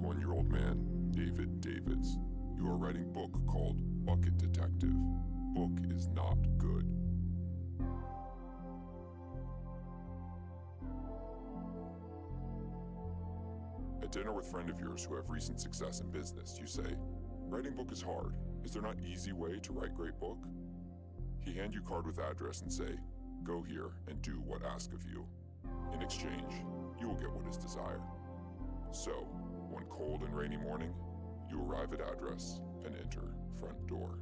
21-year-old man, David Davids. You are writing a book called Bucket Detective. Book is not good. At dinner with friend of yours who have recent success in business, you say, "Writing book is hard. Is there not easy way to write great book?" He hand you card with address and say, "Go here and do what ask of you. In exchange, you will get what is desired." So, one cold and rainy morning, you arrive at address and enter front door.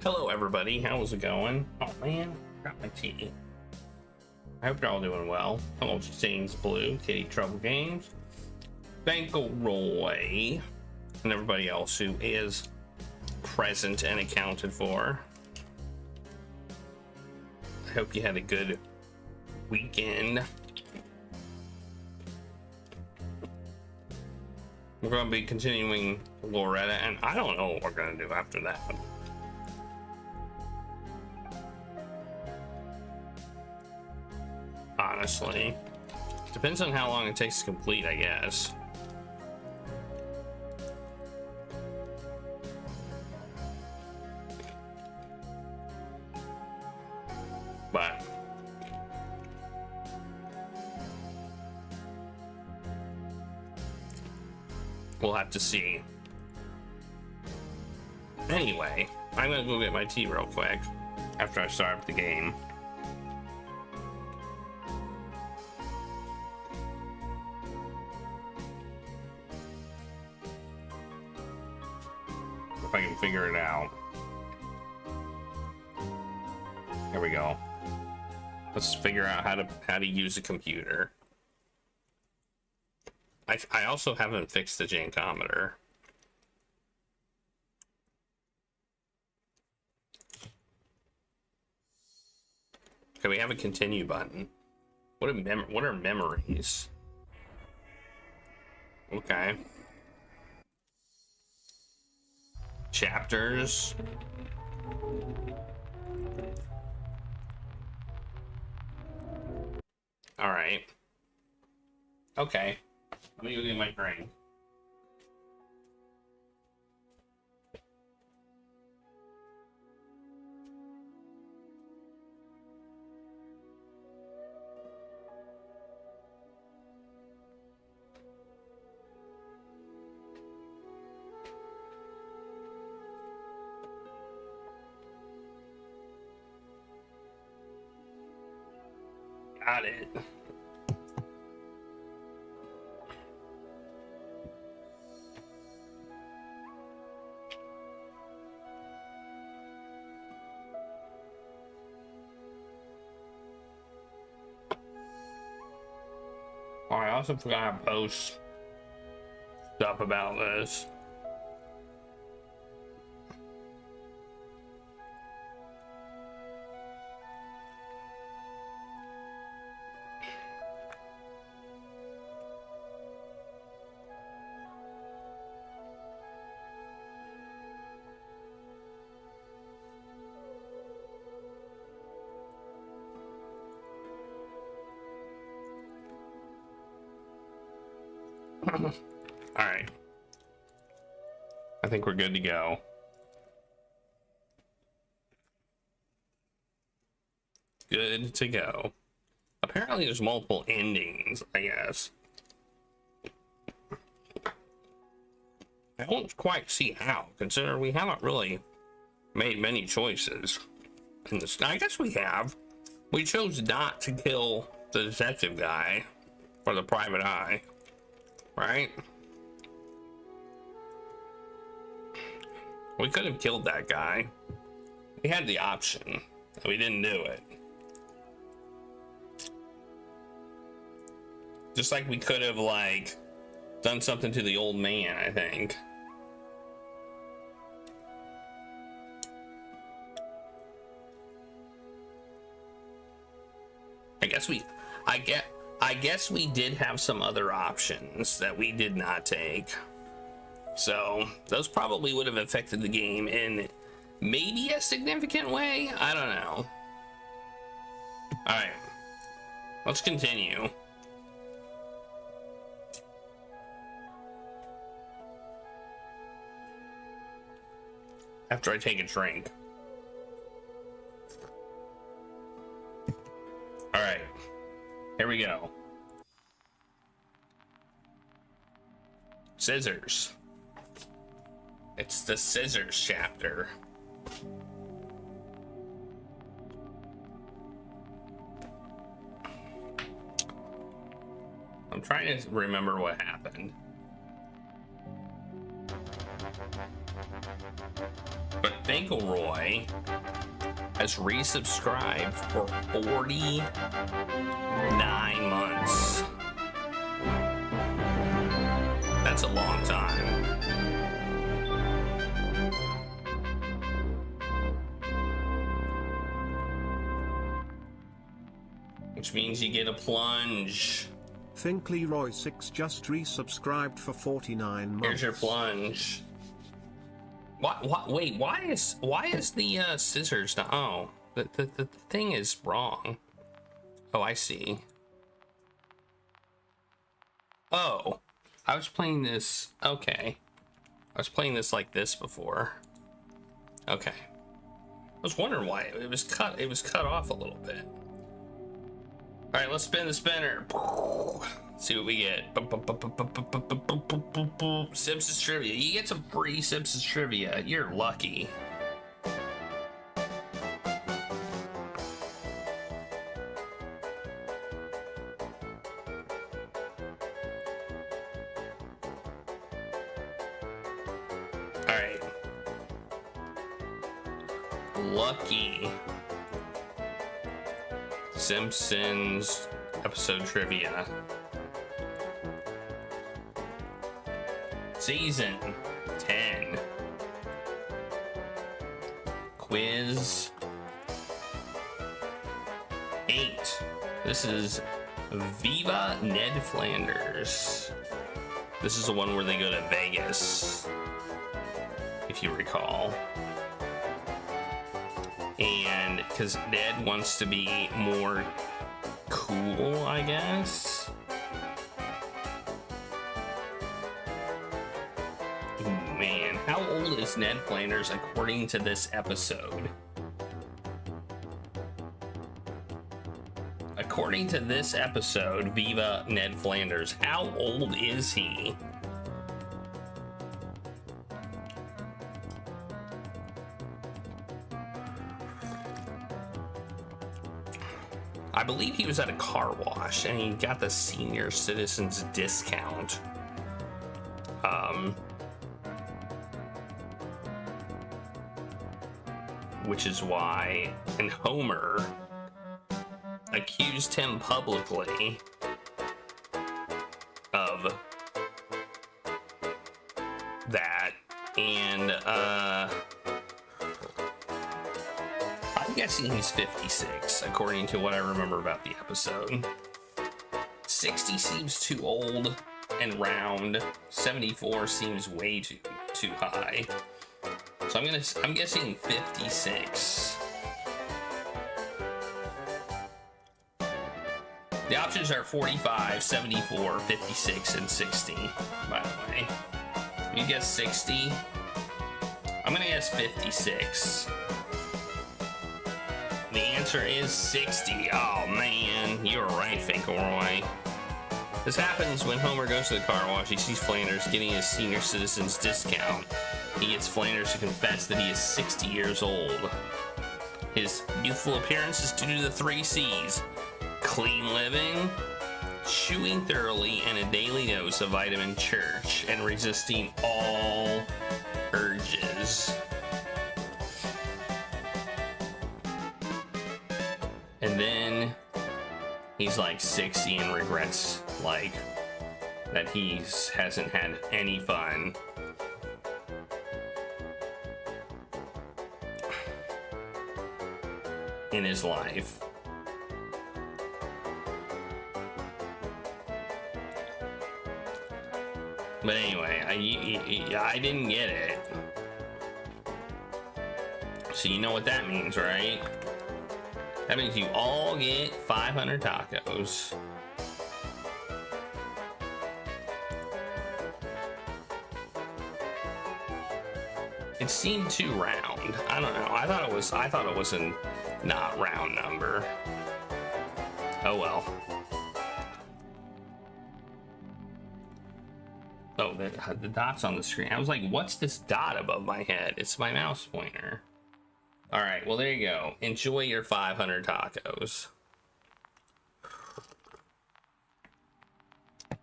Hello everybody, how's it going? Oh man, got my tea. I hope you're all doing well. Hello, Stains Blue, Kitty Trouble Games, Bankelroy, and everybody else who is present and accounted for. I hope you had a good weekend. We're going to be continuing Loretta, and I don't know what we're going to do after that. Honestly, depends on how long it takes to complete, I guess. But we'll have to see. Anyway, I'm gonna go get my tea real quick after I start up the game. If I can figure it out. Here we go. Let's figure out how to use a computer. I also haven't fixed the jankometer. Okay, we have a continue button. What are memories? Okay. Chapters. All right. Okay. Let me go get my drink. Got it. Oh, I also forgot to post stuff about this. All right. I think we're good to go. Good to go. Apparently there's multiple endings, I guess. I don't quite see how, considering we haven't really made many choices in this. I guess we have. We chose not to kill the detective guy or the private eye, right? We could have killed that guy. We had the option, and we didn't do it. Just like we could have, like, done something to the old man, I think. I guess we did have some other options that we did not take. So those probably would have affected the game in maybe a significant way. I don't know. All right, let's continue. After I take a drink. All right, here we go. Scissors. It's the scissors chapter. I'm trying to remember what happened. But Bankelroy has resubscribed for 49 months. That's a long time. Which means you get a plunge. Think Leroy 6 just resubscribed for 49 months. Here's your plunge. What? Wait, why is the scissors not? Oh, the thing is wrong. Oh, I see. Oh, I was playing this. Okay, I was playing this like this before. Okay, I was wondering why it was cut. It was cut off a little bit. All right, let's spin the spinner. Let's see what we get. Simpsons trivia. You get some free Simpsons trivia. You're lucky. All right. Lucky. Simpsons episode trivia. Season 10. Quiz 8. This is Viva Ned Flanders. This is the one where they go to Vegas, if you recall. And because Ned wants to be more cool, I guess. Ooh, man, how old is Ned Flanders according to this episode? According to this episode, Viva Ned Flanders, how old is he? I believe he was at a car wash and he got the senior citizens discount. Which is why, and Homer accused him publicly of that, and I'm guessing he's 56, according to what I remember about the episode. 60 seems too old and round. 74 seems way too high. So I'm guessing 56. The options are 45, 74, 56, and 60, by the way. You guess 60? I'm gonna guess 56. The answer is 60. Oh man, you were right, Finkelroy. This happens when Homer goes to the car wash. He sees Flanders getting his senior citizens discount. He gets Flanders to confess that he is 60 years old. His youthful appearance is due to the 3 C's: clean living, chewing thoroughly, and a daily dose of vitamin church, and resisting all urges. And then he's like 60 and regrets like that he hasn't had any fun. In his life. But anyway, I didn't get it. So you know what that means, right? That means you all get 500 tacos. It seemed too round. I don't know. I thought it was a not round number. Oh well. Oh, the dot's on the screen. I was like, what's this dot above my head? It's my mouse pointer. All right, well, there you go. Enjoy your 500 tacos.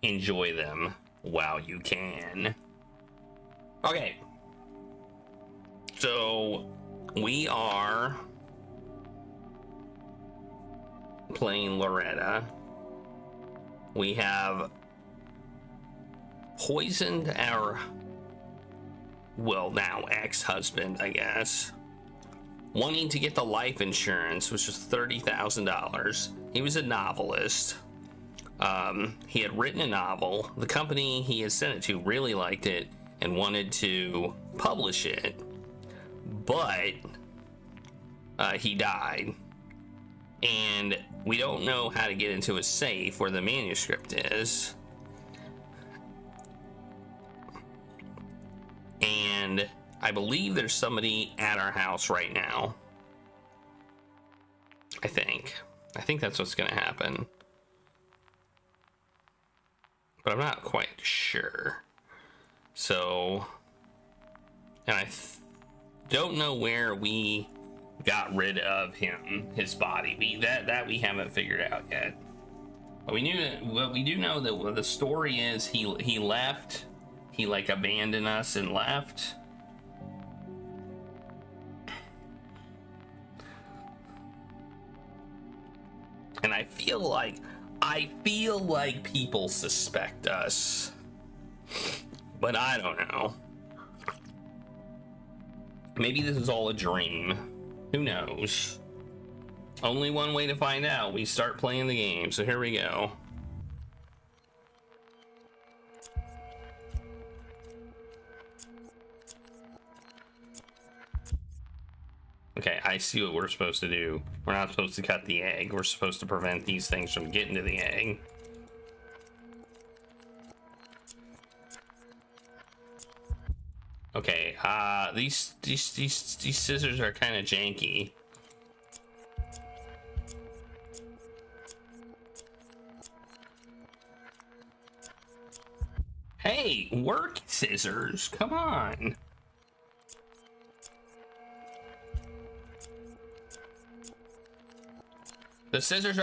Enjoy them while you can. Okay. So, we are playing Loretta. We have poisoned our, well, now ex-husband, I guess, wanting to get the life insurance, which was $30,000. He was a novelist. He had written a novel. The company he had sent it to really liked it and wanted to publish it, but he died, and we don't know how to get into his safe where the manuscript is. And I believe there's somebody at our house right now. I think that's what's gonna happen, but I'm not quite sure. So, and I don't know where we got rid of his body. That we haven't figured out yet. But we do know that what the story is, he left. He like abandoned us and left. And I feel like people suspect us, but I don't know. Maybe this is all a dream. Who knows? Only one way to find out. We start playing the game. So here we go. Okay, I see what we're supposed to do. We're not supposed to cut the egg. We're supposed to prevent these things from getting to the egg. Okay, these scissors are kind of janky. Hey, work scissors, come on. My scissors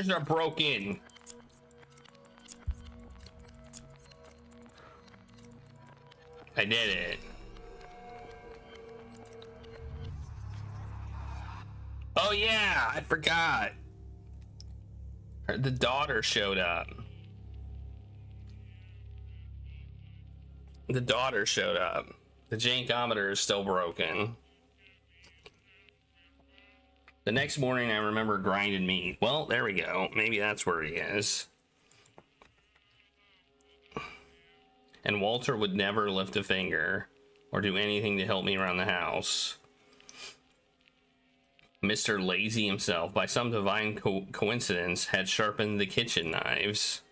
are broken. I did it. Oh yeah, I forgot. The daughter showed up. The jankometer is still broken. The next morning, I remember grinding meat. Well, there we go. Maybe that's where he is. And Walter would never lift a finger or do anything to help me around the house. Mr. Lazy himself, by some divine coincidence, had sharpened the kitchen knives.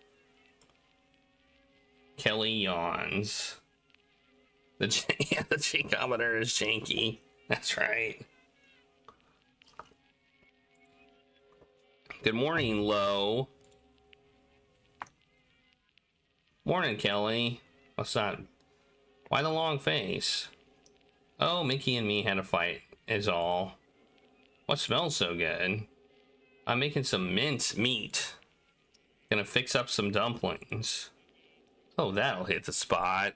Kelly yawns. The jankometer is janky. That's right. Good morning, Lo. Morning, Kelly. What's that? Why the long face? Oh, Mickey and me had a fight, is all. What smells so good? I'm making some mince meat. Gonna fix up some dumplings. Oh, that'll hit the spot.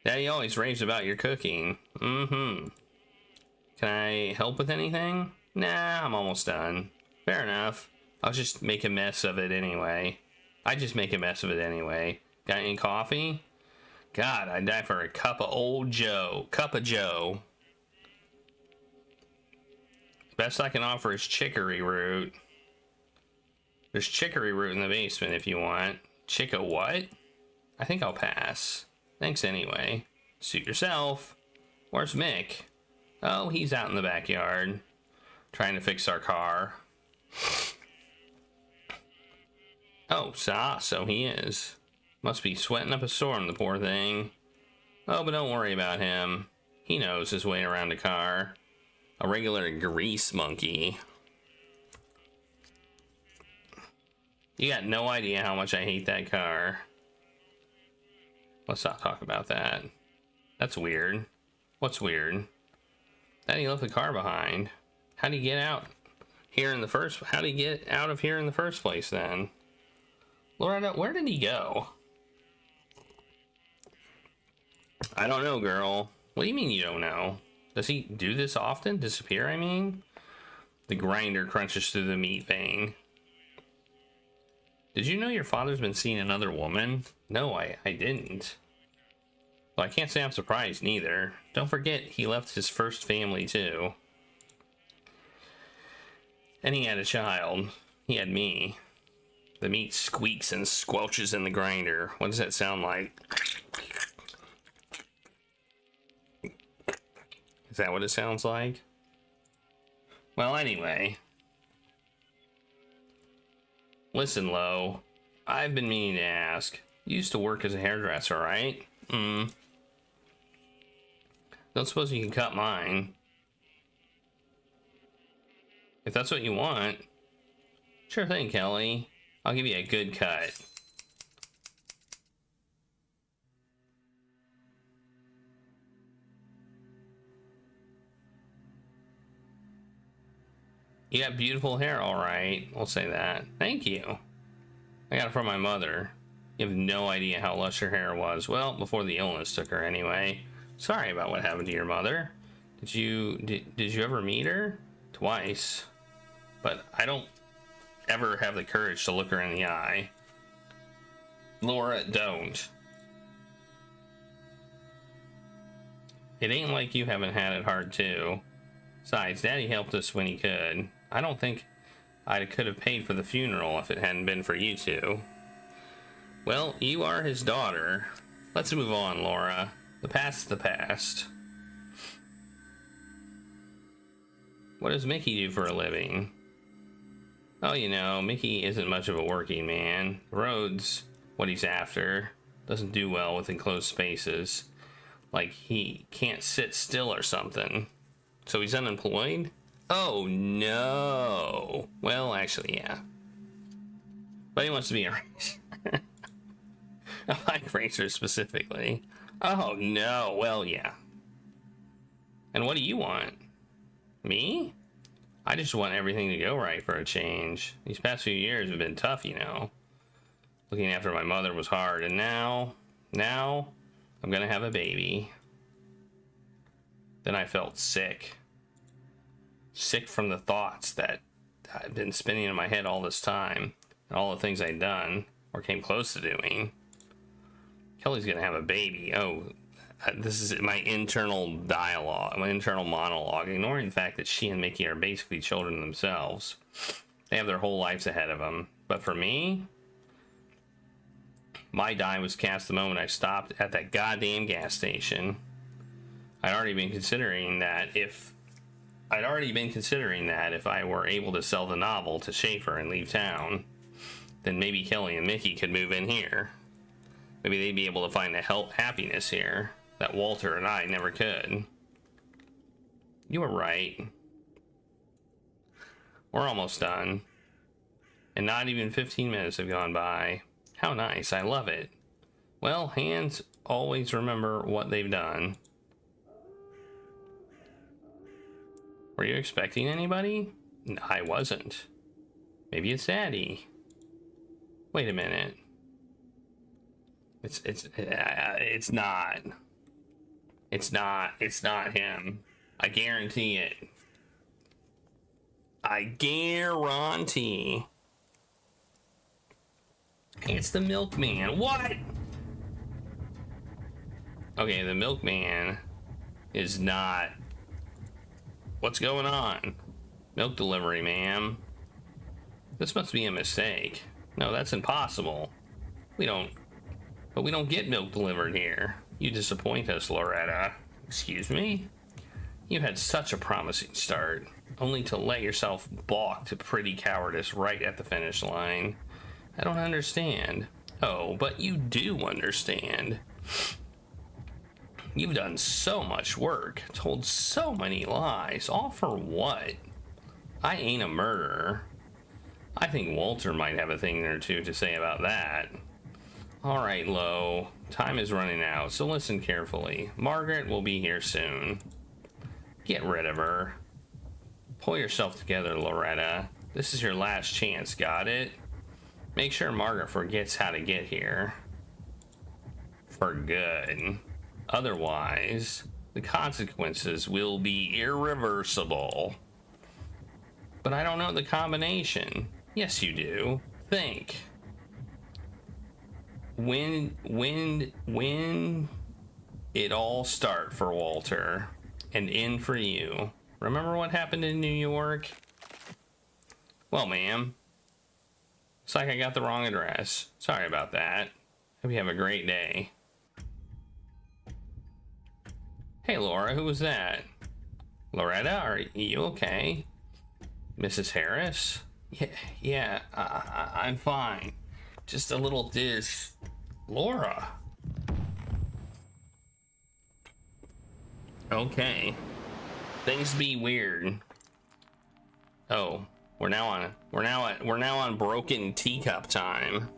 Daddy always raves about your cooking. Mm-hmm. Can I help with anything? Nah, I'm almost done. Fair enough. I'll just make a mess of it anyway. Got any coffee? God, I'd die for a cup of old Joe. Cup of Joe. Best I can offer is chicory root. There's chicory root in the basement if you want. Chico what? I think I'll pass. Thanks anyway. Suit yourself. Where's Mick? Oh, he's out in the backyard. Trying to fix our car. Oh, so he is. Must be sweating up a storm, the poor thing. Oh, but don't worry about him. He knows his way around a car. A regular grease monkey. You got no idea how much I hate that car. Let's not talk about that. That's weird. What's weird? Daddy left the car behind. How do you get out here in the first? How do you get out of here in the first place then? Loretta, where did he go? I don't know, girl. What do you mean you don't know? Does he do this often? Disappear, I mean? The grinder crunches through the meat vein. Did you know your father's been seeing another woman? No, I didn't. Well, I can't say I'm surprised neither. Don't forget, he left his first family too. And he had a child. He had me. The meat squeaks and squelches in the grinder. What does that sound like? Is that what it sounds like? Well, anyway. Listen, Lo. I've been meaning to ask. You used to work as a hairdresser, right? Don't suppose you can cut mine. If that's what you want. Sure thing, Kelly. I'll give you a good cut. You got beautiful hair, all right. We'll say that. Thank you. I got it from my mother. You have no idea how lush her hair was. Well, before the illness took her anyway. Sorry about what happened to your mother. Did you ever meet her? Twice. But I don't ever have the courage to look her in the eye. Laura, don't. It ain't like you haven't had it hard too. Besides, Daddy helped us when he could. I don't think I could have paid for the funeral if it hadn't been for you two. Well, you are his daughter. Let's move on, Laura. The past's the past. What does Mickey do for a living? Oh, you know, Mickey isn't much of a working man. The road's what he's after. Doesn't do well with enclosed spaces. Like he can't sit still or something. So he's unemployed? Oh, no. Well, actually, yeah. But he wants to be a racer. A bike racer specifically. Oh, no. Well, yeah. And what do you want? Me? I just want everything to go right for a change. These past few years have been tough, you know. Looking after my mother was hard, and now I'm gonna have a baby. Then I felt sick. Sick from the thoughts that I'd been spinning in my head all this time, and all the things I'd done, or came close to doing. Kelly's gonna have a baby. Oh, this is my internal dialogue, my internal monologue, ignoring the fact that she and Mickey are basically children themselves. They have their whole lives ahead of them. But for me, my die was cast the moment I stopped at that goddamn gas station. I'd already been considering that if I were able to sell the novel to Schaefer and leave town, then maybe Kelly and Mickey could move in here. Maybe they'd be able to find the happiness here that Walter and I never could. You were right. We're almost done. And not even 15 minutes have gone by. How nice. I love it. Well, hands always remember what they've done. Were you expecting anybody? I wasn't. Maybe it's Daddy. Wait a minute. It's not. It's not him. I guarantee it. I guarantee. It's the milkman. What? Okay, the milkman is not. What's going on? Milk delivery, ma'am. This must be a mistake. No, that's impossible. We don't get milk delivered here. You disappoint us, Loretta. Excuse me? You had such a promising start, only to let yourself balk to pretty cowardice right at the finish line. I don't understand. Oh, but you do understand. You've done so much work, told so many lies, all for what? I ain't a murderer. I think Walter might have a thing or two to say about that. All right, Lo, time is running out, so listen carefully. Margaret will be here soon. Get rid of her. Pull yourself together, Loretta. This is your last chance, got it? Make sure Margaret forgets how to get here. For good. Otherwise, the consequences will be irreversible. But I don't know the combination. Yes, you do. Think. When it all start for Walter and end for you? Remember what happened in New York? Well, ma'am, it's like I got the wrong address. Sorry about that. Hope you have a great day. Hey, Laura, who was that? Loretta, are you okay? Mrs. Harris? Yeah, I'm fine. Just a little diz. Laura. Okay. Things be weird. Oh, we're now on broken teacup time.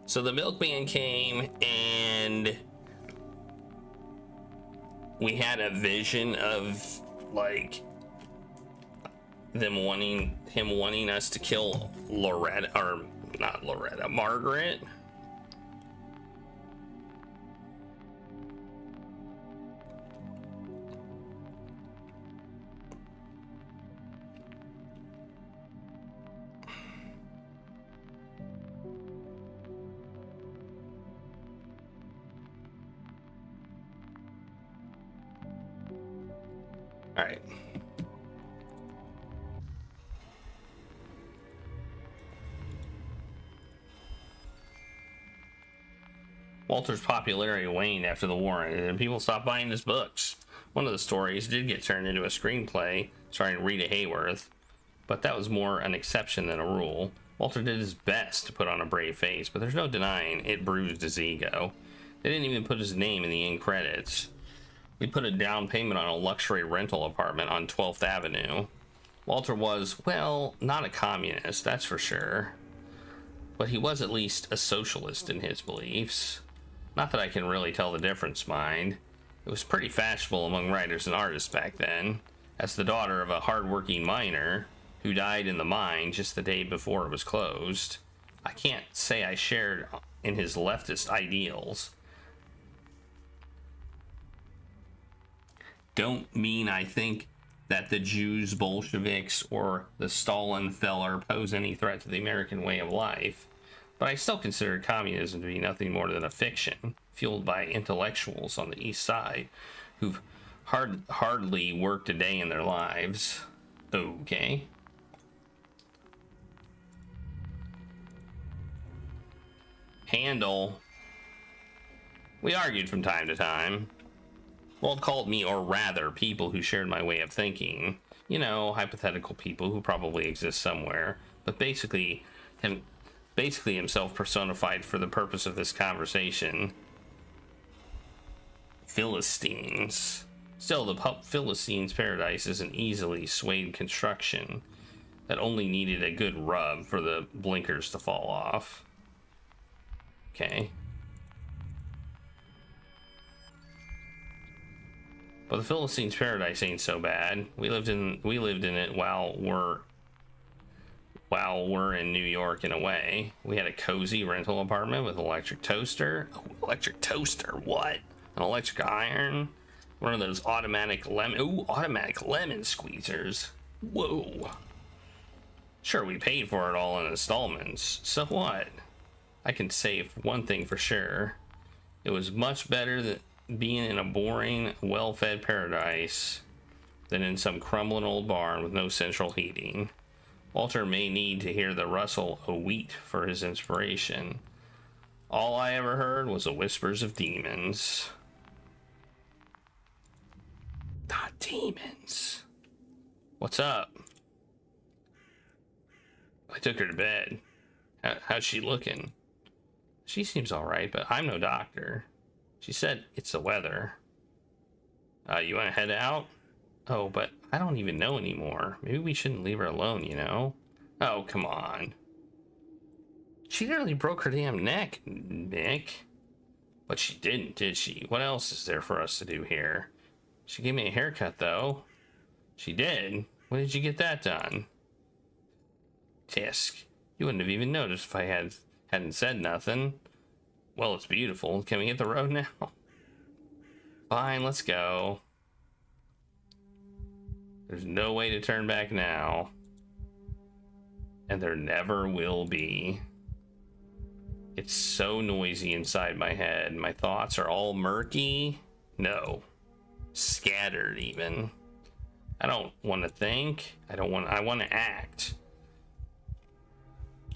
So the milkman came and we had a vision of like him wanting us to kill Loretta, or not Loretta, Margaret. All right. Walter's popularity waned after the war ended, and people stopped buying his books. One of the stories did get turned into a screenplay starring Rita Hayworth, but that was more an exception than a rule. Walter did his best to put on a brave face, but there's no denying it bruised his ego. They didn't even put his name in the end credits. We put a down payment on a luxury rental apartment on 12th Avenue. Walter was, well, not a communist, that's for sure. But he was at least a socialist in his beliefs. Not that I can really tell the difference, mind. It was pretty fashionable among writers and artists back then. As the daughter of a hard-working miner who died in the mine just the day before it was closed, I can't say I shared in his leftist ideals. Don't mean I think that the Jews, Bolsheviks, or the Stalin feller pose any threat to the American way of life, but I still consider communism to be nothing more than a fiction, fueled by intellectuals on the East Side who've hardly worked a day in their lives. Okay. Handle. We argued from time to time. Walt called me, or rather, people who shared my way of thinking. You know, hypothetical people who probably exist somewhere, but basically himself personified for the purpose of this conversation. Philistines. Still, the Philistines' paradise is an easily swayed construction that only needed a good rub for the blinkers to fall off. Okay. But the Philistines' paradise ain't so bad. We lived in it while we're in New York in a way. We had a cozy rental apartment with an electric toaster. Oh, electric toaster, what? An electric iron? One of those automatic lemon squeezers. Whoa. Sure, we paid for it all in installments. So what? I can say one thing for sure. It was much better than being in a boring, well-fed paradise than in some crumbling old barn with no central heating. Walter may need to hear the rustle of wheat for his inspiration. All I ever heard was the whispers of demons. Not demons. What's up? I took her to bed. How's she looking? She seems alright, but I'm no doctor. She said it's the weather. You want to head out? Oh, but I don't even know anymore. Maybe we shouldn't leave her alone, you know? Oh, come on. She nearly broke her damn neck, Nick. But she didn't, did she? What else is there for us to do here? She gave me a haircut, though. She did? When did you get that done? Tisk. You wouldn't have even noticed if I hadn't said nothing. Well, it's beautiful. Can we hit the road now? Fine, let's go. There's no way to turn back now. And there never will be. It's so noisy inside my head. My thoughts are all murky. No. Scattered even. I don't want to think. I want to act.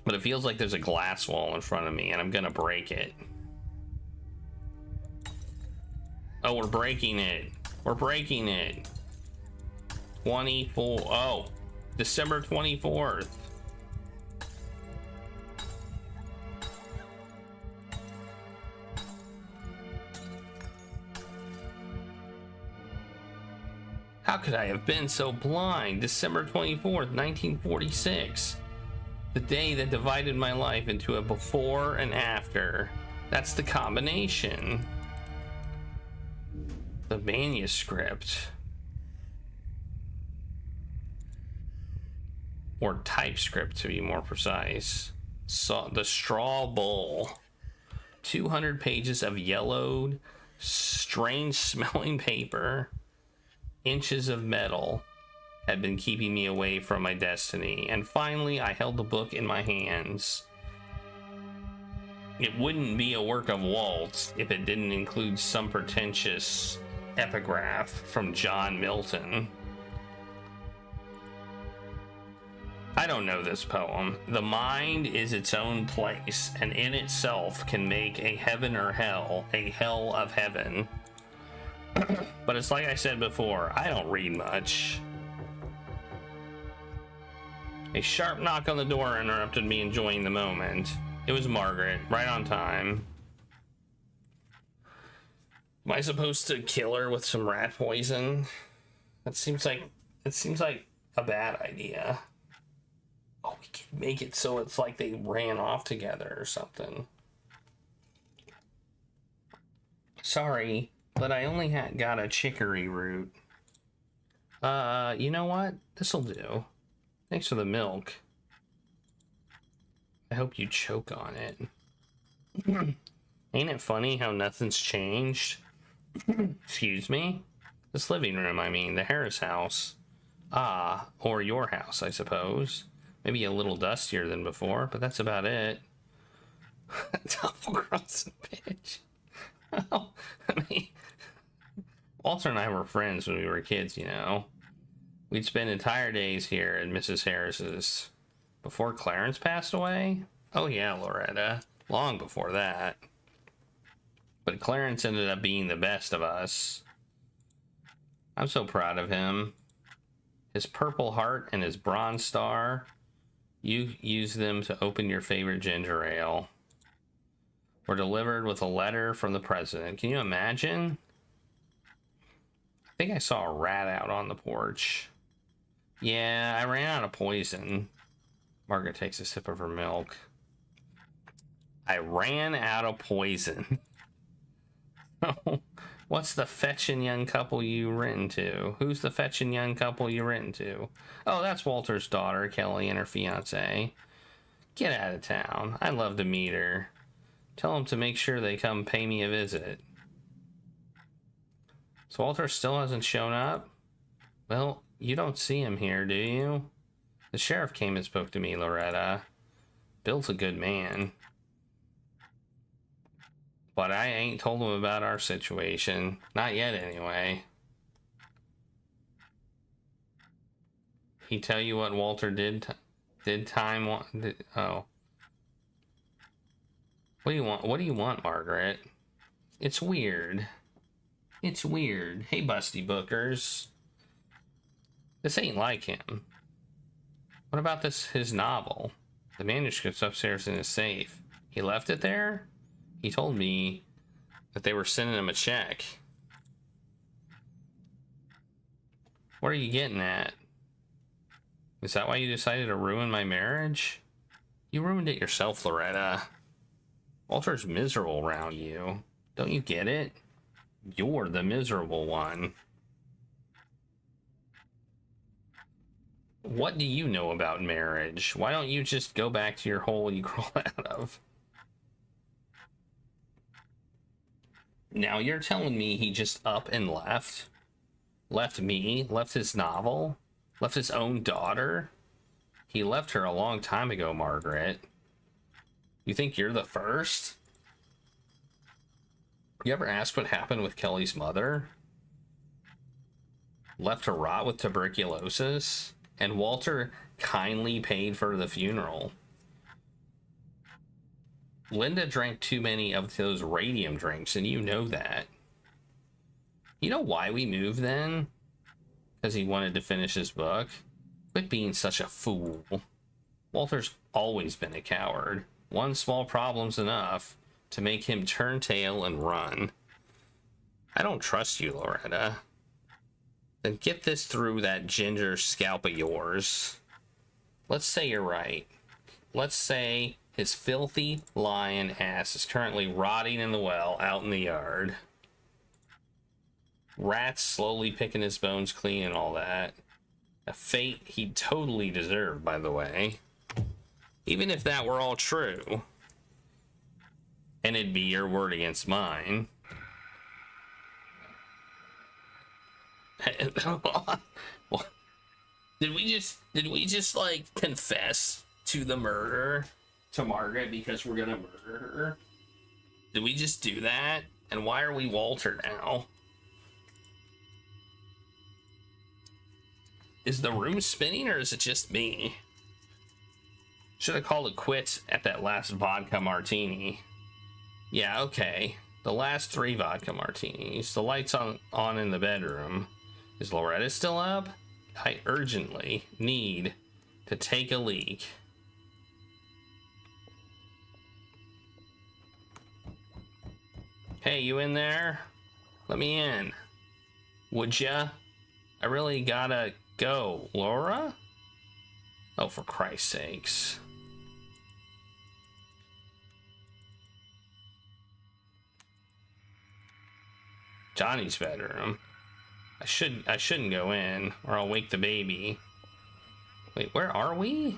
But it feels like there's a glass wall in front of me and I'm gonna break it. Oh, we're breaking it. We're breaking it. 24. Oh, December 24th. How could I have been so blind? December 24th, 1946. The day that divided my life into a before and after. That's the combination. The manuscript. Or typescript, to be more precise. So, the straw bull. 200 pages of yellowed, strange smelling paper. Inches of metal had been keeping me away from my destiny, and finally I held the book in my hands. It wouldn't be a work of Walt if it didn't include some pretentious epigraph from John Milton. I don't know this poem. The mind is its own place, and in itself can make a heaven or hell, a hell of heaven. But it's like I said before, I don't read much. A sharp knock on the door interrupted me enjoying the moment. It was Margaret, right on time. Am I supposed to kill her with some rat poison? It seems like a bad idea. Oh, we can make it so it's like they ran off together or something. Sorry, but I only got a chicory root. You know what? This'll do. Thanks for the milk. I hope you choke on it. Ain't it funny how nothing's changed? Excuse me? This living room, I mean, the Harris house. Ah, or your house, I suppose. Maybe a little dustier than before, but that's about it. Double-crossing bitch. Well, I mean, Walter and I were friends when we were kids, you know. We'd spend entire days here at Mrs. Harris's. Before Clarence passed away? Oh yeah, Loretta. Long before that. But Clarence ended up being the best of us. I'm so proud of him. His Purple Heart and his Bronze Star. You use them to open your favorite ginger ale. Were delivered with a letter from the president. Can you imagine? I think I saw a rat out on the porch. Yeah, I ran out of poison. Margaret takes a sip of her milk. I ran out of poison. What's the fetching young couple you written to? Who's the fetching young couple you written to? Oh, that's Walter's daughter, Kelly, and her fiance. Get out of town. I'd love to meet her. Tell them to make sure they come pay me a visit. So Walter still hasn't shown up? Well, you don't see him here, do you? The sheriff came and spoke to me, Loretta. Bill's a good man. But I ain't told him about our situation. Not yet, anyway. He tell you what Walter did time... Oh. What do you want? What do you want, Margaret? It's weird. It's weird. Hey, Busty Bookers. This ain't like him. What about his novel? The manuscript's upstairs in his safe. He left it there? He told me that they were sending him a check. What are you getting at? Is that why you decided to ruin my marriage? You ruined it yourself, Loretta. Walter's miserable around you. Don't you get it? You're the miserable one. What do you know about marriage? Why don't you just go back to your hole you crawled out of? Now you're telling me he just up and left? Left me? Left his novel? Left his own daughter? He left her a long time ago, Margaret. You think you're the first? You ever asked what happened with Kelly's mother? Left to rot with tuberculosis? And Walter kindly paid for the funeral. Linda drank too many of those radium drinks, and you know that. You know why we moved then? Because he wanted to finish his book. Quit being such a fool. Walter's always been a coward. One small problem's enough to make him turn tail and run. I don't trust you, Loretta. Then get this through that ginger scalp of yours. Let's say you're right. Let's say his filthy lion ass is currently rotting in the well out in the yard. Rats slowly picking his bones clean and all that. A fate he totally deserved, by the way. Even if that were all true. And it'd be your word against mine. Did we just like confess to the murder to Margaret because we're gonna murder her? Did we just do that? And why are we Walter now? Is the room spinning or is it just me? Should have called it quits at that last vodka martini. Yeah, okay. The last 3 vodka martinis. The lights on in the bedroom. Is Loretta still up? I urgently need to take a leak. Hey, you in there? Let me in. Would ya? I really gotta go. Laura? Oh, for Christ's sakes. Johnny's bedroom. I shouldn't go in, or I'll wake the baby. Wait, where are we?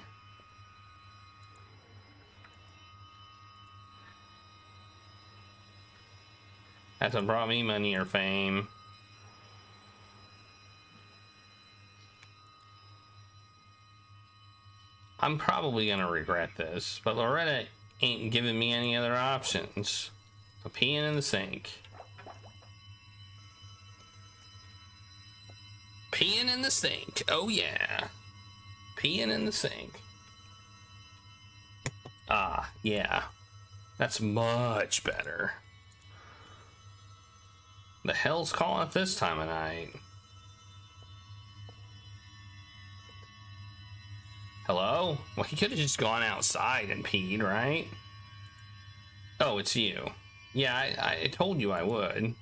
Hasn't brought me money or fame. I'm probably gonna regret this, but Loretta ain't giving me any other options. I'm peeing in the sink. Peeing in the sink. Oh yeah. Peeing in the sink. Ah, yeah. That's much better. The hell's calling at this time of night? Hello? Well, he could have just gone outside and peed, right? Oh, it's you. Yeah, I told you I would.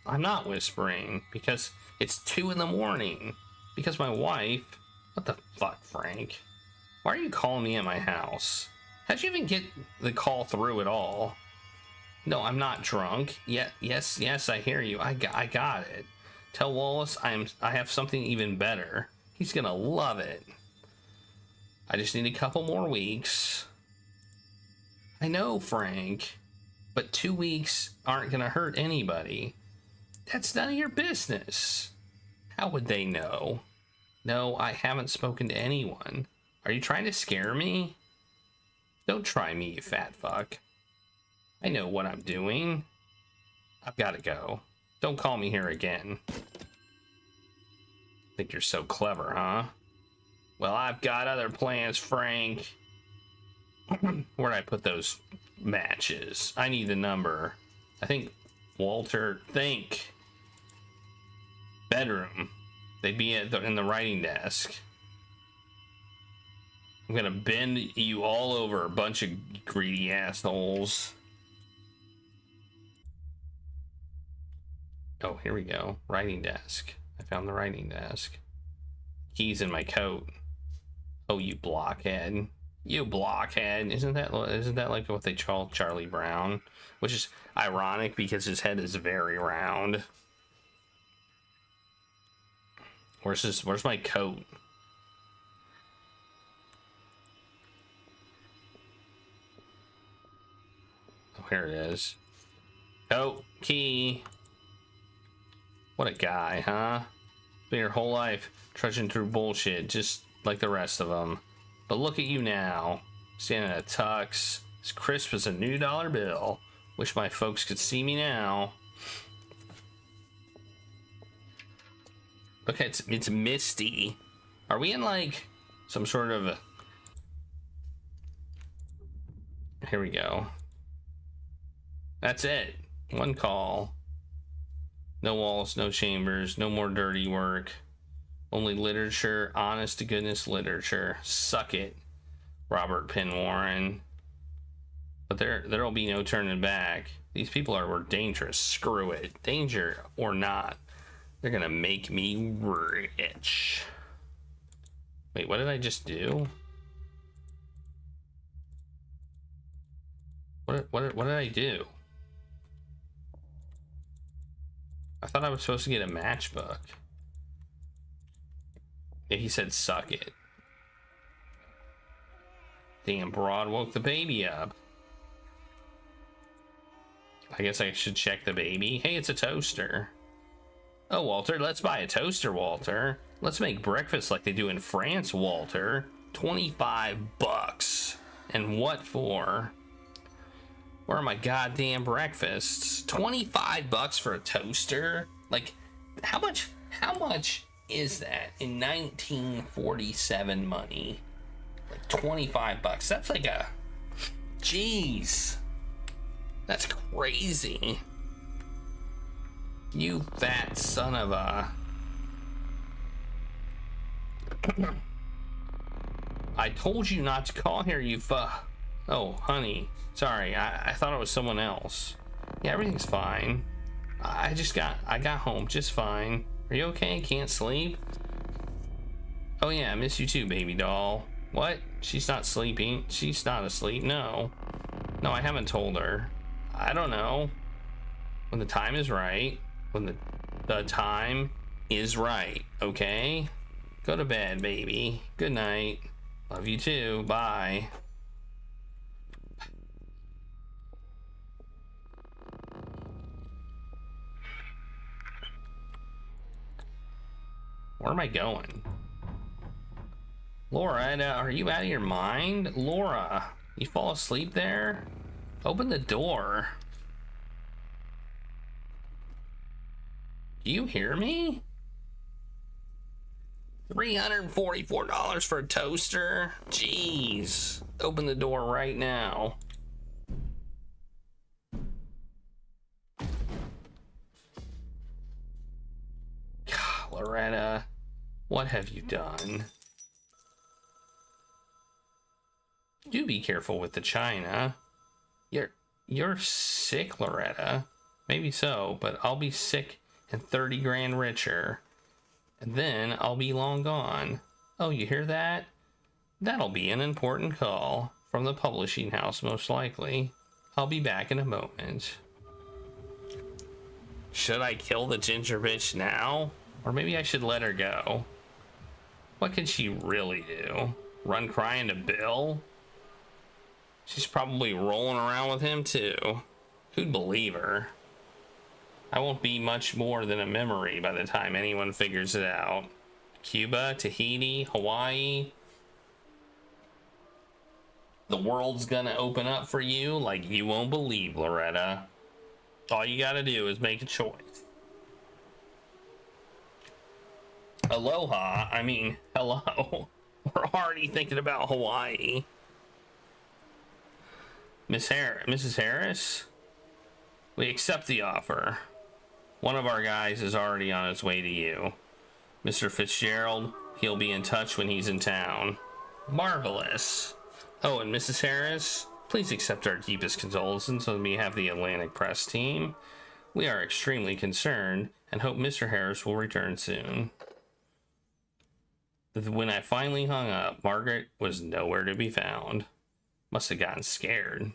I'm not whispering because it's 2 in the morning. Because my wife... What the fuck, Frank? Why are you calling me at my house? How'd you even get the call through at all? No, I'm not drunk. Yes, I hear you. I got it. Tell Wallace I have something even better. He's gonna love it. I just need a couple more weeks. I know, Frank. But 2 weeks aren't gonna hurt anybody. That's none of your business. How would they know? No, I haven't spoken to anyone. Are you trying to scare me? Don't try me, you fat fuck. I know what I'm doing. I've got to go. Don't call me here again. Think you're so clever, huh? Well, I've got other plans, Frank. Where'd I put those matches? I need the number. I think Walter, think. Bedroom. They'd be in the writing desk. I'm gonna bend you all over, a bunch of greedy assholes. Oh, here we go. Writing desk. I found the writing desk. Keys in my coat. Oh, you blockhead. You blockhead. Isn't that like what they call Charlie Brown? Which is ironic because his head is very round. Where's my coat? Oh, here it is. Coat, key. What a guy, huh? Been your whole life trudging through bullshit just like the rest of them. But look at you now, standing in a tux, as crisp as a new dollar bill. Wish my folks could see me now. Okay, it's misty. Are we in like some sort of... Here we go. That's it. One call. No walls, no chambers, no more dirty work. Only literature, honest to goodness literature. Suck it, Robert Penn Warren. But there'll be no turning back. These people were dangerous. Screw it. Danger or not, they're gonna make me rich. Wait, what did I just do? What did I do? I thought I was supposed to get a matchbook. Yeah, he said suck it. Damn broad woke the baby up. I guess I should check the baby. Hey, it's a toaster. Oh, Walter, let's buy a toaster, Walter. Let's make breakfast like they do in France, Walter. $25. And what for? Where are my goddamn breakfasts? $25 for a toaster? Like, how much is that in 1947 money? Like $25. That's like a... Jeez. That's crazy. You fat son of a... I told you not to call here, you Oh, honey. Sorry, I thought it was someone else. Yeah, everything's fine. I got home just fine. Are you okay? Can't sleep? Oh yeah, I miss you too, baby doll. What? She's not sleeping. She's not asleep. No, I haven't told her. I don't know. When the time is right. When the time is right. Okay? Go to bed, baby. Good night. Love you too. Bye. Where am I going? Laura, are you out of your mind? Laura, you fall asleep there? Open the door. Do you hear me? $344 for a toaster? Jeez. Open the door right now. God, Loretta, what have you done? Do be careful with the china. You're sick, Loretta. Maybe so, but I'll be sick and 30 grand richer. And then I'll be long gone. Oh, you hear that? That'll be an important call from the publishing house, most likely. I'll be back in a moment. Should I kill the ginger bitch now? Or maybe I should let her go. What can she really do? Run crying to Bill? She's probably rolling around with him too. Who'd believe her? I won't be much more than a memory by the time anyone figures it out. Cuba, Tahiti, Hawaii. The world's gonna open up for you like you won't believe, Loretta. All you gotta do is make a choice. Aloha, I mean, hello. We're already thinking about Hawaii. Mrs. Harris? We accept the offer. One of our guys is already on his way to you. Mr. Fitzgerald, he'll be in touch when he's in town. Marvelous. Oh, and Mrs. Harris, please accept our deepest condolences on behalf of the Atlantic Press team. We are extremely concerned and hope Mr. Harris will return soon. When I finally hung up, Margaret was nowhere to be found. Must have gotten scared.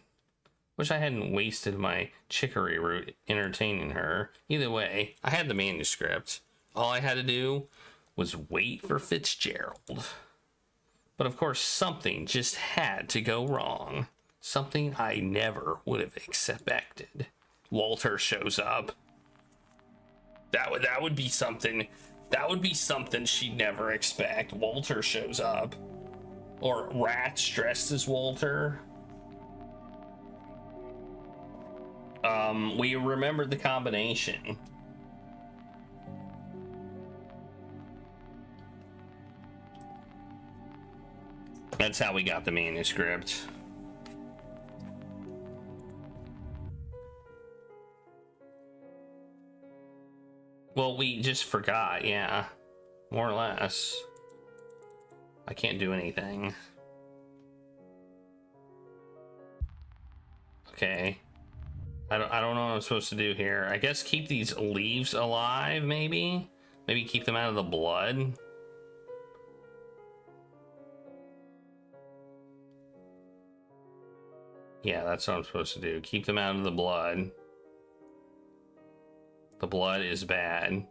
Wish I hadn't wasted my chicory root entertaining her. Either way, I had the manuscript. All I had to do was wait for Fitzgerald. But of course, something just had to go wrong. Something I never would have expected. Walter shows up. That would be something That would be something she'd never expect. Walter shows up. Or rats dressed as Walter. We remembered the combination. That's how we got the manuscript. Well, we just forgot, yeah. More or less. I can't do anything. Okay. I don't know what I'm supposed to do here. I guess keep these leaves alive, maybe? Maybe keep them out of the blood? Yeah, that's what I'm supposed to do. Keep them out of the blood. The blood is bad.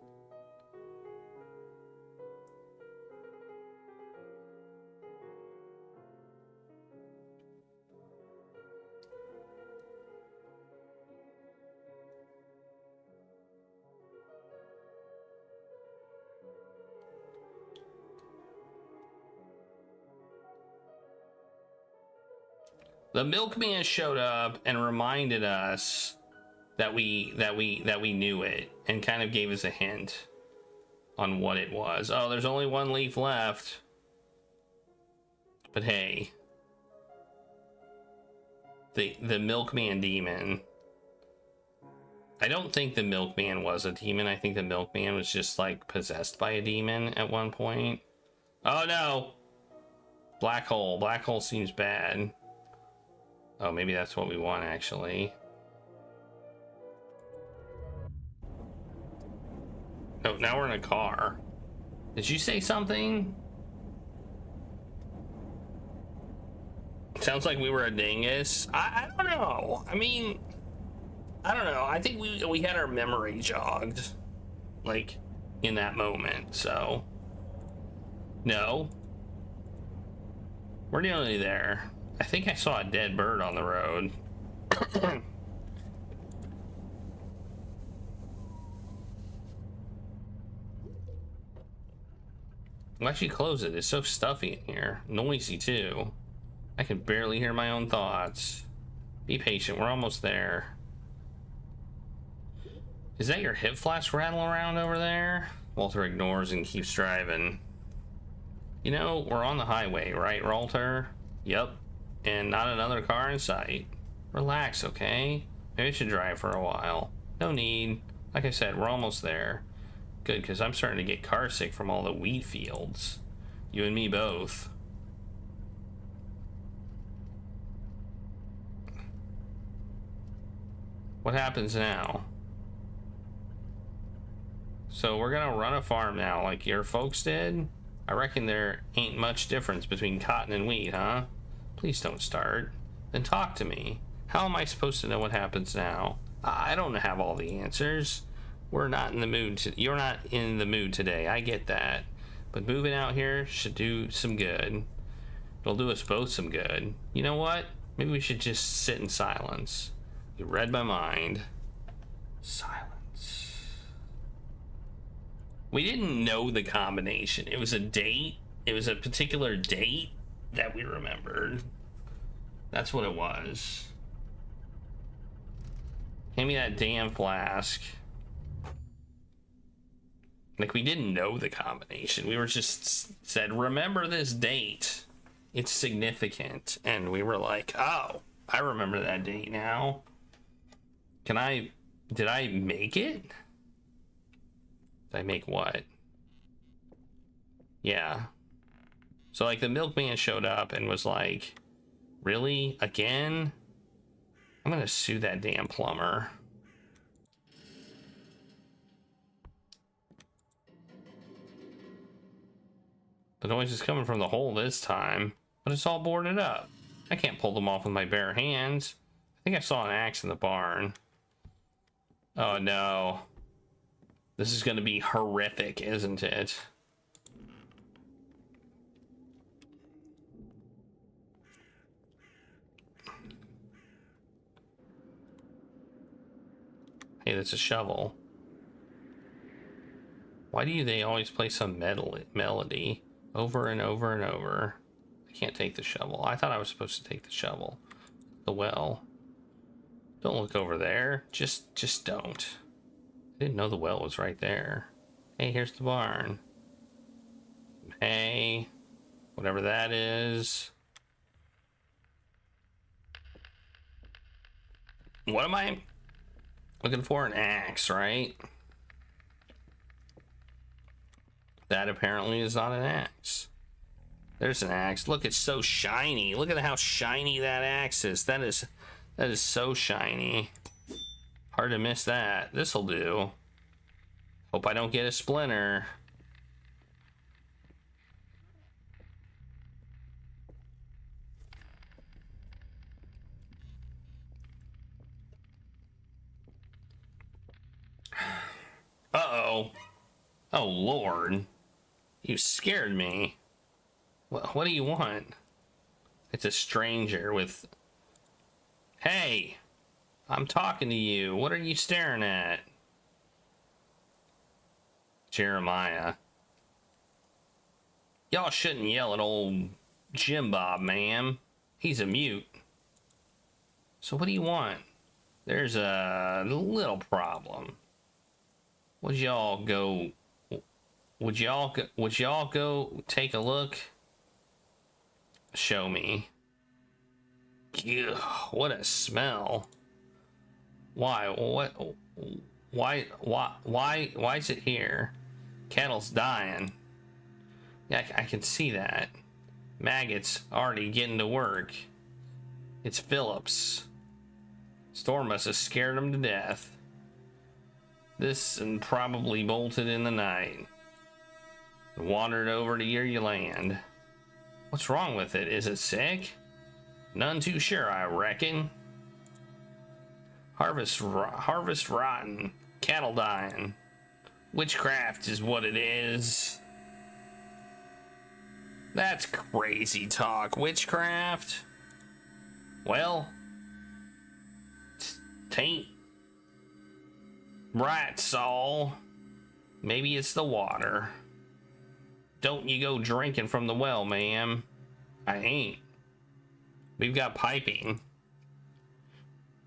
The milkman showed up and reminded us that we knew it, and kind of gave us a hint on what it was. Oh, there's only one leaf left. But hey, the milkman demon. I don't think the milkman was a demon. I think the milkman was just like possessed by a demon at one point. Oh no! Black hole. Black hole seems bad. Oh, maybe that's what we want, actually. Oh, now we're in a car. Did you say something? Sounds like we were a dingus. I don't know. I mean, I don't know. I think we had our memory jogged, like, in that moment, so. No. We're nearly there. I think I saw a dead bird on the road. Why should you close it? It's so stuffy in here. Noisy, too. I can barely hear my own thoughts. Be patient. We're almost there. Is that your hip flask rattling around over there? Walter ignores and keeps driving. You know, we're on the highway, right, Walter? Yep. And not another car in sight. Relax, okay? Maybe I should drive for a while. No need. Like I said, we're almost there. Good, because I'm starting to get car sick from all the wheat fields. You and me both. What happens now? So we're gonna run a farm now like your folks did? I reckon there ain't much difference between cotton and wheat, huh? Please don't start. Then talk to me. How am I supposed to know what happens now? I don't have all the answers. We're not in the mood you're not in the mood today. I get that. But moving out here should do some good. It'll do us both some good. You know what? Maybe we should just sit in silence. You read my mind. Silence. We didn't know the combination. It was a date. It was a particular date that we remembered. That's what it was. Hand me that damn flask. Like, we didn't know the combination. We were just said, remember this date. It's significant. And we were like, oh, I remember that date now. Did I make it? Did I make what? Yeah. So, like, the milkman showed up and was like, really? Again? I'm gonna sue that damn plumber. The noise is coming from the hole this time, but it's all boarded up. I can't pull them off with my bare hands. I think I saw an axe in the barn. Oh no. This is gonna be horrific, isn't it? Hey, that's a shovel. Why do they always play some melody over and over and over? I can't take the shovel. I thought I was supposed to take the shovel. The well. Don't look over there. Just don't. I didn't know the well was right there. Hey, here's the barn. Hey, whatever that is. What am I looking for? An axe, right? That apparently is not an axe. There's an axe. Look, it's so shiny. Look at how shiny that axe is. That is so shiny. Hard to miss that. This'll do. Hope I don't get a splinter. Uh-oh. Oh, Lord. You scared me. What do you want? It's a stranger with... Hey! I'm talking to you. What are you staring at? Jeremiah. Y'all shouldn't yell at old Jim Bob, ma'am. He's a mute. So what do you want? There's a little problem. Would y'all go take a look? Show me. Ew, what a smell. Why is it here? Cattle's dying. Yeah, I can see that. Maggots already getting to work. It's Phillips. Storm must have scared him to death. This and probably bolted in the night. Wandered over to your land. What's wrong with it? Is it sick? None too sure, I reckon. Harvest rotten. Cattle dying. Witchcraft is what it is. That's crazy talk. Witchcraft? Well, tain't right, Saul. Maybe it's the water. Don't you go drinking from the well, ma'am. I ain't. We've got piping.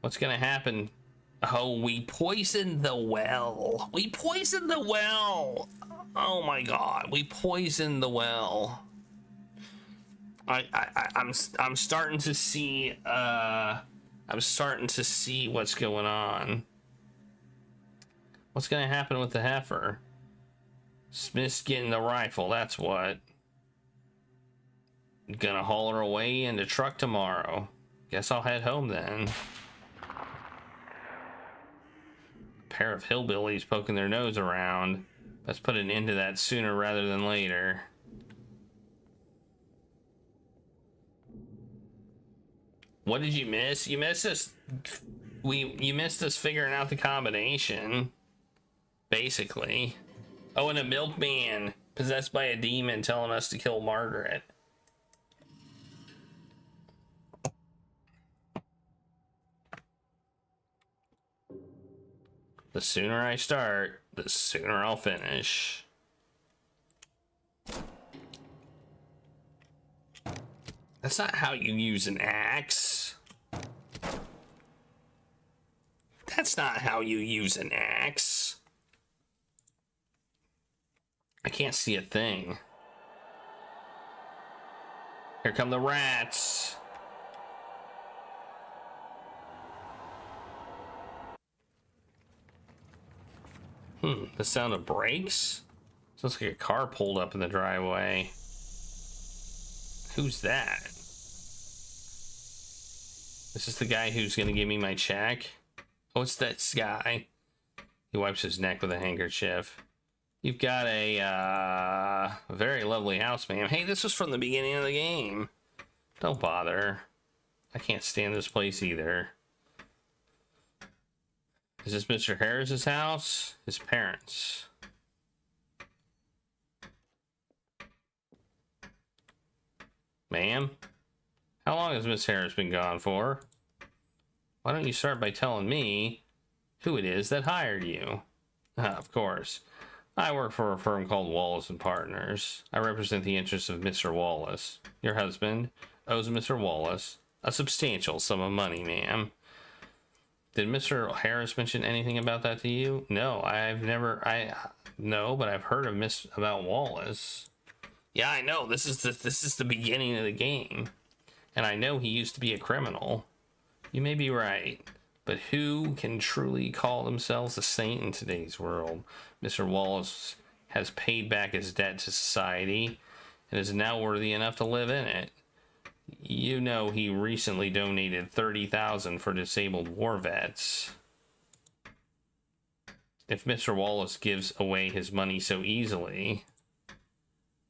What's gonna happen? Oh, we poisoned the well. We poisoned the well. Oh my God, we poisoned the well. I'm starting to see. I'm starting to see what's going on. What's gonna happen with the heifer? Smith's getting the rifle, that's what. Gonna haul her away in the truck tomorrow. Guess I'll head home then. Pair of hillbillies poking their nose around. Let's put an end to that sooner rather than later. What did you miss? You missed us. You missed us figuring out the combination. Basically. Oh, and a milkman possessed by a demon telling us to kill Margaret. The sooner I start, the sooner I'll finish. That's not how you use an axe. That's not how you use an axe. I can't see a thing. Here come the rats. The sound of brakes? Sounds like a car pulled up in the driveway. Who's that? Is this the guy who's gonna give me my check? Oh, it's that guy. He wipes his neck with a handkerchief. You've got a very lovely house, ma'am. Hey, this was from the beginning of the game. Don't bother. I can't stand this place either. Is this Mr. Harris's house? His parents. Ma'am? How long has Miss Harris been gone for? Why don't you start by telling me who it is that hired you? Of course. I work for a firm called Wallace and Partners. I represent the interests of Mr. Wallace. Your husband owes Mr. Wallace a substantial sum of money, ma'am. Did Mr. Harris mention anything about that to you? No, no, but I've heard about Wallace. Yeah, I know. This is the beginning of the game. And I know he used to be a criminal. You may be right. But who can truly call themselves a saint in today's world? Mr. Wallace has paid back his debt to society and is now worthy enough to live in it. You know, he recently donated $30,000 for disabled war vets. If Mr. Wallace gives away his money so easily,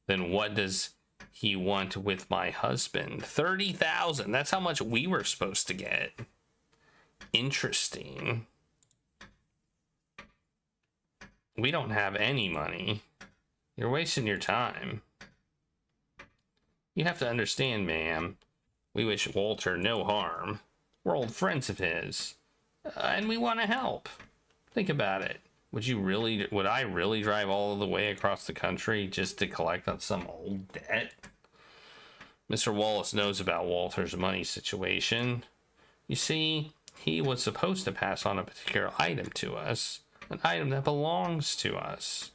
then what does he want with my husband? $30,000. That's how much we were supposed to get. Interesting. We don't have any money. You're wasting your time. You have to understand, ma'am. We wish Walter no harm. We're old friends of his. And we want to help. Think about it. Would I really drive all the way across the country just to collect on some old debt? Mr. Wallace knows about Walter's money situation. You see, he was supposed to pass on a particular item to us. An item that belongs to us.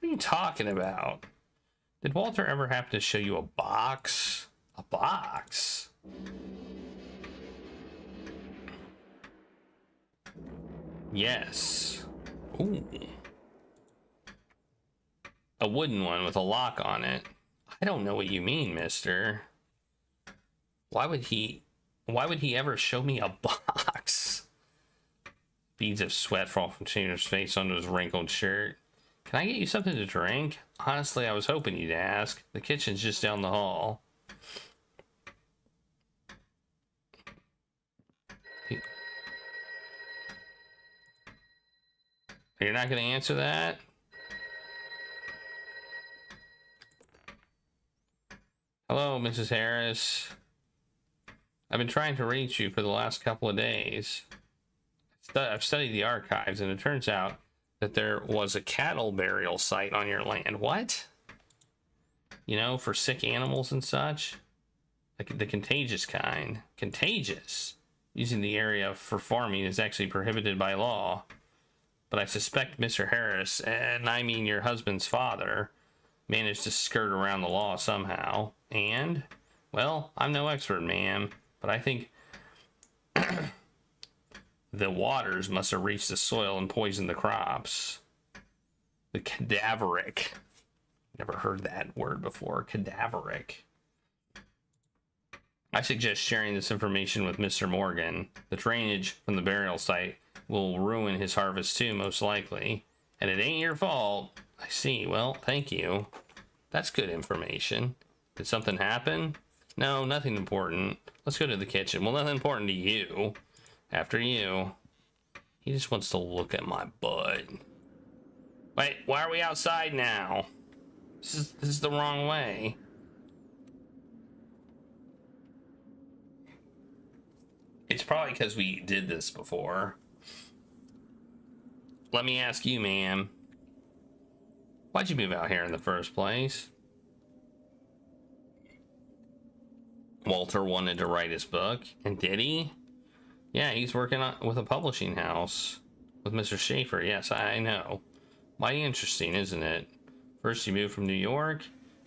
What are you talking about? Did Walter ever happen to show you a box? A box? Yes. Ooh. A wooden one with a lock on it. I don't know what you mean, mister. Why would he ever show me a box? Beads of sweat fall from Tanner's face onto his wrinkled shirt. Can I get you something to drink? Honestly, I was hoping you'd ask. The kitchen's just down the hall. You're not going to answer that? Hello, Mrs. Harris. I've been trying to reach you for the last couple of days. I've studied the archives, and it turns out that there was a cattle burial site on your land. What? You know, for sick animals and such? Like the contagious kind. Contagious? Using the area for farming is actually prohibited by law. But I suspect Mr. Harris, and I mean your husband's father, managed to skirt around the law somehow. And, well, I'm no expert, ma'am, but I think the waters must have reached the soil and poisoned the crops. The cadaveric. Never heard that word before. Cadaveric. I suggest sharing this information with Mr. Morgan. The drainage from the burial site will ruin his harvest too, most likely. And it ain't your fault. I see. Well, thank you. That's good information. Did something happen? No, nothing important. Let's go to the kitchen. Well, nothing important to you. After you. He just wants to look at my butt. Wait, why are we outside now? This is the wrong way. It's probably because we did this before. Let me ask you, ma'am. Why'd you move out here in the first place? Walter wanted to write his book, and did he? Yeah, he's working with a publishing house. With Mr. Schaefer, yes, I know. Mighty interesting, isn't it? First you move from New York,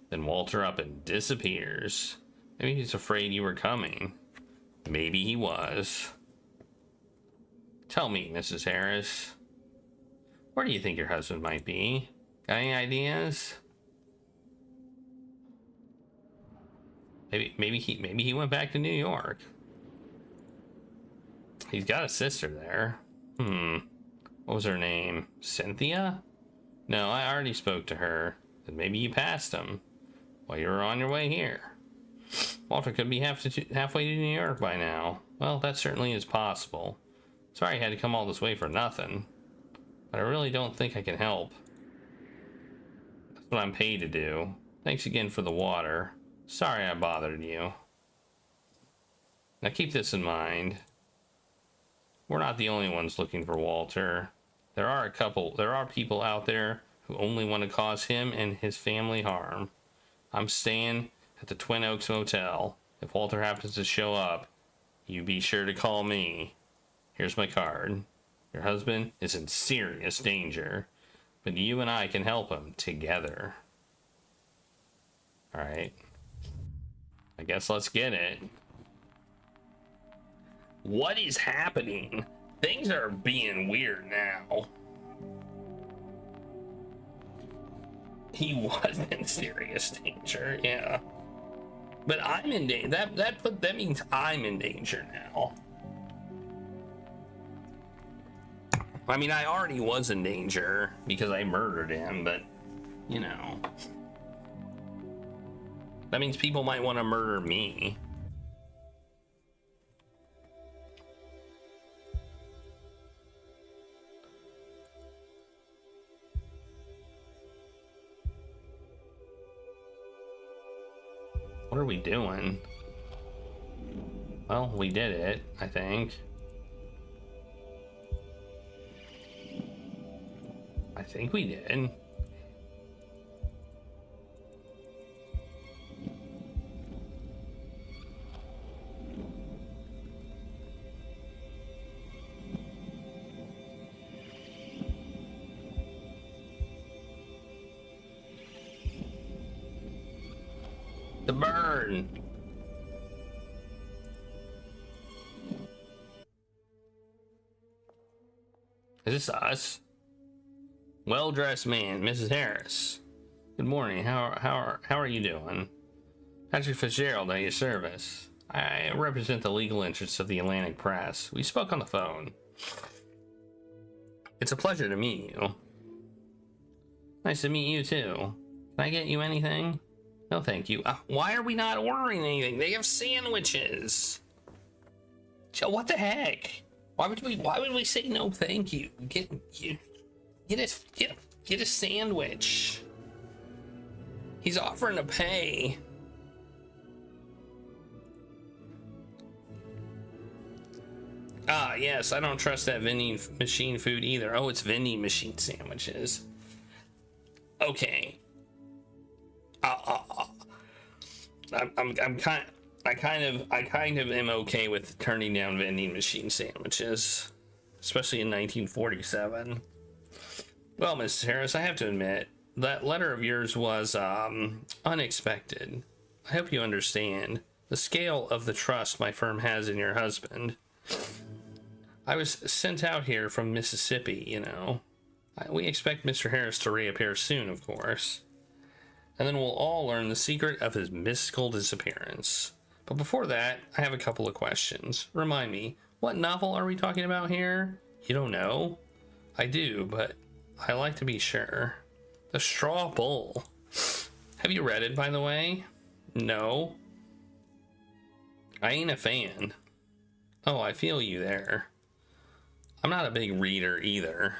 then Walter up and disappears. Maybe he's afraid you were coming. Maybe he was. Tell me, Mrs. Harris. Where do you think your husband might be? Got any ideas? Maybe he went back to New York. He's got a sister there. What was her name? Cynthia? No, I already spoke to her. Then maybe you passed him while you were on your way here. Walter could be halfway to New York by now. Well, that certainly is possible. Sorry I had to come all this way for nothing. But I really don't think I can help. That's what I'm paid to do. Thanks again for the water. Sorry I bothered you. Now keep this in mind. We're not the only ones looking for Walter. There are people out there who only want to cause him and his family harm. I'm staying at the Twin Oaks Motel. If Walter happens to show up, you be sure to call me. Here's my card. Your husband is in serious danger, but you and I can help him together. Alright. I guess let's get it. What is happening? Things are being weird now. He was in serious danger, yeah. But I'm in danger. That means I'm in danger now. I mean, I already was in danger because I murdered him, but you know, that means people might want to murder me. What are we doing? Well, we did it, I think. I think we did. The burn. Is this us? Well-dressed man, Mrs. Harris. Good morning. How are you doing? Patrick Fitzgerald at your service. I represent the legal interests of the Atlantic Press. We spoke on the phone. It's a pleasure to meet you. Nice to meet you too. Can I get you anything? No, thank you. Why are we not ordering anything? They have sandwiches. What the heck? Why would we say no, thank you? Get a sandwich. He's offering to pay. Ah, yes, I don't trust that vending machine food either. Oh, it's vending machine sandwiches. Okay. I kind of am okay with turning down vending machine sandwiches, especially in 1947. Well, Mrs. Harris, I have to admit that letter of yours was unexpected. I hope you understand the scale of the trust my firm has in your husband. I was sent out here from Mississippi, you know. We expect Mr. Harris to reappear soon, of course. And then we'll all learn the secret of his mystical disappearance. But before that, I have a couple of questions. Remind me, what novel are we talking about here? You don't know? I do, but I like to be sure. The Straw Bull. Have you read it, by the way? No. I ain't a fan. Oh, I feel you there. I'm not a big reader either.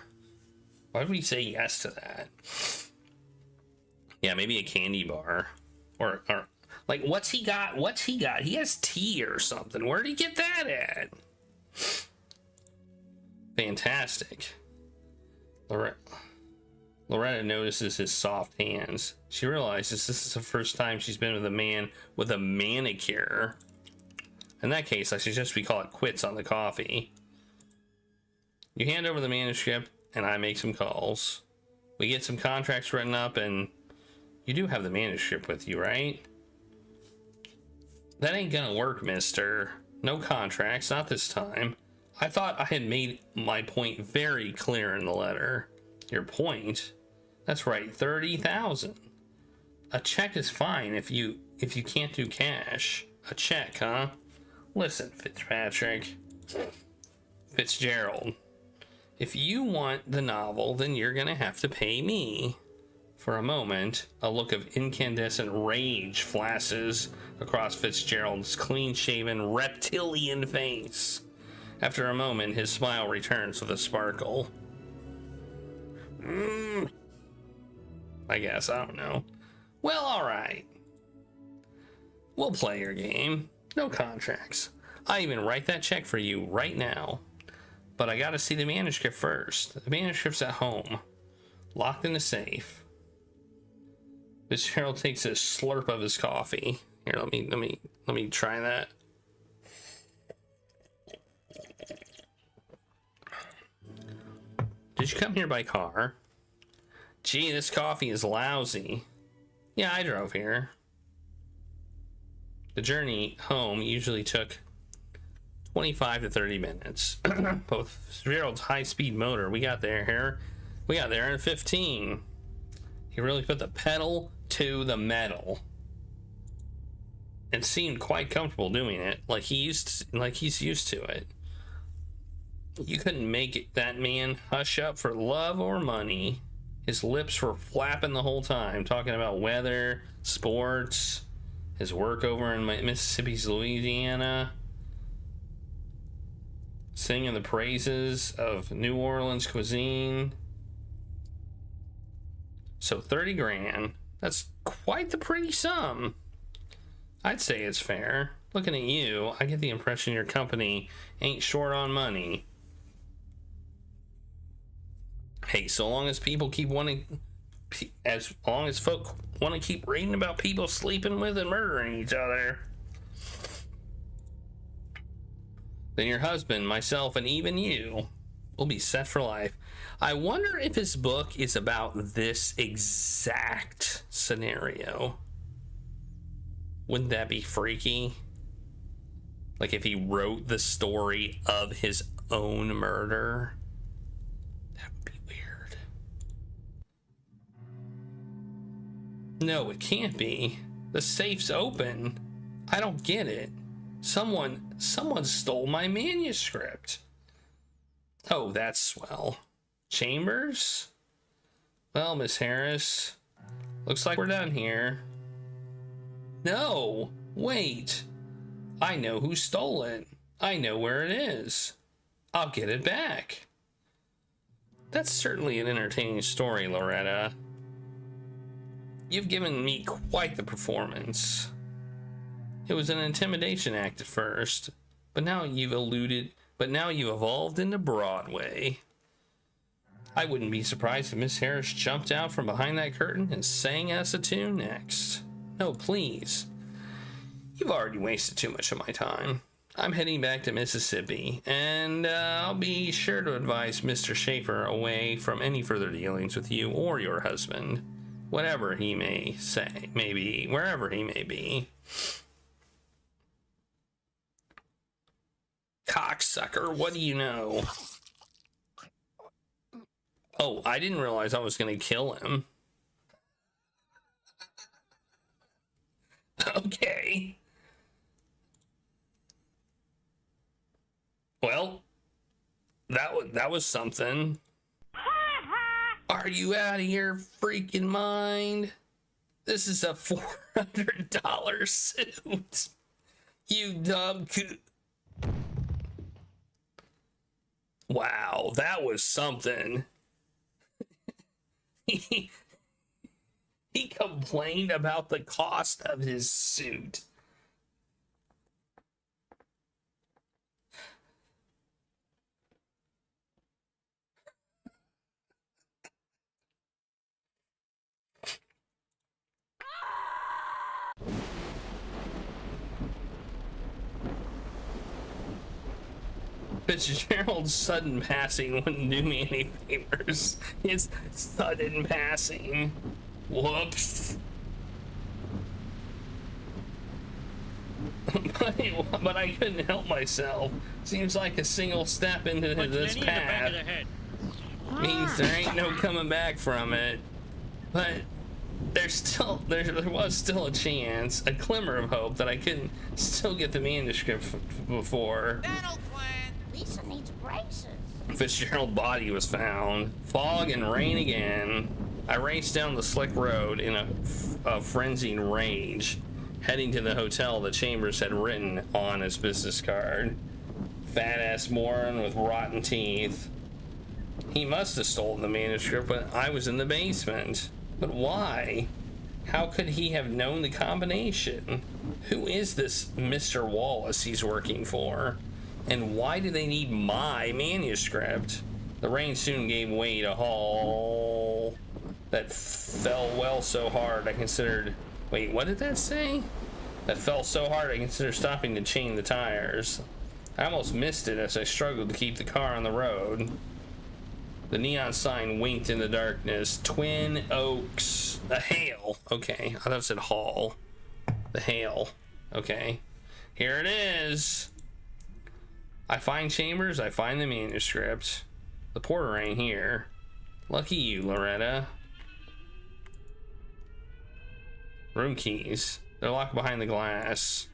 Why would we say yes to that? Yeah, maybe a candy bar. Or like, what's he got? He has tea or something. Where'd he get that at? Fantastic. Loretta notices his soft hands. She realizes this is the first time she's been with a man with a manicure. In that case, I suggest we call it quits on the coffee. You hand over the manuscript, and I make some calls. We get some contracts written up, and you do have the manuscript with you, right? That ain't gonna work, mister. No contracts, not this time. I thought I had made my point very clear in the letter. Your point? That's right, 30,000. A check is fine if you can't do cash. A check, huh? Listen, Fitzgerald. If you want the novel, then you're gonna have to pay me. For a moment, a look of incandescent rage flashes across Fitzgerald's clean-shaven reptilian face. After a moment, his smile returns with a sparkle. I guess, I don't know. Well, alright. We'll play your game. No contracts. I even write that check for you right now. But I gotta see the manuscript first. The manuscript's at home. Locked in the safe. Fitzgerald takes a slurp of his coffee. Here, let me try that. Did you come here by car? Gee, this coffee is lousy. Yeah, I drove here. The journey home usually took 25 to 30 minutes. But with Fitzgerald's high-speed motor, we got there in 15. He really put the pedal to the metal. And seemed quite comfortable doing it, like he's used to it. You couldn't make that man hush up for love or money. His lips were flapping the whole time, talking about weather, sports, his work over in Mississippi's Louisiana, singing the praises of New Orleans cuisine. So 30 grand, that's quite the pretty sum. I'd say it's fair. Looking at you, I get the impression your company ain't short on money. Hey, so long as people keep wanting, as long as folk want to keep reading about people sleeping with and murdering each other, then your husband, myself, and even you will be set for life. I wonder if his book is about this exact scenario. Wouldn't that be freaky? Like if he wrote the story of his own murder? That would be weird. No, it can't be. The safe's open. I don't get it. Someone stole my manuscript. Oh, that's swell. Chambers? Well, Miss Harris, looks like we're done here. No, wait. I know who stole it. I know where it is. I'll get it back. That's certainly an entertaining story, Loretta. You've given me quite the performance. It was an intimidation act at first, but now you've evolved into Broadway. I wouldn't be surprised if Miss Harris jumped out from behind that curtain and sang us a tune next. No, please. You've already wasted too much of my time. I'm heading back to Mississippi, and I'll be sure to advise Mr. Schaefer away from any further dealings with you or your husband, whatever he may say, maybe wherever he may be. Cocksucker, what do you know? Oh, I didn't realize I was going to kill him. Okay. Well, that was something. Are you out of your freaking mind? This is a $400 suit. You dumb Wow, that was something. He complained about the cost of his suit. Fitzgerald's sudden passing wouldn't do me any favors. His sudden passing. Whoops. But I couldn't help myself. Seems like a single step into this path means there ain't no coming back from it. But there was still a chance, a glimmer of hope that I couldn't still get the manuscript before. Lisa needs braces. Fitzgerald's body was found. Fog and rain again. I raced down the slick road in a frenzied rage, heading to the hotel that Chambers had written on his business card. Fat-ass moron with rotten teeth. He must have stolen the manuscript, but I was in the basement. But why? How could he have known the combination? Who is this Mr. Wallace he's working for? And why do they need my manuscript? The rain soon gave way to hail. that fell well so hard I considered... Wait, what did that say? That fell so hard I considered stopping to chain the tires. I almost missed it as I struggled to keep the car on the road. The neon sign winked in the darkness. Twin Oaks. The Hale. Okay, I thought it said Hall. The Hale. Okay. Here it is. I find Chambers, I find the manuscript. The porter ain't here. Lucky you, Loretta. Room keys. They're locked behind the glass.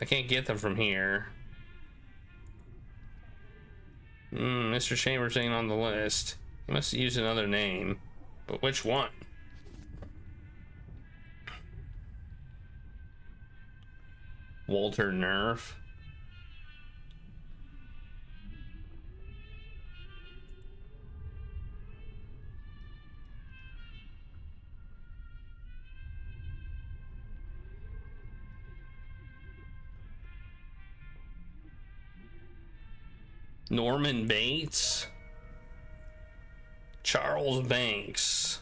I can't get them from here. Mr. Chambers ain't on the list. He must have used another name. But which one? Walter Nerf? Norman Bates? Charles Banks?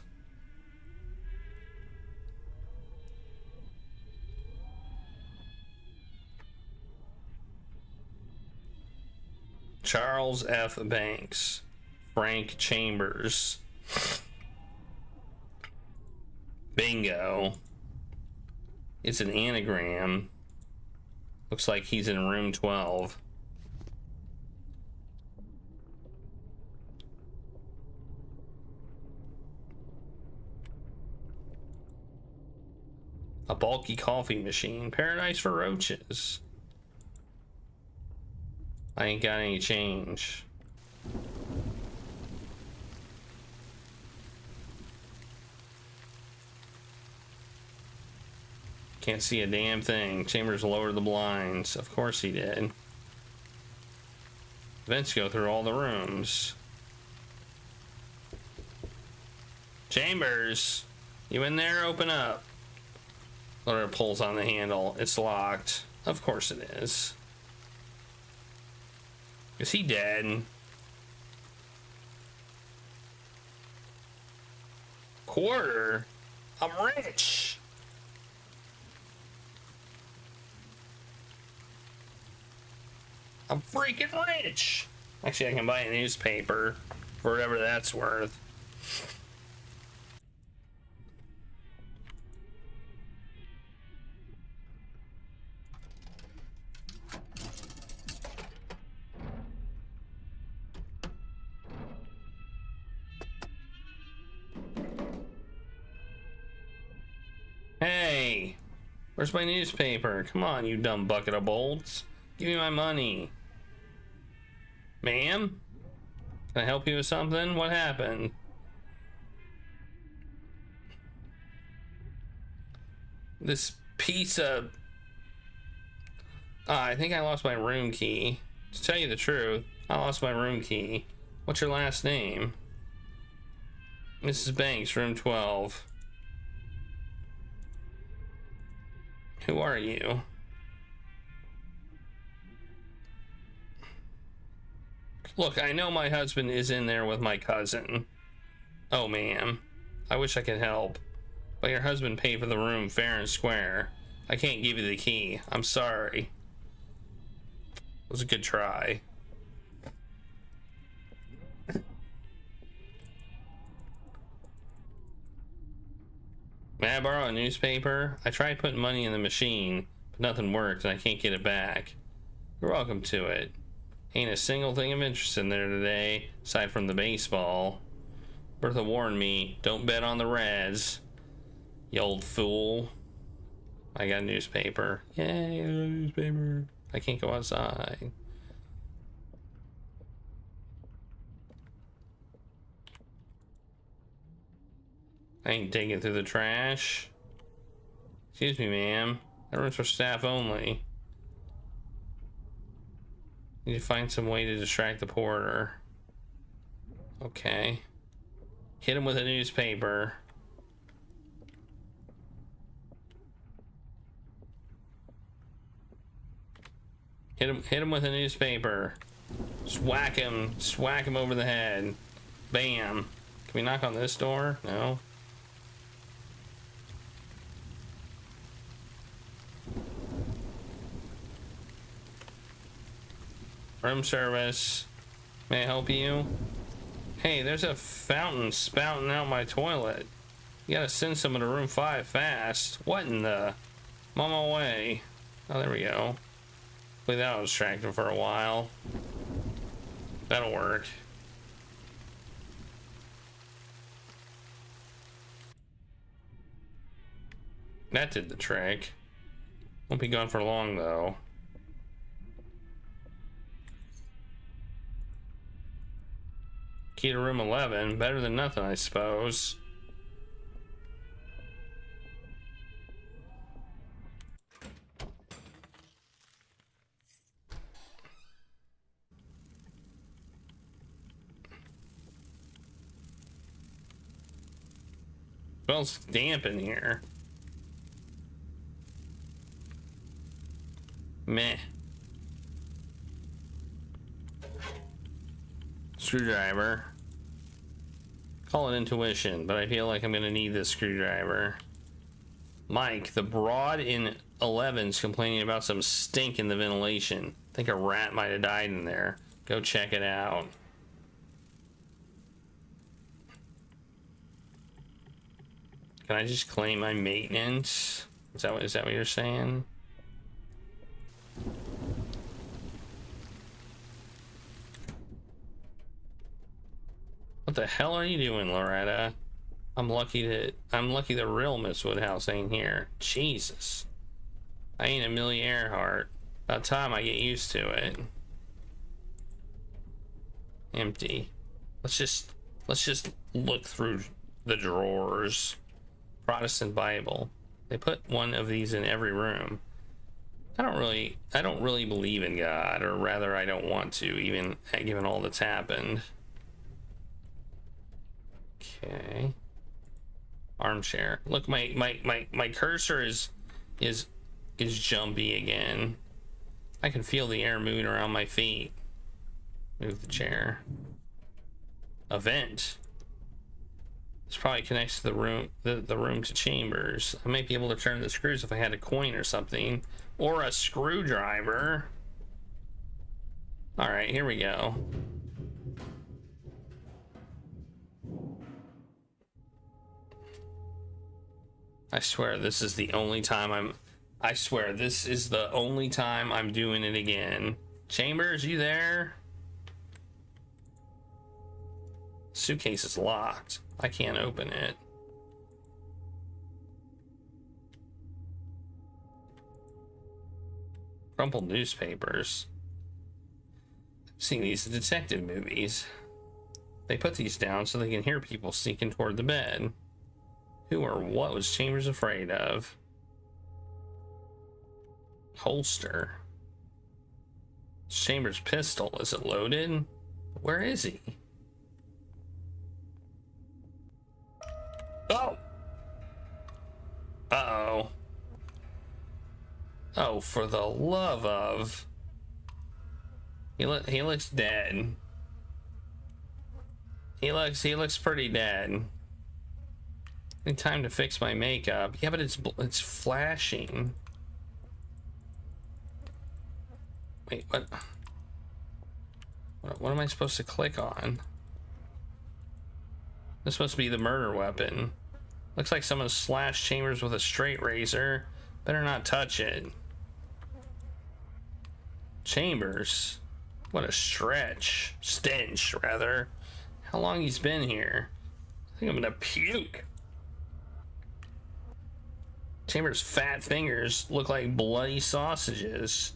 Charles F. Banks. Frank Chambers. Bingo. It's an anagram. Looks like he's in room 12. A bulky coffee machine. Paradise for roaches. I ain't got any change. Can't see a damn thing. Chambers lowered the blinds. Of course he did. Vents go through all the rooms. Chambers! You in there? Open up. Laura pulls on the handle. It's locked. Of course it is. Is he dead? Quarter? I'm rich. I'm freaking rich. Actually, I can buy a newspaper for whatever that's worth. Hey, where's my newspaper? Come on, you dumb bucket of bolts. Give me my money. Ma'am? Can I help you with something? What happened? This piece of... I think I lost my room key. To tell you the truth, I lost my room key. What's your last name? Mrs. Banks, room 12. Who are you? Look, I know my husband is in there with my cousin. Oh, ma'am. I wish I could help. But your husband paid for the room fair and square. I can't give you the key. I'm sorry. It was a good try. May I borrow a newspaper? I tried putting money in the machine, but nothing worked and I can't get it back. You're welcome to it. Ain't a single thing of interest in there today, aside from the baseball. Bertha warned me, don't bet on the Reds. You old fool. I got a newspaper. Yay, I got a newspaper. I can't go outside. I ain't digging through the trash. Excuse me, ma'am. That room's for staff only. Need to find some way to distract the porter. Okay. Hit him with a newspaper. Hit him with a newspaper. Just whack him over the head. Bam. we knock on this door? No. Room service. May I help you? Hey, there's a fountain spouting out my toilet. You gotta send someone to room 5 fast. What in the... I'm on my way. Oh, there we go. Hopefully that'll distract him for a while. That'll work. That did the trick. Won't be gone for long though. Key to room 11. Better than nothing, I suppose. Smells damp in here. Meh. Screwdriver. Call it intuition, but I feel like I'm gonna need this screwdriver. Mike, the broad in 11's complaining about some stink in the ventilation. Think a rat might have died in there. Go check it out. Can I just claim my maintenance? Is that what you're saying? What the hell are you doing, Loretta? I'm lucky the real Miss Woodhouse ain't here. Jesus. I ain't Amelia Earhart. About time I get used to it. Empty. Let's just look through the drawers. Protestant Bible. They put one of these in every room. I don't really believe in God, or rather I don't want to, even given all that's happened. Okay. Armchair. Look, my cursor is jumpy again. I can feel the air moving around my feet. Move the chair. A vent. This probably connects to the room to chambers. I might be able to turn the screws if I had a coin or something, or a screwdriver. All right, here we go. I swear this is the only time I'm doing it again. Chambers, you there? Suitcase is locked. I can't open it. Crumpled newspapers. I've seen these detective movies. They put these down so they can hear people sneaking toward the bed. Who or what was Chambers afraid of? Holster. Chambers' pistol. Is it loaded? Where is he? Oh! Uh-oh. Oh, for the love of... He looks dead. He looks pretty dead. Need time to fix my makeup. Yeah, but it's flashing. Wait, what? What am I supposed to click on? This must be the murder weapon. Looks like someone slashed Chambers with a straight razor. Better not touch it. Chambers. What a stretch. Stench, rather. How long he's been here? I think I'm gonna puke. Chambers' fat fingers look like bloody sausages.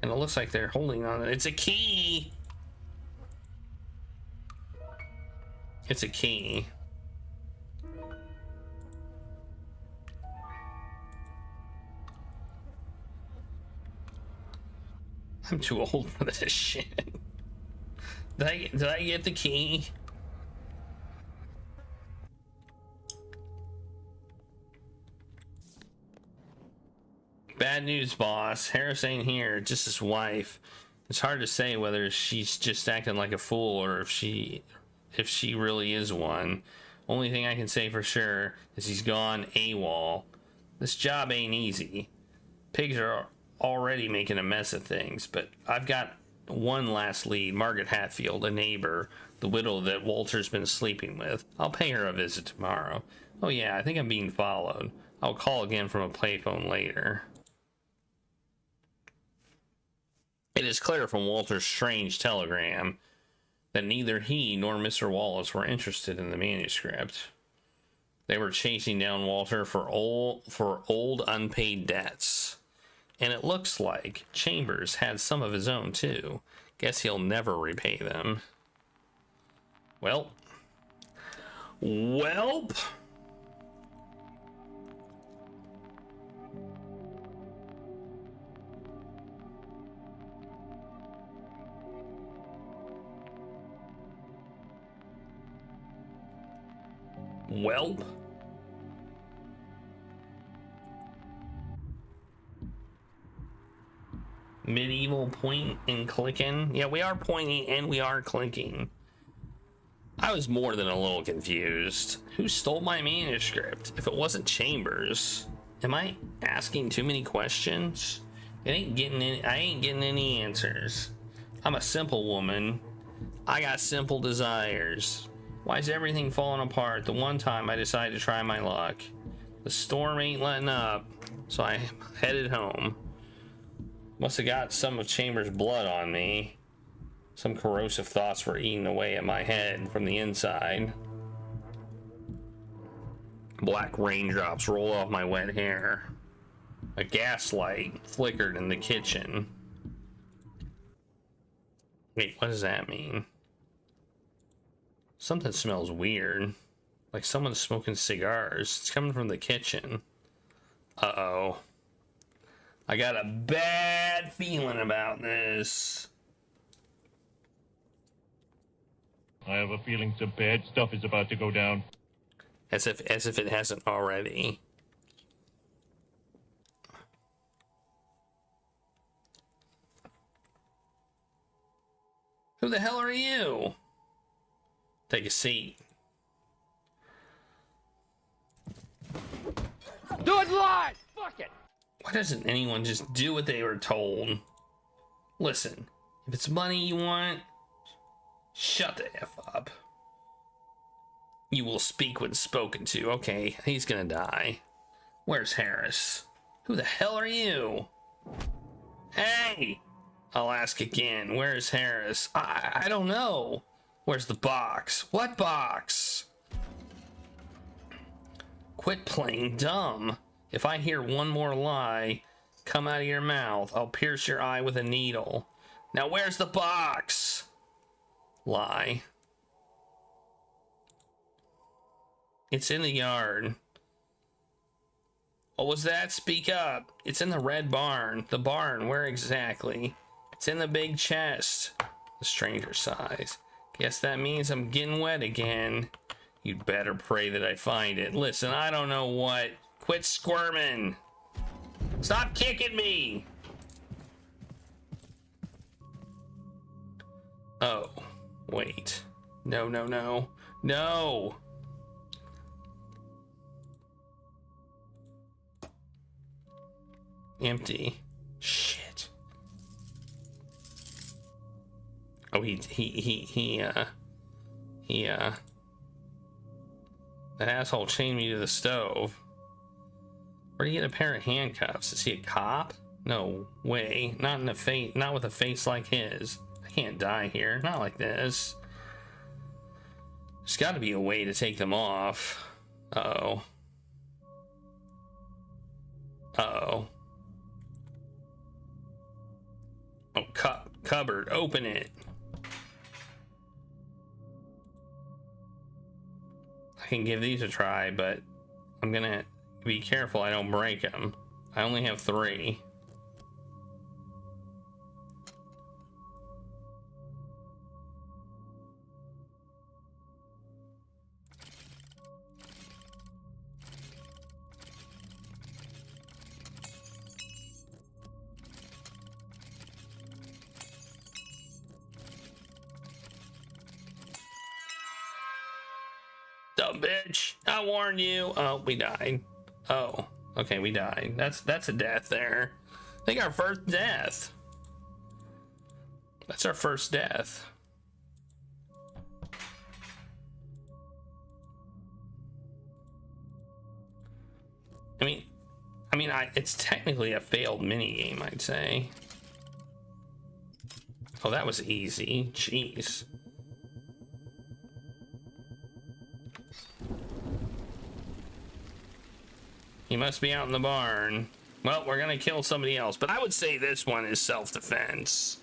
And it looks like they're holding on it. It's a key! It's a key. I'm too old for this shit. Did I get the key? Bad news, boss. Harris ain't here, just his wife. It's hard to say whether she's just acting like a fool or if if she really is one. Only thing I can say for sure is he's gone AWOL. This job ain't easy. Pigs are already making a mess of things, but I've got one last lead, Margaret Hatfield, a neighbor, the widow that Walter's been sleeping with. I'll pay her a visit tomorrow. Oh yeah, I think I'm being followed. I'll call again from a payphone later. It is clear from Walter's strange telegram that neither he nor Mr. Wallace were interested in the manuscript. They were chasing down Walter for old unpaid debts. And it looks like Chambers had some of his own too. Guess he'll never repay them. Welp. Medieval point and clicking. Yeah, we are pointing and we are clicking. I was more than a little confused. Who stole my manuscript? If it wasn't Chambers, am I asking too many questions? I ain't getting any answers. I'm a simple woman. I got simple desires. Why is everything falling apart the one time I decided to try my luck? The storm ain't letting up, so I headed home. Must have got some of Chambers' blood on me. Some corrosive thoughts were eating away at my head from the inside. Black raindrops rolled off my wet hair. A gas light flickered in the kitchen. Wait, what does that mean? Something smells weird. Like someone's smoking cigars. It's coming from the kitchen. Uh-oh. I got a bad feeling about this. I have a feeling some bad stuff is about to go down. As if it hasn't already. Who the hell are you? Take a seat. Do it live! Fuck it! Why doesn't anyone just do what they were told? Listen, if it's money you want, shut the F up. You will speak when spoken to. Okay, he's gonna die. Where's Harris? Who the hell are you? Hey! I'll ask again. Where's Harris? I don't know. Where's the box? What box? Quit playing dumb. If I hear one more lie come out of your mouth, I'll pierce your eye with a needle. Now where's the box? Lie. It's in the yard. What was that? Speak up. It's in the red barn. The barn, where exactly? It's in the big chest. The stranger sighs. Guess that means I'm getting wet again. You'd better pray that I find it. Listen, I don't know what. Quit squirming. Stop kicking me. Oh, wait. No, no, no. No. Empty. Shit. Oh, that asshole chained me to the stove. Where'd he get a pair of handcuffs? Is he a cop? No way. Not in the face. Not with a face like his. I can't die here. Not like this. There's got to be a way to take them off. Uh-oh. Uh-oh. Oh, cupboard. Open it. I can give these a try, but I'm gonna be careful I don't break them. I only have 3. out, bitch. I warned you. Oh, we died. Oh, okay, we died. That's a death there. I think our first death. That's our first death. I mean, it's technically a failed mini game, I'd say. Oh, that was easy. Jeez. He must be out in the barn. Well, we're gonna kill somebody else, but I would say this one is self-defense.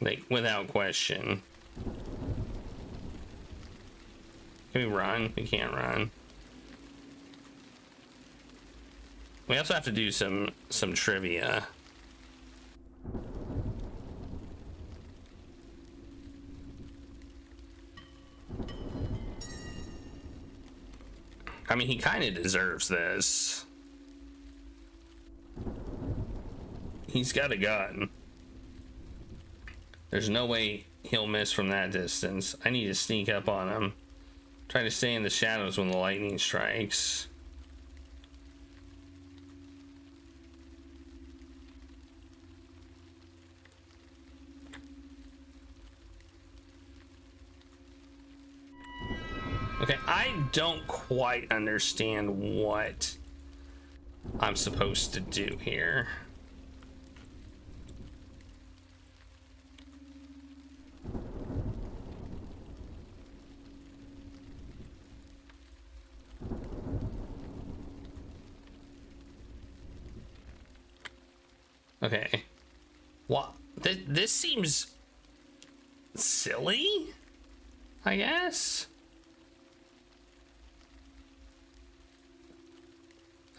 Like, without question. Can we run? We can't run. We also have to do some trivia. I mean, he kind of deserves this. He's got a gun. There's no way he'll miss from that distance. I need to sneak up on him. Try to stay in the shadows when the lightning strikes. Okay, I don't quite understand what I'm supposed to do here. Okay. What? This seems silly, I guess.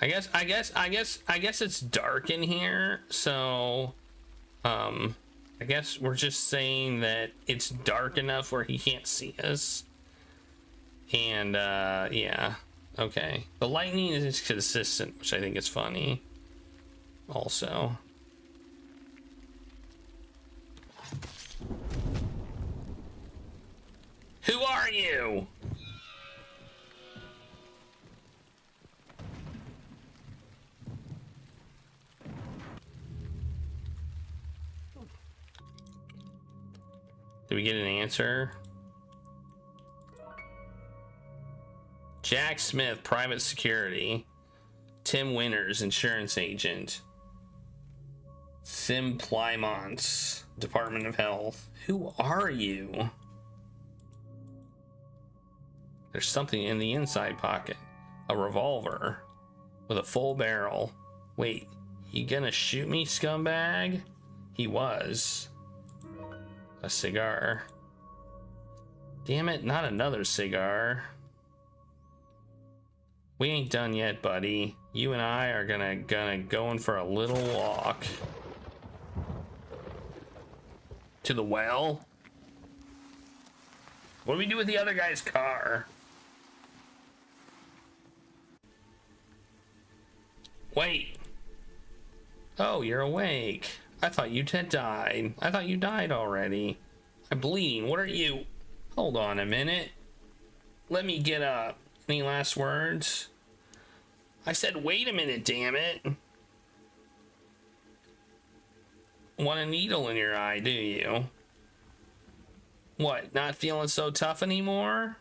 I guess it's dark in here, so I guess we're just saying that it's dark enough where he can't see us. And yeah. Okay. The lightning is consistent, which I think is funny. Also. Who are you? Did we get an answer? Jack Smith, private security. Tim Winters, insurance agent. Sim Plymont, Department of Health. Who are you? There's something in the inside pocket. A revolver with a full barrel. Wait, you gonna shoot me, scumbag? He was. A cigar. Damn it, not another cigar. We ain't done yet, buddy. You and I are gonna going for a little walk. To the well? What do we do with the other guy's car? Wait. Oh, you're awake. I thought you had died. I thought you died already. I'm bleeding. What are you? Hold on a minute. Let me get up. Any last words? I said, wait a minute, damn it. Want a needle in your eye, do you? What, not feeling so tough anymore?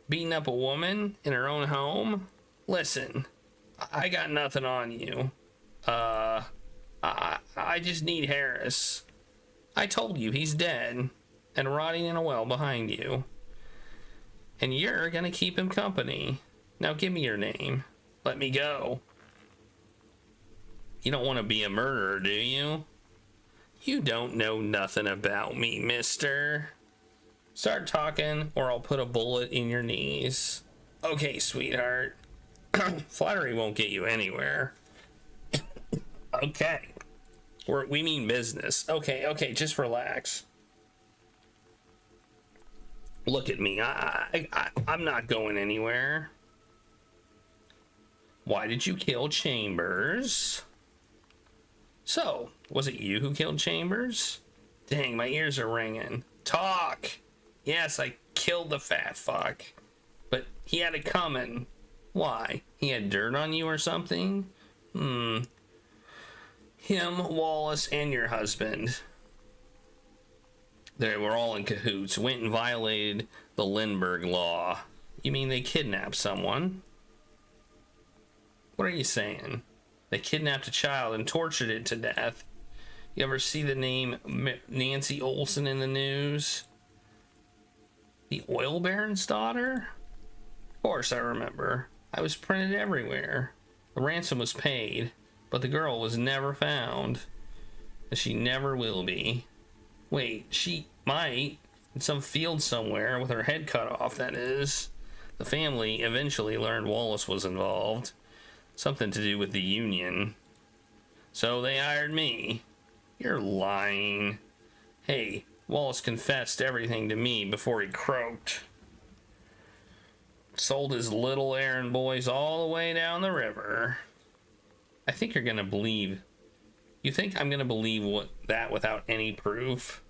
Beating up a woman in her own home? Listen, I got nothing on you. I just need Harris. I told you he's dead and rotting in a well behind you. And you're gonna keep him company. Now give me your name. Let me go. You don't want to be a murderer, do you? You don't know nothing about me, mister. Start talking or I'll put a bullet in your knees. Okay, sweetheart. Flattery won't get you anywhere. Okay. We mean business. Okay, just relax. Look at me. I'm not going anywhere. Why did you kill Chambers? So, was it you who killed Chambers? Dang, my ears are ringing. Talk! Yes, I killed the fat fuck. But he had it coming. Why? He had dirt on you or something? Him, Wallace, and your husband. They were all in cahoots. Went and violated the Lindbergh law. You mean they kidnapped someone? What are you saying? They kidnapped a child and tortured it to death. You ever see the name Nancy Olson in the news? The oil baron's daughter? Of course I remember. I was printed everywhere. The ransom was paid, but the girl was never found. And she never will be. Wait, she might. In some field somewhere with her head cut off, that is. The family eventually learned Wallace was involved. Something to do with the Union. So they hired me. You're lying. Hey, Wallace confessed everything to me before he croaked. Sold his little errand boys all the way down the river. I think you're gonna believe. You think I'm gonna believe that without any proof?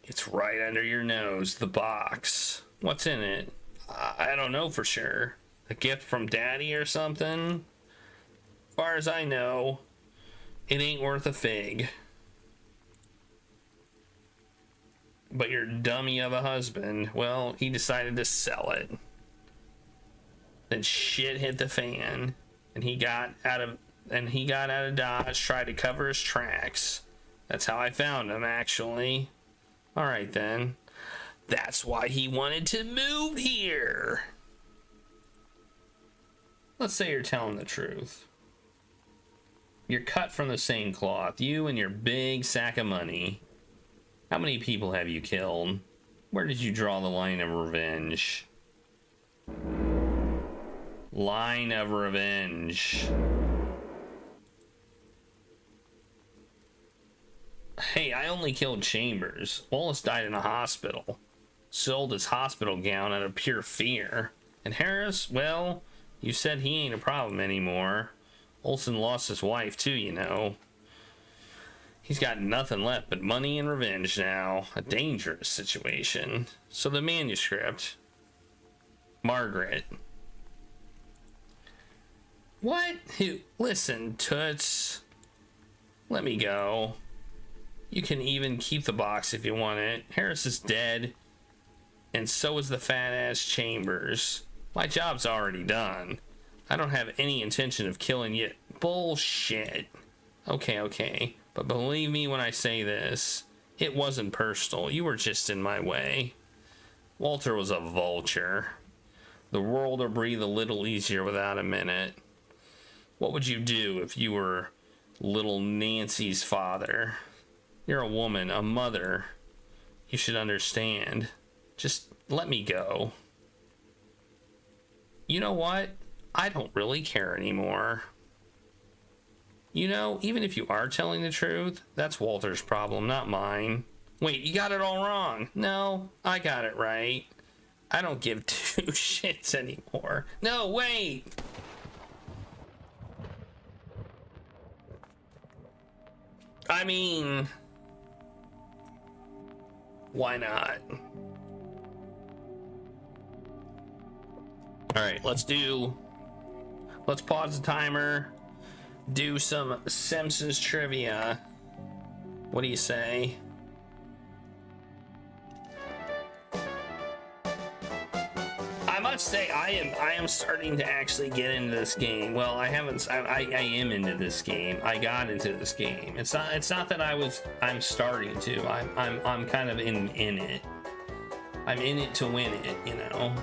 It's right under your nose, the box. What's in it? I don't know for sure. A gift from Daddy or something? As far as I know, it ain't worth a fig. But your dummy of a husband, well, he decided to sell it. Then shit hit the fan, and he got out of Dodge, tried to cover his tracks. That's how I found him, actually. All right then. That's why he wanted to move here. Let's say you're telling the truth. You're cut from the same cloth, you and your big sack of money. How many people have you killed? Where did you draw the line of revenge? Line of revenge. Hey, I only killed Chambers. Wallace died in a hospital. Sold his hospital gown out of pure fear. And Harris, well, you said he ain't a problem anymore. Olson lost his wife too, you know. He's got nothing left but money and revenge now. A dangerous situation. So the manuscript. Margaret. What? Who? Listen, Toots. Let me go. You can even keep the box if you want it. Harris is dead. And so is the fat-ass Chambers. My job's already done. I don't have any intention of killing you. Bullshit. Okay. But believe me when I say this. It wasn't personal. You were just in my way. Walter was a vulture. The world will breathe a little easier without him in it. What would you do if you were little Nancy's father? You're a woman, a mother. You should understand. Just let me go. You know what? I don't really care anymore. You know, even if you are telling the truth, that's Walter's problem, not mine. Wait, you got it all wrong. No, I got it right. I don't give two shits anymore. No, wait! I mean, why not? Alright, let's pause the timer, do some Simpsons trivia. What do you say? I must say, I am starting to actually get into this game. Well, I am into this game. I got into this game. It's not that I'm starting to. I'm kind of in it. I'm in it to win it, you know.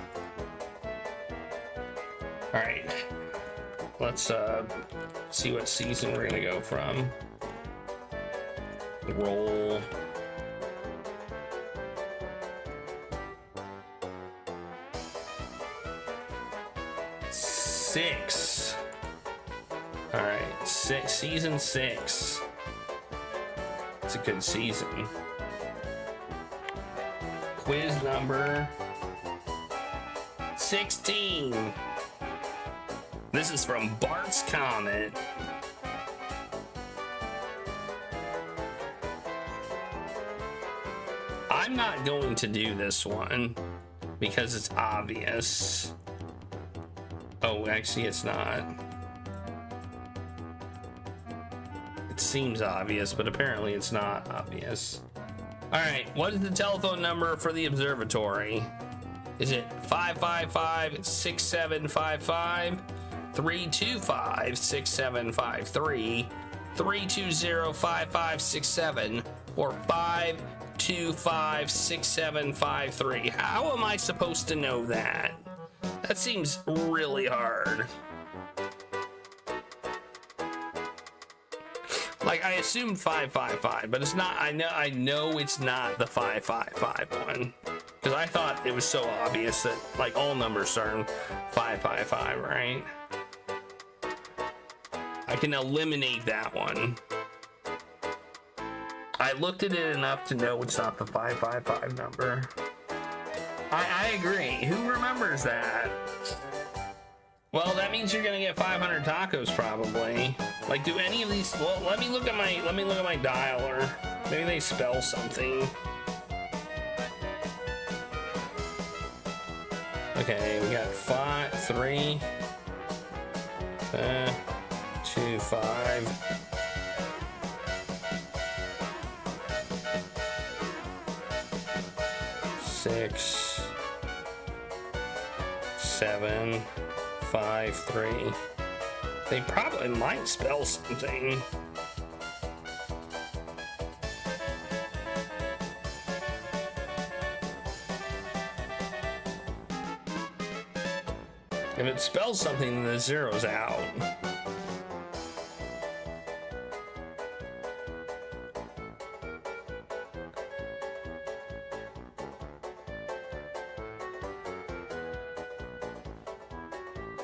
All right. Let's see what season we're gonna go from. Roll. Six. All right, season 6. It's a good season. Quiz number 16. This is from Bart's comment. I'm not going to do this one because it's obvious. Oh, actually, it's not. It seems obvious, but apparently it's not obvious. All right, what is the telephone number for the observatory? Is it 555-6755, 325-6753, 320-5567, or 525-6753? How am I supposed to know that? That seems really hard. Like, I assumed 555, but it's not. I know it's not the 555 one, because I thought it was so obvious that like all numbers start in 555, right? I can eliminate that one. I looked at it enough to know it's not the 555 number. I agree. Who remembers that? Well, that means you're gonna get 500 tacos probably. Like, do any of these? Well, let me look at my dialer. Maybe they spell something. Okay, we got 3, 2, 5. 6, 7, 5, 3. They probably might spell something. If it spells something, then the zero's out.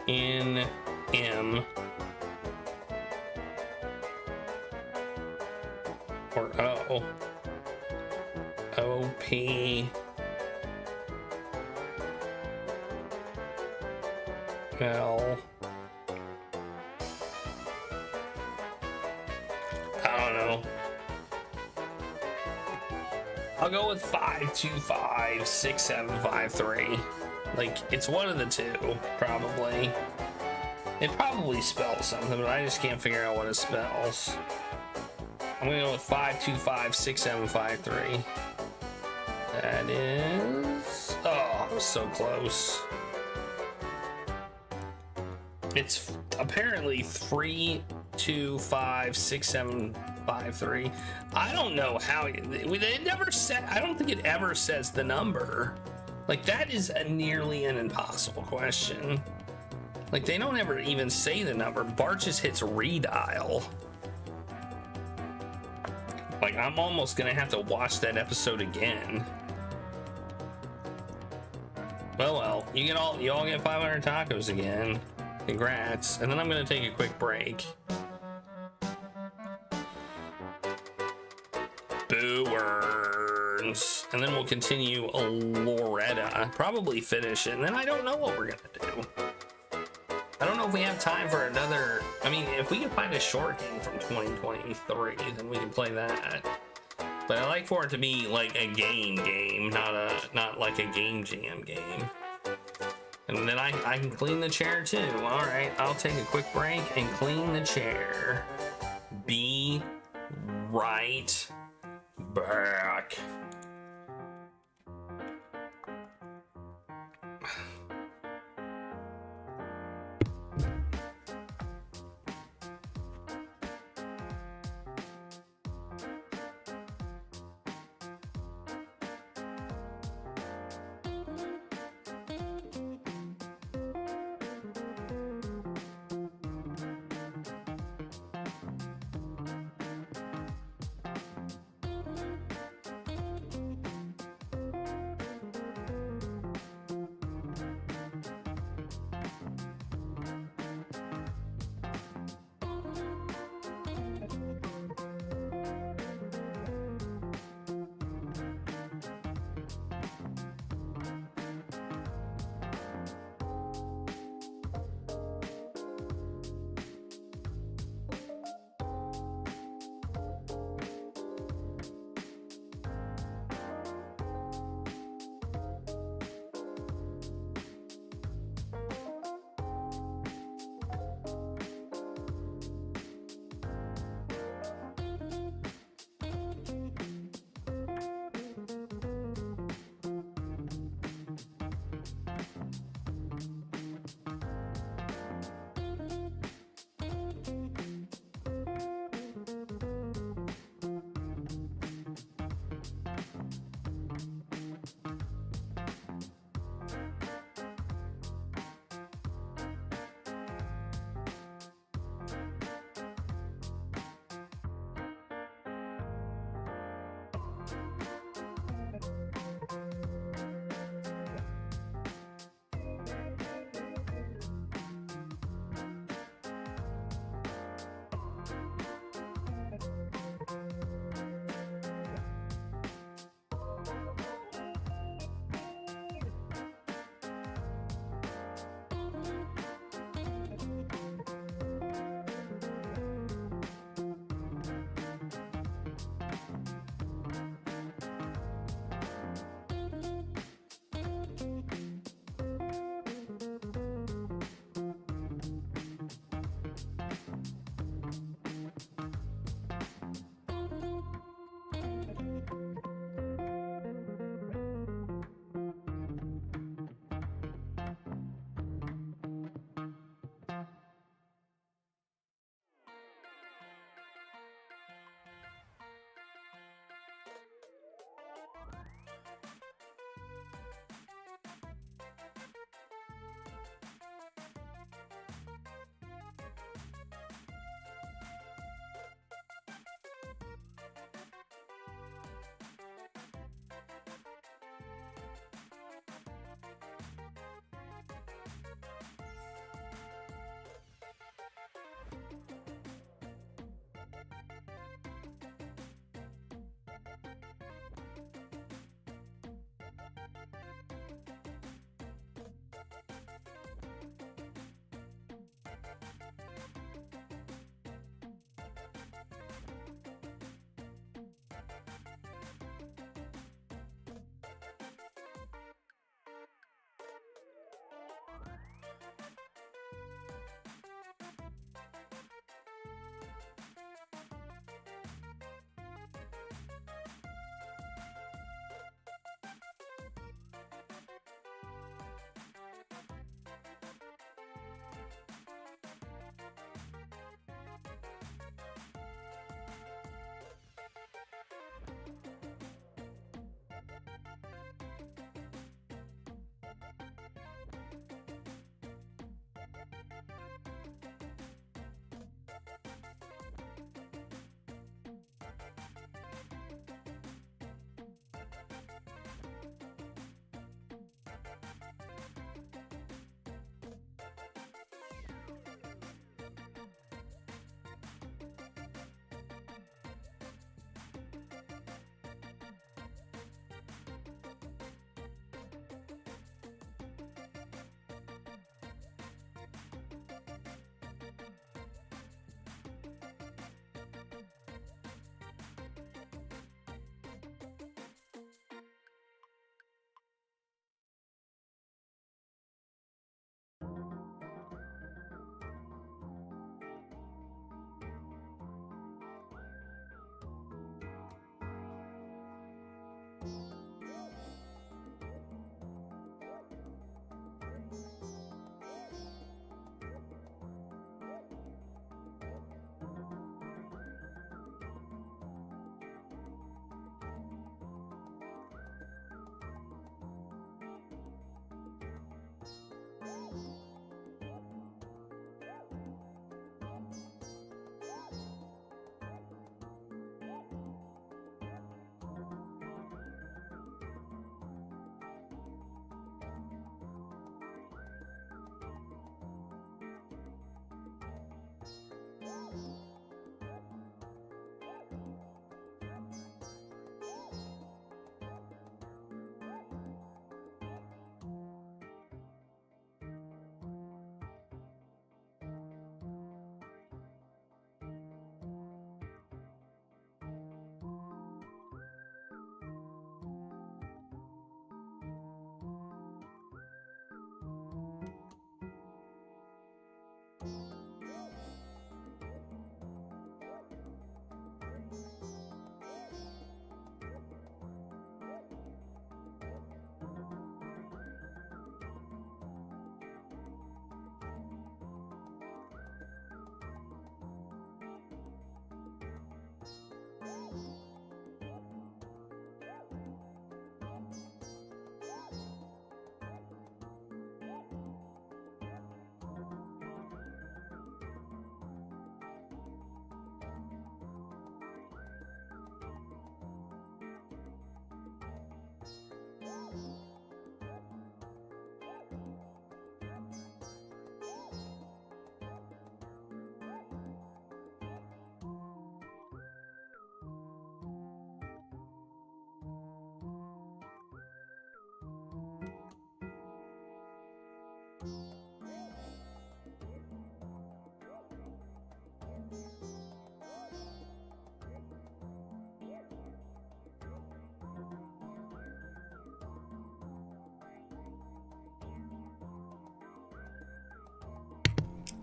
N M or O O P L. I don't know. I'll go with 5256753. Like, it's one of the two, probably. It probably spells something, but I just can't figure out what it spells. I'm gonna go with 5256753. That is... Oh, I was so close. It's apparently 3256753. I don't know how it never said. I don't think it ever says the number. Like, that is nearly an impossible question. Like, they don't ever even say the number. Bart just hits redial. Like, I'm almost gonna have to watch that episode again. Well, you all get 500 tacos again. Congrats. And then I'm gonna take a quick break. Boo Earns. And then we'll continue Loretta. Probably finish it. And then I don't know what we're gonna do. I don't know if we have time for another. I mean, if we can find a short game from 2023, then we can play that. But I like for it to be like a game, not like a game jam game. And then I can clean the chair too. All right, I'll take a quick break and clean the chair. Be right back.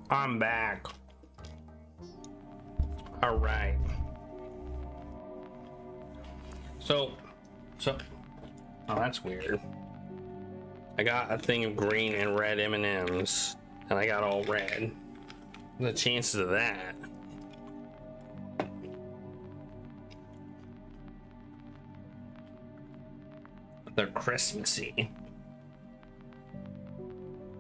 I'm back. All right. So, oh, that's weird. I got a thing of green and red M&Ms, and I got all red. The chances of that? They're Christmassy.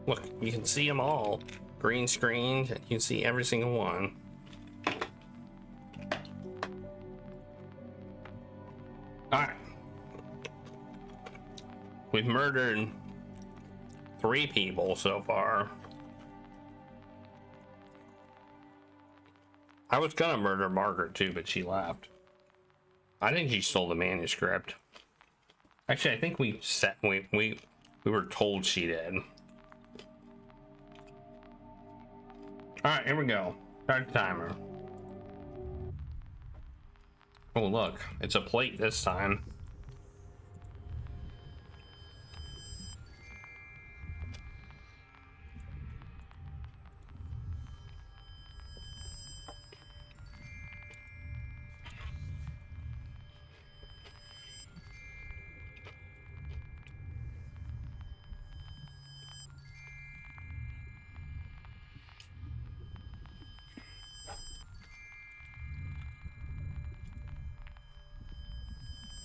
Look, you can see them all. Green screen, you can see every single one. Alright. We've murdered 3 people so far. I was gonna murder Margaret too, but she left. I think she stole the manuscript. Actually, I think we were told she did. Alright, here we go. Start the timer. Oh, look. It's a plate this time.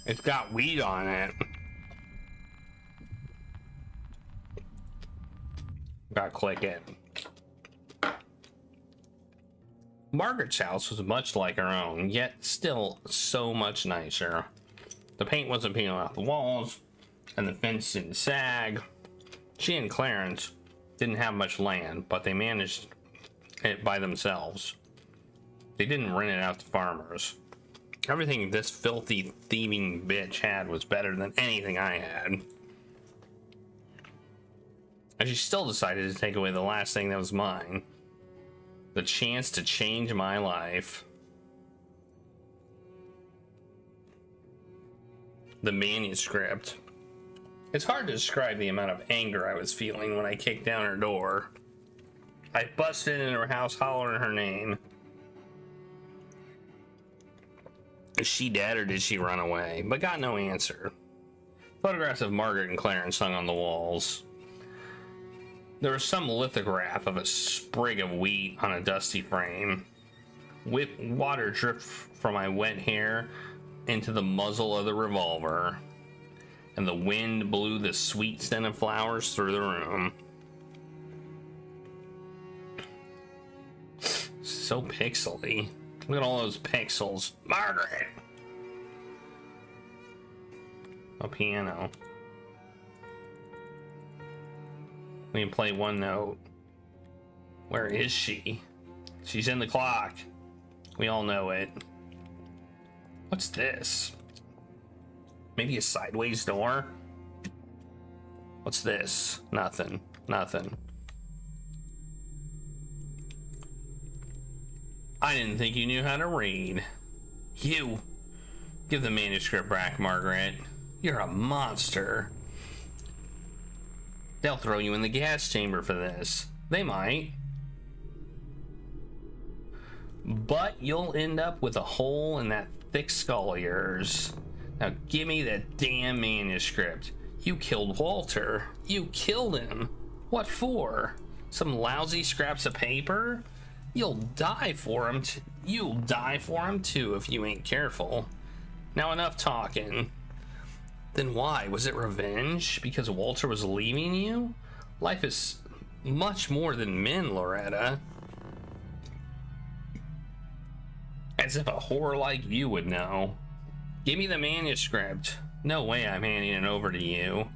It's got weed on it. Gotta click it. Margaret's house was much like her own, yet still so much nicer. The paint wasn't peeling off the walls, and the fence didn't sag. She and Clarence didn't have much land, but they managed it by themselves. They didn't rent it out to farmers. Everything this filthy, thieving bitch had was better than anything I had. And she still decided to take away the last thing that was mine. The chance to change my life. The manuscript. It's hard to describe the amount of anger I was feeling when I kicked down her door. I busted into her house hollering her name. Is she dead or did she run away? But got no answer. Photographs of Margaret and Clarence hung on the walls. There was some lithograph of a sprig of wheat on a dusty frame. Water dripped from my wet hair into the muzzle of the revolver, and the wind blew the sweet scent of flowers through the room. So pixely. Look at all those pixels. Margaret! A piano. We can play one note. Where is she? She's in the clock. We all know it. What's this? Maybe a sideways door? What's this? Nothing. Nothing. I didn't think you knew how to read. You! Give the manuscript back, Margaret. You're a monster. They'll throw you in the gas chamber for this. They might. But you'll end up with a hole in that thick skull of yours. Now give me that damn manuscript. You killed Walter. You killed him. What for? Some lousy scraps of paper? You'll die for him. You'll die for him too if you ain't careful. Now enough talking. Then why? Was it revenge? Because Walter was leaving you? Life is much more than men, Loretta. As if a whore like you would know. Give me the manuscript. No way I'm handing it over to you.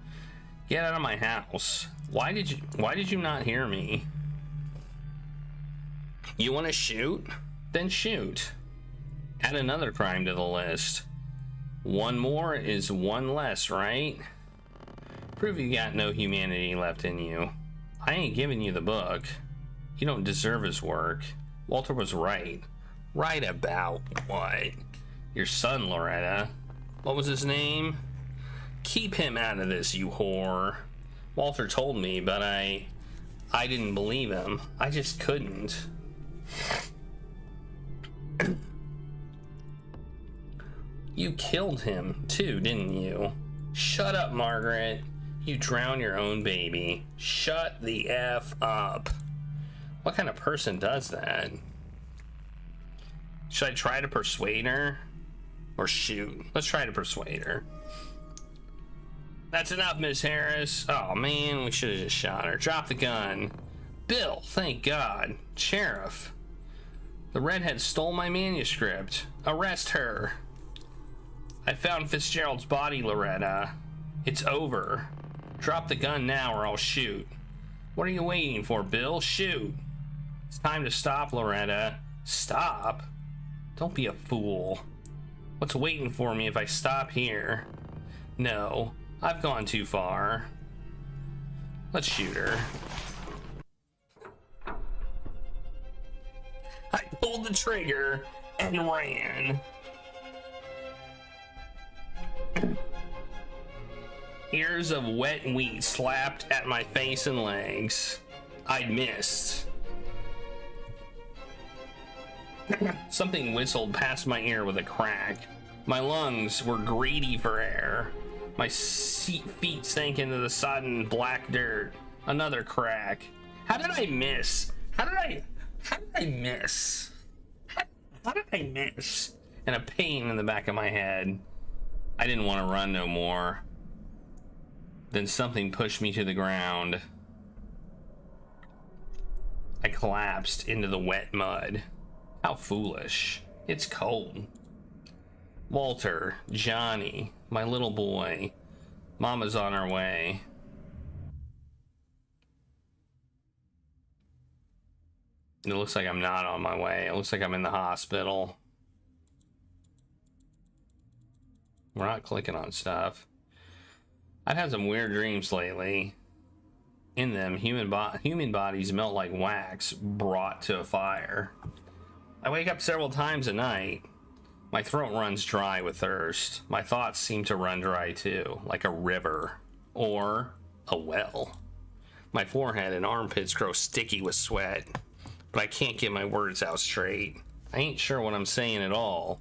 Get out of my house. Why did you not hear me? You want to shoot? Then shoot. Add another crime to the list. One more is one less, right? Prove you got no humanity left in you. I ain't giving you the book. You don't deserve his work. Walter was right. Right about what? Your son, Loretta. What was his name? Keep him out of this, you whore. Walter told me, but I I didn't believe him. I just couldn't. You killed him too, didn't you? Shut up, Margaret. You drowned your own baby. Shut the F up. What kind of person does that? Should I try to persuade her? Or shoot? Let's try to persuade her. That's enough, Miss Harris. Oh man, we should have just shot her. Drop the gun. Bill, thank God. Sheriff. The redhead stole my manuscript. Arrest her. I found Fitzgerald's body, Loretta. It's over. Drop the gun now or I'll shoot. What are you waiting for, Bill? Shoot. It's time to stop, Loretta. Stop? Don't be a fool. What's waiting for me if I stop here? No, I've gone too far. Let's shoot her. I pulled the trigger and ran. Ears of wet wheat slapped at my face and legs. I'd missed. Something whistled past my ear with a crack. My lungs were greedy for air. My feet sank into the sodden black dirt. Another crack. How did I miss? How did I miss? How did I miss? And a pain in the back of my head. I didn't want to run no more. Then something pushed me to the ground. I collapsed into the wet mud. How foolish. It's cold. Walter, Johnny, my little boy. Mama's on her way. It looks like I'm not on my way. It looks like I'm in the hospital. We're not clicking on stuff. I've had some weird dreams lately. In them, human bodies melt like wax brought to a fire. I wake up several times a night. My throat runs dry with thirst. My thoughts seem to run dry too, like a river or a well. My forehead and armpits grow sticky with sweat, but I can't get my words out straight. I ain't sure what I'm saying at all,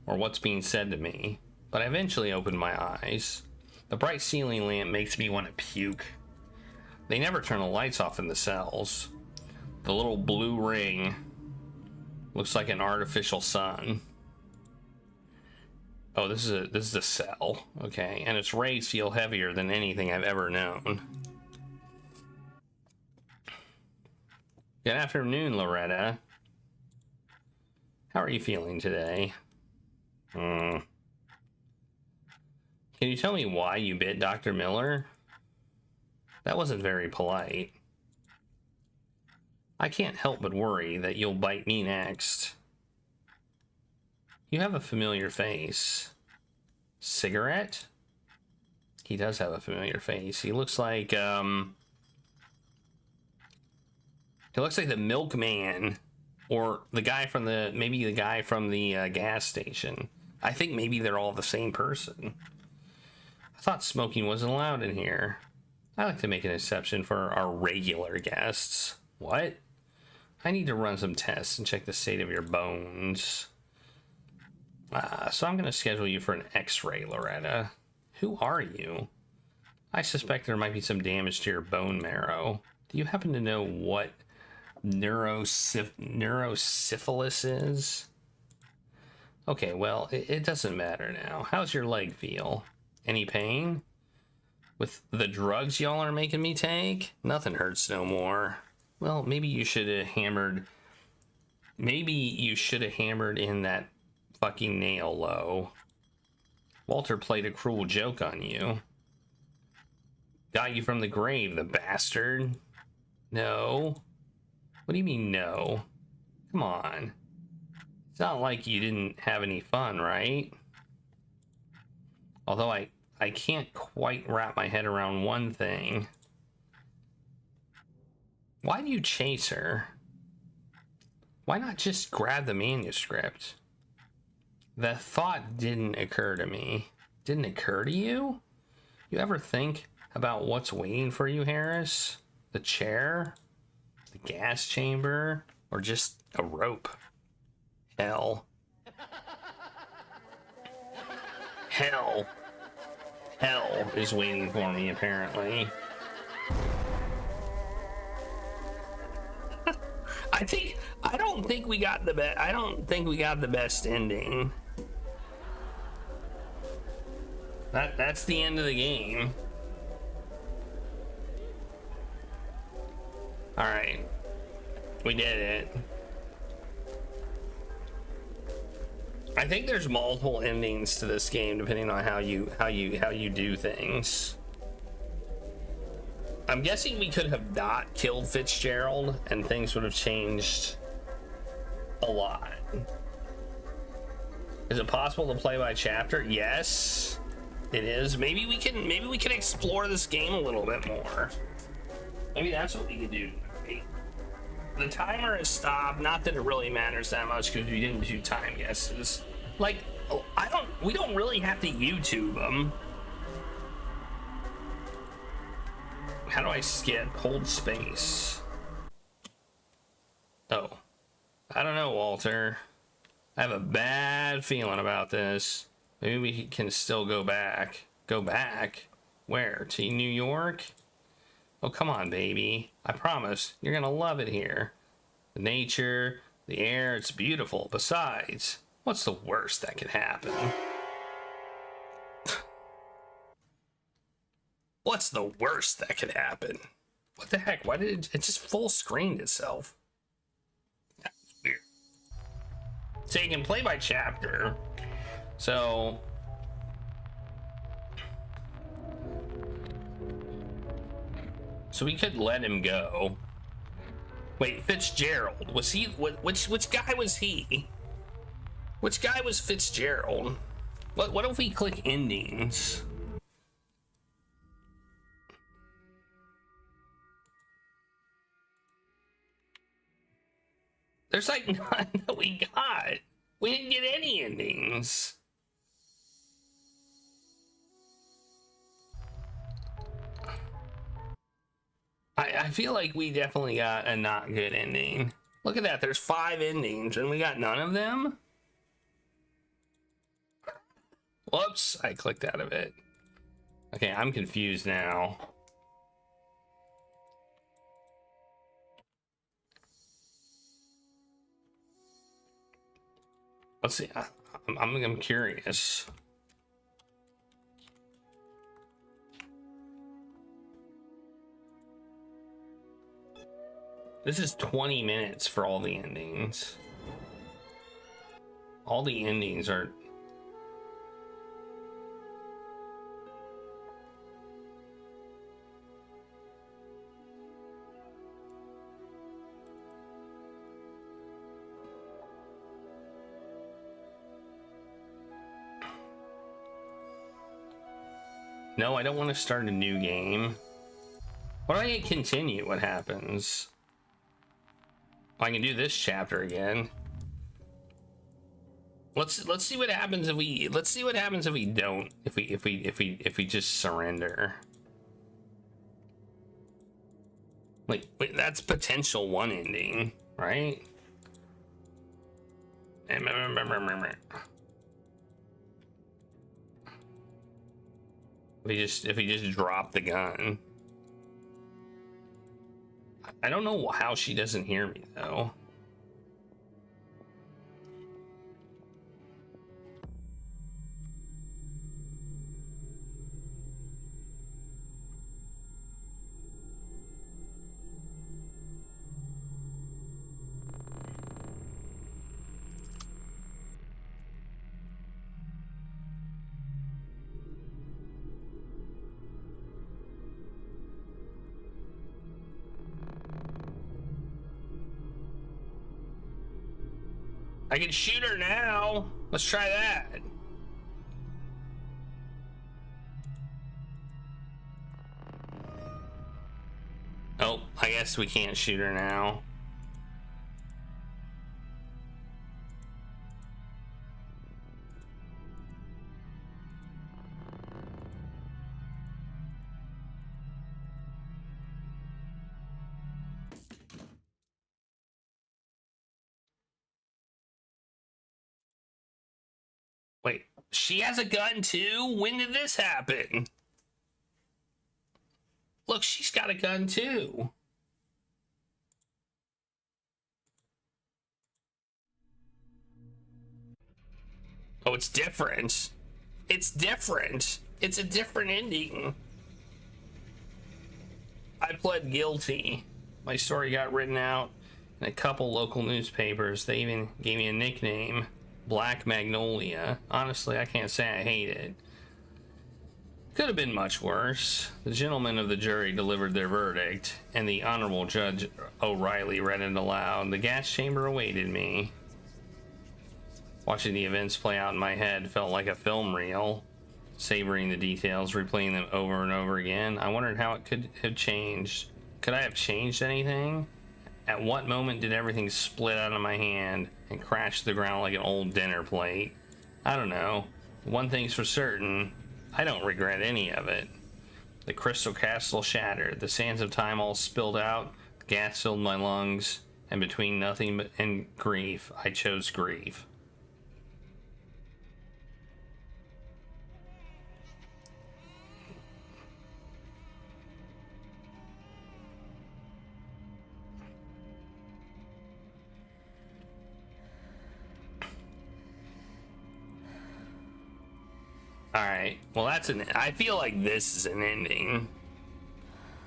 or what's being said to me, but I eventually open my eyes. The bright ceiling lamp makes me want to puke. They never turn the lights off in the cells. The little blue ring looks like an artificial sun. Oh, this is a cell. Okay, and its rays feel heavier than anything I've ever known. Good afternoon, Loretta. How are you feeling today? Can you tell me why you bit Dr. Miller? That wasn't very polite. I can't help but worry that you'll bite me next. You have a familiar face. Cigarette? He does have a familiar face. He looks like, he looks like the milkman, or the guy from the, maybe the guy from the gas station. I think maybe they're all the same person. I thought smoking wasn't allowed in here. I like to make an exception for our regular guests. What? I need to run some tests and check the state of your bones. So I'm going to schedule you for an x-ray, Loretta. Who are you? I suspect there might be some damage to your bone marrow. Do you happen to know what neurosyphilis is? Okay, well, it doesn't matter now. How's your leg feel? Any pain? With the drugs y'all are making me take? Nothing hurts no more. Well, maybe you should have hammered... Maybe you should have hammered in that fucking nail low. Walter played a cruel joke on you. Got you from the grave, the bastard. No. What do you mean, no? Come on. It's not like you didn't have any fun, right? Although I can't quite wrap my head around one thing. Why do you chase her? Why not just grab the manuscript? The thought didn't occur to me. Didn't occur to you? You ever think about what's waiting for you, Harris? The chair? A gas chamber or just a rope? Hell. Hell. Hell is waiting for me, apparently. I don't think we got the best ending. That's the end of the game. All right, we did it. I think there's multiple endings to this game depending on how you do things. I'm guessing we could have not killed Fitzgerald and things would have changed a lot. Is it possible to play by chapter? Yes, it is. Maybe we can explore this game a little bit more. Maybe that's what we could do. The timer is stopped. Not that it really matters that much because we didn't do time guesses. Like, we don't really have to YouTube them. How do I skip? Hold space. Oh. I don't know, Walter. I have a bad feeling about this. Maybe we can still go back. Go back? Where? To New York? Oh, come on, baby. I promise. You're gonna love it here. The nature, the air, it's beautiful. Besides, what's the worst that could happen? What's the worst that could happen? What the heck? Why did it just full screened itself? That's weird. So you can play by chapter. So we could let him go. Wait, Fitzgerald. Was he which guy was he? Which guy was Fitzgerald? What if we click endings? There's like none that we got. We didn't get any endings. I feel like we definitely got a not good ending. Look at that. There's 5 endings and we got none of them. Whoops. I clicked out of it. Okay, I'm confused now. Let's see. I'm curious. This is 20 minutes for all the endings. All the endings are... No, I don't want to start a new game. What do I hit continue? What happens? I can do this chapter again. Let's see what happens if we don't, if we just surrender. Wait, that's potential 1 ending, right? If we just drop the gun. I don't know how she doesn't hear me though. I can shoot her now. Let's try that. Oh, I guess we can't shoot her now. Wait, she has a gun too? When did this happen? Look, she's got a gun too. Oh, it's different. It's different. It's a different ending. I pled guilty. My story got written out in a couple local newspapers. They even gave me a nickname, Black Magnolia. Honestly, I can't say I hate it. Could have been much worse. The gentlemen of the jury delivered their verdict, and the Honorable Judge O'Reilly read it aloud. The gas chamber awaited me. Watching the events play out in my head felt like a film reel. Savoring the details, replaying them over and over again. I wondered how it could have changed. Could I have changed anything? At what moment did everything split out of my hand and crash to the ground like an old dinner plate? I don't know. One thing's for certain, I don't regret any of it. The crystal castle shattered, the sands of time all spilled out, gas filled my lungs, and between nothing and grief, I chose grief. Alright, well that's I feel like this is an ending.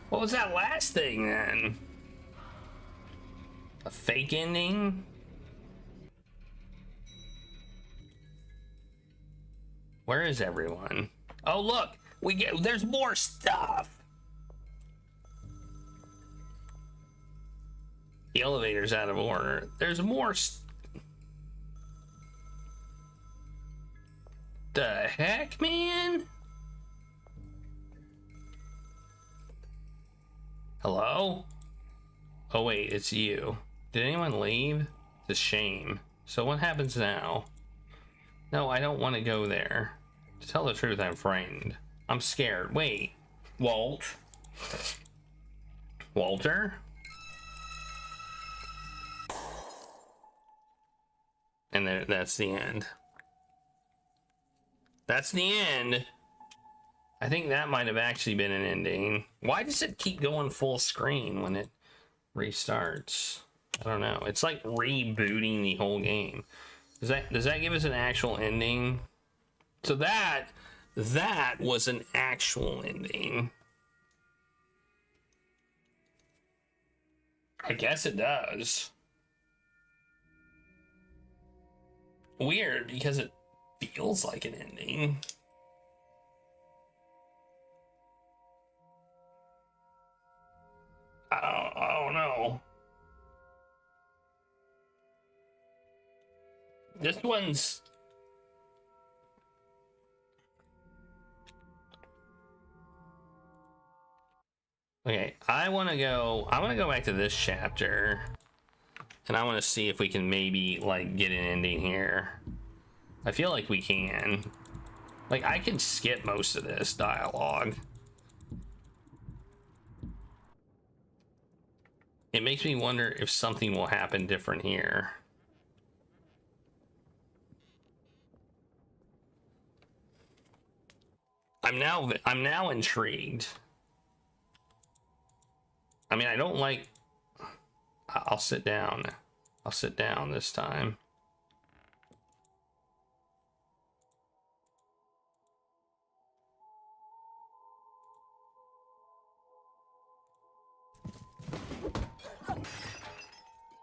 What was that last thing then? A fake ending? Where is everyone? Oh look, there's more stuff. The elevator's out of order. There's more The heck, man? Hello? Oh wait, it's you. Did anyone leave? It's a shame. So what happens now? No, I don't want to go there. To tell the truth, I'm frightened. I'm scared. Wait. Walter? And that's the end. That's the end. I think that might have actually been an ending. Why does it keep going full screen when it restarts? I don't know. It's like rebooting the whole game. Does that give us an actual ending? So that was an actual ending. I guess it does. Weird, because it feels like an ending. I don't know. This one's... Okay, I want to go back to this chapter, and I want to see if we can maybe like get an ending here. I feel like we can. Like, I can skip most of this dialogue. It makes me wonder if something will happen different here. I'm now intrigued. I mean, I don't like... I'll sit down. I'll sit down this time.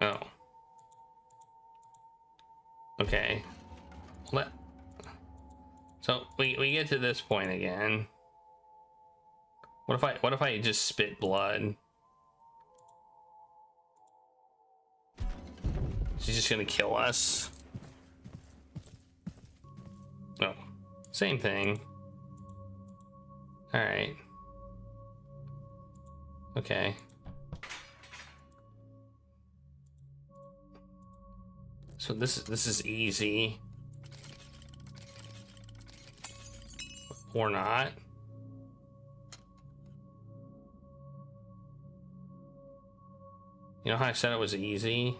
Oh. Okay. So we get to this point again. What if I just spit blood? She's just gonna kill us. No. Same thing. Alright. Okay. So this is easy. Or not. You know how I said it was easy?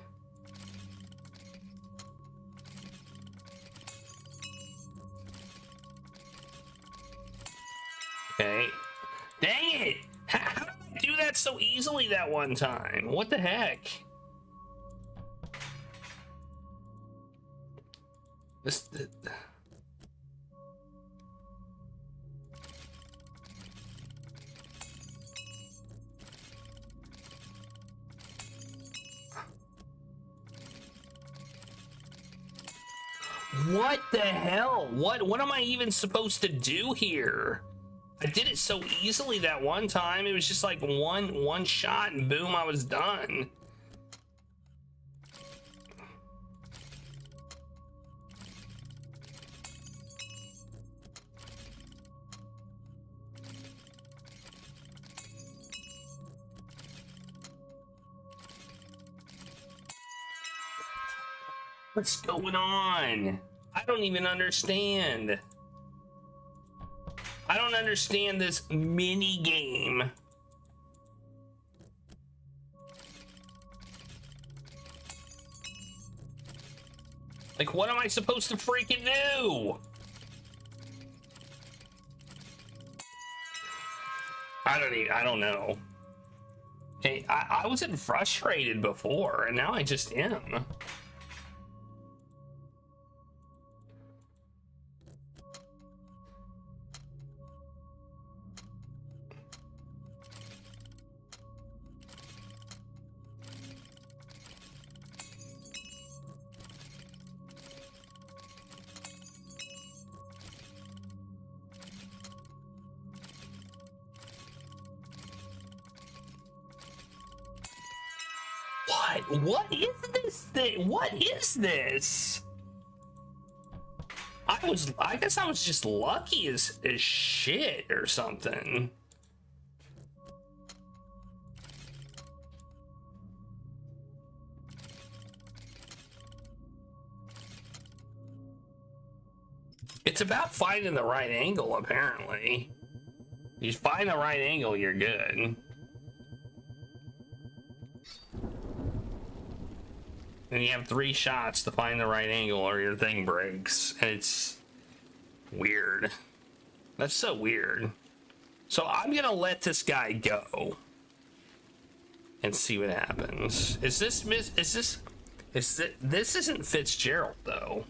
so easily that one time. What the heck? This... What the hell? What am I even supposed to do here? I did it so easily that one time. It was just like one shot and boom, I was done. What's going on? I don't even understand. I don't understand this mini game. Like, what am I supposed to freaking do? I don't know. Okay, I wasn't frustrated before, and now I just am. What is this thing? What is this? I guess I was just lucky as shit or something. It's about finding the right angle, apparently. You find the right angle, you're good. And you have 3 shots to find the right angle or your thing breaks. And it's weird. That's so weird. So I'm gonna let this guy go and see what happens. This isn't Fitzgerald though.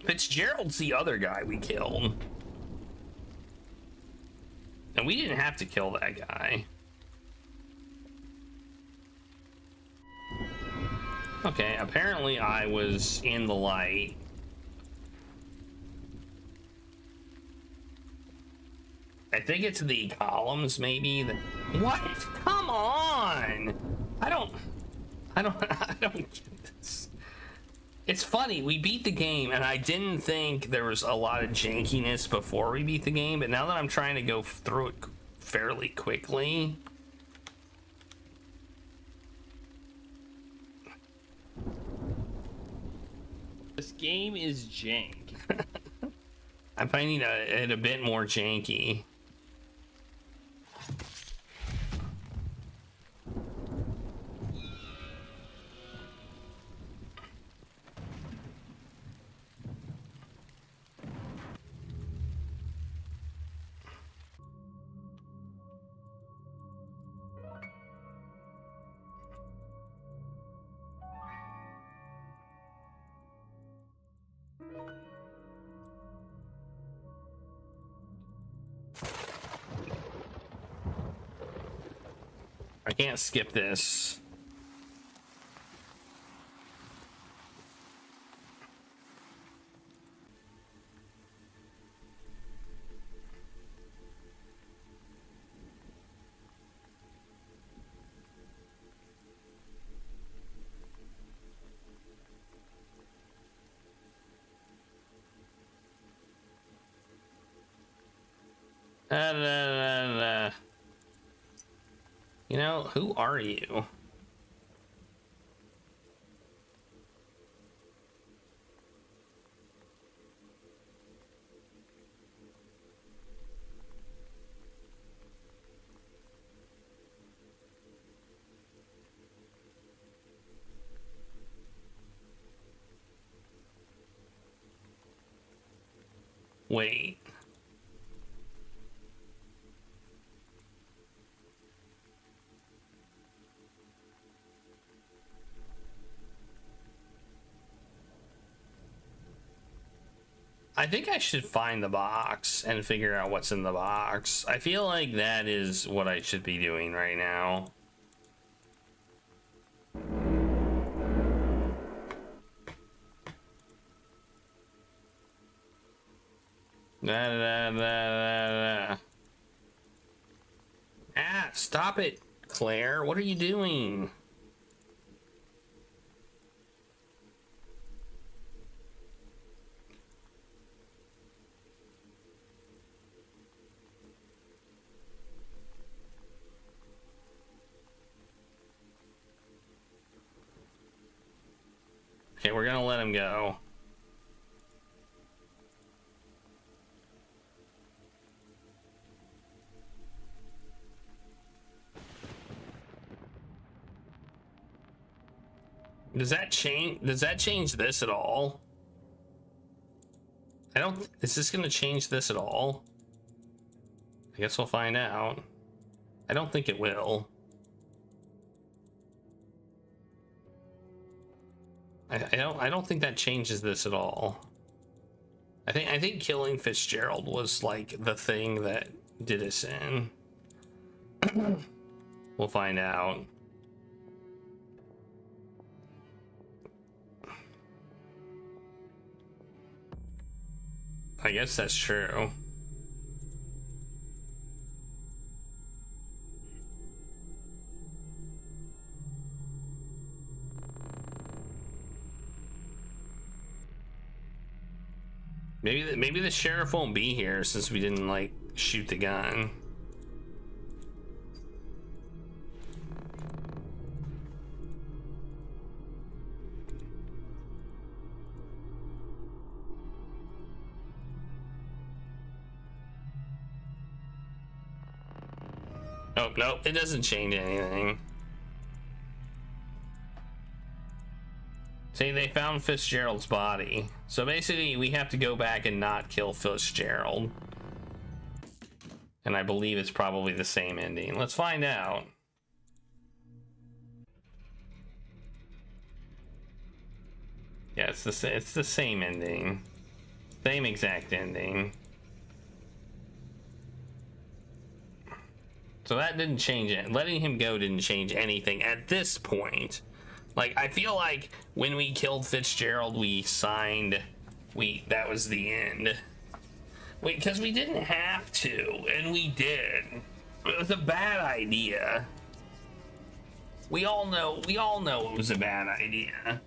Fitzgerald's the other guy we killed. And we didn't have to kill that guy. Okay, apparently I was in the light. I think it's the columns, maybe. What? Come on! I don't get this. It's funny, we beat the game, and I didn't think there was a lot of jankiness before we beat the game, but now that I'm trying to go through it fairly quickly... This game is jank. I'm finding it a bit more janky. I can't skip this. You know, who are you? Wait. I think I should find the box and figure out what's in the box. I feel like that is what I should be doing right now. Ah, stop it, Claire. What are you doing? Okay, we're gonna let him go. Does that change this at all? Is this gonna change this at all? I guess we'll find out. I don't think it will. I don't think that changes this at all. I think killing Fitzgerald was like the thing that did us in. We'll find out. I guess that's true. Maybe the sheriff won't be here since we didn't like shoot the gun. Oh, no, it doesn't change anything. See, they found Fitzgerald's body. So basically, we have to go back and not kill Fitzgerald. And I believe it's probably the same ending. Let's find out. Yeah, it's the same ending. Same exact ending. So that didn't change it. Letting him go didn't change anything at this point. Like, I feel like when we killed Fitzgerald, we signed, that was the end. Wait, because we didn't have to, and we did. It was a bad idea. We all know it was a bad idea.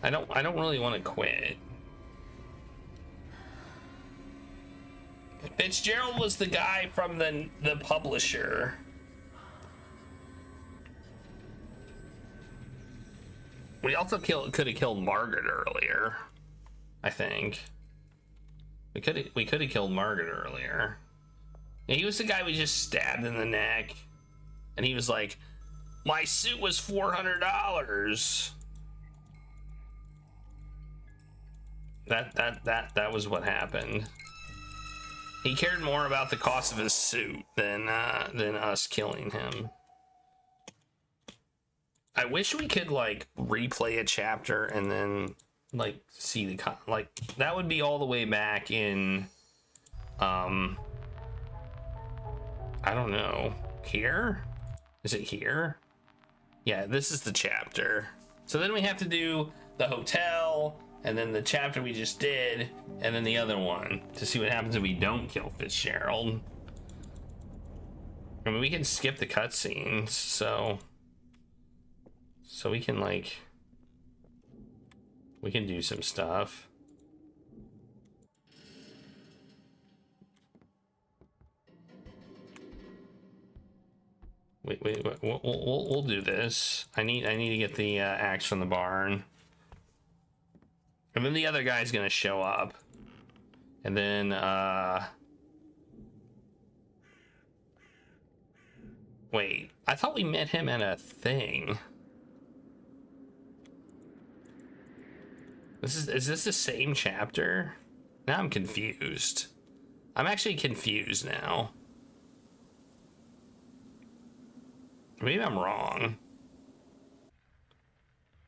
I don't really want to quit. Fitzgerald was the guy from the publisher. We also could have killed Margaret earlier. I think we could have killed Margaret earlier. Yeah, he was the guy we just stabbed in the neck, and he was like, "My suit was $400." That was what happened. He cared more about the cost of his suit than us killing him. I wish we could like replay a chapter and then like see the like that would be all the way back in I don't know, here? Is it here? Yeah, this is the chapter. So then we have to do the hotel and then the chapter we just did and then the other one to see what happens if we don't kill Fitzgerald. I mean, we can skip the cutscenes, so we can like we can do some stuff. Wait, we'll do this. I need to get the axe from the barn, and then the other guy's gonna show up, and then wait, I thought we met him at a thing. Is this the same chapter? Now I'm confused. I'm actually confused now. Maybe I'm wrong.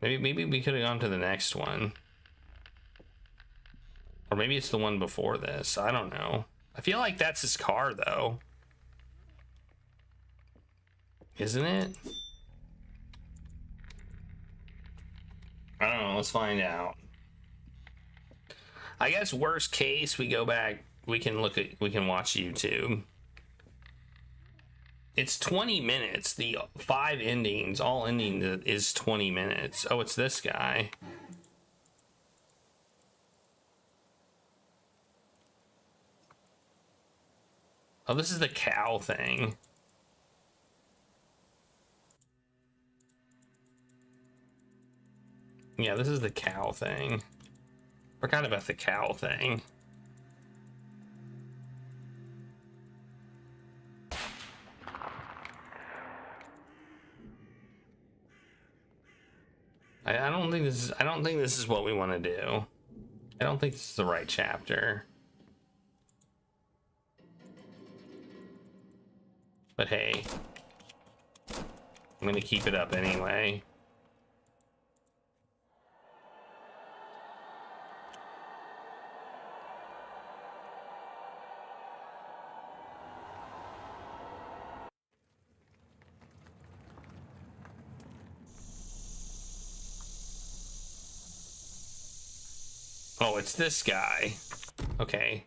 Maybe we could have gone to the next one. Or maybe it's the one before this. I don't know. I feel like that's his car, though. Isn't it? I don't know. Let's find out. I guess worst case, we go back. We can watch YouTube. It's 20 minutes. The 5 endings, all ending is 20 minutes. Oh, it's this guy. Oh, this is the cow thing. Yeah, this is the cow thing. Forgot about the cow thing. I don't think this is what we want to do. I don't think this is the right chapter. But hey, I'm gonna keep it up anyway. Oh, it's this guy. Okay.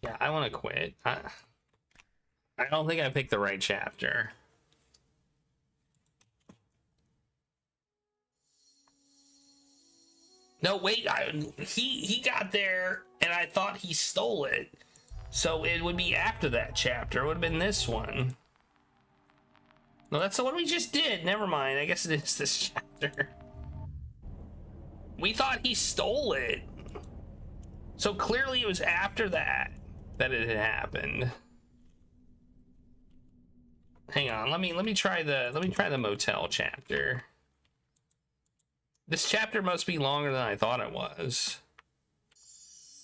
Yeah, I want to quit. I don't think I picked the right chapter. No, wait. He got there, and I thought he stole it. So it would be after that chapter. It would have been this one. No, that's the one we just did. Never mind. I guess it is this chapter. We thought he stole it. So clearly it was after that it had happened. Hang on, let me try the motel chapter. This chapter must be longer than I thought it was.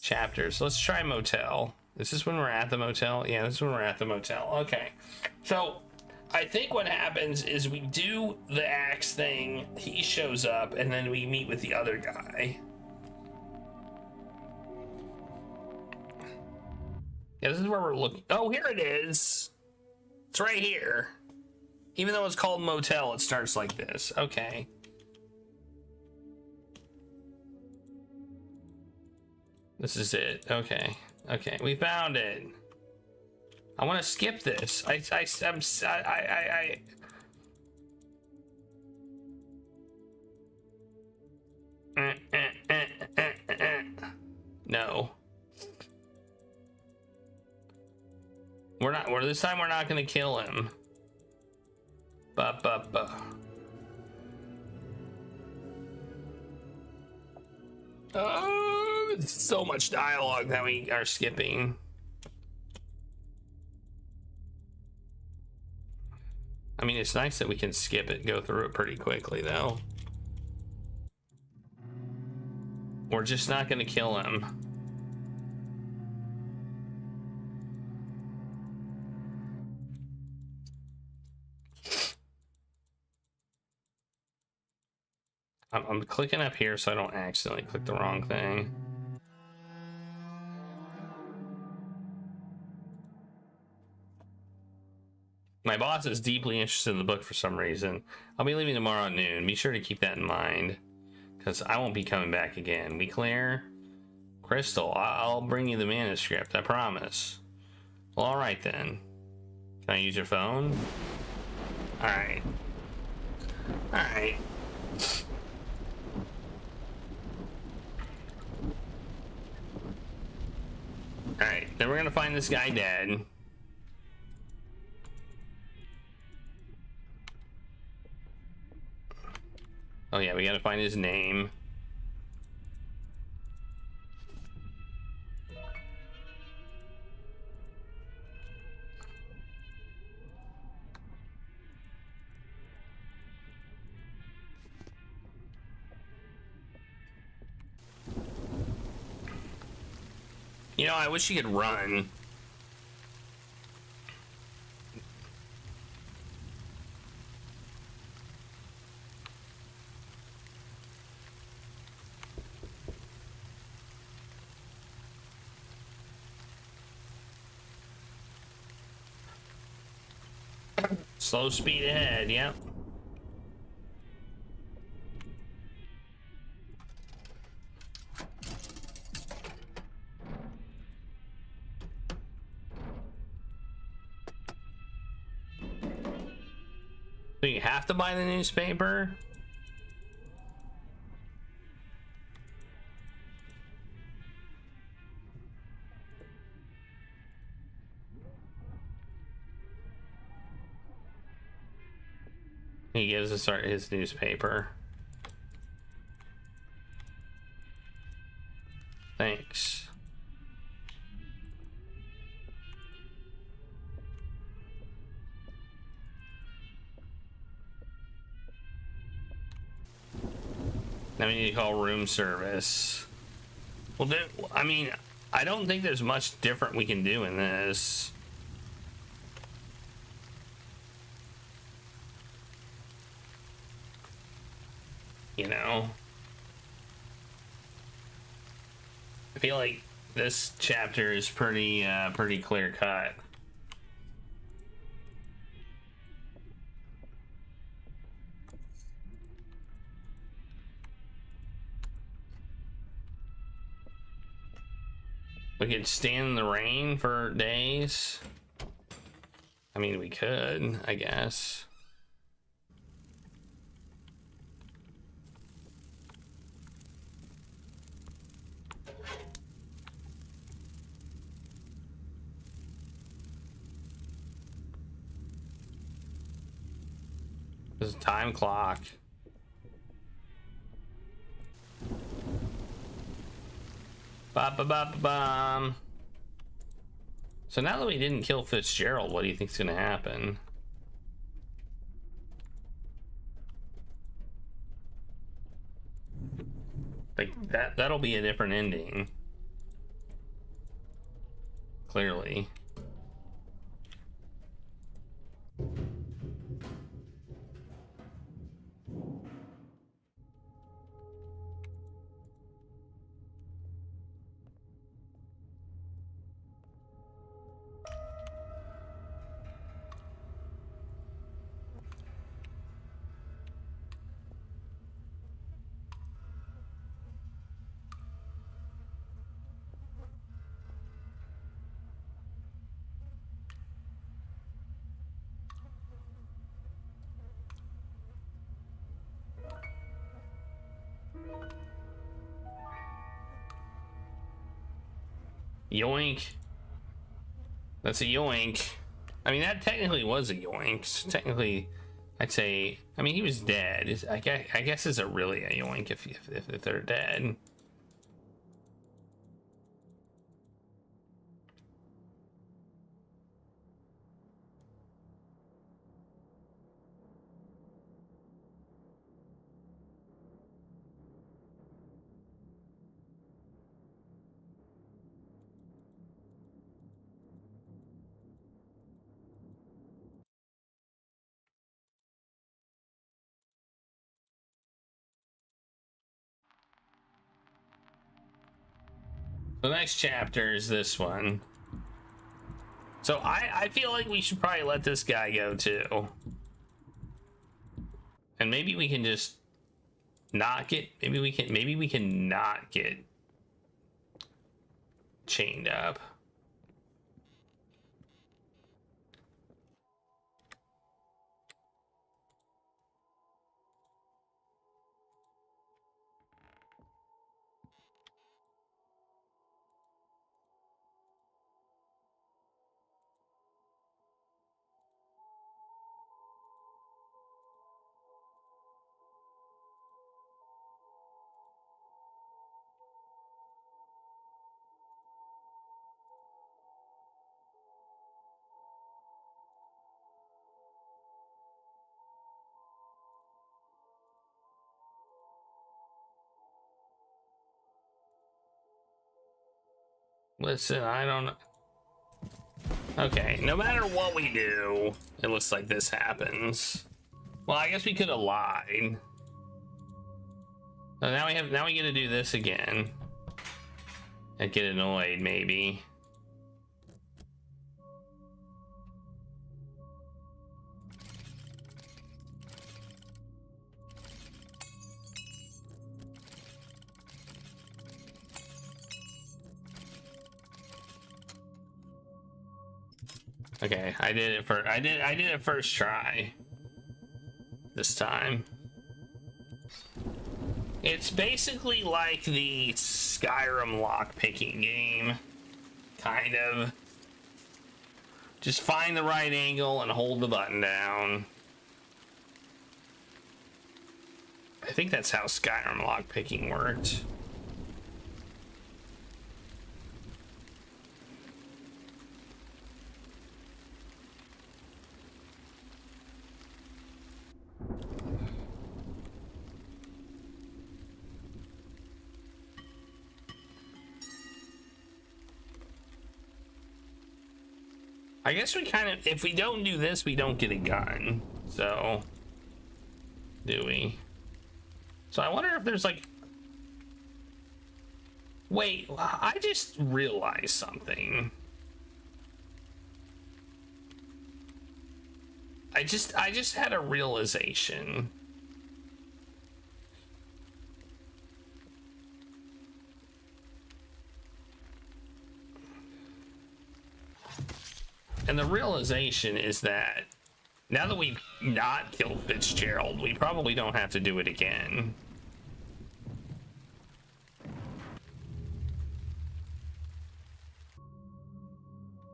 Chapters. Let's try motel. This is when we're at the motel. Yeah, this is when we're at the motel. Okay. So I think what happens is we do the axe thing, he shows up, and then we meet with the other guy. Yeah, this is where we're looking. Oh, here it is. It's right here. Even though it's called motel, it starts like this. Okay. This is it. Okay. Okay, we found it. I want to skip this. No. This time we're not gonna kill him. It's so much dialogue that we are skipping. I mean, it's nice that we can skip it, go through it pretty quickly, though. We're just not gonna kill him. I'm clicking up here so I don't accidentally click the wrong thing. My boss is deeply interested in the book for some reason. I'll be leaving tomorrow at noon. Be sure to keep that in mind, because I won't be coming back again. We clear? Crystal, I'll bring you the manuscript, I promise. Well, all right then. Can I use your phone? All right. All right. All right, then we're gonna find this guy dead. Oh yeah, we gotta find his name. You know, I wish he could run. Slow speed ahead, yep. So you have to buy the newspaper? He gives us his newspaper. Thanks. Now we need to call room service. Well, I mean, I don't think there's much different we can do in this. You know? I feel like this chapter is pretty clear cut. We could stand in the rain for days. I mean, we could, I guess. There's a time clock. Ba-ba-ba-ba-bum. So now that we didn't kill Fitzgerald, what do you think's gonna happen? Like that'll be a different ending. Clearly. Yoink. That's a yoink. I mean, that technically was a yoink. So technically, I'd say. I mean, he was dead. I guess is it really a yoink if they're dead? The next chapter is this one. So I feel like we should probably let this guy go too. And maybe we can just not get, maybe we can not get chained up. Listen, I don't know. Okay, no matter what we do, it looks like this happens. Well, I guess we could have lied. So now we get to do this again. And get annoyed, maybe. Okay, I did it first try. This time. It's basically like the Skyrim lockpicking game. Kind of. Just find the right angle and hold the button down. I think that's how Skyrim lockpicking worked. I guess we kind of, if we don't do this, we don't get a gun. So, do we? So I wonder if there's like, wait, I just realized something. I just had a realization. And the realization is that now that we've not killed Fitzgerald, we probably don't have to do it again.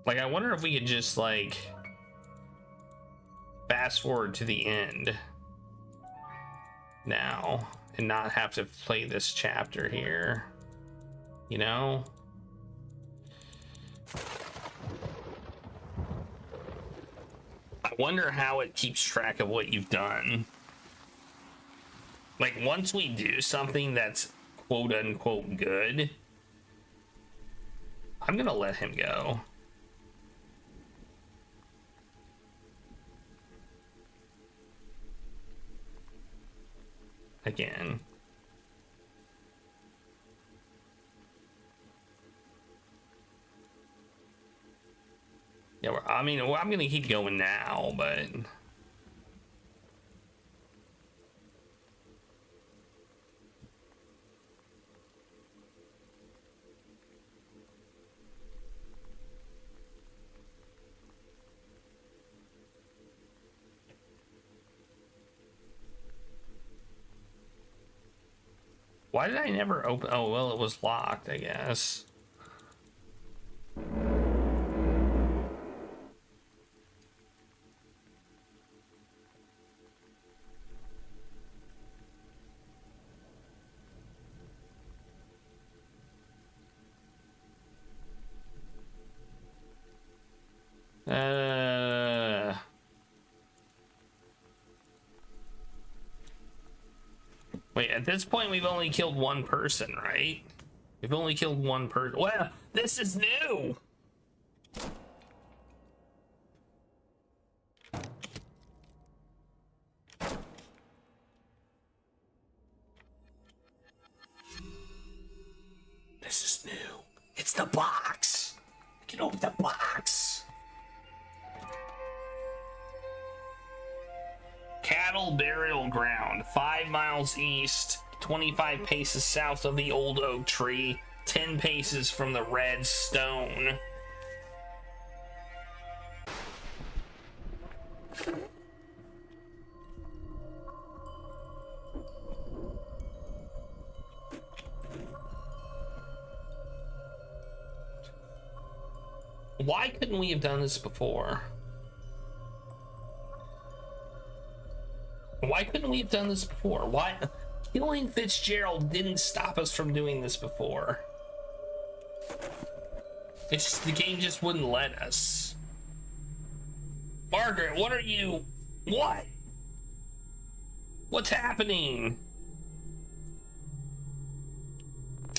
Like, I wonder if we could just, like, fast forward to the end now and not have to play this chapter here, you know? I wonder how it keeps track of what you've done. Like, once we do something that's quote unquote good, I'm gonna let him go. Again. Yeah, I mean, I'm gonna keep going now, but why did I never open? Oh, well, it was locked, I guess. Wait, at this point we've only killed one person, right? We've only killed one person. Well, this is new. This is new. It's the box. I can open the box. Cattle burial ground, 5 miles east, 25 paces south of the old oak tree, 10 paces from the red stone. Why couldn't we have done this before? Why couldn't we have done this before? Why? Killing Fitzgerald didn't stop us from doing this before. It's just, the game just wouldn't let us. Margaret, what are you? What? What's happening?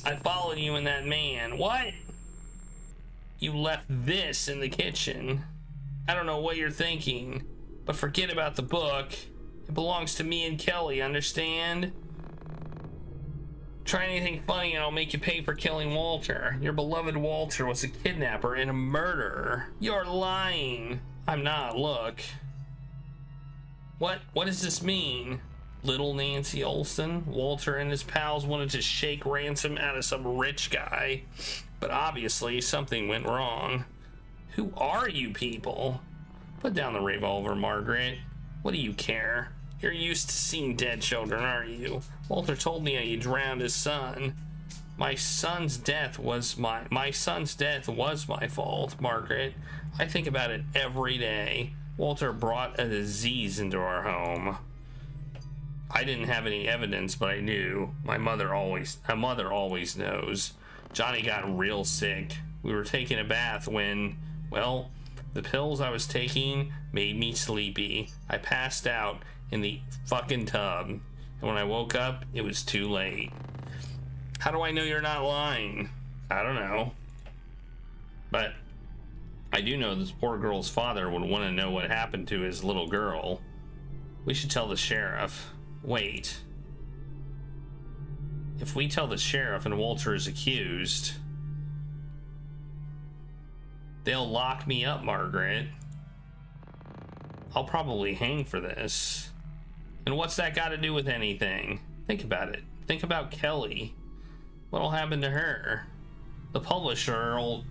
I followed you and that man. What? You left this in the kitchen. I don't know what you're thinking, but forget about the book. It belongs to me and Kelly, understand? Try anything funny and I'll make you pay for killing Walter. Your beloved Walter was a kidnapper and a murderer. You're lying. I'm not, look. What does this mean? Little Nancy Olson? Walter and his pals wanted to shake ransom out of some rich guy, but obviously something went wrong. Who are you people? Put down the revolver, Margaret. What do you care? You're used to seeing dead children, aren't you? Walter told me how you drowned his son. My son's death was my fault, Margaret. I think about it every day. Walter brought a disease into our home. I didn't have any evidence, but I knew. My mother always knows. Johnny got real sick. We were taking a bath when, well, the pills I was taking made me sleepy. I passed out in the fucking tub. And when I woke up, it was too late. How do I know you're not lying? I don't know. But I do know this poor girl's father would want to know what happened to his little girl. We should tell the sheriff. Wait. If we tell the sheriff and Walter is accused, they'll lock me up, Margaret. I'll probably hang for this. And what's that got to do with anything? Think about it. Think about Kelly. What'll happen to her? The publisher'll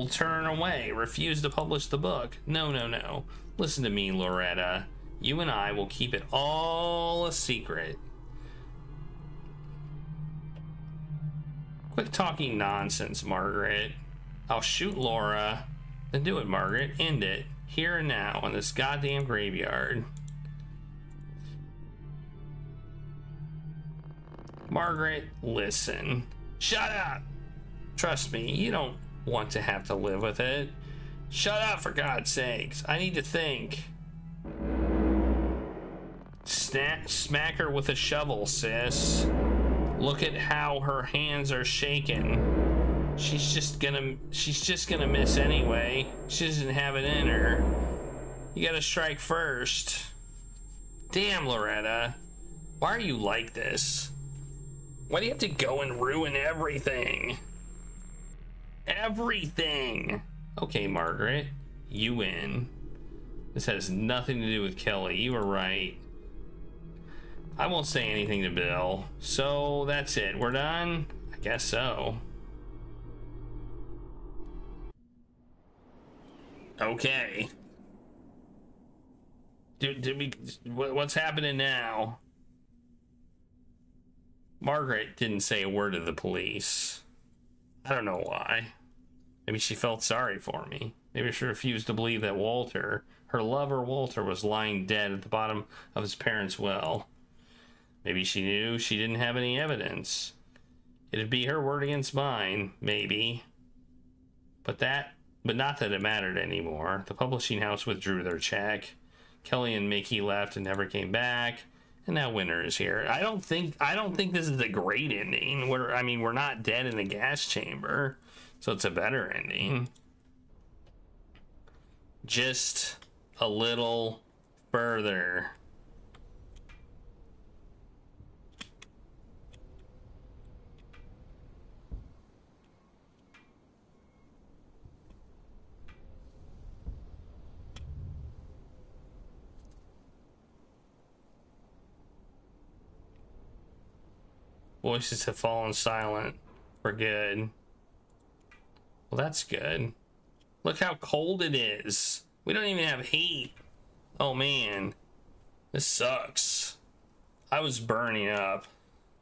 turn away, refuse to publish the book. No. Listen to me, Loretta. You and I will keep it all a secret. Quit talking nonsense, Margaret. I'll shoot Laura. Then do it, Margaret. End it. Here and now, in this goddamn graveyard. Margaret, listen. Shut up! Trust me, you don't want to have to live with it. Shut up, for God's sakes. I need to think. Smack her with a shovel, sis. Look at how her hands are shaking. She's just gonna miss anyway. She doesn't have it in her. You gotta strike first. Damn, Loretta. Why are you like this? Why do you have to go and ruin everything? Everything! Okay, Margaret, you win. This has nothing to do with Kelly. You were right. I won't say anything to Bill. So that's it. We're done? I guess so. Okay. What's happening now? Margaret didn't say a word to the police. I don't know why. Maybe she felt sorry for me. Maybe she refused to believe that Walter, her lover Walter, was lying dead at the bottom of his parents' well. Maybe she knew she didn't have any evidence. It'd be her word against mine, maybe. But not that it mattered anymore. The publishing house withdrew their check. Kelly and Mickey left and never came back. And now winter is here. I don't think this is a great ending. We're not dead in a gas chamber, so it's a better ending. Just a little further. Voices have fallen silent for good. Well, that's good. Look how cold it is. We don't even have heat. Oh man, this sucks. I was burning up.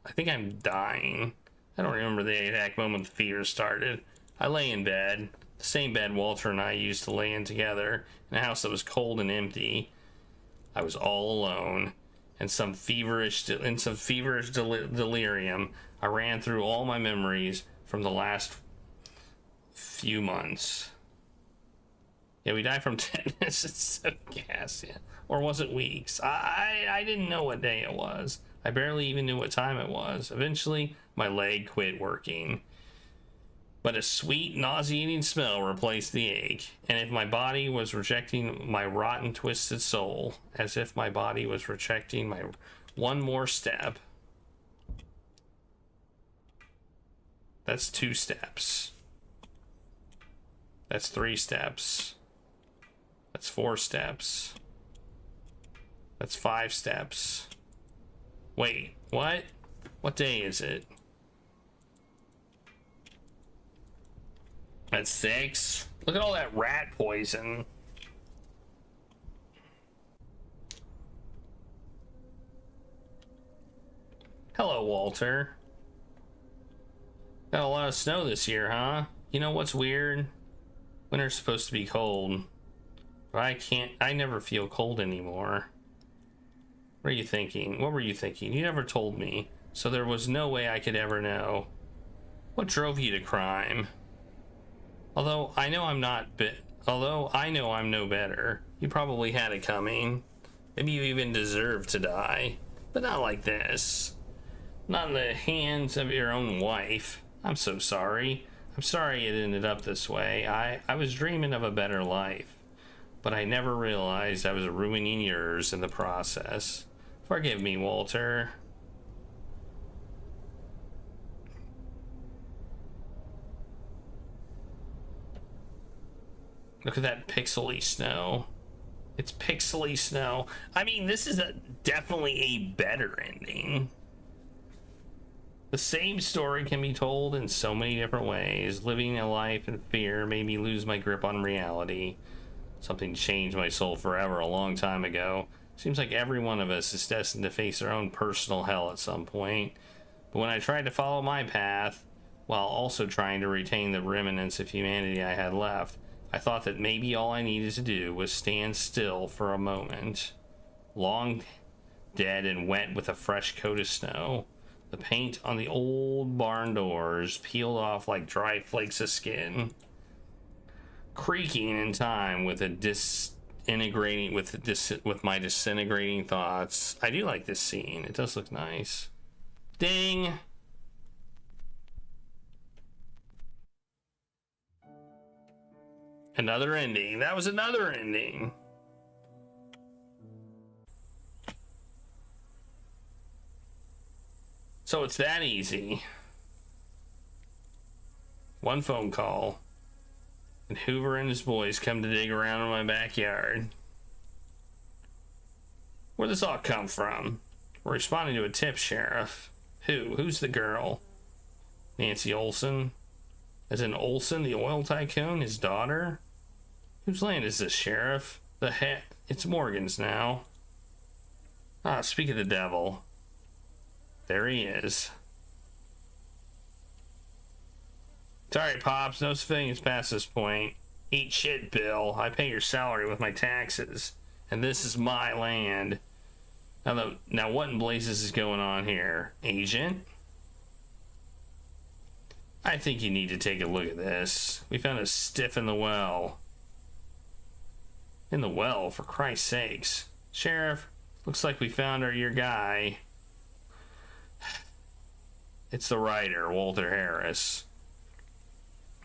I think I'm dying. I don't remember the exact moment the fever started. I lay in bed, the same bed Walter and I used to lay in together, in a house that was cold and empty. I was all alone. In some feverish delirium, I ran through all my memories from the last few months. Yeah, we died from tetanus. It's so gas, yeah. Or was it weeks? I didn't know what day it was. I barely even knew what time it was. Eventually, my leg quit working. but a sweet, nauseating smell replaced the ache. And if my body was rejecting my rotten, twisted soul, as if my body was rejecting my one more step. That's 2 steps. That's 3 steps. That's 4 steps. That's 5 steps. Wait, what? What day is it? That's 6. Look at all that rat poison. Hello, Walter. Got a lot of snow this year, huh? You know what's weird? Winter's supposed to be cold. But I never feel cold anymore. What are you thinking? What were you thinking? You never told me. So there was no way I could ever know. What drove you to crime? Although I know I'm no better. You probably had it coming. Maybe you even deserve to die. But not like this. Not in the hands of your own wife. I'm so sorry. I'm sorry it ended up this way. I was dreaming of a better life. But I never realized I was ruining yours in the process. Forgive me, Walter. Look at that pixely snow. It's pixely snow. I mean, this is definitely a better ending. The same story can be told in so many different ways. Living a life in fear made me lose my grip on reality. Something changed my soul forever a long time ago. Seems like every one of us is destined to face their own personal hell at some point. But when I tried to follow my path, while also trying to retain the remnants of humanity I had left, I thought that maybe all I needed to do was stand still for a moment. Long dead and wet with a fresh coat of snow. The paint on the old barn doors peeled off like dry flakes of skin. Creaking in time with with my disintegrating thoughts. I do like this scene. It does look nice. Ding! Another ending. That was another ending. So it's that easy. One phone call, and Hoover and his boys come to dig around in my backyard. Where'd this all come from? We're responding to a tip, Sheriff. Who's the girl? Nancy Olson? As in Olson, the oil tycoon, his daughter? Whose land is this, Sheriff? It's Morgan's now. Ah, speak of the devil. There he is. Sorry, Pops, no civilians past this point. Eat shit, Bill. I pay your salary with my taxes. And this is my land. Now what in blazes is going on here? Agent? I think you need to take a look at this. We found a stiff in the well. In the well, for Christ's sakes. Sheriff, looks like we found your guy. It's the writer, Walter Harris.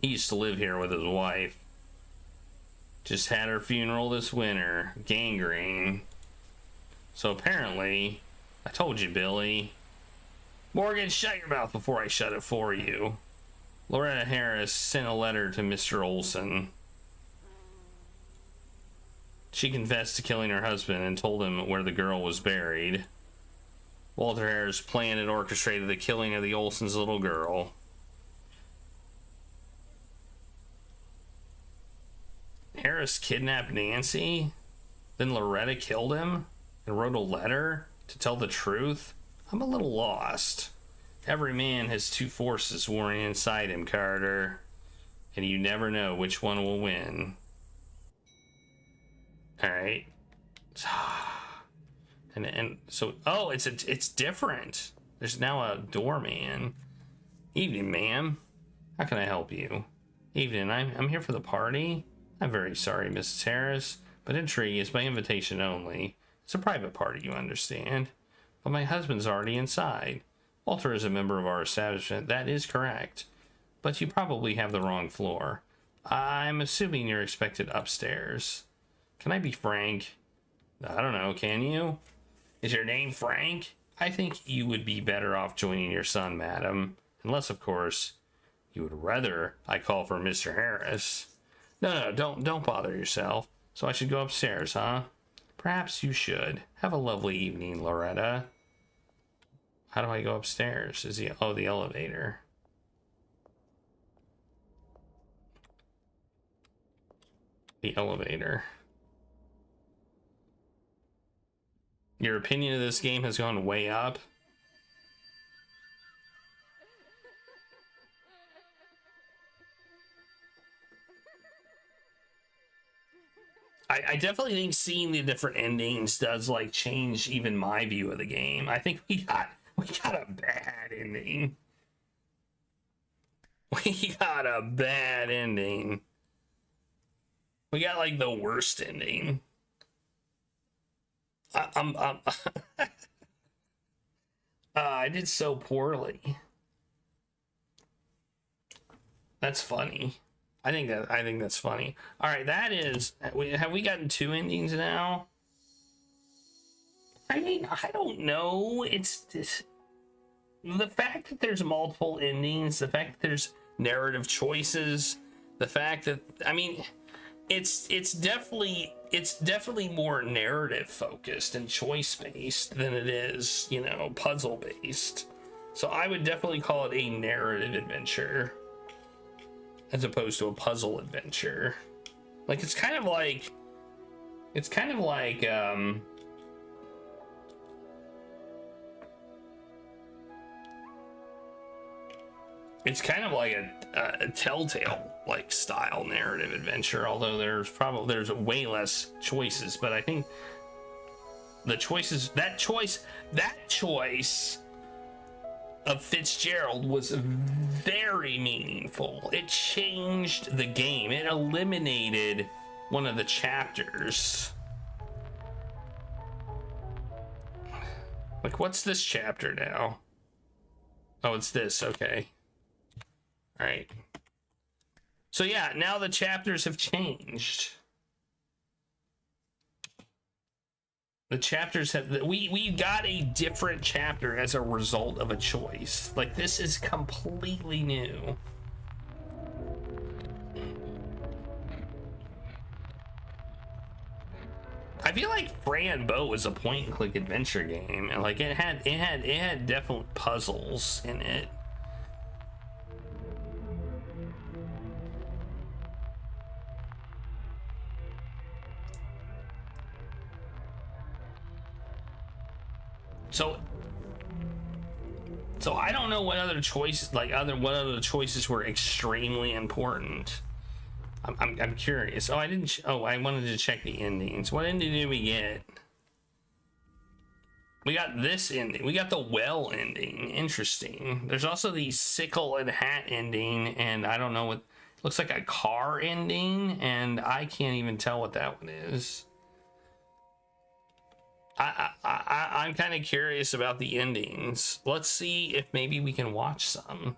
He used to live here with his wife. Just had her funeral this winter. Gangrene. So apparently, I told you, Billy. Morgan, shut your mouth before I shut it for you. Loretta Harris sent a letter to Mr. Olson. She confessed to killing her husband and told him where the girl was buried. Walter Harris planned and orchestrated the killing of the Olsons' little girl. Harris kidnapped Nancy? Then Loretta killed him? And wrote a letter to tell the truth? I'm a little lost. Every man has two forces warring inside him, Carter. And you never know which one will win. Alright. And so, oh, it's different. There's now a doorman. Evening, ma'am. How can I help you? Evening, I'm here for the party. I'm very sorry, Mrs. Harris, but entry is by invitation only. It's a private party, you understand. But my husband's already inside. Walter is a member of our establishment. That is correct. but you probably have the wrong floor. I'm assuming you're expected upstairs. Can I be Frank? I don't know, can you? Is your name Frank? I think you would be better off joining your son, madam. Unless, of course, you would rather I call for Mr. Harris. No, don't bother yourself. So I should go upstairs, huh? Perhaps you should. Have a lovely evening, Loretta. How do I go upstairs? Is the the elevator. The elevator. Your opinion of this game has gone way up. I definitely think seeing the different endings does like change even my view of the game. I think we got a bad ending. We got a bad ending. We got like the worst ending. I did so poorly. That's funny. I think that's funny. All right, that is. Have we gotten 2 endings now? I mean, I don't know. It's this, the fact that there's multiple endings, the fact that there's narrative choices, the fact that it's definitely more narrative focused and choice based than it is, puzzle based. So I would definitely call it a narrative adventure as opposed to a puzzle adventure. Like it's kind of like it's kind of like a Telltale like style narrative adventure, although there's way less choices. But I think the choices that choice of Fitzgerald was very meaningful. It changed the game. It eliminated one of the chapters. Like, what's this chapter now? Oh, it's this. Okay. All right. So yeah, now the chapters have changed. The chapters have, we got a different chapter as a result of a choice. Like, this is completely new. I feel like Fran Bow was a point and click adventure game, and like it had definite puzzles in it. So I don't know what other choices, what other choices were extremely important. I'm curious. I wanted to check the endings. What ending did we get? We got this ending. We got the well ending. Interesting. There's also the sickle and hat ending, and I don't know what looks like a car ending, and I can't even tell what that one is. I'm kind of curious about the endings. Let's see if maybe we can watch some.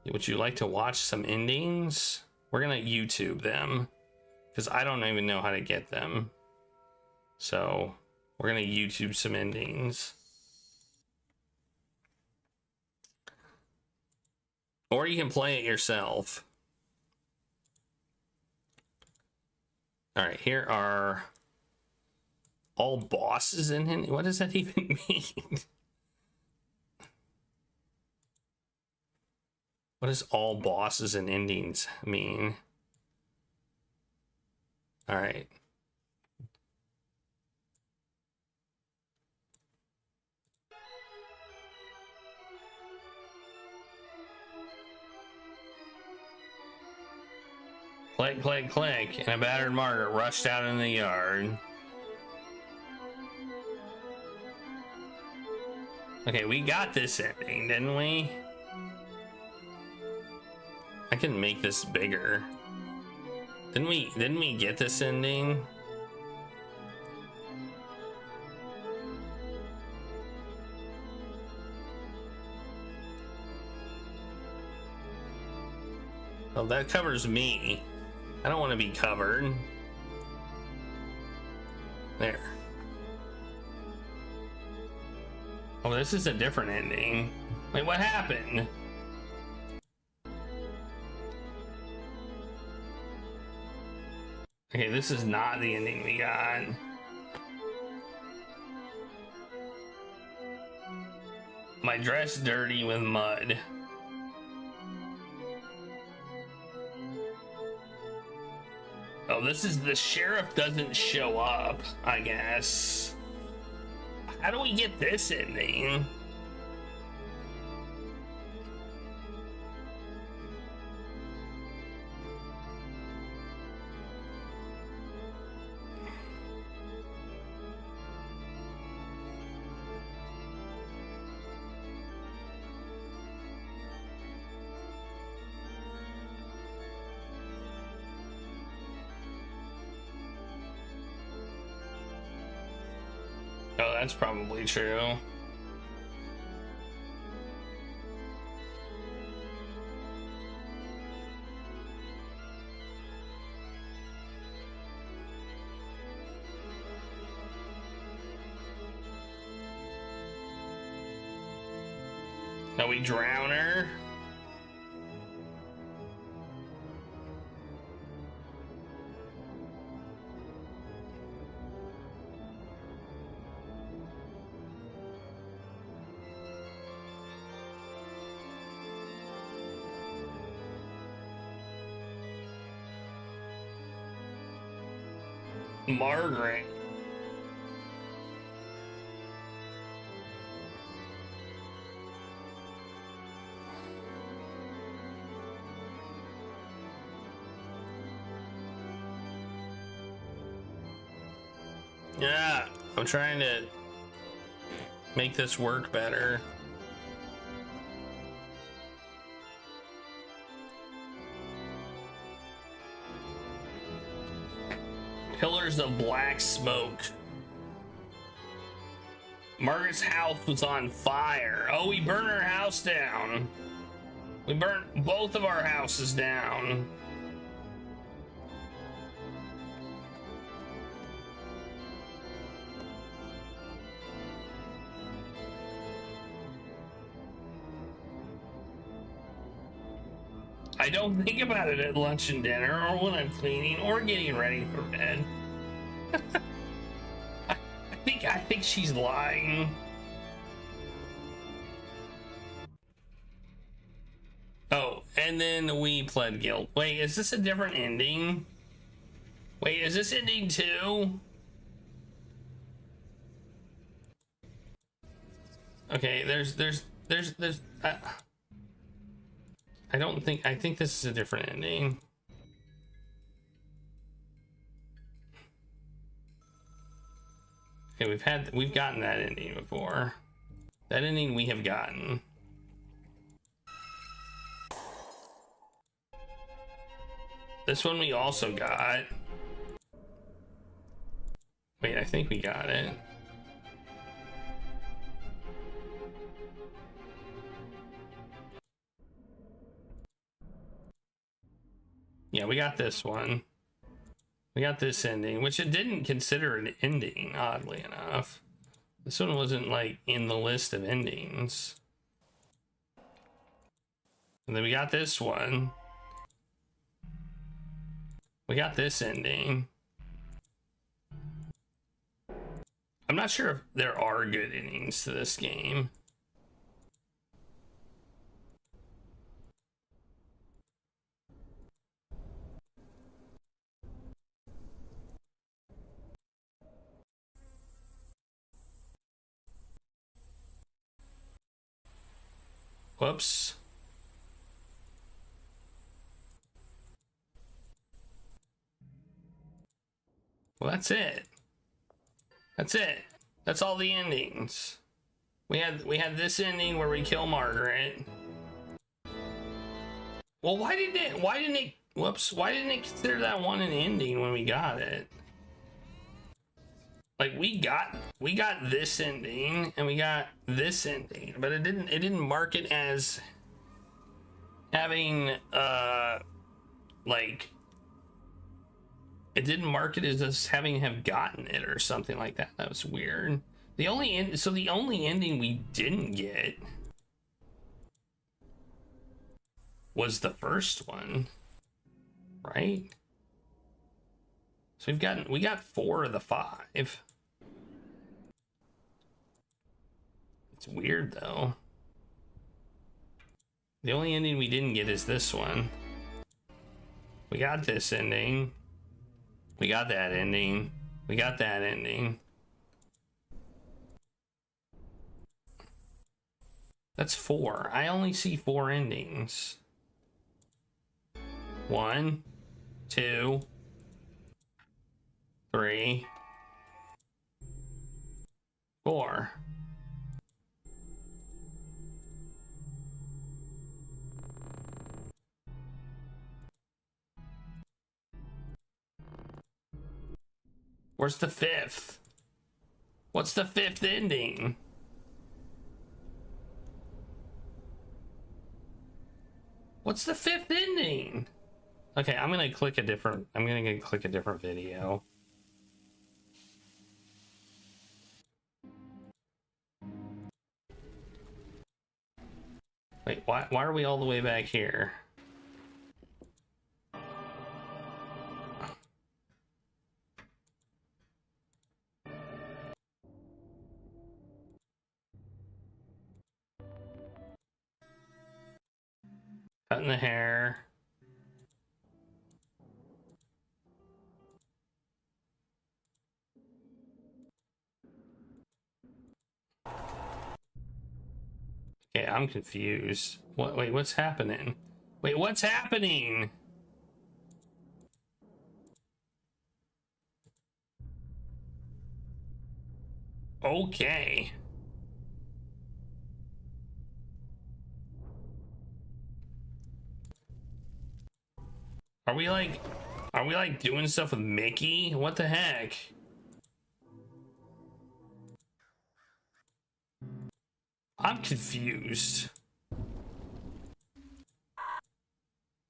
Would you like to watch some endings? We're gonna YouTube them because I don't even know how to get them. So we're gonna YouTube some endings. Or you can play it yourself. All right, here are all bosses in him. What does that even mean? What does all bosses and endings mean? All right. Click, click, click, and a battered Margaret rushed out in the yard. Okay, we got this ending, didn't we? I can make this bigger. Didn't we get this ending? Well, that covers me. I don't want to be covered. There. Oh, this is a different ending. Wait, what happened? Okay, this is not the ending we got. My dress dirty with mud. Oh, this is the sheriff doesn't show up, I guess. How do we get this ending? Oh, that's probably true. Now we drown her. Margaret. Yeah, I'm trying to make this work better. Pillars of black smoke. Margaret's house was on fire. Oh, we burned her house down. We burnt both of our houses down. I don't think about it at lunch and dinner, or when I'm cleaning, or getting ready for bed. I think she's lying. Oh, and then we pled guilt. Wait, is this a different ending? Wait, is this ending too? Okay, I think this is a different ending. Okay, we've gotten that ending before. That ending we have gotten. This one we also got. Wait, I think we got it. Yeah, we got this one. We got this ending, which it didn't consider an ending, oddly enough. This one wasn't like in the list of endings. And then we got this one. We got this ending. I'm not sure if there are good endings to this game. Whoops. Well, that's it. That's it. That's all the endings. We had this ending where we kill Margaret. Well, why didn't it why didn't it consider that one an ending when we got it? Like we got this ending and we got this ending, but it didn't mark it as having like, it didn't mark it as us having have gotten it or something like that. That was weird. The only ending we didn't get was the first one, right? So we got 4 of the 5. It's weird though. The only ending we didn't get is this one. We got this ending. We got that ending. We got that ending. That's 4. I only see 4 endings. 1, 2, 3, 4. Where's the 5th? What's the 5th ending? What's the 5th ending? Okay, I'm gonna click a different video. Wait, why are we all the way back here? Cutting the hair. Okay, I'm confused. Wait, what's happening? Wait, what's happening? Okay. Are we like doing stuff with Mickey? What the heck? I'm confused.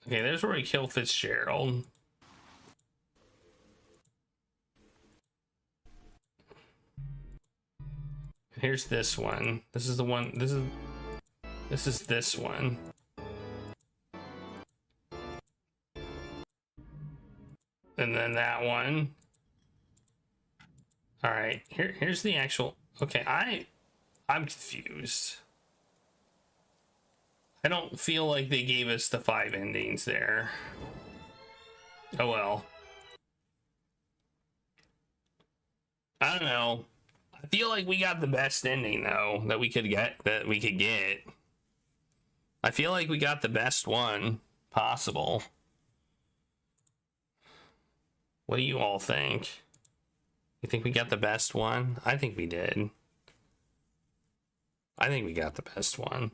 Okay, there's where we kill Fitzgerald. Here's this one. This is the one. This is this one. And then that one. All right, here's the actual. Okay, I'm confused. I don't feel like they gave us the 5 endings there. Oh well. I don't know. I feel like we got the best ending though that we could get. I feel like we got the best one possible. What do you all think? You think we got the best one? I think we did. I think we got the best one.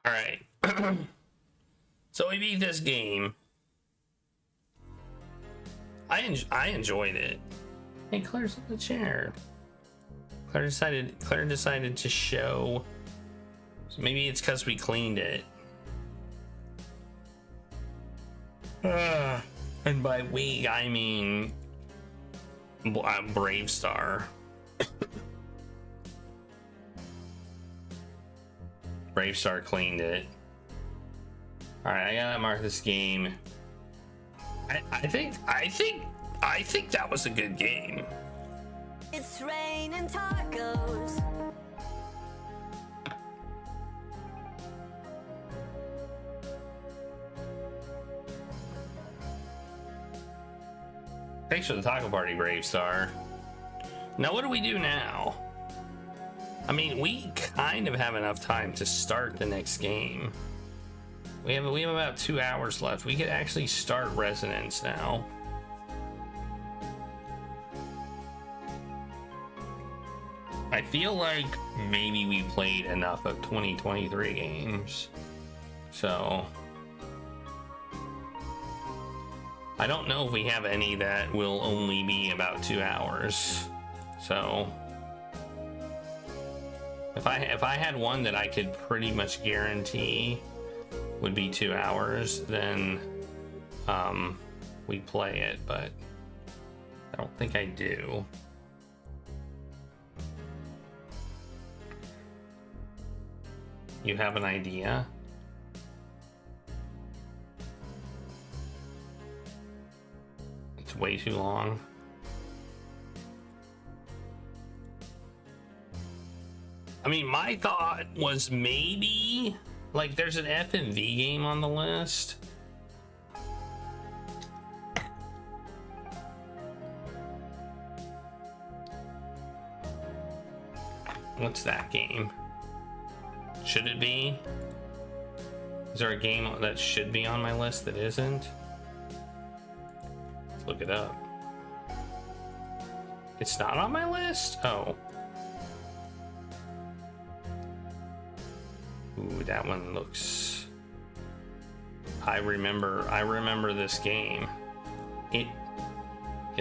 All right. So we beat this game. I enjoyed it. Hey, Claire's in the chair. Claire decided to show. So maybe it's because we cleaned it. And by we, I mean Brave Star. Brave Star cleaned it. All right, I gotta mark this game. I think that was a good game. It's raining tacos. Thanks for the taco party, Brave Star. Now what do we do now? I mean, we kind of have enough time to start the next game. We have about 2 hours left. We could actually start Resonance now. feel like maybe we played enough of 2023 games. So I don't know if we have any that will only be about 2 hours. So if I had one that I could pretty much guarantee would be 2 hours, then we'd play it, but I don't think I do. You have an idea? It's way too long. I mean, my thought was maybe like there's an FMV game on the list. What's that game? Should it be? Is there a game that should be on my list that isn't? Let's look it up. It's not on my list? Oh. Ooh, that one looks... I remember this game. It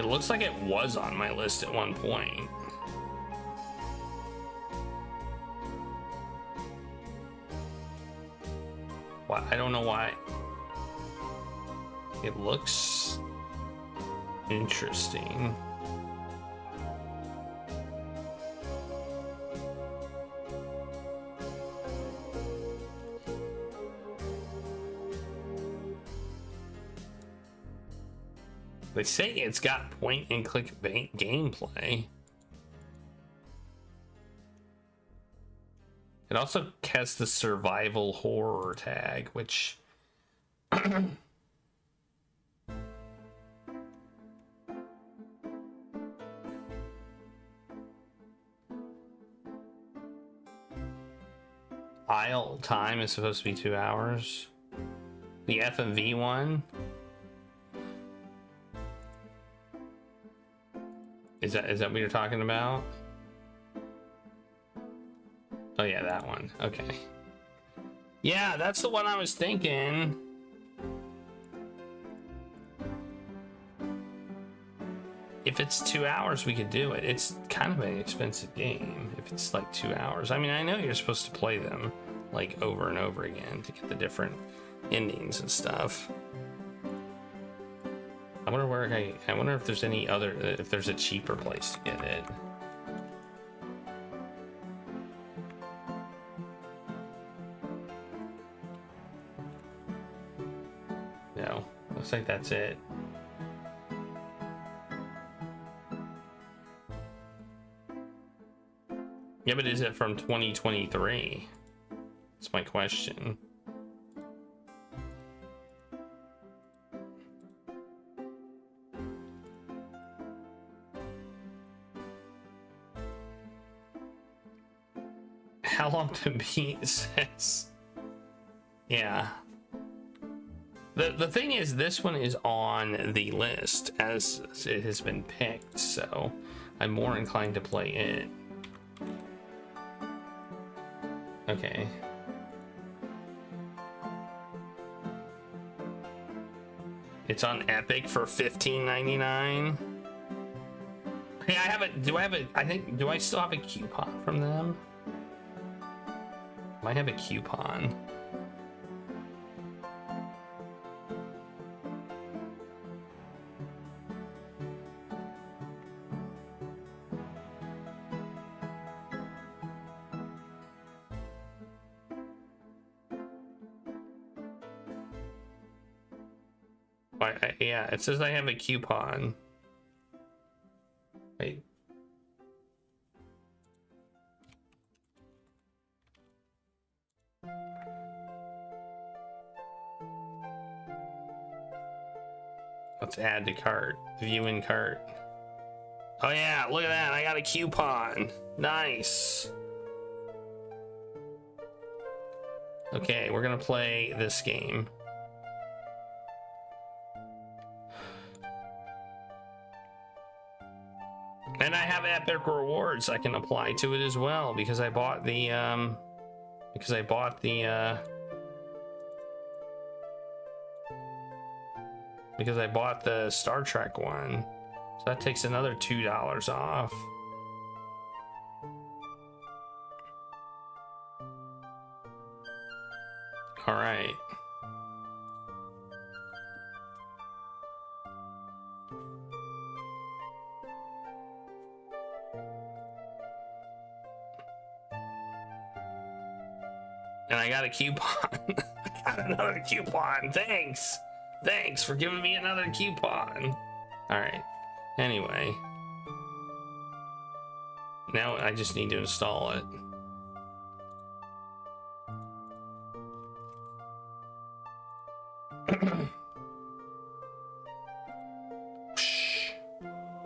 looks like it was on my list at one point. I don't know why. It looks interesting. They say it's got point and click gameplay. It also has the survival horror tag, which Isle time is supposed to be 2 hours. The FMV one is that what you're talking about? Oh yeah, that one. Okay. Yeah, that's the one I was thinking. If it's 2 hours, we could do it. It's kind of an expensive game if it's like 2 hours. I mean, I know you're supposed to play them like over and over again to get the different endings and stuff. I wonder if there's any other, if there's a cheaper place to get it. No, looks like that's it. Yeah, but is it from 2023? That's my question. How long to beat, it says. Yeah. The thing is, this one is on the list as it has been picked, so I'm more inclined to play it. Okay. It's on Epic for $15.99. Hey, do I still have a coupon from them? Might have a coupon. Yeah, it says I have a coupon. Wait. Let's add to cart. View in cart. Oh yeah, look at that. I got a coupon. Nice. Okay, we're gonna play this game. And I have epic rewards I can apply to it as well because I bought the Star Trek one. So that takes another $2 off. All right. And I got a coupon. I got another coupon. Thanks. Thanks for giving me another coupon. All right. Anyway. Now I just need to install it.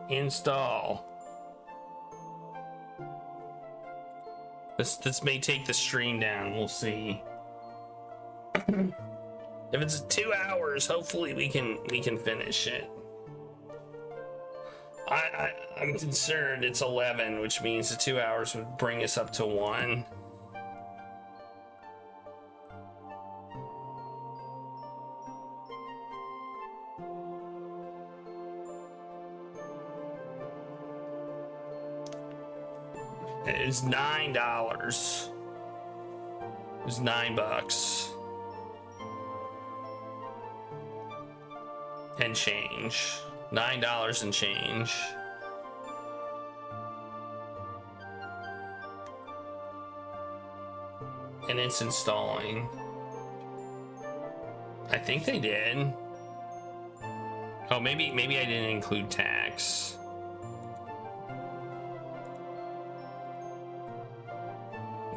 Install. This may take the stream down. We'll see. If it's 2 hours, hopefully we can finish it. I'm concerned it's 11, which means the 2 hours would bring us up to 1. It was $9. It was $9 and change. $9 and change. And it's installing. I think they did. Oh, maybe I didn't include tax.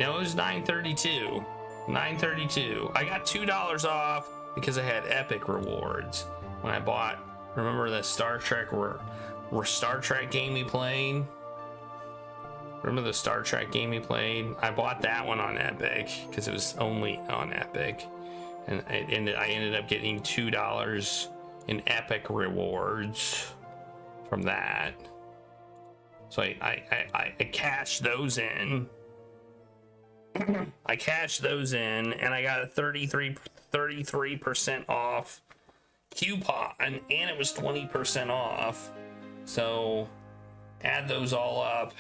No, it was $9.32. $9.32. I got $2 off because I had epic rewards when I bought. Remember the Star Trek Star Trek game we played? Remember the Star Trek game we played? I bought that one on Epic because it was only on Epic, and I ended up getting $2 in Epic rewards from that. So I cashed those in. I cashed those in, and I got a 33% off coupon, and it was 20% off. So add those all up,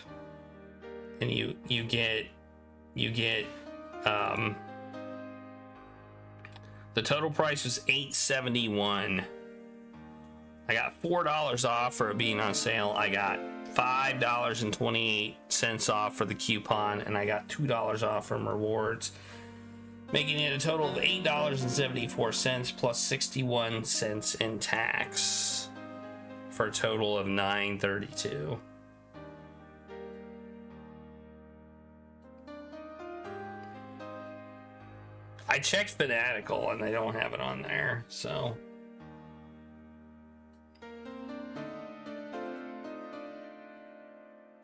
and you get the total price was $8.71. I got $4 off for it being on sale. I got $5.28 off for the coupon, and I got $2 off from rewards, making it a total of $8.74 plus 61 cents in tax for a total of $9.32. I checked Fanatical and they don't have it on there, so.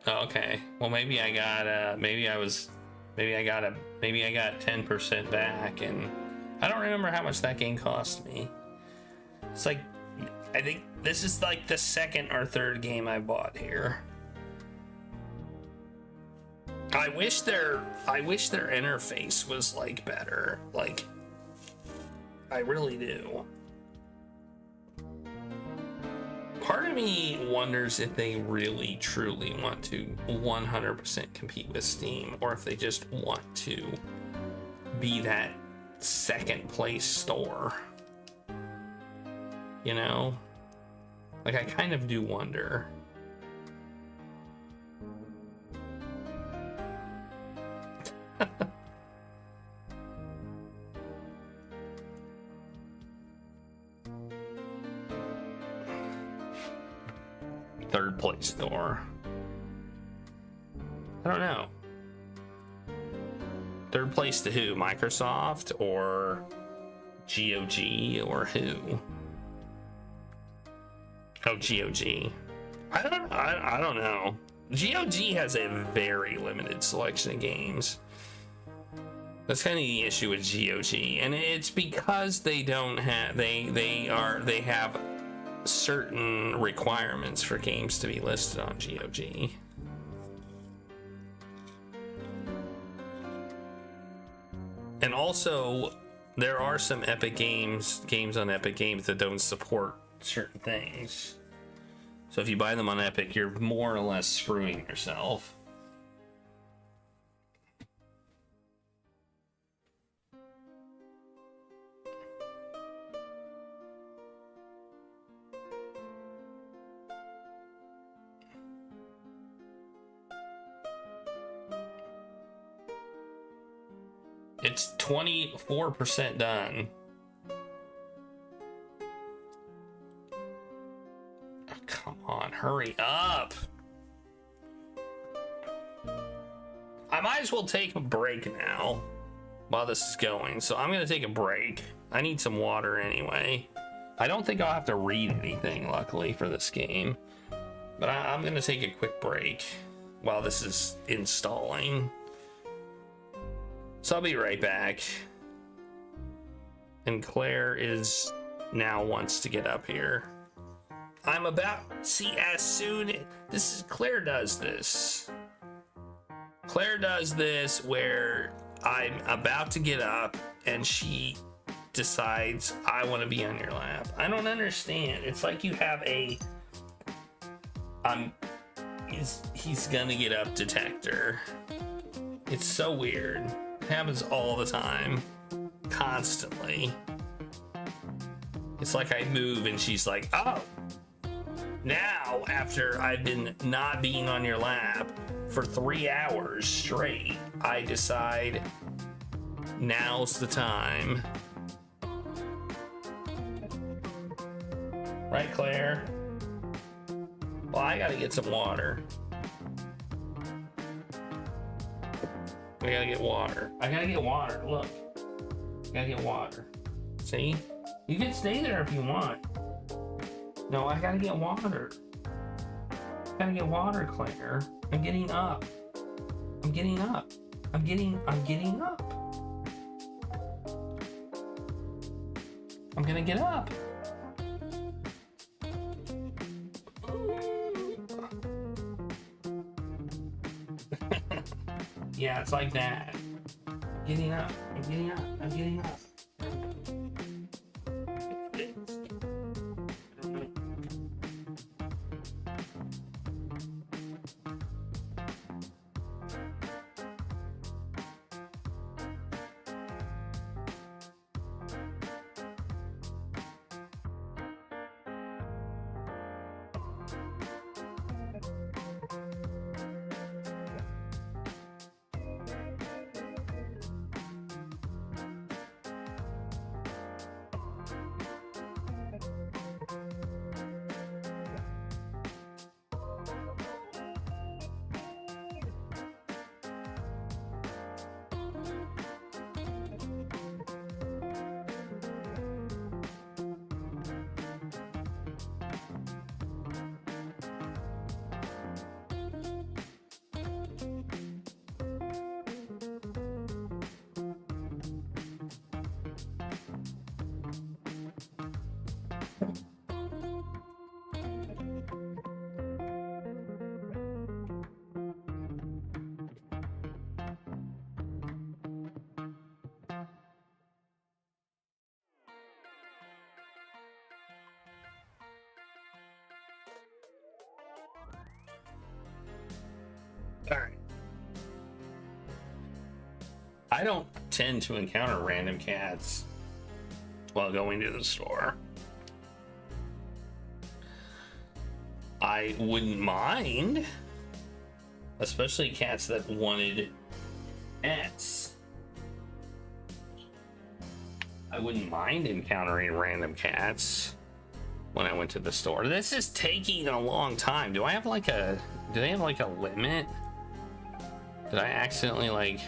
Okay, well maybe I got maybe I got 10% back, and I don't remember how much that game cost me. It's like, I think this is like the second or third game I bought here. I wish their interface was like better. Like, I really do. Part of me wonders if they really truly want to 100% compete with Steam, or if they just want to be that second place store. You know? Like, I kind of do wonder. Third place store. I don't know. Third place to who? Microsoft or GOG or who? Oh, GOG. I don't know. GOG has a very limited selection of games. That's kind of the issue with GOG, and it's because they don't have they have certain requirements for games to be listed on GOG. And also, there are some Epic games on Epic Games that don't support certain things. So if you buy them on Epic, you're more or less screwing yourself. It's 24% done. Oh, come on, hurry up. I might as well take a break now while this is going. So I'm going to take a break. I need some water anyway. I don't think I'll have to read anything, luckily, for this game. But I'm going to take a quick break while this is installing. So I'll be right back. And Claire is now wants to get up here. I'm about, see, as soon, this is, Claire does this. Claire does this where I'm about to get up and she decides I want to be on your lap. I don't understand. It's like you have a, he's gonna get up detector. It's so weird. Happens all the time, constantly. It's like I move and she's like, oh, now after I've been not being on your lap for 3 hours straight, I decide now's the time. Right, Claire? Well, I gotta get some water. I gotta get water. I gotta get water. Look. I gotta get water. See? You can stay there if you want. No, I gotta get water. I gotta get water, Claire. I'm getting up. I'm getting up. I'm getting up. I'm gonna get up. Yeah, it's like that. Getting up. I'm getting up. I'm getting up. Alright. I don't tend to encounter random cats while going to the store. I wouldn't mind, especially cats that wanted pets. I wouldn't mind encountering random cats when I went to the store. This is taking a long time. Do they have like a limit? Did I accidentally like...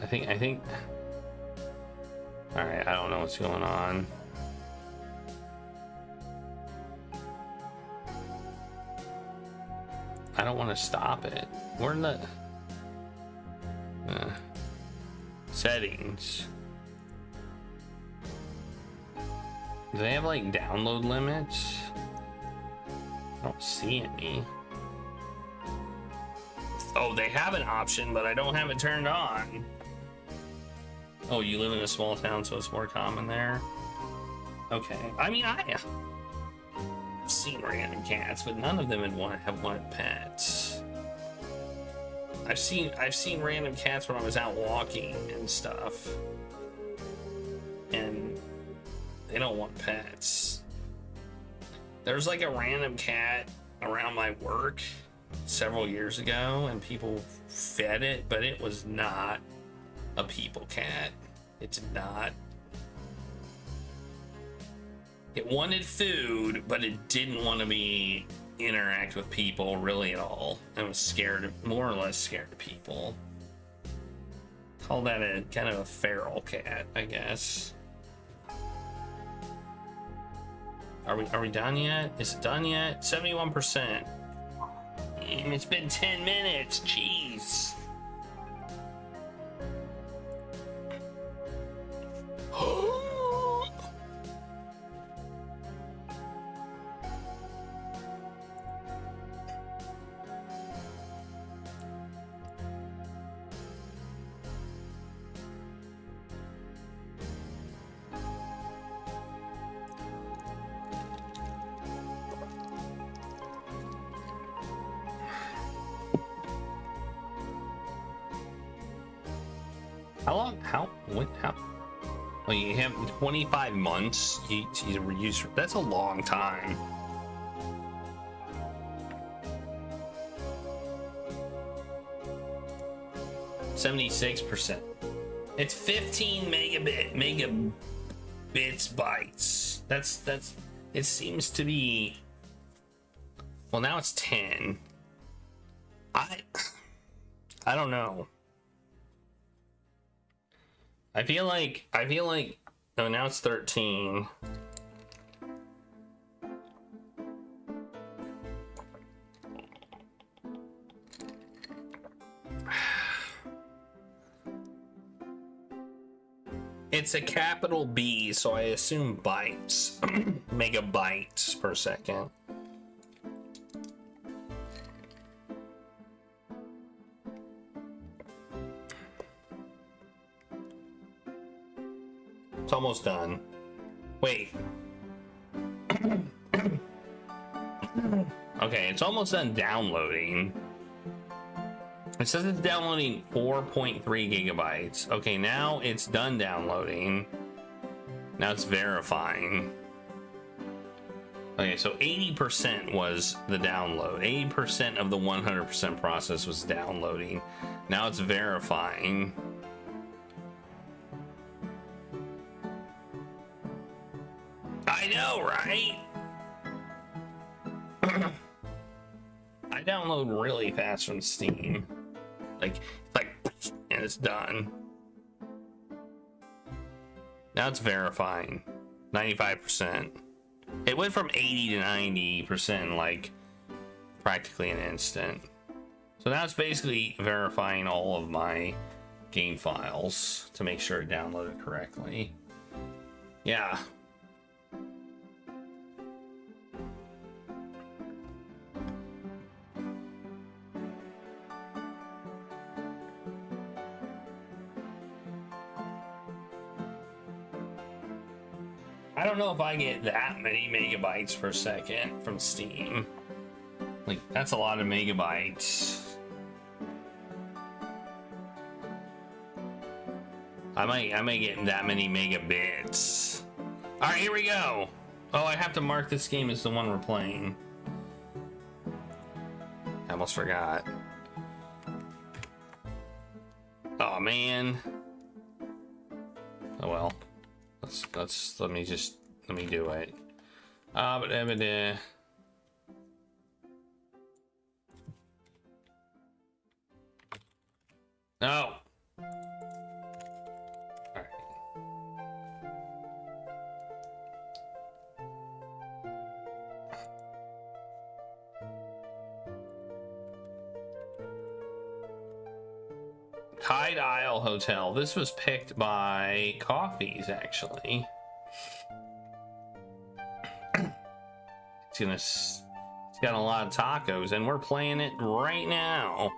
I think... Alright, I don't know what's going on. I don't want to stop it. We're in the... settings. Do they have like download limits? I don't see any. Oh, they have an option, but I don't have it turned on. Oh, you live in a small town, so it's more common there. Okay. I mean, I've seen random cats, but none of them would want to have wanted pets. I've seen random cats when I was out walking and stuff, and they don't want pets. There's like a random cat around my work several years ago, and people fed it, but it was not a people cat. It did not. It wanted food, but it didn't want to interact with people really at all. It was scared, more or less scared of people. Call that a kind of a feral cat, I guess. Are we done yet? Is it done yet? 71%. It's been 10 minutes. Jeez. How? Well, you have 25 months. You use. That's a long time. (76%). It's 15 megabits bytes. That's. It seems to be. Well, now it's 10. I don't know. I feel like oh, now it's 13. It's a capital B, so I assume bytes. Megabytes per second. It's almost done. Wait. Okay, it's almost done downloading. It says it's downloading 4.3 gigabytes. Okay, now it's done downloading. Now it's verifying. Okay, so 80% was the download. 80% of the 100% process was downloading. Now it's verifying. I know, right? I download really fast from Steam. Like, and it's done. Now it's verifying. 95%. It went from 80 to 90% in like practically an instant. So now it's basically verifying all of my game files to make sure it downloaded correctly. Yeah. I don't know if I get that many megabytes per second from Steam. Like, that's a lot of megabytes. I might get that many megabits. All right, here we go. Oh, I have to mark this game as the one we're playing. I almost forgot. Oh man. Oh well. Let me do it. No. All right. Tide Isle Hotel. This was picked by Coffees, actually. it's got a lot of tacos, and we're playing it right now.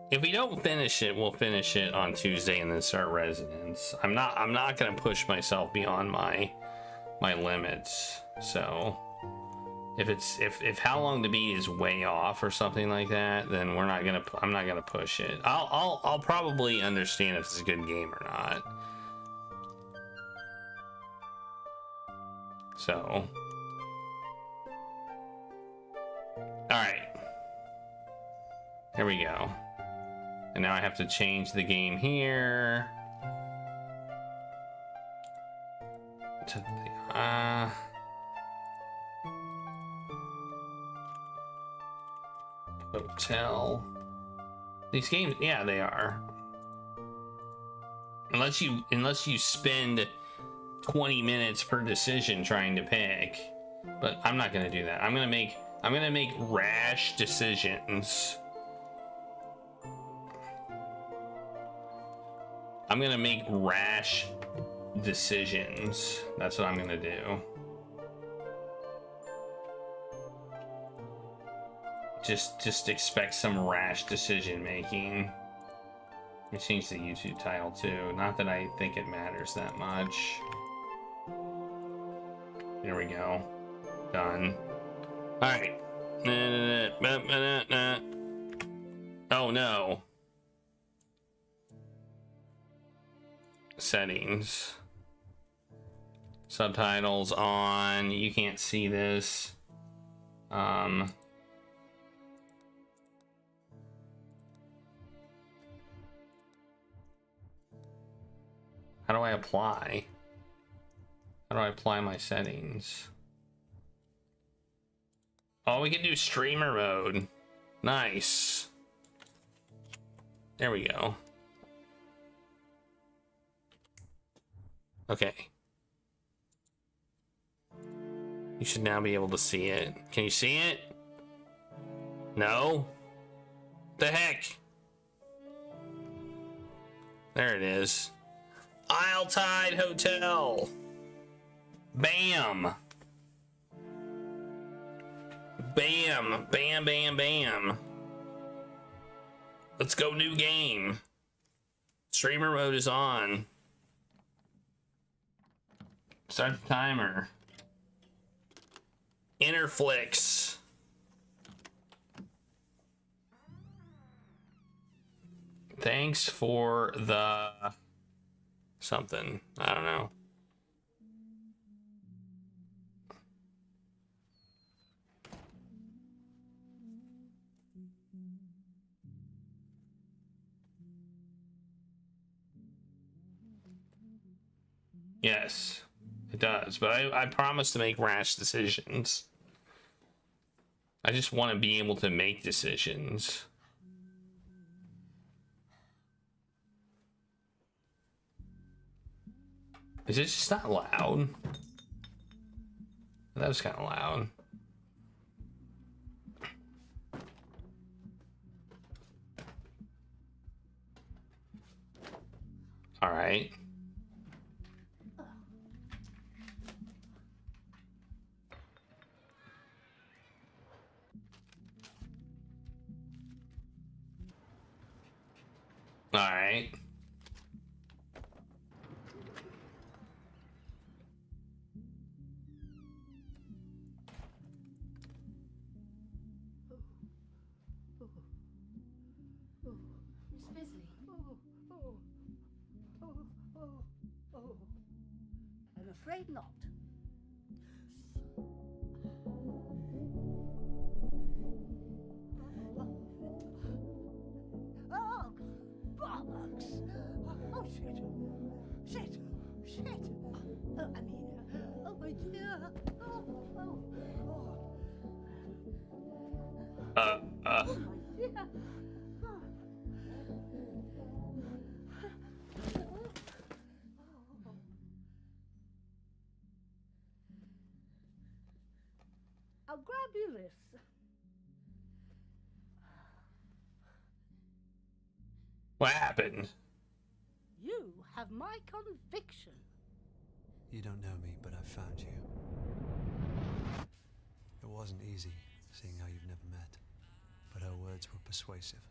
If we don't finish it, we'll finish it on Tuesday and then start Residence. I'm not gonna push myself beyond my limits. So if how long to beat is way off or something like that, then I'm not gonna push it. I'll probably understand if it's a good game or not. So, all right, here we go. And now I have to change the game here to the hotel. These games, yeah, they are. Unless you spend 20 minutes per decision trying to pick. But I'm not gonna do that. I'm gonna make rash decisions. I'm gonna make rash decisions. That's what I'm gonna do. Just expect some rash decision making. Let me change the YouTube title too. Not that I think it matters that much. There we go. Done. All right. Oh no. Settings. Subtitles on. You can't see this. How do I apply? How do I apply my settings? Oh, we can do streamer mode. Nice. There we go. Okay. You should now be able to see it. Can you see it? No? The heck? There it is. Isle Tide Hotel. Bam. Bam. Bam, bam, bam. Let's go, new game. Streamer mode is on. Start the timer. Interflix. Thanks for the something. I don't know. Yes, it does. But I promise to make rash decisions. I just want to be able to make decisions. Is it just not loud? That was kind of loud. All right. All right. I'm afraid not. Oh, bollocks! Oh, shit! Shit! Shit! Oh, I mean, oh my dear! Oh, oh, oh! Oh my dear! I'll grab you this. What happened? You have my conviction. You don't know me, but I found you. wasn't easy, seeing how you've never met, but her words were persuasive.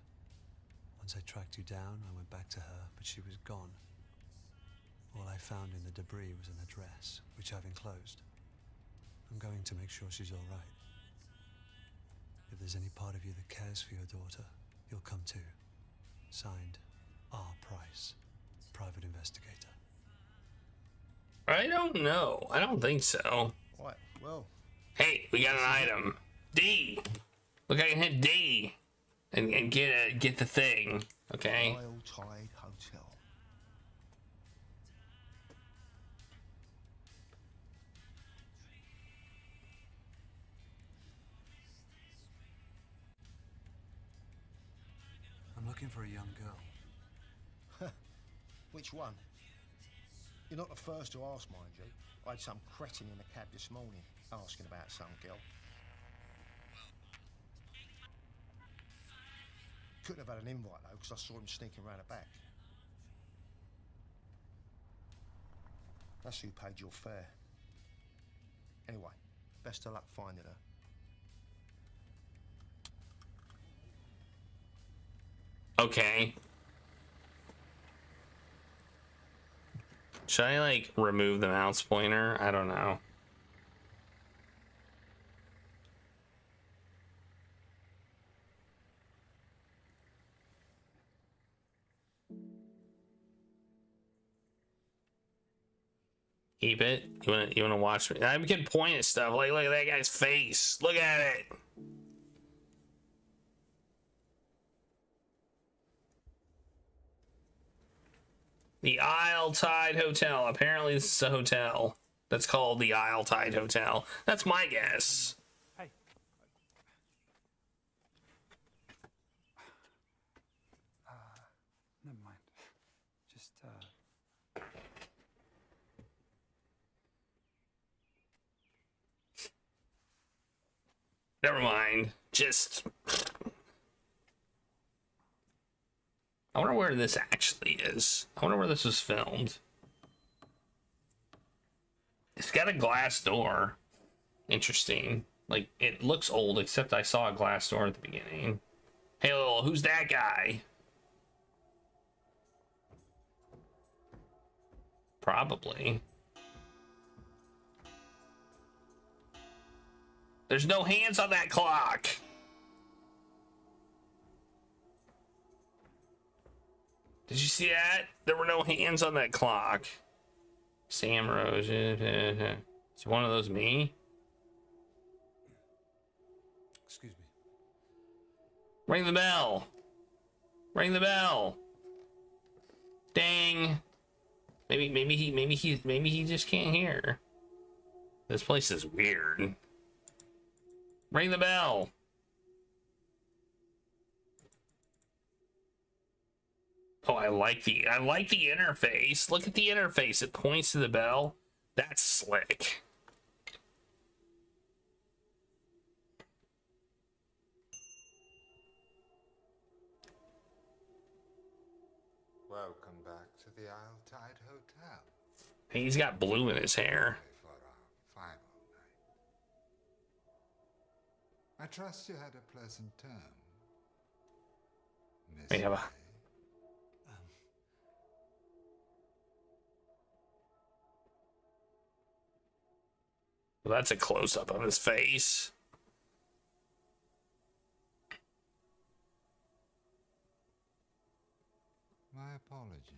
Once I tracked you down, I went back to her, but she was gone. All I found in the debris was an address, which I've enclosed. I'm going to make sure she's all right. If there's any part of you that cares for your daughter, you'll come too. Signed, R. Price, private investigator. I don't know. I don't think so. Right, well. Hey, we got an item. D. Look, I can hit D and get the thing. Okay. Royal Tide Hotel. I'm looking for a young girl. Which one? You're not the first to ask, mind you. I had some cretin in the cab this morning asking about some girl. Couldn't have had an invite though, because I saw him sneaking around the back. That's who paid your fare. Anyway, best of luck finding her. Okay. Should I, like, remove the mouse pointer? I don't know. Keep it. You wanna watch me? I can point at stuff. Like, look at that guy's face. Look at it. The Isle Tide Hotel. Apparently this is a hotel that's called the Isle Tide Hotel. That's my guess. Hey. Never mind. Just, Never mind. Just... I wonder where this actually is. I wonder where this was filmed. It's got a glass door. Interesting. Like, it looks old, except I saw a glass door at the beginning. Hey, Lil, who's that guy? Probably. There's no hands on that clock. Did you see that? There were no hands on that clock. Sam Rose. Is one of those me? Excuse me. Ring the bell. Ring the bell. Dang. Maybe he just can't hear. This place is weird. Ring the bell. Oh, I like the interface. Look at the interface. It points to the bell. That's slick. Welcome back to the Isle Tide Hotel. He's got blue in his hair. For our final night. I trust you had a pleasant term. Miss We have a... Well, that's a close-up of his face. My apologies.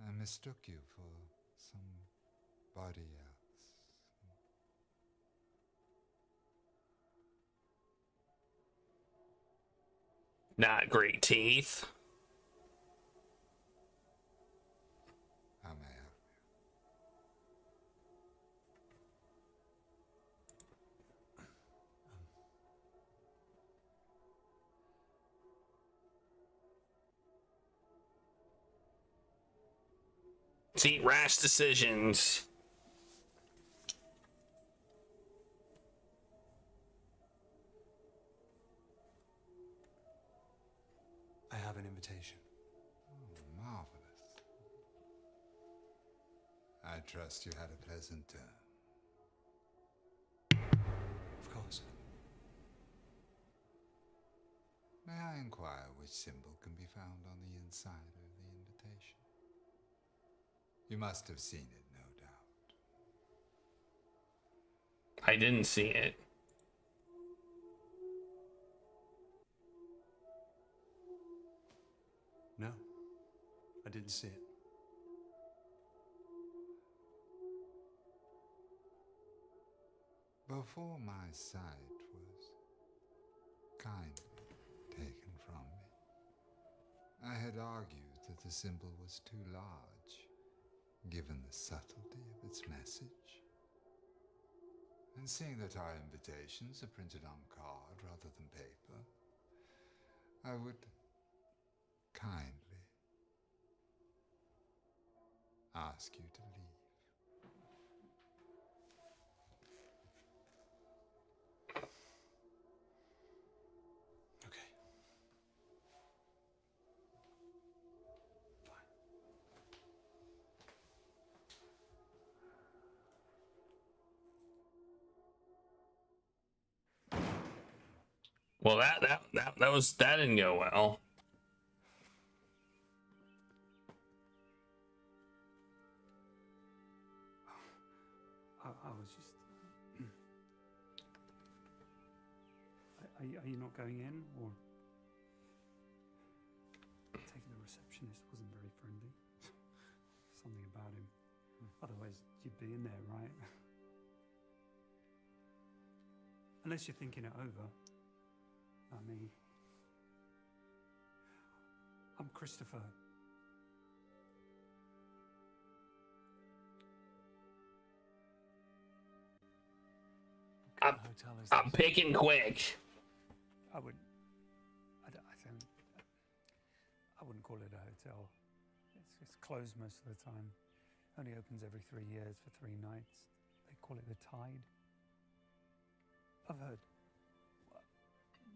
I mistook you for somebody else. Not great teeth. How may I help See, rash decisions. I have an invitation. Oh, marvelous. I trust you had a pleasant term. May I inquire which symbol can be found on the inside of the invitation? You must have seen it, no doubt. I didn't see it. No, I didn't see it. Before my sight was kindly taken from me, I had argued that the symbol was too large, given the subtlety of its message. And seeing that our invitations are printed on card rather than paper, I would kindly ask you to leave. Okay. Well, that didn't go well. I was just. Are you not going in, or taking the receptionist wasn't very friendly? Something about him. Otherwise, you'd be in there, right? Unless you're thinking it over. I mean, I'm Christopher. I'm picking quick. I wouldn't call it a hotel. It's closed most of the time. Only opens every 3 years for 3 nights. They call it the Tide. I've heard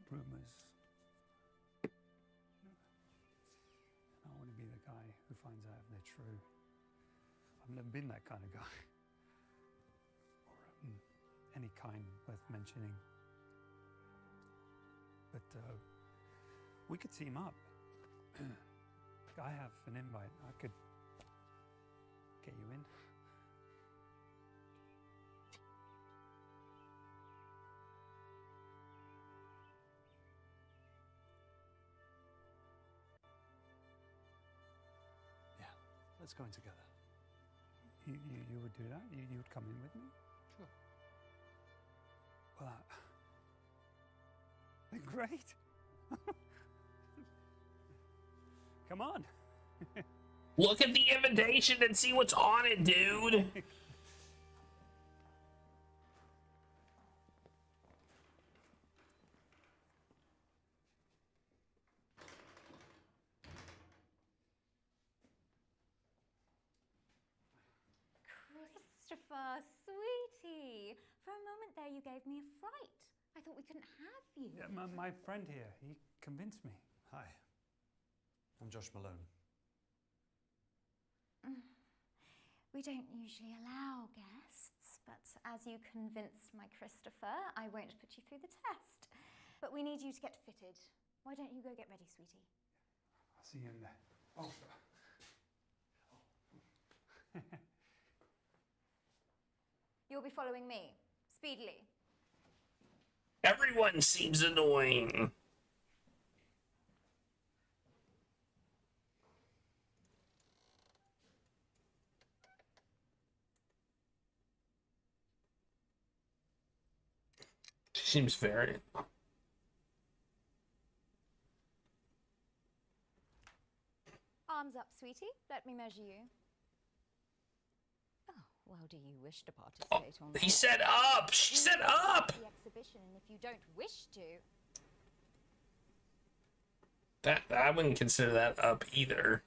rumors. And I want to be the guy who finds out if they're true. I've never been that kind of guy. Or any kind worth mentioning. But we could team up. I have an invite. I could get you in. Yeah, let's go in together. You would do that? You would come in with me? Sure. Well, then great. Come on. Look at the invitation and see what's on it, dude. Christopher, sweetie. For a moment there, you gave me a fright. I thought we couldn't have you. Yeah, my friend here, he convinced me. Hi, I'm Josh Malone. We don't usually allow guests, but as you convinced my Christopher, I won't put you through the test. But we need you to get fitted. Why don't you go get ready, sweetie? I'll see you in there. Oh. You'll be following me, speedily. Everyone seems annoying. She seems very... Arms up, sweetie. Let me measure you. Oh, well, do you wish to participate or not? He said up! She said up! The exhibition, and if you don't wish to... That I wouldn't consider that up either.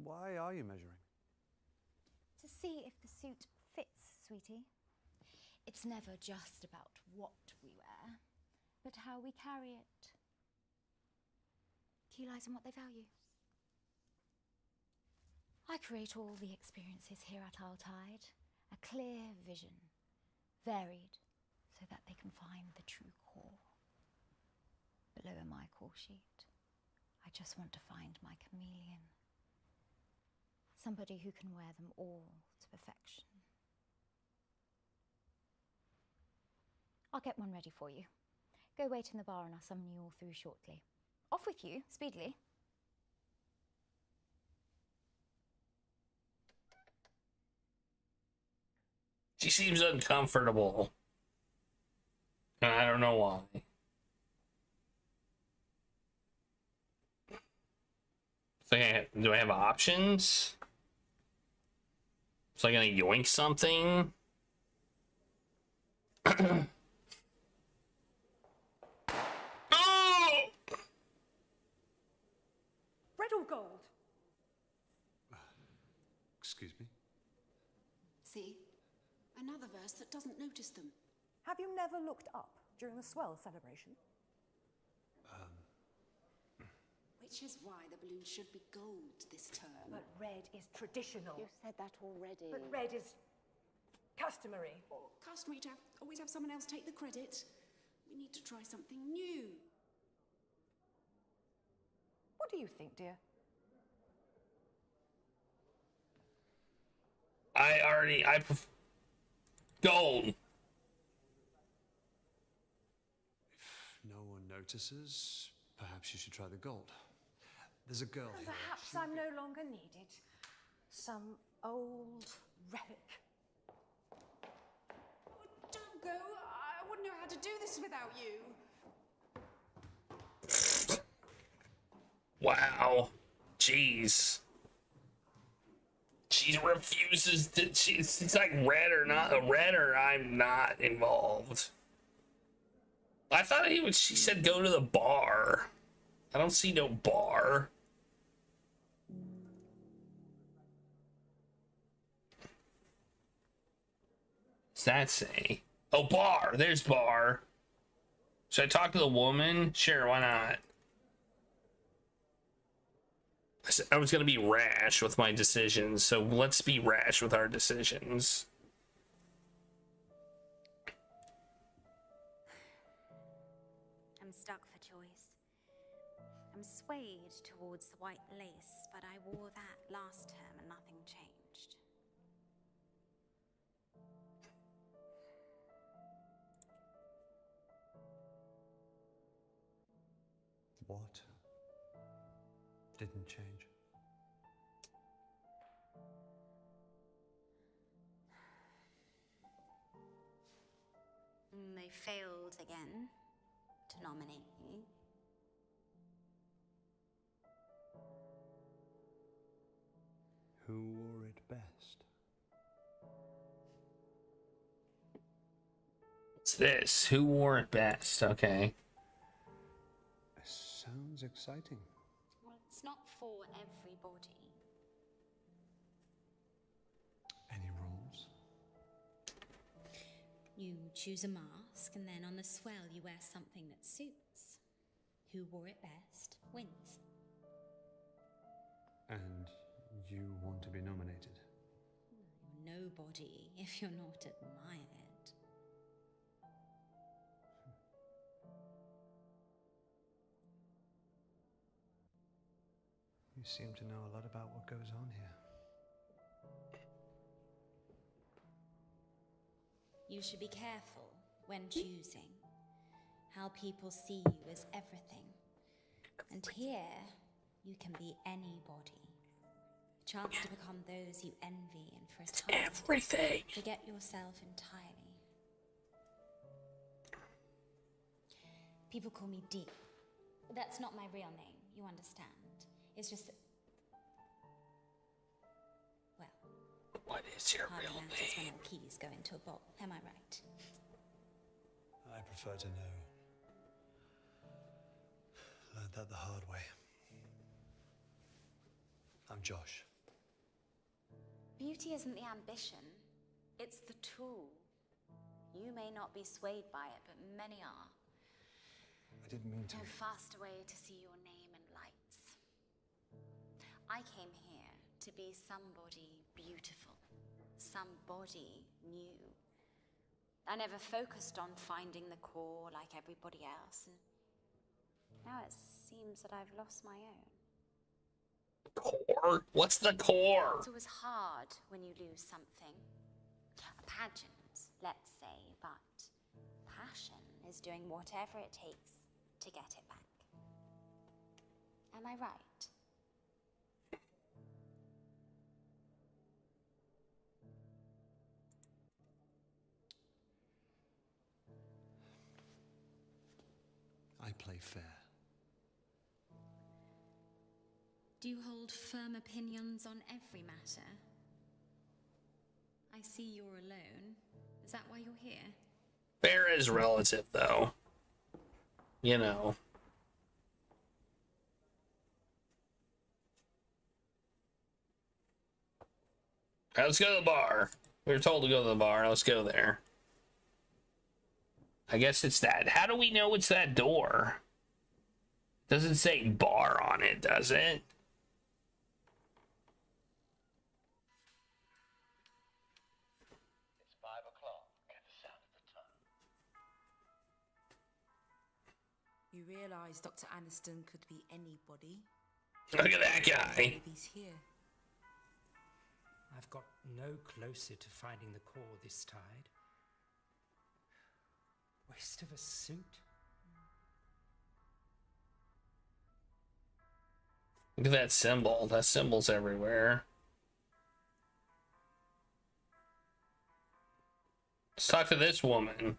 Why are you measuring? To see if the suit fits, sweetie. It's never just about what we wear, but how we carry it. Key lies in what they value. I create all the experiences here at Our Tide. A clear vision, varied, so that they can find the true core. Below my call sheet, I just want to find my chameleon. Somebody who can wear them all to perfection. I'll get one ready for you. Go wait in the bar and I'll summon you all through shortly. Off with you, speedily. She seems uncomfortable. I don't know why. So do I have options? So I'm gonna yoink something? Oh! Red or gold? Excuse me? See? Another verse that doesn't notice them. Have you never looked up during the swell celebration? Which is why the balloon should be gold this term. But red is traditional. You said that already. But red is customary. Customary to always have someone else take the credit. We need to try something new. What do you think, dear? I prefer gold. If no one notices, perhaps you should try the gold. There's a girl And here. perhaps I'm no longer needed. Some old relic. Oh, don't go. I wouldn't know how to do this without you. Wow. Jeez. She refuses to. It's like red or not. Red or I'm not involved. I thought she said go to the bar. I don't see no bar. What's that say? Oh, bar. There's bar. Should I talk to the woman? Sure, why not? I was going to be rash with my decisions, so let's be rash with our decisions. I'm stuck for choice. I'm swayed towards the white lace, but I wore that last term and nothing changed. What didn't change? They failed again to nominate me. Who wore it best? What's this? Who wore it best? Okay. Sounds exciting. Well, it's not for everybody. Any rules? You choose a mask, and then on the swell you wear something that suits. Who wore it best wins. And you want to be nominated? You're nobody if you're not admired. You seem to know a lot about what goes on here. You should be careful when choosing. How people see you is everything. And here, you can be anybody. A chance to become those you envy and for a time everything. Forget yourself entirely. People call me Deep. That's not my real name, you understand. It's just that, well, what is your hardly real matters when name? all keys go into a bowl. Am I right? I prefer to know. Learned that the hard way. I'm Josh. Beauty isn't the ambition, it's the tool. You may not be swayed by it, but many are. I didn't mean to. No faster way to see your name in lights. I came here to be somebody beautiful, somebody new. I never focused on finding the core like everybody else, and now it seems that I've lost my own. Core? What's the core? It's always hard when you lose something. A pageant, let's say, but passion is doing whatever it takes to get it back. Am I right? I play fair. Do you hold firm opinions on every matter? I see you're alone. Is that why you're here? Fair is relative, though. You know. Alright, let's go to the bar. We were told to go to the bar. Let's go there. I guess it's that. How do we know it's that door? Doesn't say bar on it, does it? It's 5 o'clock. Get the sound of the tongue. You realise Dr. Aniston could be anybody. Look at that guy. He's here. I've got no closer to finding the core this tide. Waste of a suit. Look at that symbol. That symbol's everywhere. Let's talk to this woman.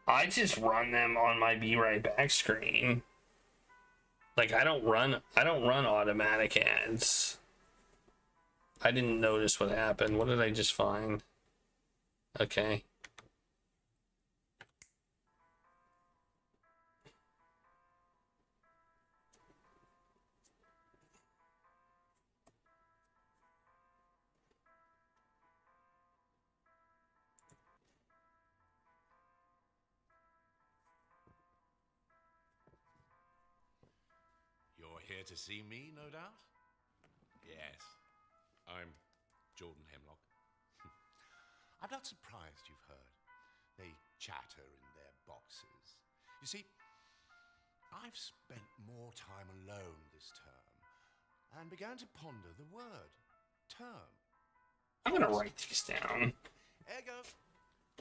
I just run them on my Be Right Back screen. Like I don't run automatic ads. I didn't notice what happened. What did I just find? Okay. You're here to see me, no doubt? Yes. I'm Jordan Hemlock. I'm not surprised you've heard. They chatter in their boxes. You see, I've spent more time alone this term and began to ponder the word term. I'm gonna write these down. Ergo,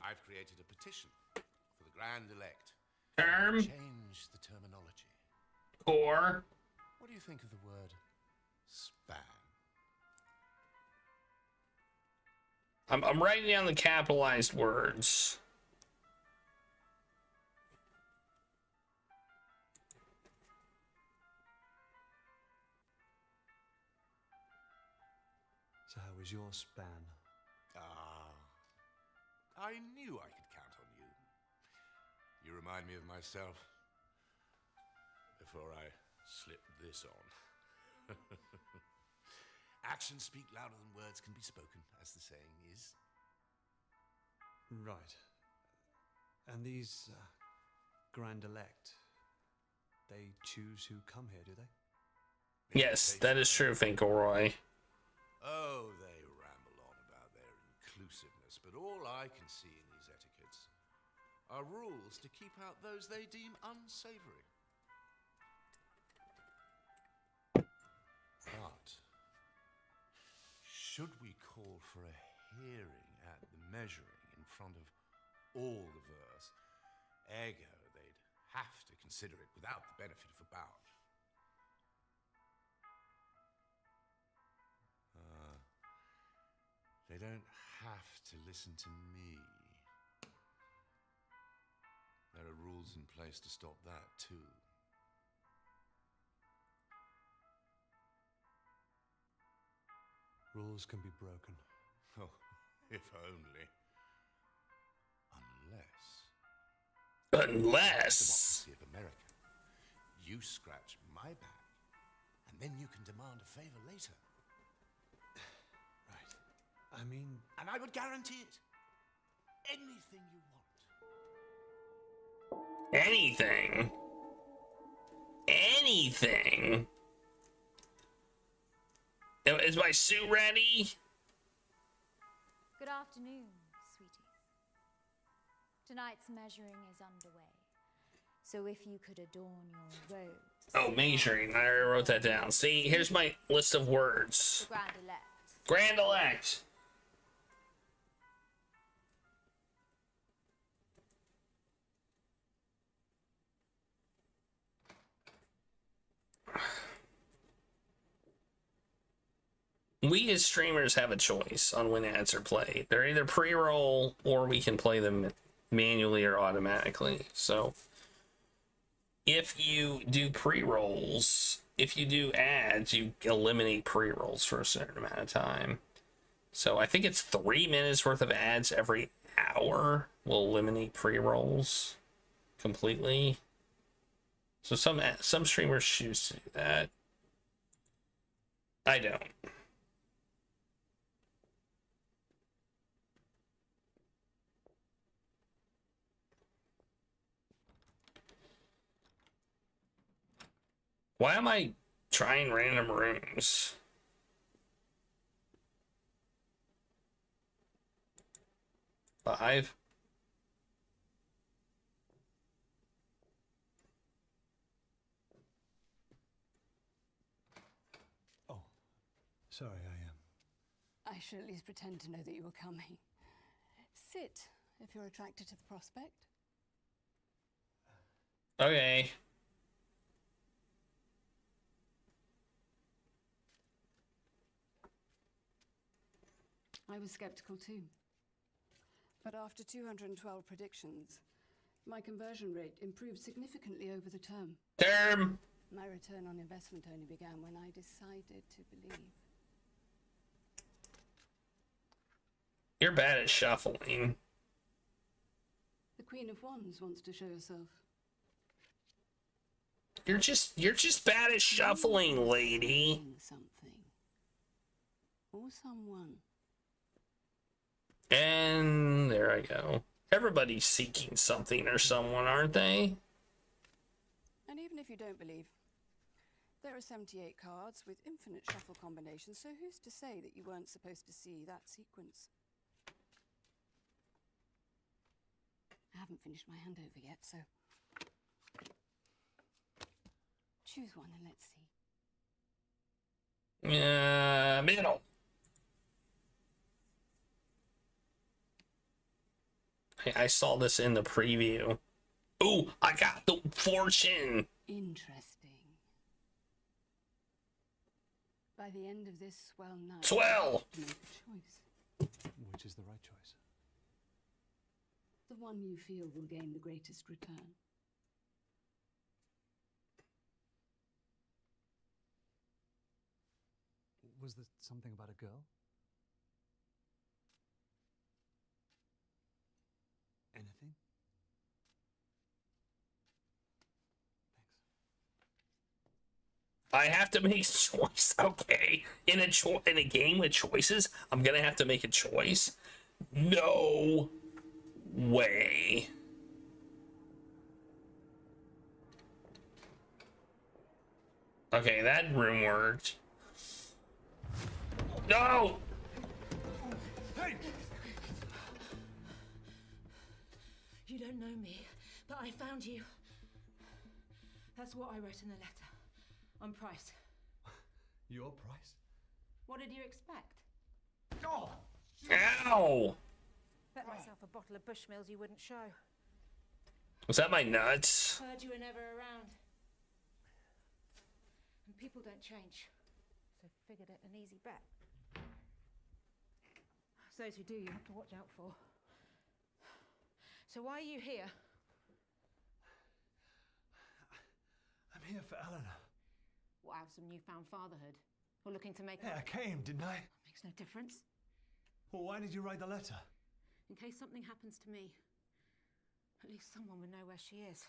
I've created a petition for the Grand Elect. Term. Change the terminology. Core. What do you think of the word span? I'm writing down the capitalized words. So how was your span? I knew I could count on you. You remind me of myself before I slipped this on. Actions speak louder than words can be spoken, as the saying is. Right. And these Grand Elect, they choose who come here, do they? Yes, that is true, Finkelroy. Oh, they ramble on about their inclusiveness, but all I can see in these etiquettes are rules to keep out those they deem unsavory. But should we call for a hearing at the measuring in front of all the verse, ergo they'd have to consider it without the benefit of a bout. They don't have to listen to me. There are rules in place to stop that too. Rules can be broken. Oh, if only. Unless. Democracy of America. You scratch my back, and then you can demand a favor later. Right. I mean... And I would guarantee it. Anything you want. Anything. Anything. Is my suit ready? Good afternoon, sweeties. Tonight's measuring is underway. So if you could adorn your robes. Oh, measuring. I already wrote that down. See, here's my list of words. The Grand Elect. Grand Elect. We as streamers have a choice on when ads are played. They're either pre-roll or we can play them manually or automatically. So if you do pre-rolls, if you do ads, you eliminate pre-rolls for a certain amount of time. So I think it's 3 minutes worth of ads every hour will eliminate pre-rolls completely. So some streamers choose to do that. I don't. Why am I trying random rooms? Five. Oh, sorry, I should at least pretend to know that you were coming. Sit, if you're attracted to the prospect. Okay. I was skeptical too. But after 212 predictions, my conversion rate improved significantly over the term. My return on investment only began when I decided to believe. You're bad at shuffling. The Queen of Wands wants to show herself. You're just bad at shuffling, lady. Something. Or someone. And there I go. Everybody's seeking something or someone, aren't they? And even if you don't believe, there are 78 cards with infinite shuffle combinations, so who's to say that you weren't supposed to see that sequence? I haven't finished my handover yet, so choose one and let's see. Middle. I saw this in the preview. Ooh, I got the fortune. Interesting. By the end of this swell night, Swell. you have to make a choice. Which is the right choice? The one you feel will gain the greatest return. Was there something about a girl? Anything? I have to make a choice. Okay, in a game with choices, I'm gonna have to make a choice. No way. Okay, that room worked. No. Hey! You don't know me, but I found you. That's what I wrote in the letter. On Price. Your price? What did you expect? Oh! Ow! Bet myself a bottle of Bushmills you wouldn't show. Was that my nuts? Heard you were never around. And people don't change. So figured it an easy bet. Those who do, you have to watch out for. So why are you here? I'm here for Eleanor. What, out of some newfound fatherhood? Or looking to make Yeah, I came, didn't I? Makes no difference. Well, why did you write the letter? In case something happens to me, at least someone would know where she is.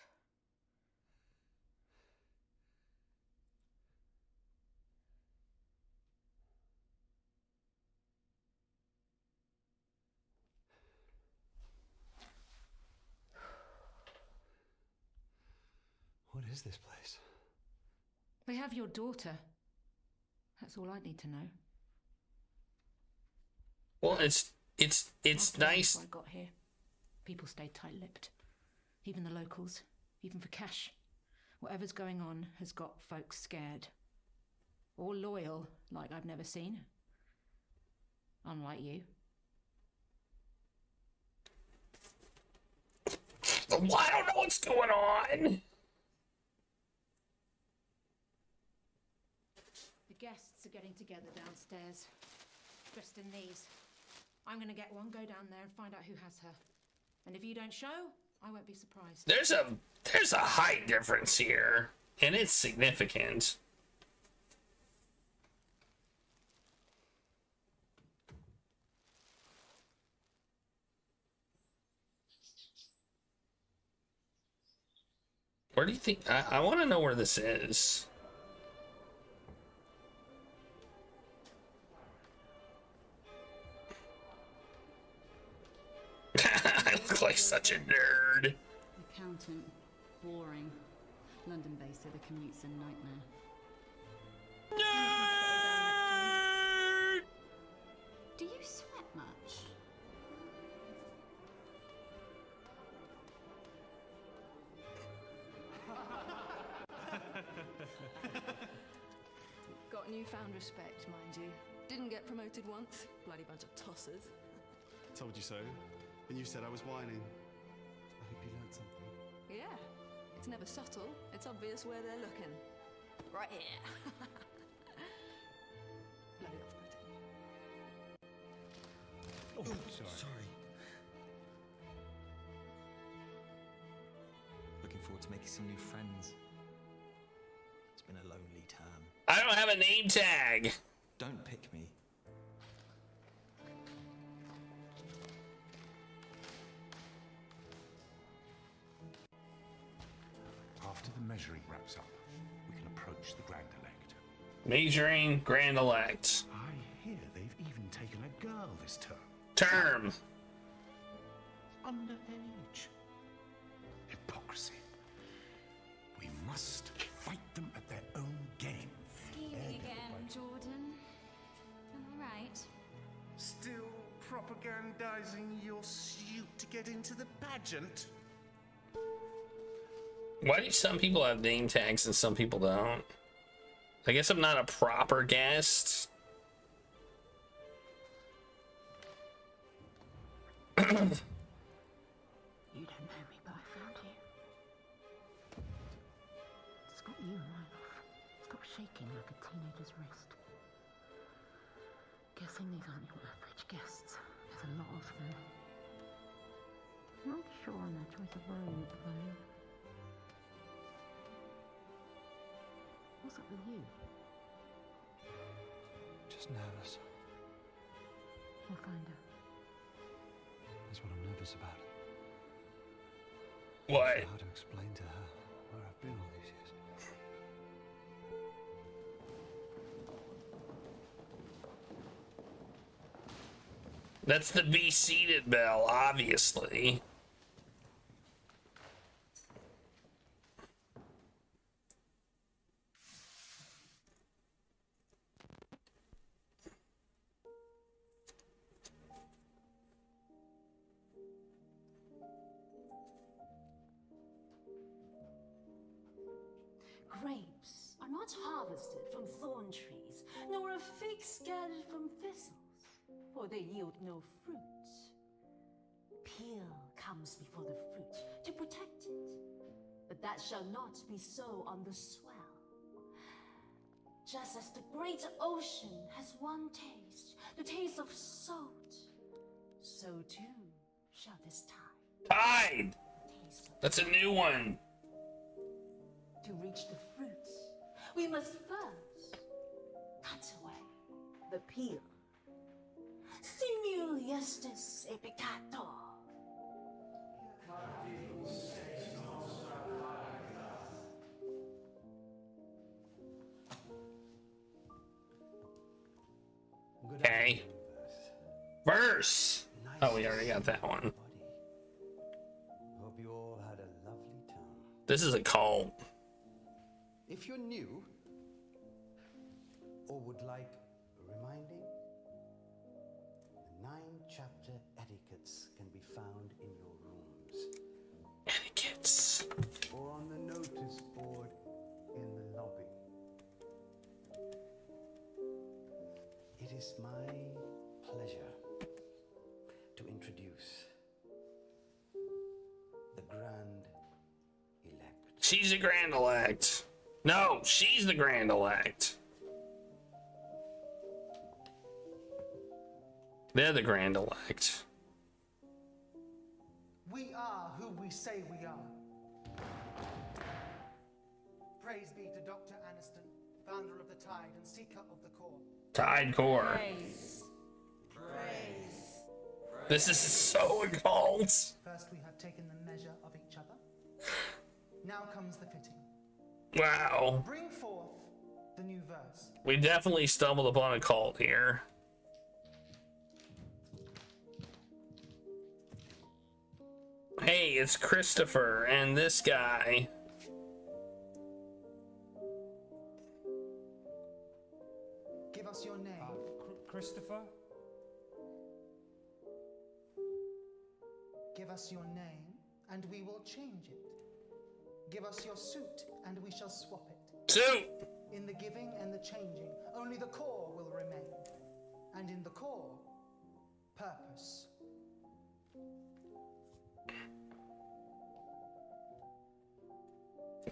is this place? They have your daughter. That's all I need to know. Well, it's nice. Before I got here, people stayed tight-lipped. Even the locals, even for cash. Whatever's going on has got folks scared. Or loyal, like I've never seen. Unlike you. Well, I don't know what's going on. The guests are getting together downstairs, dressed in these. I'm gonna get one, go down there and find out who has her. And if you don't show, I won't be surprised. There's a height difference here, and it's significant. Where do you think? I want to know where this is. I look like such a nerd. Accountant. Boring. London-based, so the commute's a nightmare. Nerd! Do you sweat much? Got newfound respect, mind you. Didn't get promoted once. Bloody bunch of tossers. Told you so. And you said I was whining. I hope you learned something. Yeah. It's never subtle. It's obvious where they're looking. Right here. Bloody off-putting. Oh, sorry. Looking forward to making some new friends. It's been a lonely term. I don't have a name tag. Don't pick me. After the measuring wraps up, we can approach the Grand Elect. Measuring Grand Elect. I hear they've even taken a girl this term. Term. Underage. Hypocrisy. We must fight them at their own game. Scheming again, Jordan. Am I right? Still propagandizing your suit to get into the pageant? Why do some people have name tags and some people don't? I guess I'm not a proper guest. You don't know me, but I found you. It's got you and mine off. Stop shaking like a teenager's wrist. Guessing these aren't your average guests. There's a lot of them. Not sure on their choice of robe, though. What's up with you? Just nervous. We'll find out. That's what I'm nervous about. What? I don't know how to explain to her where I've been all these years. That's the be seated bell, obviously. Grapes are not harvested from thorn trees, nor are figs gathered from thistles, for they yield no fruit. Peel comes before the fruit to protect it, but that shall not be so on the swell. Just as the great ocean has one taste, the taste of salt, so too shall this tide. Tide! That's a new one. To reach the fruit, we must first cut away the peel. Simul justus et peccator. Okay. Verse. Oh, we already got that one. Hope you all had a lovely time. This is a cult. If you're new or would like reminding, the 9-chapter etiquettes can be found in your rooms. Etiquettes. Or on the notice board in the lobby. It is my pleasure to introduce the Grand Elect. She's a Grand Elect. No, she's the Grand Elect. They're the Grand Elect. We are who we say we are. Praise be to Dr. Aniston, founder of the Tide and seeker of the core. Tide Core. Praise. This is so occult. First we have taken the measure of each other. Now comes the fitting. Wow. Bring forth the new verse. We definitely stumbled upon a cult here. Hey, it's Christopher and this guy. Give us your name. Christopher? Give us your name, and we will change it. Give us your suit, and we shall swap it. Suit! In the giving and the changing, only the core will remain. And in the core, purpose.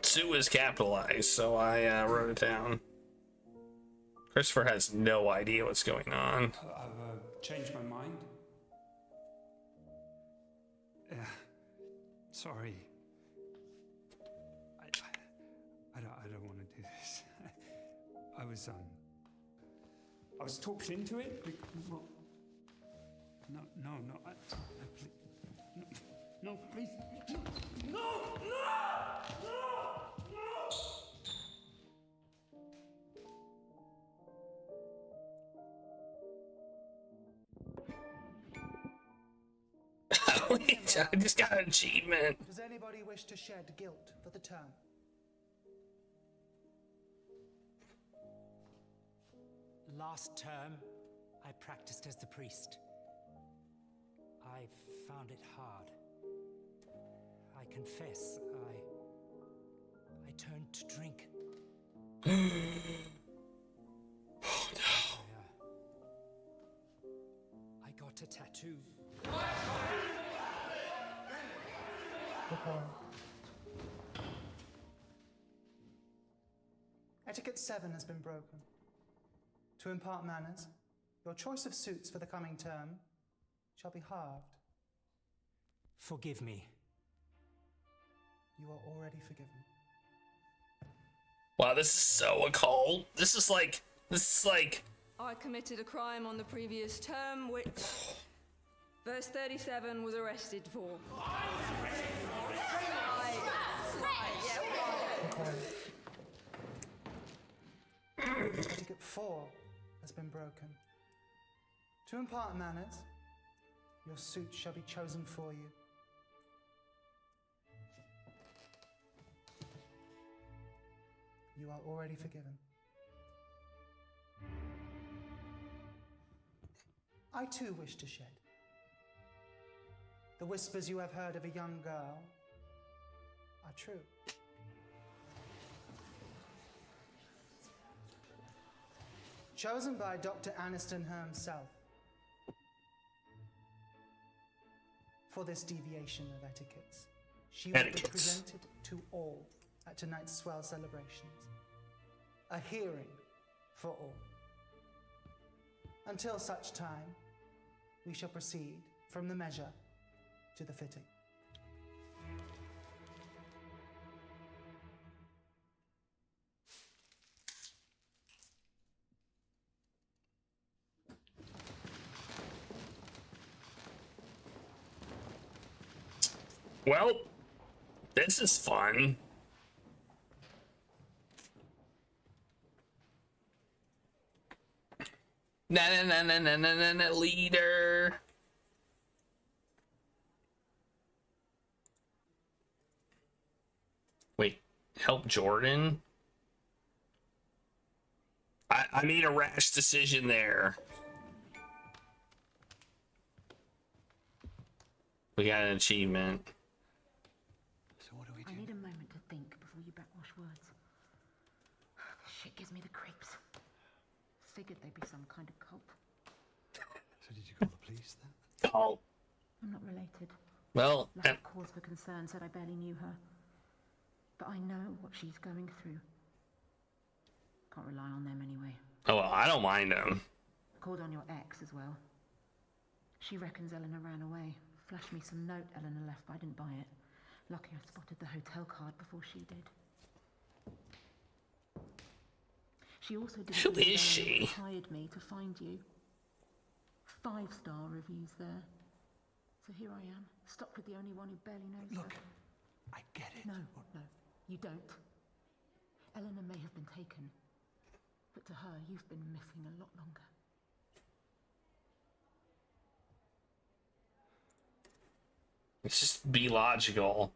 Sue is capitalized, so I wrote it down. Christopher has no idea what's going on. I've changed my mind. Sorry. I don't want to do this. I was talked into it. Well, no, please, no. I just got an achievement. Does anybody wish to shed guilt for the term? Last term, I practiced as the priest. I found it hard. I confess, I turned to drink. Oh no. I got a tattoo. Etiquette 7 has been broken. To impart manners, your choice of suits for the coming term shall be halved. Forgive me. You are already forgiven. Wow, this is so occult. This is like I committed a crime on the previous term, which verse 37 was arrested for. Etiquette 4 has been broken. To impart manners, your suit shall be chosen for you. You are already forgiven. I too wish to shed. The whispers you have heard of a young girl are true. Chosen by Dr. Aniston himself for this deviation of etiquettes. She will be presented to all at tonight's swell celebrations. A hearing for all. Until such time, we shall proceed from the measure to the fitting. Well, this is fun. Na leader. Wait, help Jordan? I made a rash decision there. We got an achievement. So what do we do? I need a moment to think before you backwash words. This shit gives me the creeps. Figured they'd be some kind of cult. So did you call the police then? Cult. I'm not related. Well, Lack of cause for concern said I barely knew her. But I know what she's going through. Can't rely on them anyway. oh well, I don't mind them. Called on your ex as well. She reckons Eleanor ran away. Flashed me some note Eleanor left, but I didn't buy it. Lucky I spotted the hotel card before she did. She also did. Who is she? Hired me to find you. 5-star reviews there. So here I am, stuck with the only one who barely knows Look, her. I get it. No, you don't. Eleanor may have been taken, but to her, you've been missing a lot longer. Let's just be logical.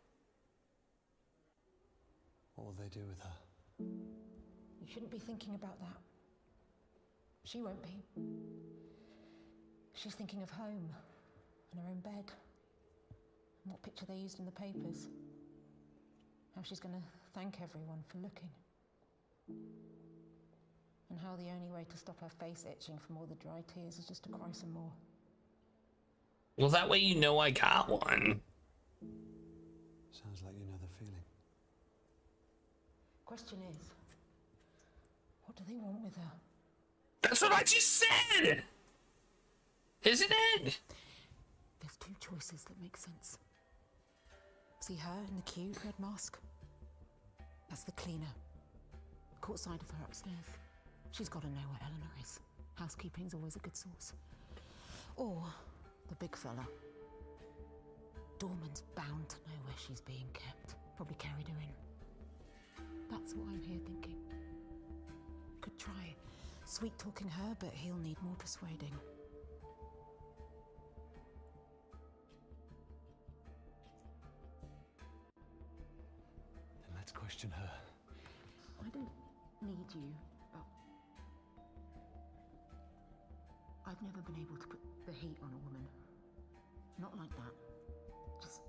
What will they do with her? You shouldn't be thinking about that. She won't be. She's thinking of home and her own bed. And what picture they used in the papers. How she's going to thank everyone for looking. And how the only way to stop her face itching from all the dry tears is just to cry some more. Well, that way you know I got one. Sounds like you know the feeling. Question is, what do they want with her? That's what I just said! Isn't it? There's two choices that make sense. See her in the queue, red mask? That's the cleaner. Caught sight of her upstairs. She's got to know where Eleanor is. Housekeeping's always a good source. Or the big fella. Dorman's bound to know where she's being kept. Probably carried her in. That's what I'm here thinking. Could try sweet-talking her, but he'll need more persuading. Then let's question her. I don't need you, but I've never been able to put the heat on a woman. Not like that. Just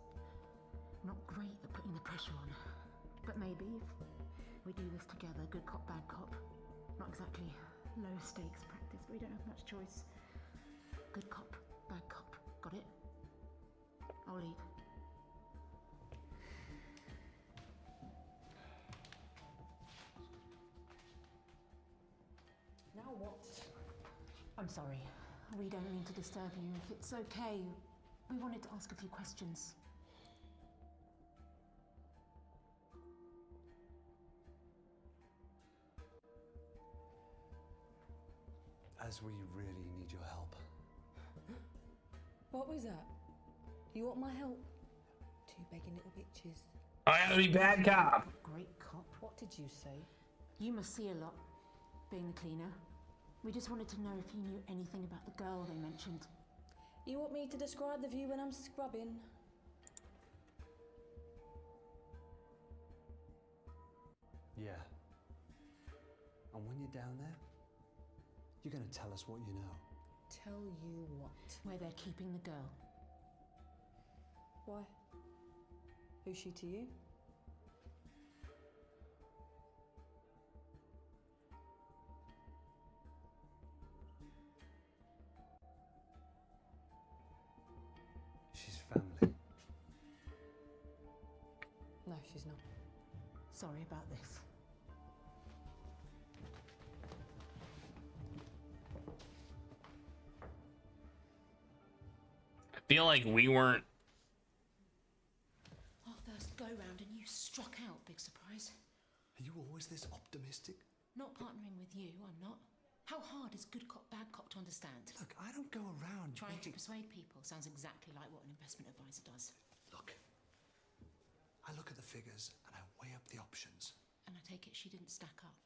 not great at putting the pressure on. But maybe if we do this together, good cop, bad cop. Not exactly low stakes practice, but we don't have much choice. Good cop, bad cop. Got it? I'll lead. Now what? I'm sorry. We don't mean to disturb you. If it's okay, we wanted to ask a few questions. As we really need your help. What was that? You want my help? Two begging little bitches. I have to be bad cop. Great cop. What did you say? You must see a lot, being the cleaner. We just wanted to know if you knew anything about the girl they mentioned. You want me to describe the view when I'm scrubbing? Yeah. And when you're down there, you're going to tell us what you know. Tell you what? Where they're keeping the girl. Why? Who's she to you? She's family. No, she's not. Sorry about this. I feel like we weren't. Our first go round and you struck out, big surprise. Are you always this optimistic? Not partnering with you, I'm not. How hard is good cop, bad cop to understand? Look, I don't go around Trying to persuade people sounds exactly like what an investment advisor does. Look, I look at the figures and I weigh up the options. And I take it she didn't stack up.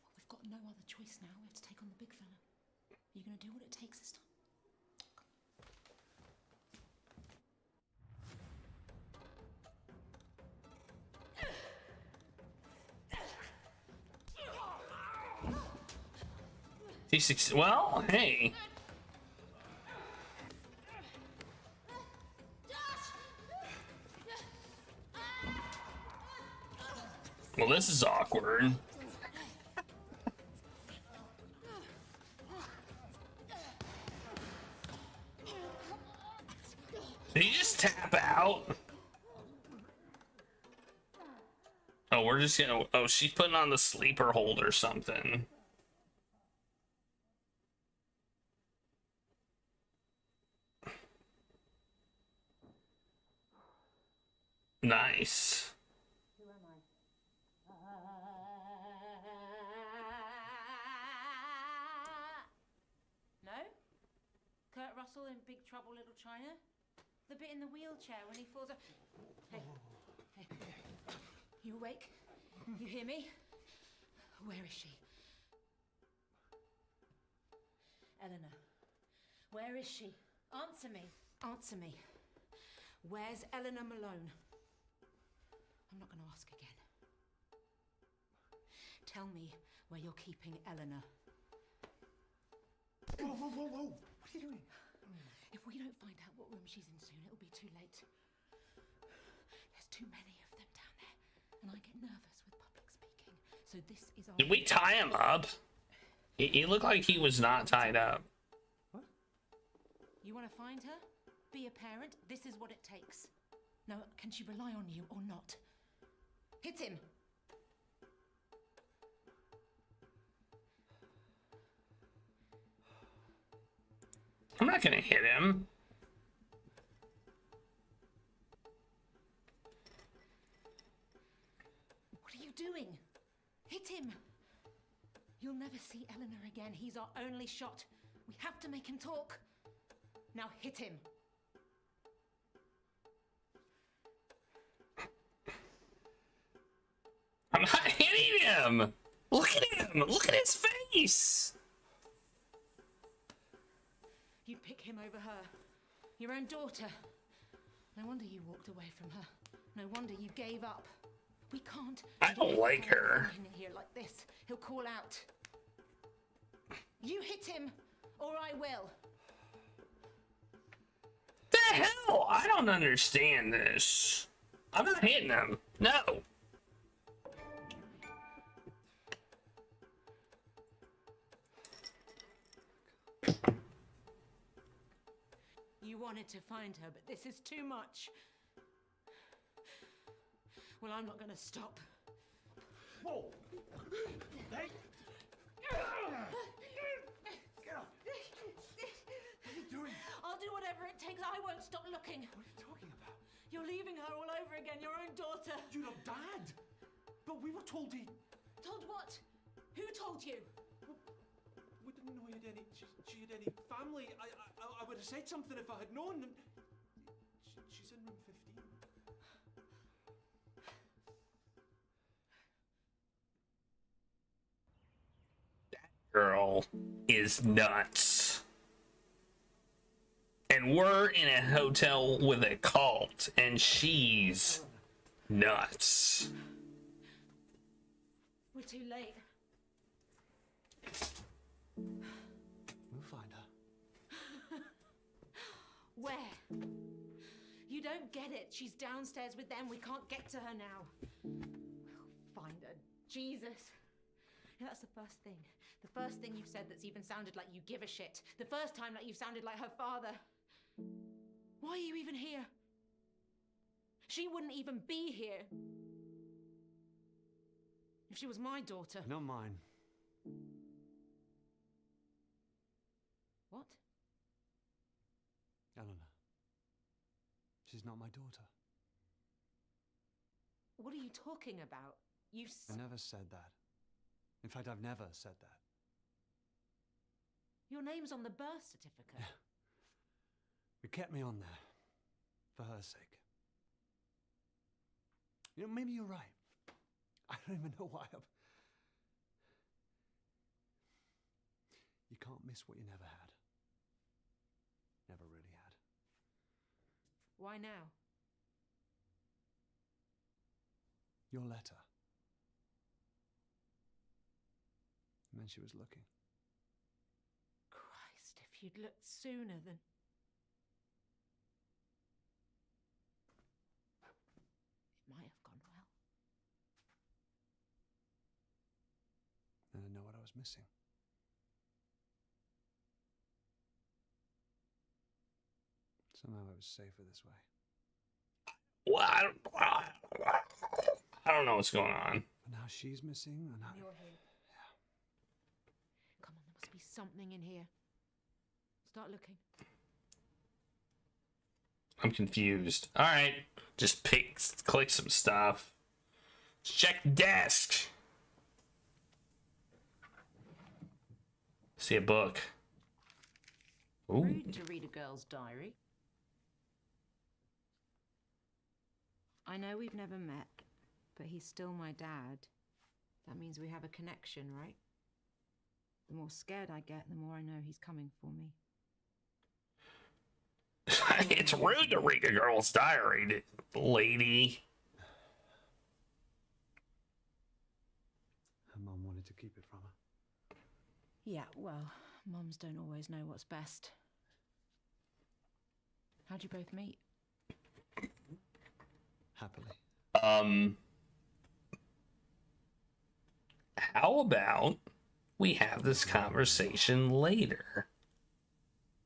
Well, we've got no other choice now. We have to take on the big fella. Are you going to do what it takes this time? Well, hey. Well, this is awkward. Did he just tap out? Oh, we're just gonna... Oh, she's putting on the sleeper hold or something. Nice. No? Kurt Russell in Big Trouble, Little China? The bit in the wheelchair when he falls off. Hey, hey, you awake? You hear me? Where is she? Eleanor, where is she? Answer me. Answer me. Where's Eleanor Malone? I'm not going to ask again. Tell me where you're keeping Eleanor. Whoa, whoa, whoa, whoa. What are you doing? If we don't find out what room she's in soon, it'll be too late. There's too many of them down there, and I get nervous with public speaking. So this is our... Did we tie him up? He looked like he was not tied up. What? You want to find her? Be a parent? This is what it takes. Now, can she rely on you or not? Hit him! I'm not gonna hit him. What are you doing? Hit him! You'll never see Eleanor again. He's our only shot. We have to make him talk. Now hit him. I'm not hitting him! Look at him! Look at his face! You'd pick him over her. Your own daughter. No wonder you walked away from her. No wonder you gave up. We can't. I don't like her. In here like this. He'll call out. You hit him, or I will. The hell? I don't understand this. I'm not hitting him. No. You wanted to find her, but this is too much. Well, I'm not going to stop. Whoa! Hey! Get up! What are you doing? I'll do whatever it takes. I won't stop looking. What are you talking about? You're leaving her all over again, your own daughter. You're not Dad! But we were told he... Told what? Who told you? We didn't know she had any family. I would have said something if I had known. She's in room 15. Girl is nuts. And we're in a hotel with a cult, and she's nuts. We're too late. We'll find her. Where? You don't get it. She's downstairs with them. We can't get to her now. We'll find her. Jesus. Yeah, that's the first thing. The first thing you've said that's even sounded like you give a shit. The first time that you've sounded like her father. Why are you even here? She wouldn't even be here. If she was my daughter. Not mine. What? Eleanor. She's not my daughter. What are you talking about? I never said that. In fact, I've never said that. Your name's on the birth certificate. Yeah. It kept me on there. For her sake. You know, maybe you're right. I don't even know why I'm... You can't miss what you never had. Never really had. Why now? Your letter. It meant she was looking. If you'd looked sooner, then... It might have gone well. And I know what I was missing. Somehow it was safer this way. Well, I don't know what's going on. But now she's missing, and I... You're here. Come on, there must be something in here. Start looking. I'm confused. All right, just click some stuff. Check the desk. See a book. Ooh. Rude to read a girl's diary. I know we've never met, but he's still my dad. That means we have a connection, right? The more scared I get, the more I know he's coming for me. It's rude to read a girl's diary, lady. Her mum wanted to keep it from her. Yeah, well, mums don't always know what's best. How'd you both meet? Happily. How about we have this conversation later?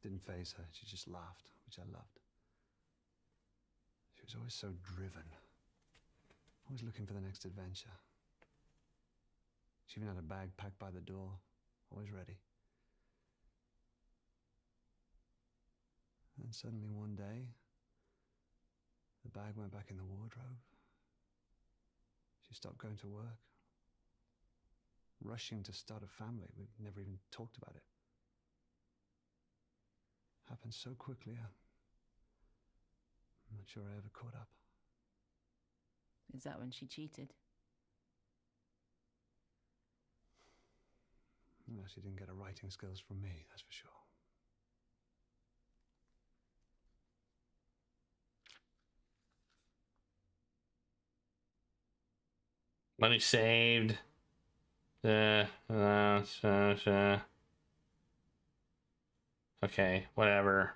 Didn't faze her. She just laughed, which I loved. She was always so driven. Always looking for the next adventure. She even had a bag packed by the door, always ready. And suddenly one day, the bag went back in the wardrobe. She stopped going to work. Rushing to start a family. We've never even talked about it. Happened so quickly, I'm not sure I ever caught up. Is that when she cheated? No, she didn't get her writing skills from me, that's for sure. Money saved. Okay, whatever.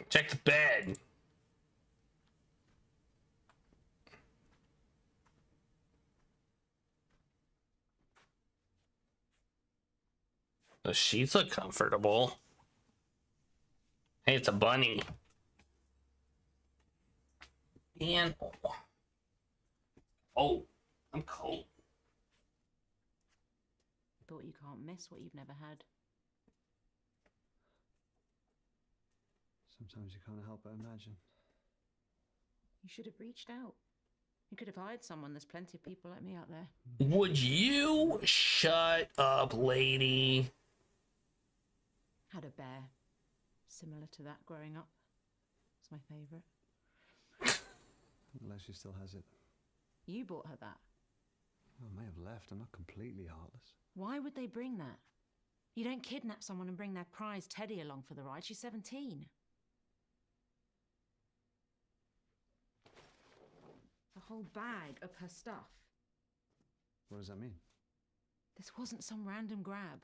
Check the bed. The sheets look comfortable. Hey, it's a bunny. And oh, I'm cold. Thought you can't miss what you've never had. Sometimes you can't help but imagine. You should have reached out. You could have hired someone. There's plenty of people like me out there. Would you shut up, lady? Had a bear. Similar to that growing up. It's my favourite. Unless she still has it. You bought her that. I may have left. I'm not completely heartless. Why would they bring that? You don't kidnap someone and bring their prize Teddy along for the ride. She's 17. A whole bag of her stuff. What does that mean? This wasn't some random grab.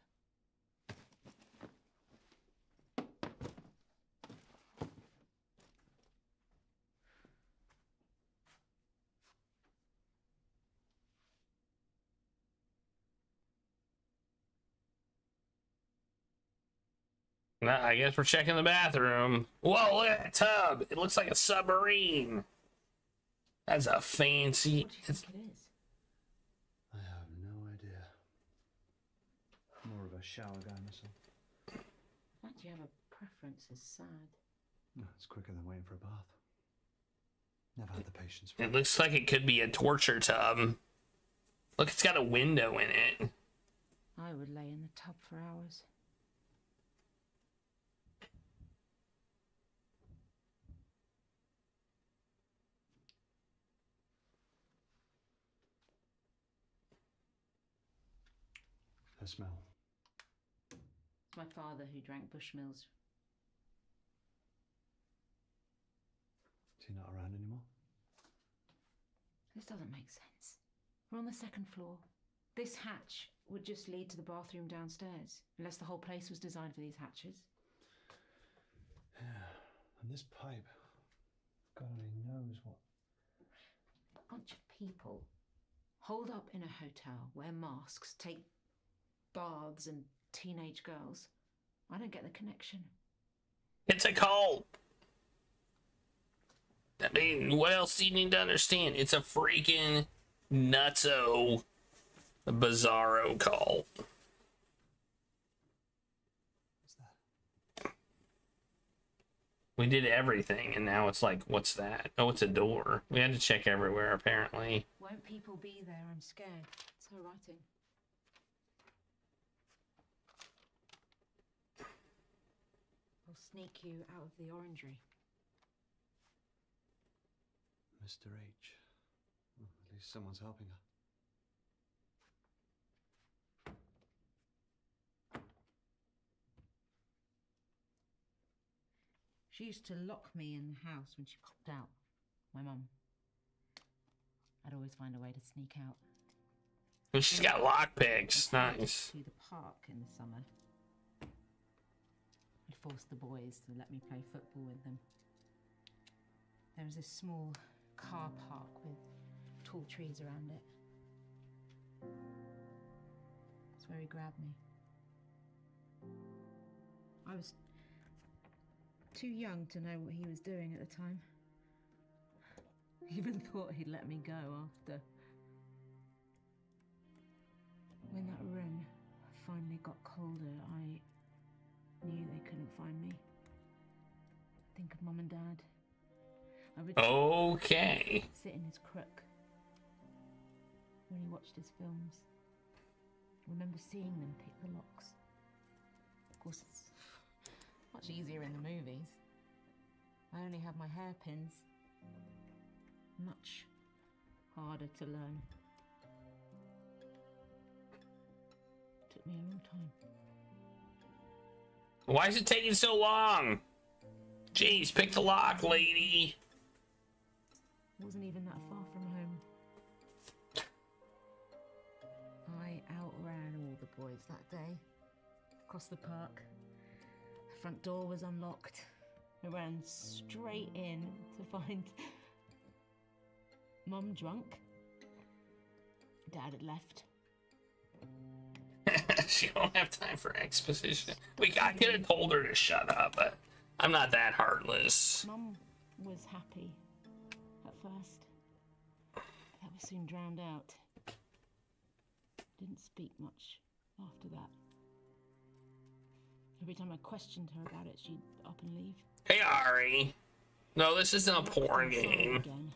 Nah, I guess we're checking the bathroom. Whoa, look at that tub. It looks like a submarine. That's a fancy... What do you think it is? I have no idea. More of a shower guy myself. The fact you have a preference is sad. No, it's quicker than waiting for a bath. Never had the patience for It looks like it could be a torture tub. Look, it's got a window in it. I would lay in the tub for hours. The smell. It's my father who drank Bushmills. Is he not around anymore? This doesn't make sense. We're on the second floor. This hatch would just lead to the bathroom downstairs, unless the whole place was designed for these hatches. Yeah, and this pipe, God only knows what. A bunch of people holed up in a hotel, wear masks, take baths and teenage girls. I don't get the connection. It's a cult. I mean, what else do you need to understand? It's a freaking nutso, bizarro cult. We did everything, and now it's like, what's that? Oh, it's a door. We had to check everywhere, apparently. Won't people be there? I'm scared. It's her writing. I'll sneak you out of the orangery. Mr. H. Well, at least someone's helping her. She used to lock me in the house when she popped out. My mum. I'd always find a way to sneak out. Well, she's got lockpicks. Nice. To the park in the summer. I'd force the boys to let me play football with them. There was this small car park with tall trees around it. That's where he grabbed me. I was too young to know what he was doing at the time. Even thought he'd let me go after. When that room finally got colder, I knew they couldn't find me. Think of Mum and Dad. I would Okay. sit in his crook when he watched his films. I remember seeing them pick the locks. Of course, it's much easier in the movies. I only have my hairpins. Much harder to learn. Took me a long time. Why is it taking so long? Jeez, pick the lock, lady. Wasn't even that far from home. I outran all the boys that day. Across the park. The front door was unlocked. I ran straight in to find Mum drunk. Dad had left. She don't have time for exposition. I could have told her to shut up, but I'm not that heartless. Mum was happy at first. That was soon drowned out. Didn't speak much after that. Every time I questioned her about it, she'd up and leave. Hey, Ari. No, this isn't a porn game. Again.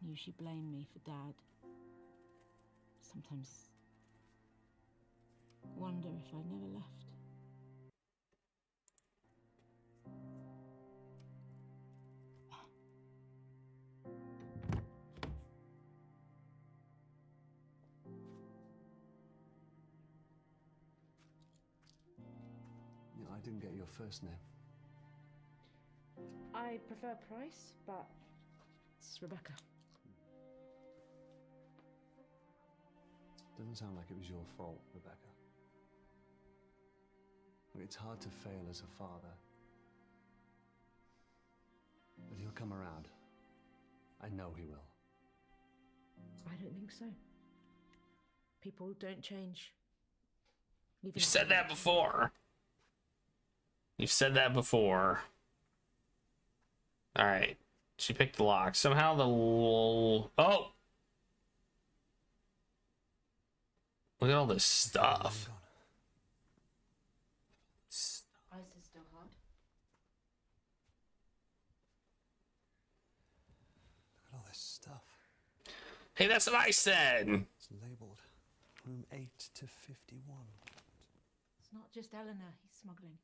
Knew she blamed me for Dad. Sometimes wonder if I'd never left. You know, I didn't get your first name. I prefer Price, but it's Rebecca. Doesn't sound like it was your fault, Rebecca. Look, it's hard to fail as a father. But he'll come around. I know he will. I don't think so. People don't change. You've said that before. You've said that before. Alright. She picked the lock. Somehow the... Oh! Look at all this stuff. Ice is still hot. Look at all this stuff. Hey, that's what I said. It's labeled room 8 to 51. It's not just Eleanor he's smuggling.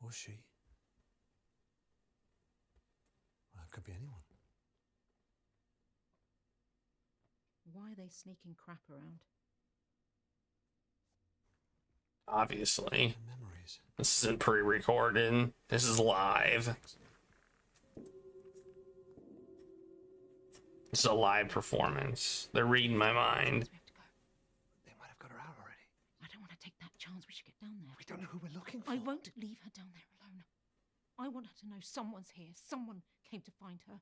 Or she. Well, it could be anyone. Why are they sneaking crap around? Obviously. Memories. This isn't pre-recorded. This is live. It's a live performance. They're reading my mind. They might have got her out already. I don't want to take that chance. We should get down there. We don't know who we're looking for. I won't leave her down there alone. I want her to know someone's here. Someone came to find her.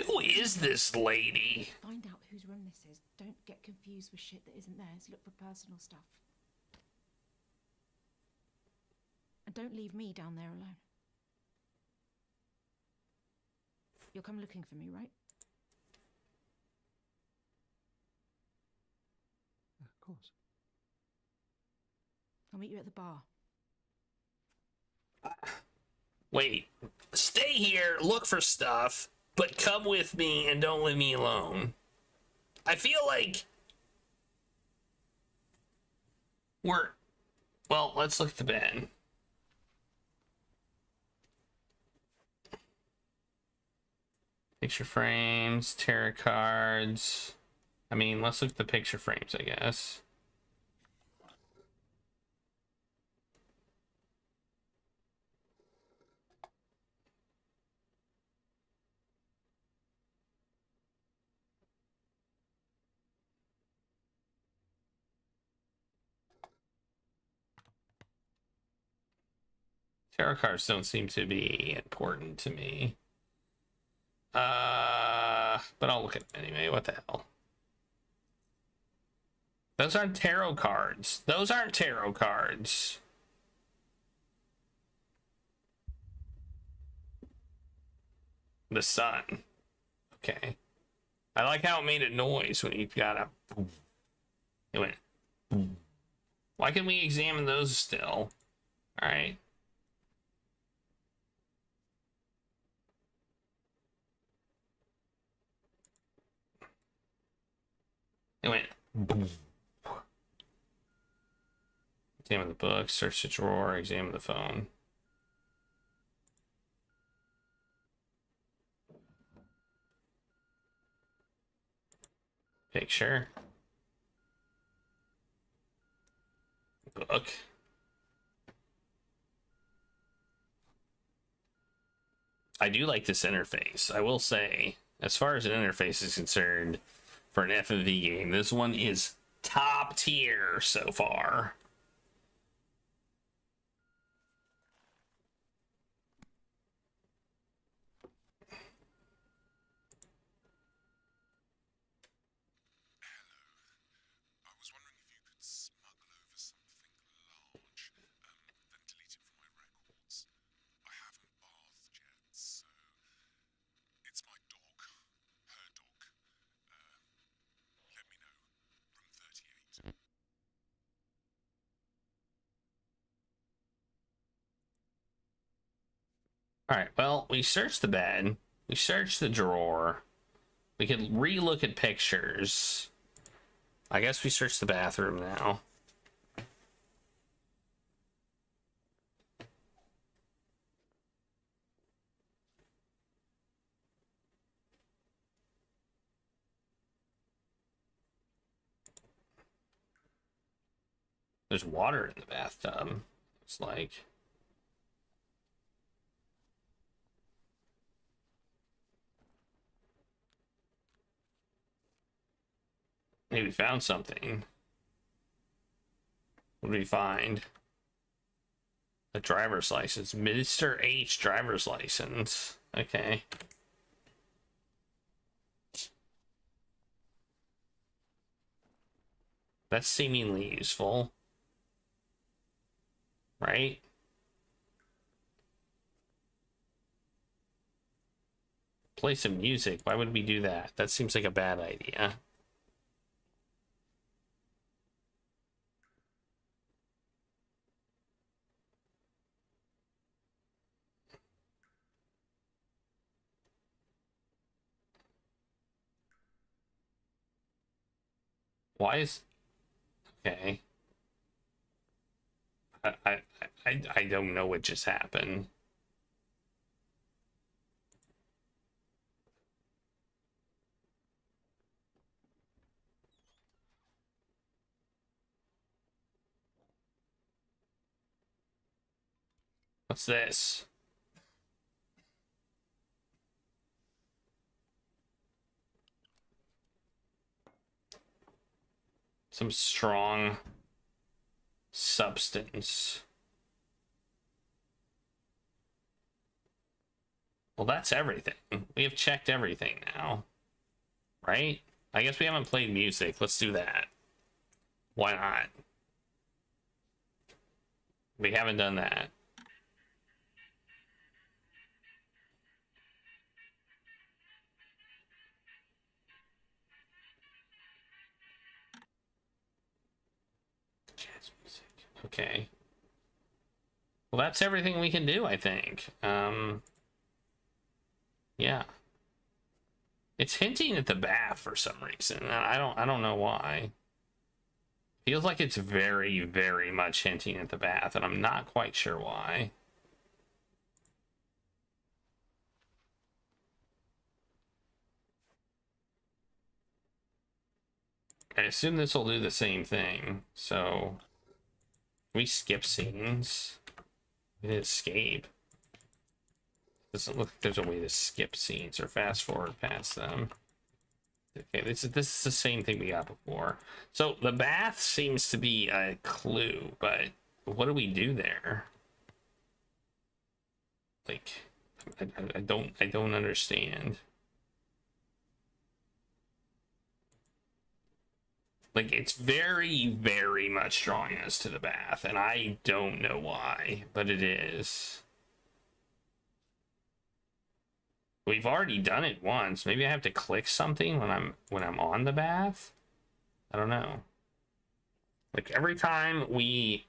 Who is this lady? Find out whose room this is. Don't get confused with shit that isn't theirs. Look for personal stuff. And don't leave me down there alone. You'll come looking for me, right? Of course. I'll meet you at the bar. Wait. Stay here, look for stuff, but come with me and don't leave me alone. I feel like well, let's look at the bed. Picture frames, tarot cards. I mean, let's look at the picture frames, I guess. Tarot cards don't seem to be important to me. But I'll look at them anyway. What the hell? Those aren't tarot cards. Those aren't tarot cards. The sun. Okay. I like how it made a noise when you got a boom. It went boom. Why can we examine those still? All right. It went boom. Examine the book, search the drawer, examine the phone. Picture. Book. I do like this interface. I will say, as far as an interface is concerned, for an FMV game, this one is top tier so far. All right, well, we searched the bed. We searched the drawer. We could re-look at pictures. I guess we searched the bathroom now. There's water in the bathtub. It's like... maybe we found something. What did we find? A driver's license. Mr. H driver's license. Okay. That's seemingly useful. Right? Play some music. Why would we do that? That seems like a bad idea. Why is... okay. I don't know what just happened. What's this? Some strong substance. Well, that's everything. We have checked everything now, right? I guess we haven't played music. Let's do that. Why not? We haven't done that. Jazz music. Okay. Well, that's everything we can do, I think. Yeah. It's hinting at the bath for some reason. I don't know why. Feels like it's very, very much hinting at the bath, and I'm not quite sure why. I assume this will do the same thing. So we skip scenes. We did escape. Doesn't look like there's a way to skip scenes or fast forward past them. Okay, this is the same thing we got before. So the bath seems to be a clue, but what do we do there? Like, I don't understand. Like, it's very, very much drawing us to the bath, and I don't know why, but it is. We've already done it once. Maybe I have to click something when I'm on the bath. I don't know. Like every time we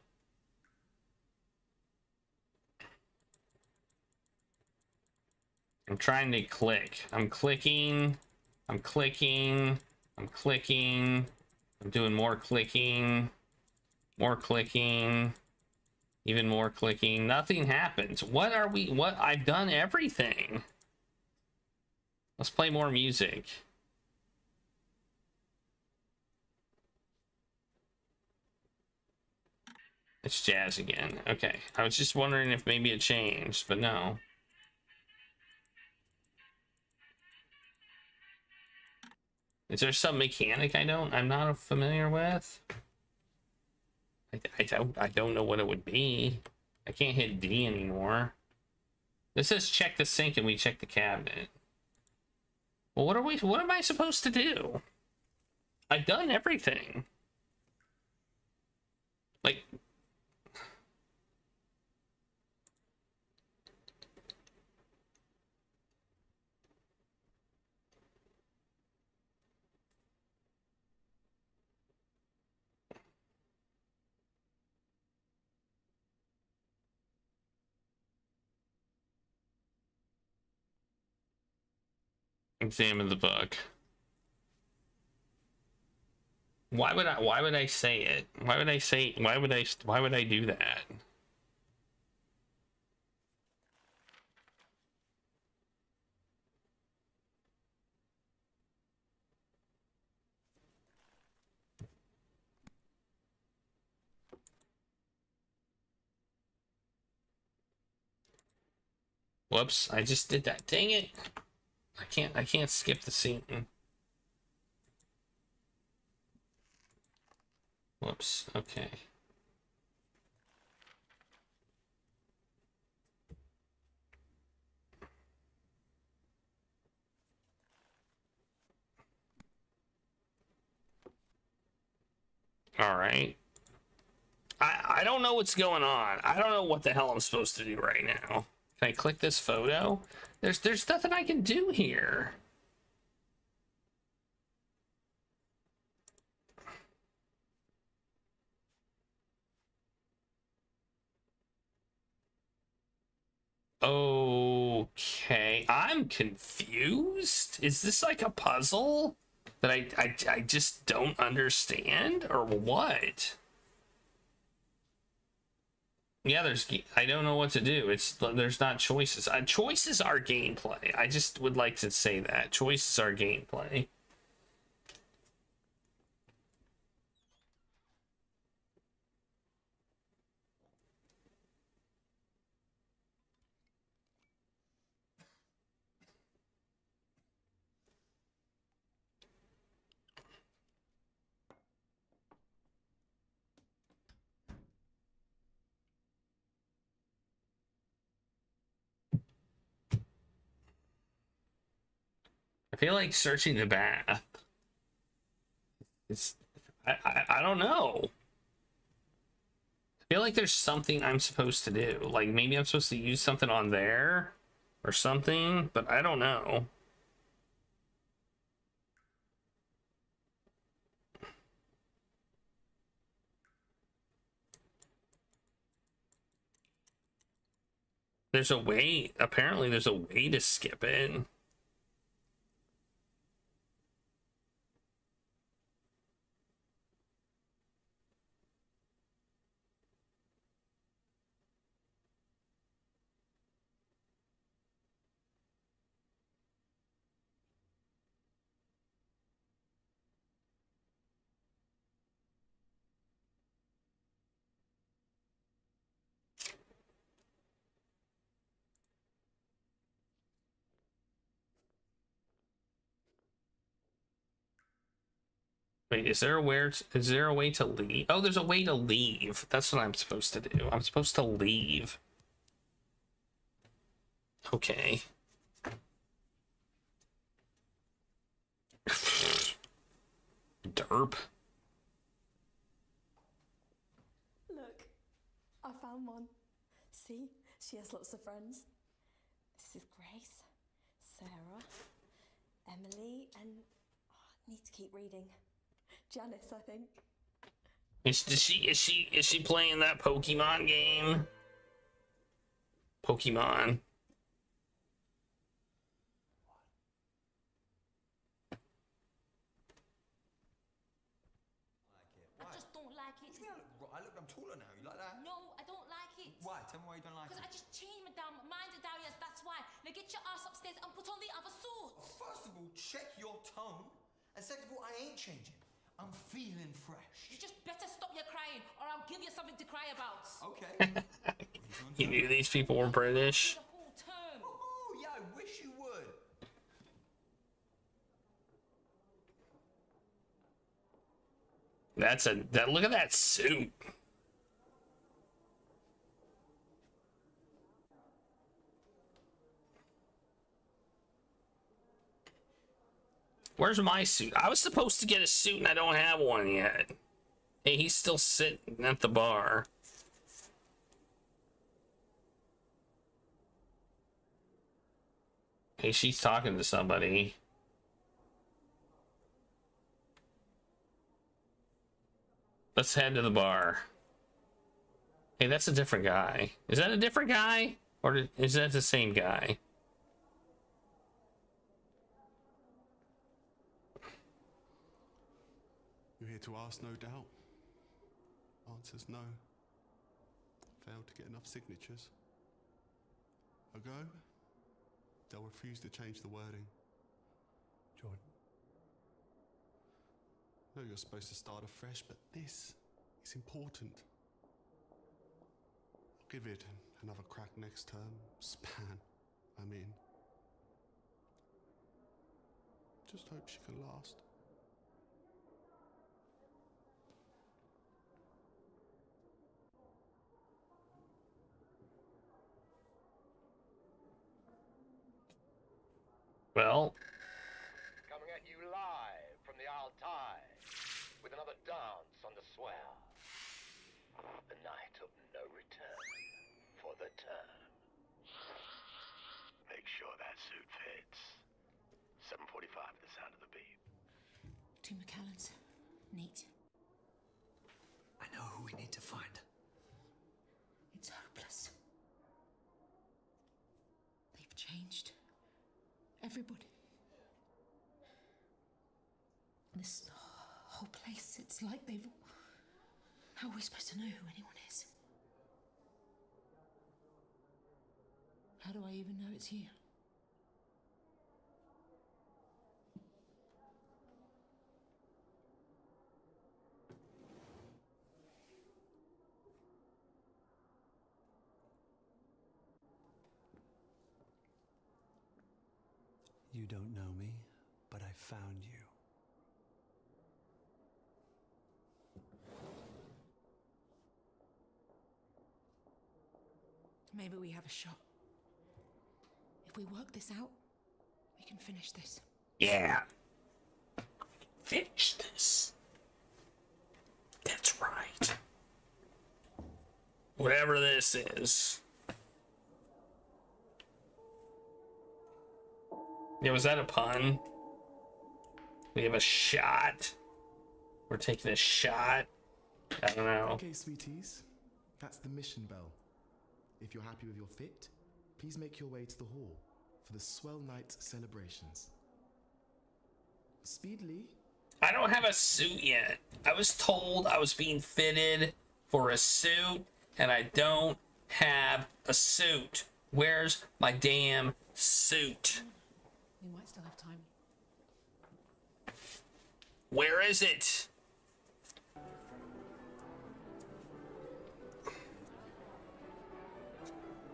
I'm trying to click. I'm clicking. I'm clicking. I'm clicking. I'm doing more clicking. More clicking. Even more clicking. Nothing happens. What are we? What? I've done everything. Let's play more music. It's jazz again. Okay. I was just wondering if maybe it changed, but no. Is there some mechanic I'm not familiar with? I don't know what it would be. I can't hit D anymore. This says check the sink and we check the cabinet. Well, what am I supposed to do? I've done everything. Like, examine the book. Why would I say it? Why would I do that? Whoops, I just did that. Dang it. I can't skip the scene. Whoops, okay. All right. I don't know what's going on. I don't know what the hell I'm supposed to do right now. Can I click this photo? There's nothing I can do here. Okay, I'm confused. Is this like a puzzle that I just don't understand, or what? Yeah, I don't know what to do. There's not choices. Choices are gameplay. I just would like to say that choices are gameplay. I feel like searching the bath. I don't know. I feel like there's something I'm supposed to do. Like maybe I'm supposed to use something on there or something, but I don't know. There's a way, apparently there's a way to skip it. Wait, is there a way to leave? Oh, there's a way to leave. That's what I'm supposed to do. I'm supposed to leave. Okay. Derp. Look, I found one. See, she has lots of friends. This is Grace, Sarah, Emily, and I need to keep reading. Janice, I think. Is she playing that Pokemon game? Pokemon. I just don't like it. I'm taller now. You like that? No, I don't like it. Why? Tell me why you don't like it. Because I just changed my damn mind to Darius, that's why. Now get your ass upstairs and put on the other suits. First of all, check your tone. And second of all, I ain't changing. I'm feeling fresh. You just better stop your crying or I'll give you something to cry about. Okay. You knew these people were British? Oh, yeah, I wish you would. Look at that suit. Where's my suit? I was supposed to get a suit and I don't have one yet. Hey, he's still sitting at the bar. Hey, she's talking to somebody. Let's head to the bar. Hey, that's a different guy. Is that a different guy? Or is that the same guy? You're here to ask, no doubt. Answer's no. Failed to get enough signatures. A go? They'll refuse to change the wording. Jordan. No, you're supposed to start afresh, but this is important. I'll give it another crack next term. Span, I mean. Just hope she can last. Well, Coming at you live from the Altai with another dance on the swell. The night of no return for the term. Make sure that suit fits. 7:45 at the sound of the beep. 2 McAllens. Neat. I know who we need to find. It's hopeless. They've changed. Everybody. This whole place, it's like they've... How are we supposed to know who anyone is? How do I even know it's you? You don't know me, but I found you. Maybe we have a shot. If we work this out, we can finish this. Yeah. Finish this. That's right. Whatever this is. Yeah, was that a pun? We have a shot. We're taking a shot. I don't know. Okay, sweeties. That's the mission bell. If you're happy with your fit, please make your way to the hall for the Swell Night celebrations. Speedily. I don't have a suit yet. I was told I was being fitted for a suit, and I don't have a suit. Where's my damn suit? We might still have time. Where is it?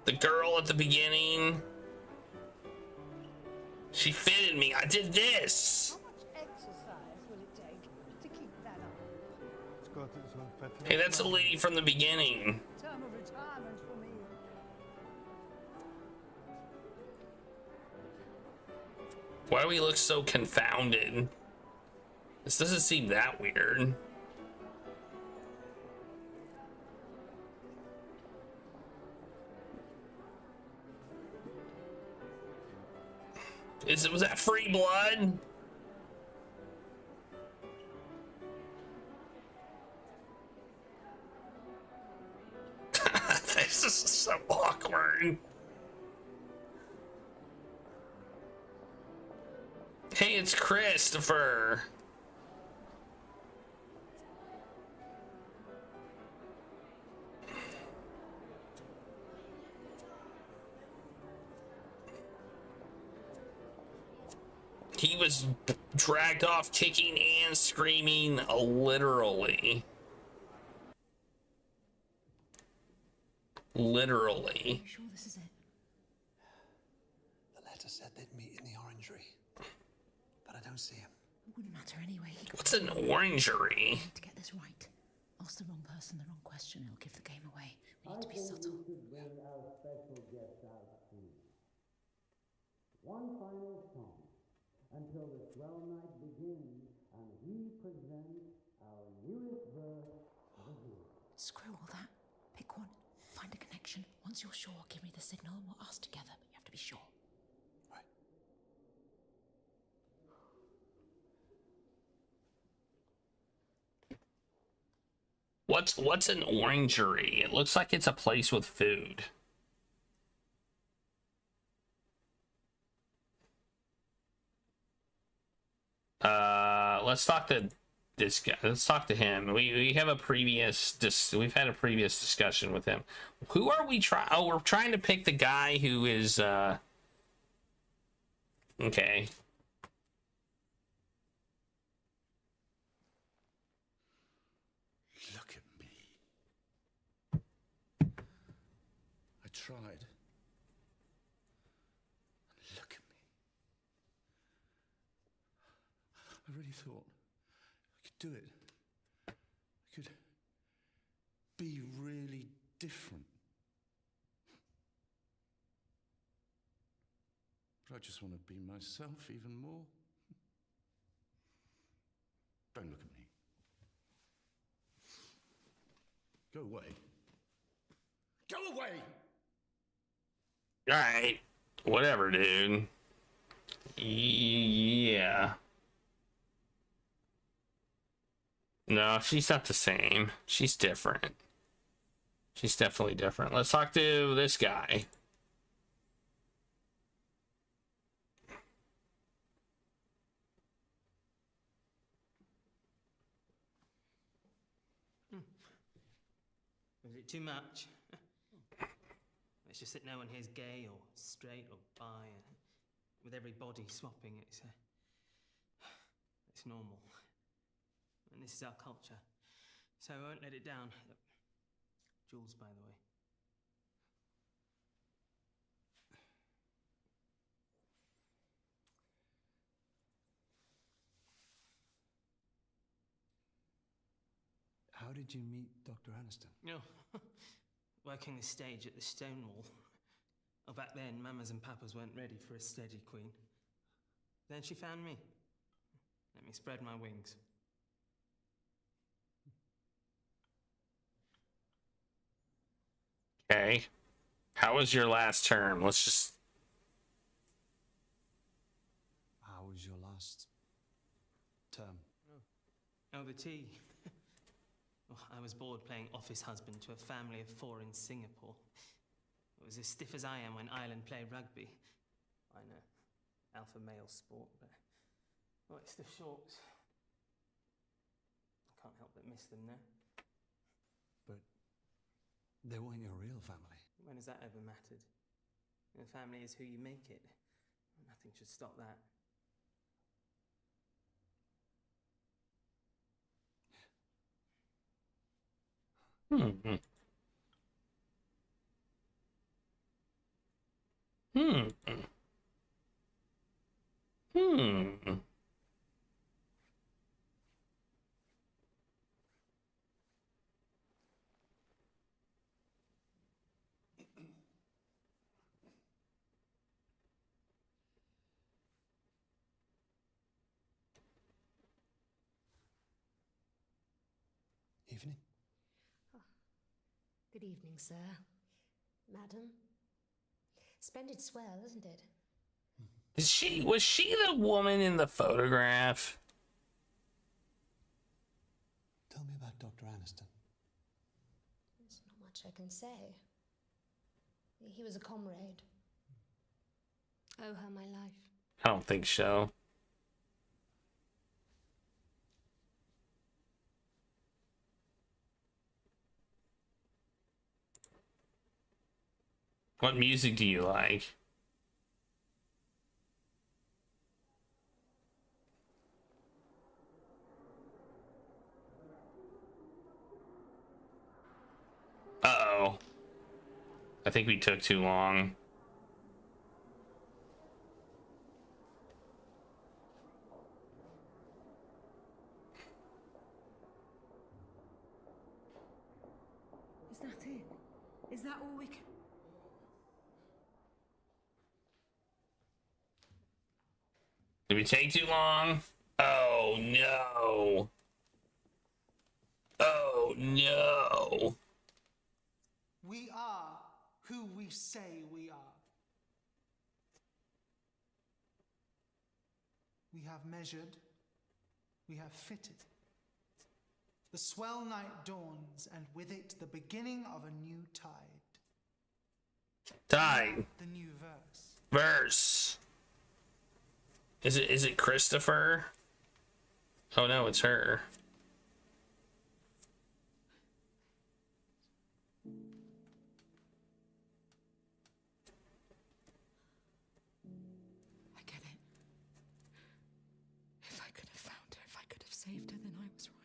The girl at the beginning. She fitted me. I did this. How much exercise will it take to keep that up? Hey, that's the lady from the beginning. Term of retirement for me. Why do we look so confounded? This doesn't seem that weird. Was that free blood? This is so awkward. Hey, it's Christopher. He was dragged off kicking and screaming, literally. Literally. Are you sure this is it? The letter said they'd meet in the orangery, but I don't see him. It wouldn't matter anyway. What's an orangery? We need to get this right. Ask the wrong person the wrong question, it'll give the game away. We need to be subtle. One final song until the swell night begins, and we present our newest verse of the year. Screw all that. Pick one. Find a connection. Once you're sure, give me the signal and we'll ask together, but you have to be sure. Right. What's an orangery? It looks like it's a place with food. Let's talk to this guy. Let's talk to him. We have a previous we've had a previous discussion with him. Who are we trying? Oh, we're trying to pick the guy who is okay. Look at me. I tried. Look at me. I really thought I could do it. I could be really different. But I just want to be myself even more. Don't look at me. Go away. Go away! Alright. Whatever, dude. Yeah. No, she's not the same. She's different. She's definitely different. Let's talk to this guy. Was it too much? It's just that no one here's gay or straight or bi. With every body swapping, it's normal. And this is our culture. So I won't let it down. Jules, by the way. How did you meet Dr. Aniston? No. Working the stage at the Stonewall. Oh, back then, mamas and papas weren't ready for a steady queen. Then she found me. Let me spread my wings. Okay. How was your last term? Let's just... How was your last term? Oh, the tea. Oh, I was bored playing office husband to a family of 4 in Singapore. It was as stiff as I am when Ireland play rugby. I know, alpha male sport, but oh, it's the shorts. I can't help but miss them now. But they weren't your real family. When has that ever mattered? The family is who you make it. Nothing should stop that. Hmm. Evening. Good evening, sir. Madam. Splendid swell, isn't it? Was she the woman in the photograph? Tell me about Dr. Aniston. There's not much I can say. He was a comrade. Owe her my life. I don't think so. What music do you like? Uh-oh. I think we took too long. Is that it? Is that all we can... Did we take too long? Oh no. Oh no. We are who we say we are. We have measured, we have fitted. The swell night dawns, and with it the beginning of a new tide. Tide. The new verse. Verse. Is it Christopher? Oh no, it's her. I get it. If I could have found her, if I could have saved her, then I was right.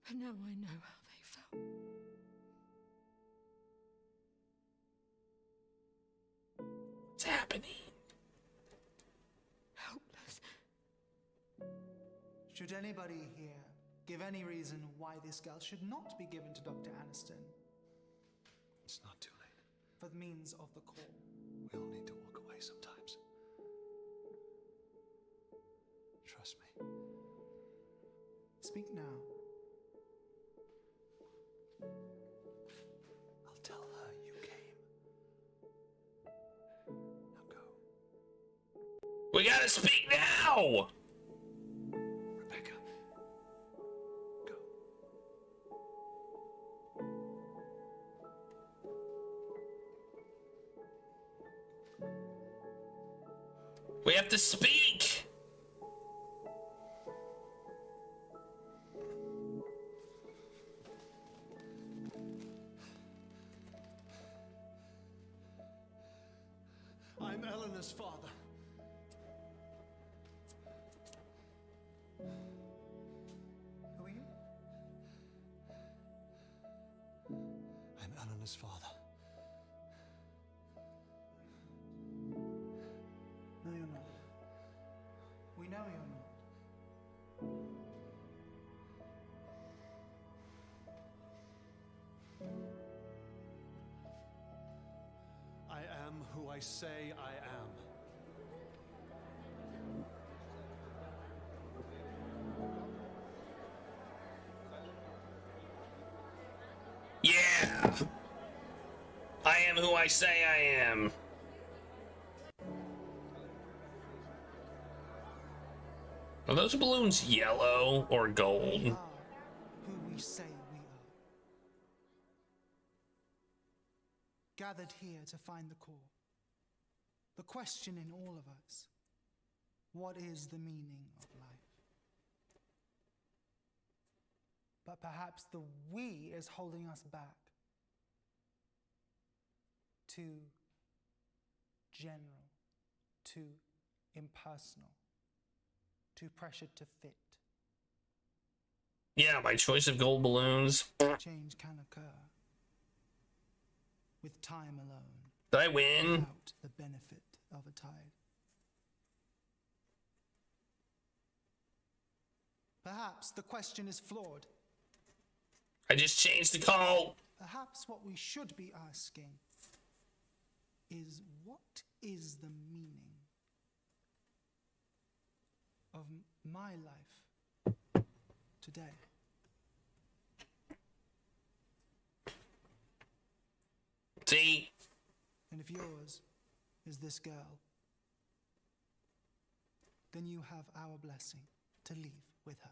But now I know how they felt. What's happening? Helpless. Should anybody here give any reason why this girl should not be given to Dr. Aniston? It's not too late. For the means of the call. We all need to walk away sometimes. Trust me. Speak now. I'll tell her you came. Now go. We gotta speak now! Rebecca. Go. We have to speak! I'm Eleanor's father. Who are you? I'm Eleanor's father. No, you're not. We know you're not. I am who I say I am. I am who I say I am. Are those balloons yellow or gold? Who we say we are. Gathered here to find the core. The question in all of us. What is the meaning of life? But perhaps the we is holding us back. Too general, too impersonal, too pressured to fit. Yeah, my choice of gold balloons. Change can occur with time alone. Did I win? Without the benefit of a tide. Perhaps the question is flawed. I just changed the call. Perhaps what we should be asking is, what is the meaning of my life today? See? And if yours is this girl, then you have our blessing to leave with her.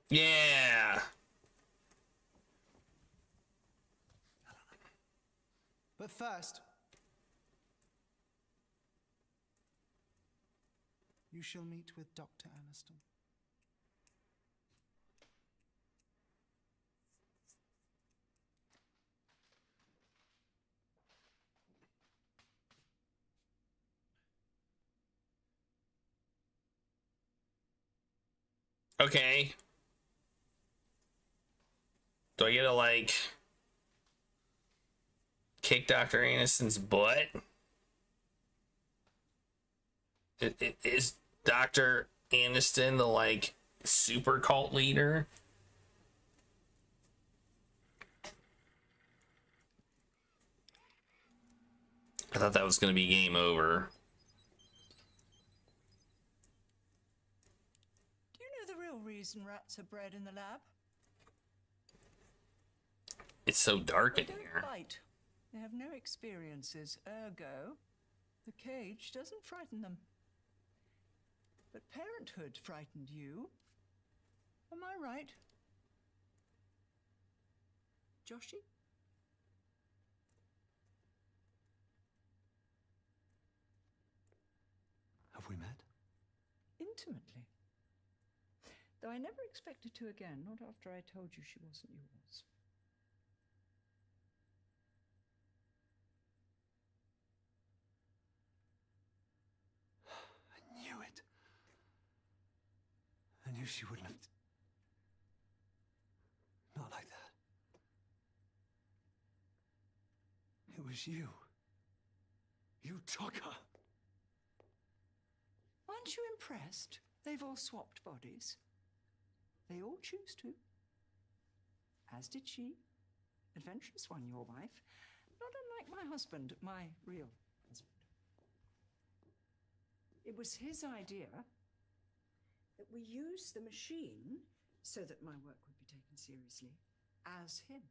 Yeah. But first, you shall meet with Dr. Aniston. Okay. Do I get to, like, kick Dr. Aniston's butt? Is Dr. Aniston the, like, super cult leader? I thought that was going to be game over. Do you know the real reason rats are bred in the lab? It's so dark in They here. don't bite. They have no experiences, ergo, the cage doesn't frighten them. But parenthood frightened you. Am I right? Joshy? Have we met? Intimately. Though I never expected to again, not after I told you she wasn't yours. I knew it. I knew she wouldn't have. Not like that. It was you. You took her. Aren't you impressed? They've all swapped bodies. They all choose to. As did she. Adventurous one, your wife. Not unlike my husband, my real husband. It was his idea that we use the machine so that my work would be taken seriously as him.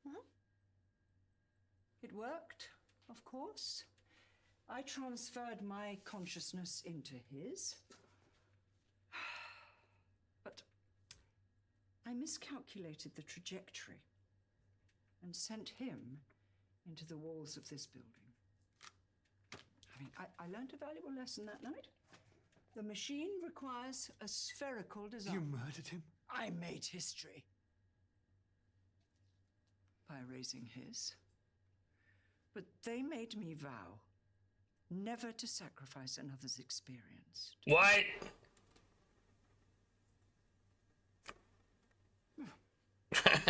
Well, it worked, of course. I transferred my consciousness into his. But I miscalculated the trajectory and sent him into the walls of this building. I mean, I learned a valuable lesson that night. The machine requires a spherical design. You murdered him? I made history by erasing his. But they made me vow never to sacrifice another's experience. What?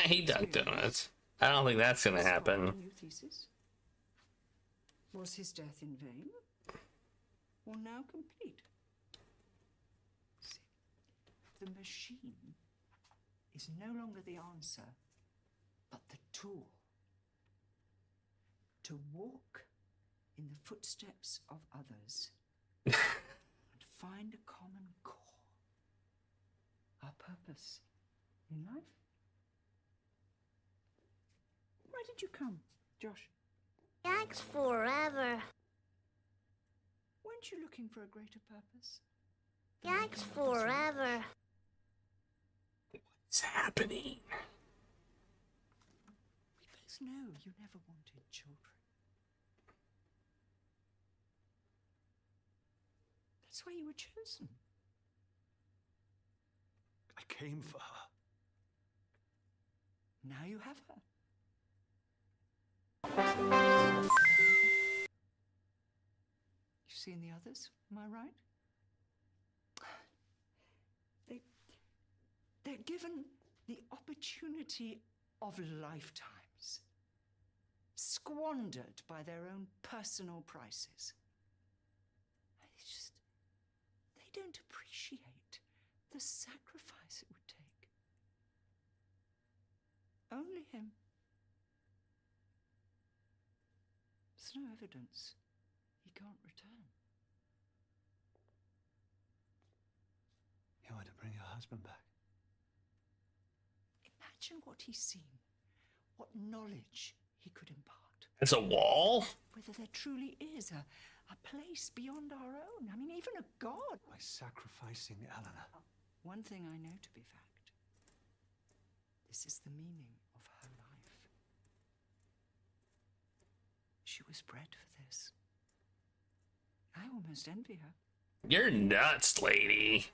He done donuts. I don't think that's gonna happen. New thesis? Was his death in vain? Or now complete? See, the machine is no longer the answer, but the tool. To walk in the footsteps of others and find a common core, a purpose, in life? Why did you come, Josh? Gags forever. Weren't you looking for a greater purpose? Gags forever. What's happening? We both know you never wanted children. That's why you were chosen. I came for her. Now you have her. You've seen the others, am I right? They're given the opportunity of lifetimes, squandered by their own personal prices. It's just, they don't appreciate the sacrifice it would take. Only him. There's no evidence he can't return. You want to bring your husband back? Imagine what he's seen, what knowledge he could impart. It's a wall? Whether there truly is a place beyond our own. I mean, even a god. By sacrificing Eleanor. One thing I know to be fact. This is the meaning of her life. She was bred for this. I almost envy her. You're nuts, lady.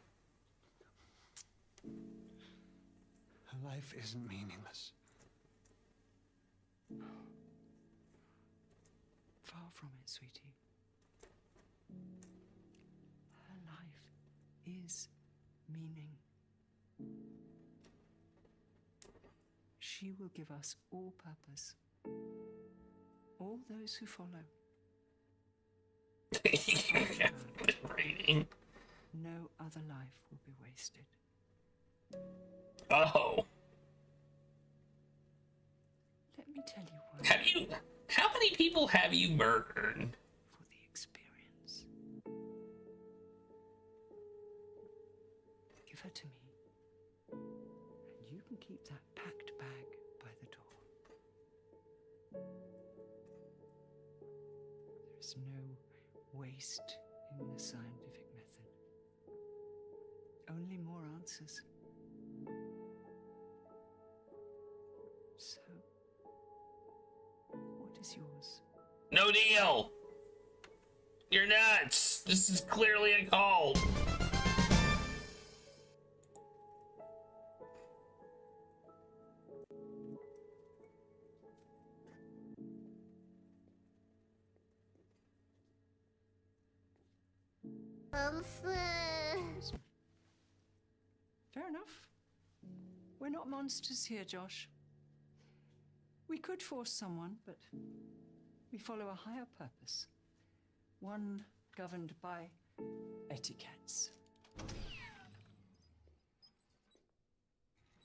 Her life isn't meaningless. Far from it, sweetie. Her life is meaning. She will give us all purpose. All those who follow. No other life will be wasted. Oh. Let me tell you one. How many people have you murdered? For the experience. Give her to me. And you can keep that packed bag by the door. There's no waste in the scientific method. Only more answers. So, what is yours? No deal. You're nuts. This is clearly a cult. Fair enough. We're not monsters here, Josh. We could force someone, but we follow a higher purpose. One governed by etiquettes.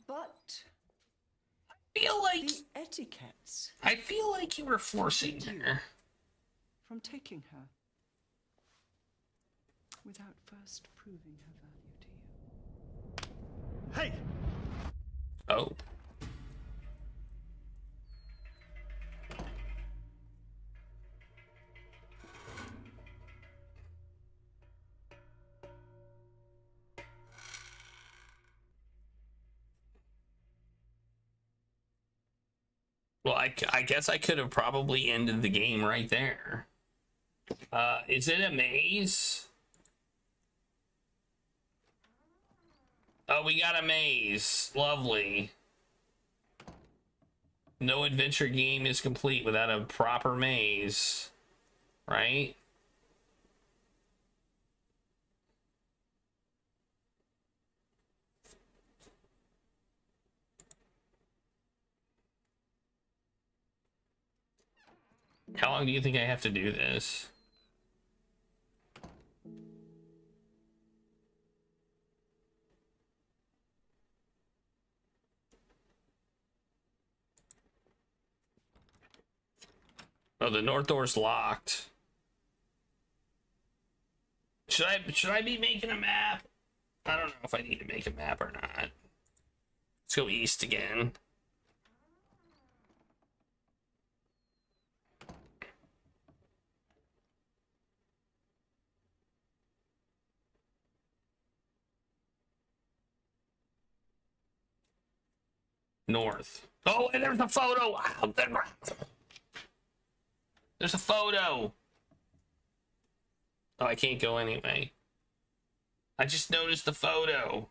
But I feel like the etiquettes. I feel like you were forcing her from taking her without first proving her value to you. Hey! Oh. Well, I guess I could have probably ended the game right there. Is it a maze? Oh, we got a maze. Lovely. No adventure game is complete without a proper maze. Right? How long do you think I have to do this? Oh, the north door's locked. Should I be making a map? I don't know if I need to make a map or not. Let's go east again. North. Oh, and there's a photo. There's a photo. Oh, I can't go anyway. I just noticed the photo.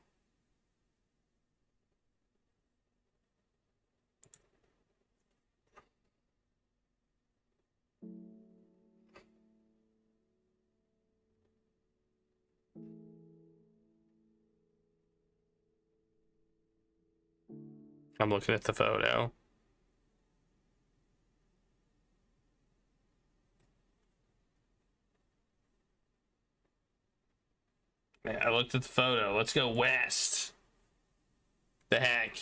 I'm looking at the photo. Yeah, I looked at the photo. Let's go west. The heck?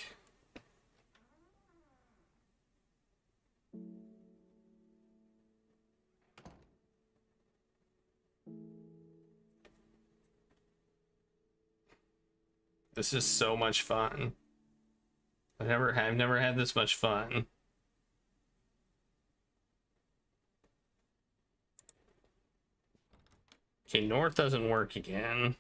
This is so much fun. I've never had this much fun. Okay, north doesn't work again.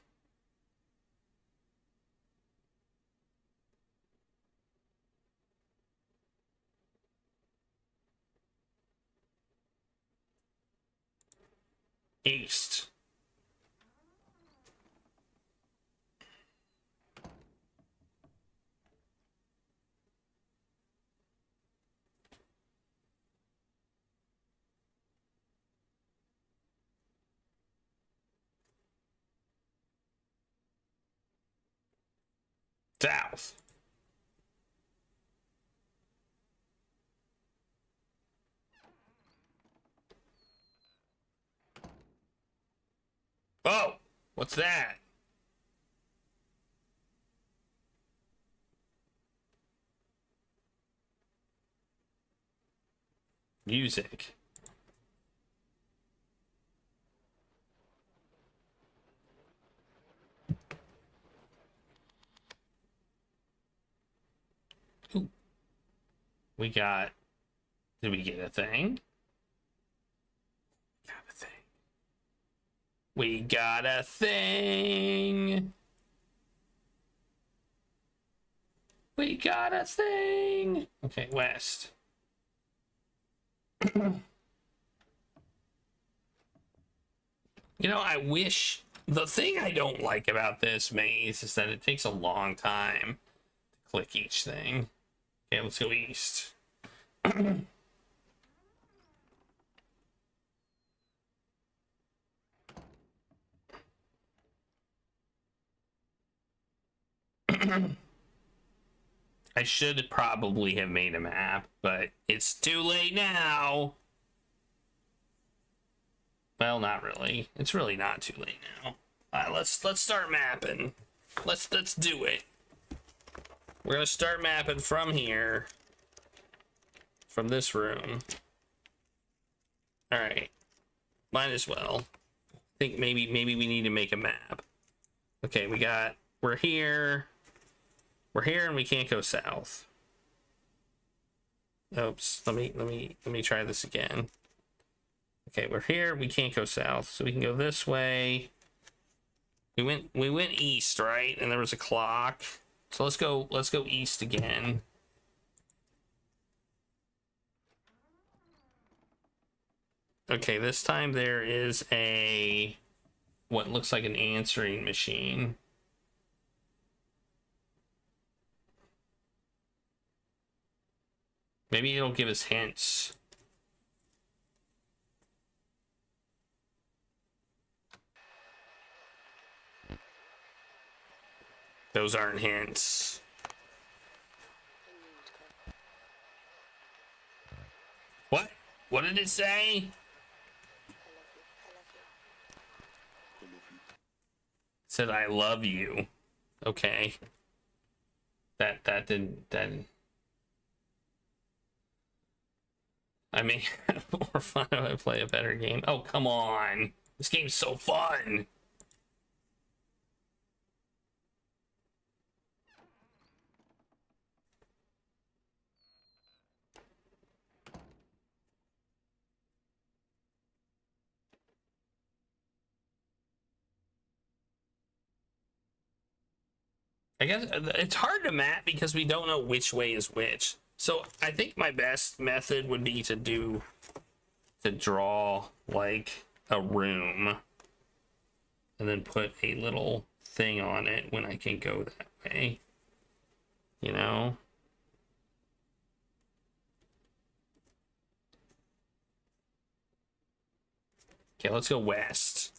East. South. Oh, what's that? Music. Ooh. We got... Did we get a thing? Got a thing. We got a thing. We got a thing. Okay, west. You know, I wish... The thing I don't like about this maze is that it takes a long time to click each thing. Okay, let's go east. I should probably have made a map, but it's too late now. Well, not really. It's really not too late now. Let's start mapping. Let's do it. We're gonna start mapping from here, from this room. All right, might as well. I think maybe we need to make a map. Okay, we're here. We're here and we can't go south. Oops, let me try this again. Okay, we're here, we can't go south, so we can go this way. We went east, right? And there was a clock. So let's go east again. Okay, this time there is what looks like an answering machine. Maybe it'll give us hints. Those aren't hints. What? What did it say? It said I love you. Okay. That didn't. I may have more fun if I play a better game. Oh, come on. This game's so fun. I guess it's hard to map because we don't know which way is which. So I think my best method would be to draw like a room and then put a little thing on it when I can go that way. You know? Okay, let's go west.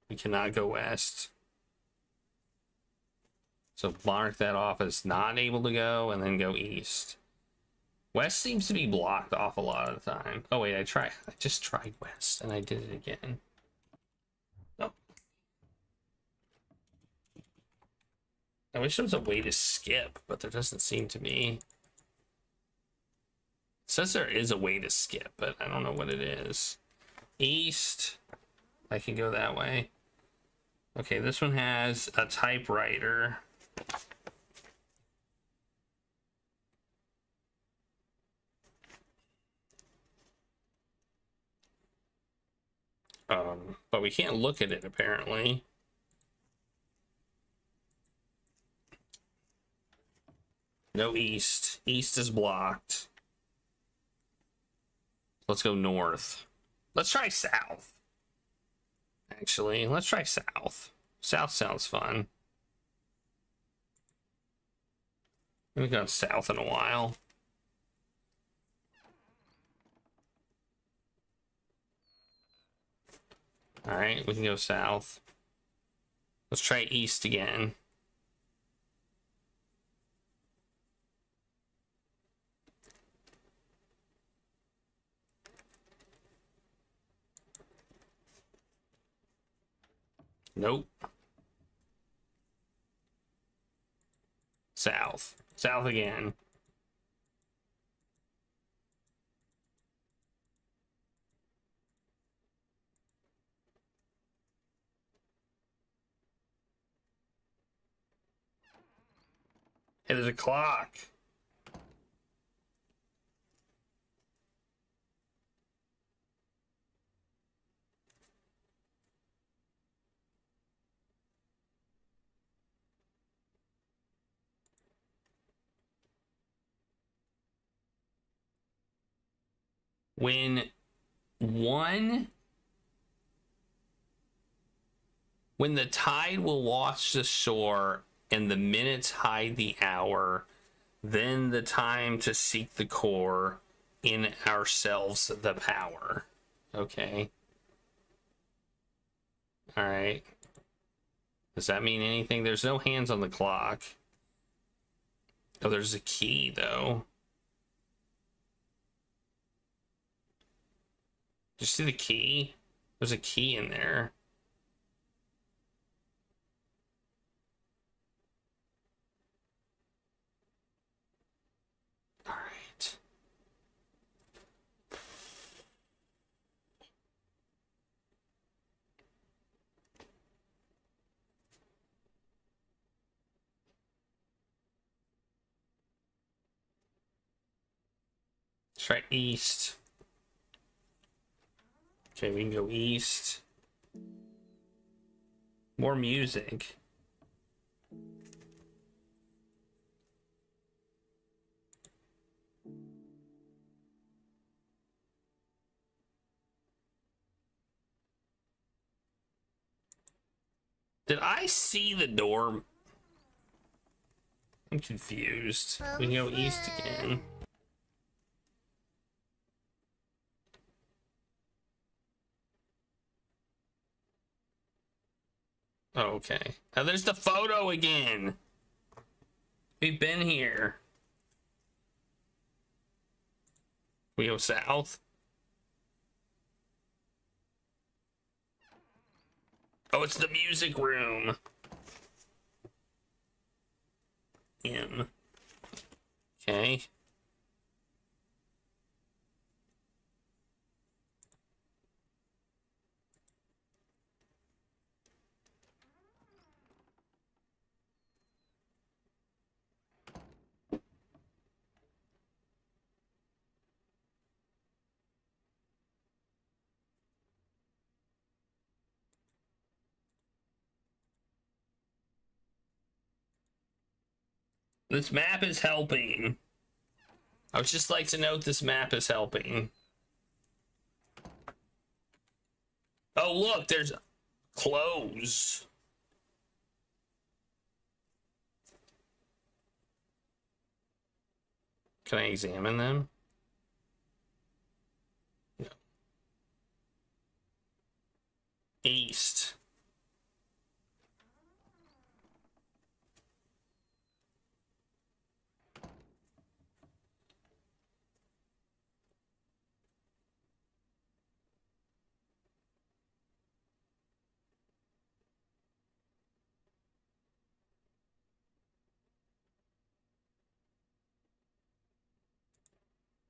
We cannot go west. So mark that off as not able to go and then go east. West seems to be blocked off a lot of the time. Oh wait, I just tried west and I did it again. Oh. I wish there was a way to skip, but there doesn't seem to be. It says there is a way to skip, but I don't know what it is. East. I can go that way. Okay, this one has a typewriter. But we can't look at it apparently. No east. East is blocked. Let's go north. Let's try south. Actually, let's try south. South sounds fun. We haven't gone south in a while. Alright, we can go south. Let's try east again. Nope. South. South again. Hey, there's a clock. When the tide will wash the shore and the minutes hide the hour, then the time to seek the core, in ourselves the power. Okay. All right. Does that mean anything? There's no hands on the clock. Oh, there's a key though. Did you see the key? There's a key in there. All right. Let's try east. Okay, we can go east. More music. Did I see the door? I'm confused. We can go east again. Oh, okay. Now there's the photo again. We've been here. We go south. Oh, it's the music room. In. Okay. This map is helping. I would just like to note this map is helping. Oh, look, there's clothes. Can I examine them? No. East.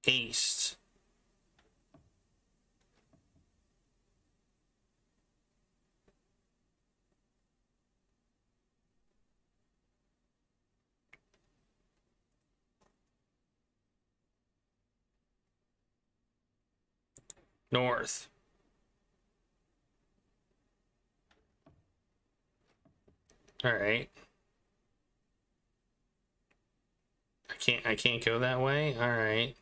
East. North. All right. I can't go that way. All right.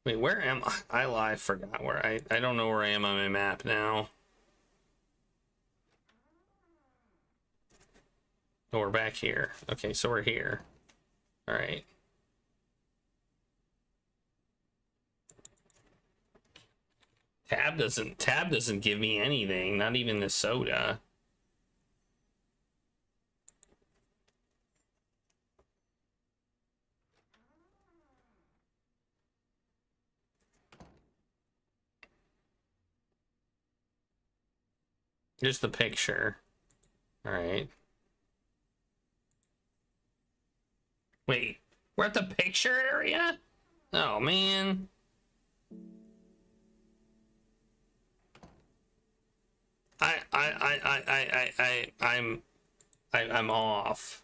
Wait, where am I? I forgot where I don't know where I am on my map now. Oh, we're back here. Okay, so we're here. All right. Tab doesn't give me anything, not even the soda. Here's the picture. All right. Wait, we're at the picture area? Oh man. I'm off.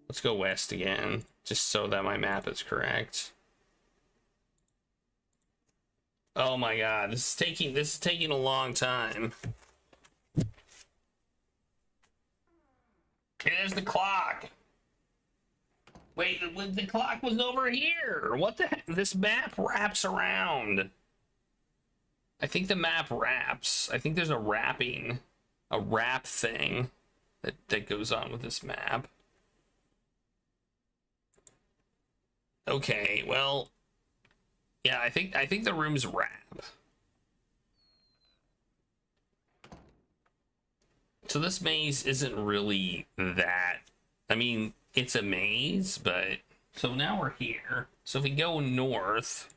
Let's go west again, just so that my map is correct. Oh my god, this is taking a long time. There's the clock. Wait, the clock was over here. What the heck? This map wraps around. I think the map wraps. I think there's a wrap thing that goes on with this map. Okay, well, yeah, I think the rooms wrap. So this maze isn't really that. I mean, it's a maze, but so now we're here. So if we go north,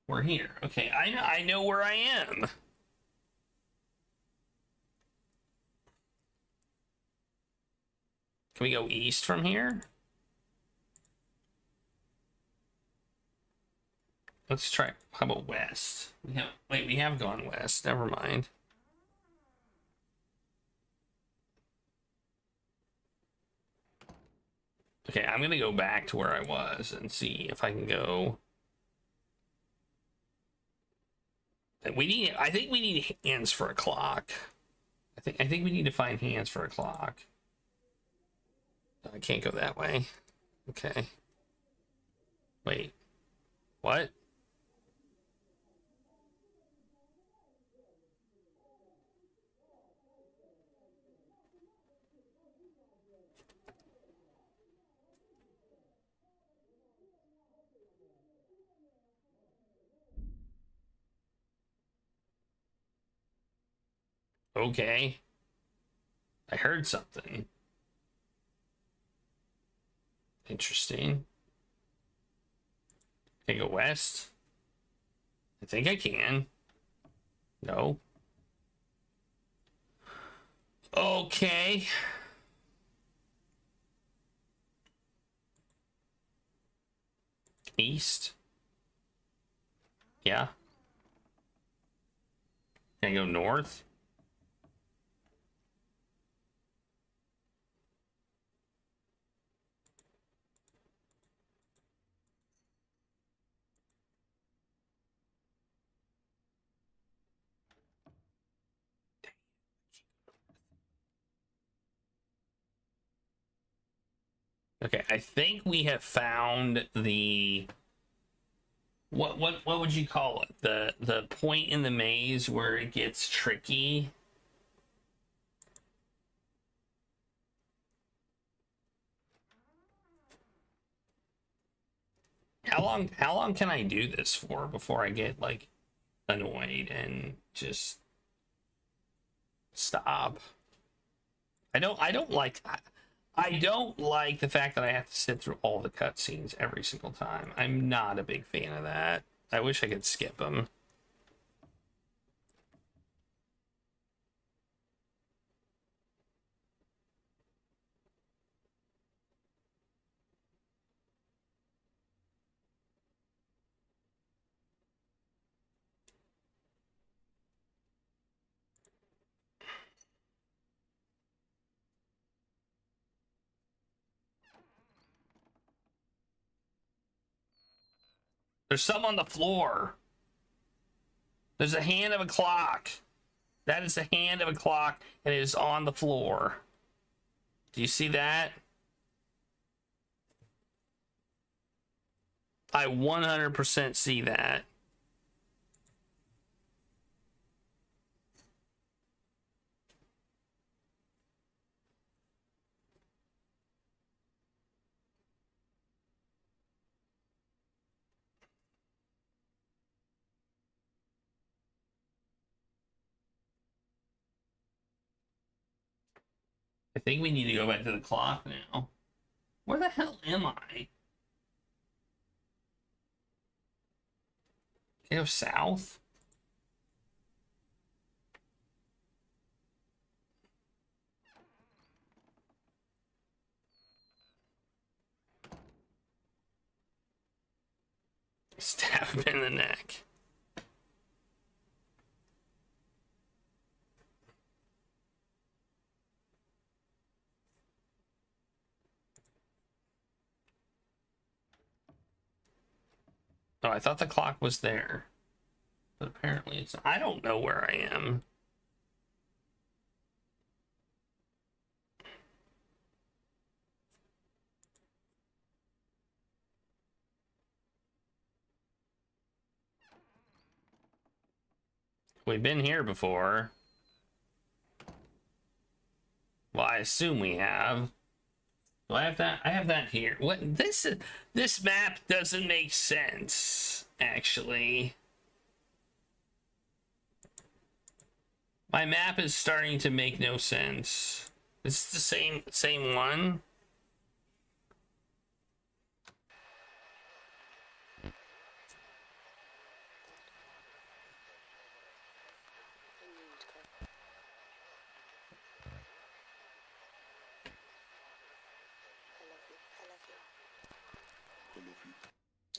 we're here. Okay, I know where I am. Can we go east from here? Let's try. How about west? We have gone west. Never mind. Okay, I'm gonna go back to where I was and see if I can go. I think we need hands for a clock. I think we need to find hands for a clock. I can't go that way. Okay. Wait. What? Okay. I heard something. Interesting. Can I go west? I think I can. No. Okay. East. Yeah. Can I go north? Okay, I think we have found the what would you call it? The point in the maze where it gets tricky. How long can I do this for before I get like annoyed and just stop? I don't like the fact that I have to sit through all the cutscenes every single time. I'm not a big fan of that. I wish I could skip them. There's some on the floor. There's a hand of a clock. That is the hand of a clock, and it is on the floor. Do you see that? I 100% see that. I think we need to go back to the clock now. Where the hell am I? Can I go south? Stab him in the neck. Oh, I thought the clock was there. But apparently it's... I don't know where I am. We've been here before. Well, I assume we have. Do I have that? I have that here. What? This map doesn't make sense, actually. My map is starting to make no sense. It's the same one.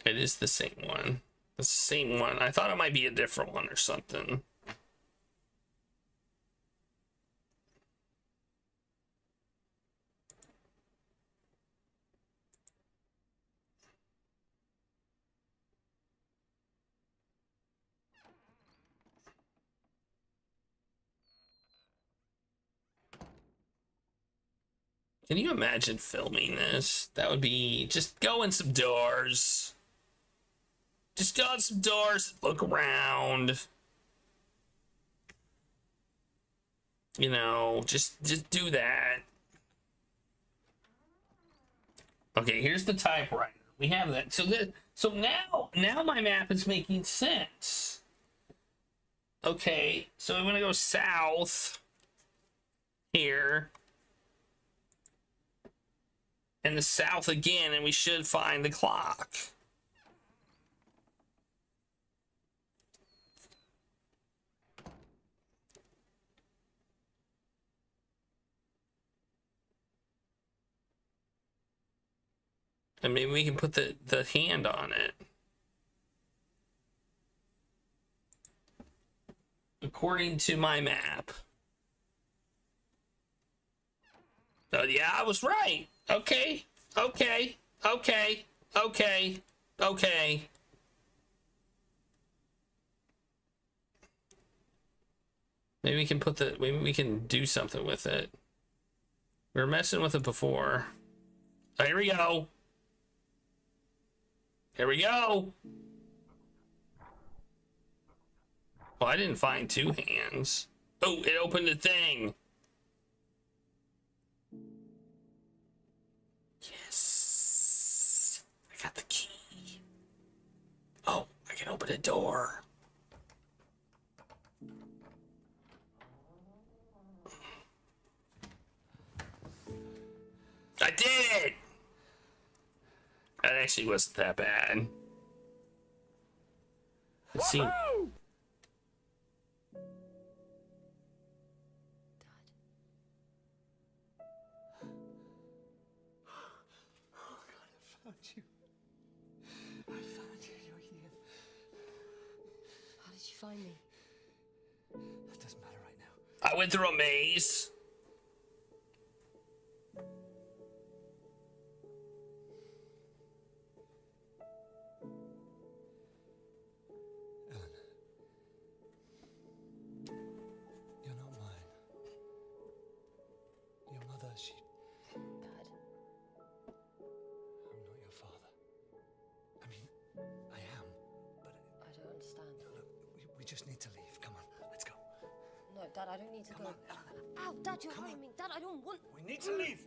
It is the same one. It's the same one. I thought it might be a different one or something. Can you imagine filming this? That would be... Just go in some doors. Just go in some doors, look around. You know, just do that. Okay, here's the typewriter. We have that. So now my map is making sense. Okay, so I'm gonna go south here. And the south again, and we should find the clock. And maybe we can put the hand on it. According to my map. Oh, yeah, I was right. Okay. Maybe we can maybe we can do something with it. We were messing with it before. Here we go. Here we go. Well, I didn't find two hands. Oh, it opened the thing. Yes. I got the key. Oh, I can open a door. I did it! That actually wasn't that bad. Let's see. How did you find me? That doesn't matter right now. I went through a maze. Ellen. You're not mine. Your mother, she... Dad. I'm not your father. I mean, I am, but... I don't understand. Look, we just need to leave. Come on, let's go. No, Dad, I don't need to Come go. on, Ellen. Ow, Dad, you're hurting me. Dad, I don't want... We need to leave.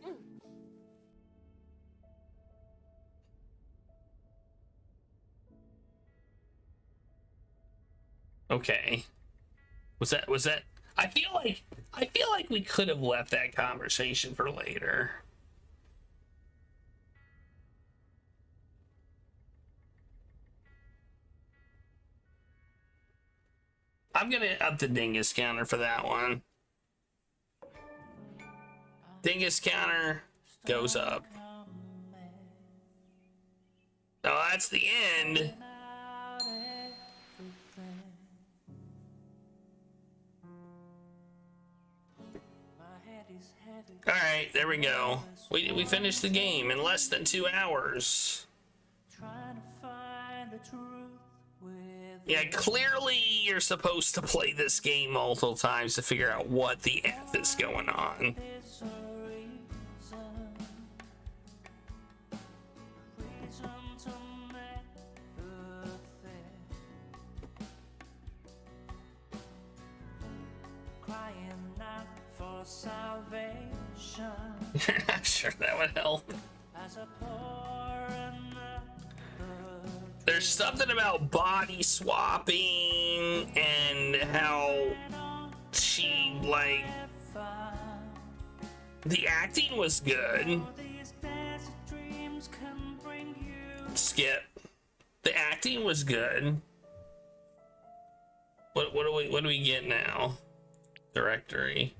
Okay. Was that I feel like we could have left that conversation for later. I'm gonna up the dingus counter for that one. Dingus counter goes up. Oh, that's the end. All right, there we go. We finished the game in less than 2 hours. Yeah, clearly you're supposed to play this game multiple times to figure out what the F is going on. You're not sure that would help. There's something about body swapping and how she, like, the acting was good. Skip. The acting was good. What do we get now? Directory.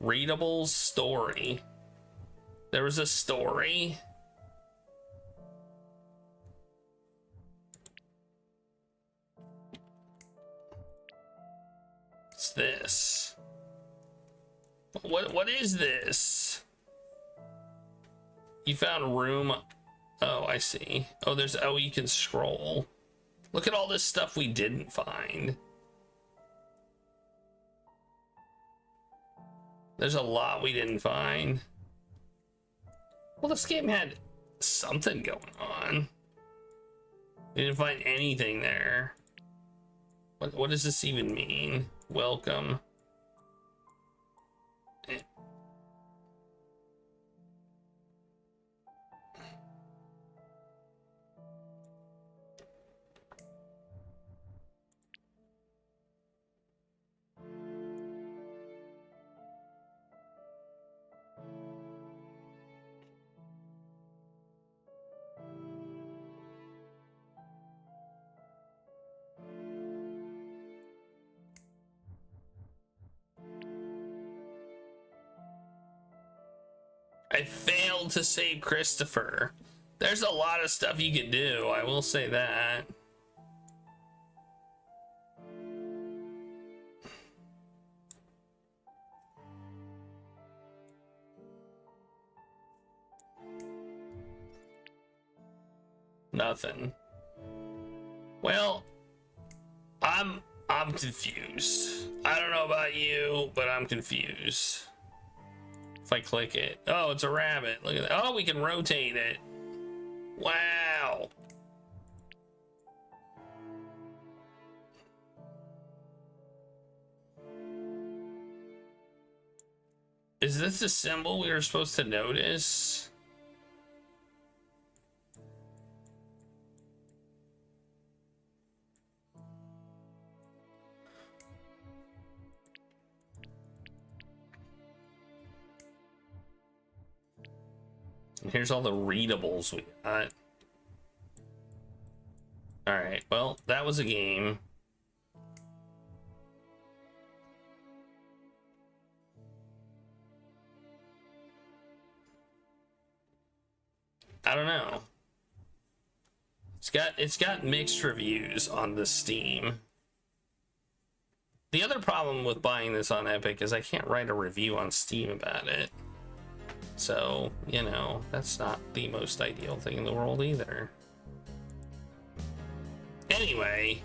Readable story. There was a story. What's this? What is this? You found room. Oh, I see. Oh, you can scroll. Look at all this stuff we didn't find. There's a lot we didn't find. Well, this game had something going on. We didn't find anything there. What does this even mean? Welcome. I failed to save Christopher. There's a lot of stuff you could do, I will say that. Nothing. Well, I'm confused. I don't know about you, but I'm confused. If I click it. Oh, it's a rabbit. Look at that. Oh, we can rotate it. Wow. Is this a symbol we were supposed to notice? And here's all the readables we got. Alright, well, that was a game. I don't know. It's got mixed reviews on the Steam. The other problem with buying this on Epic is I can't write a review on Steam about it. So, you know, that's not the most ideal thing in the world either. Anyway,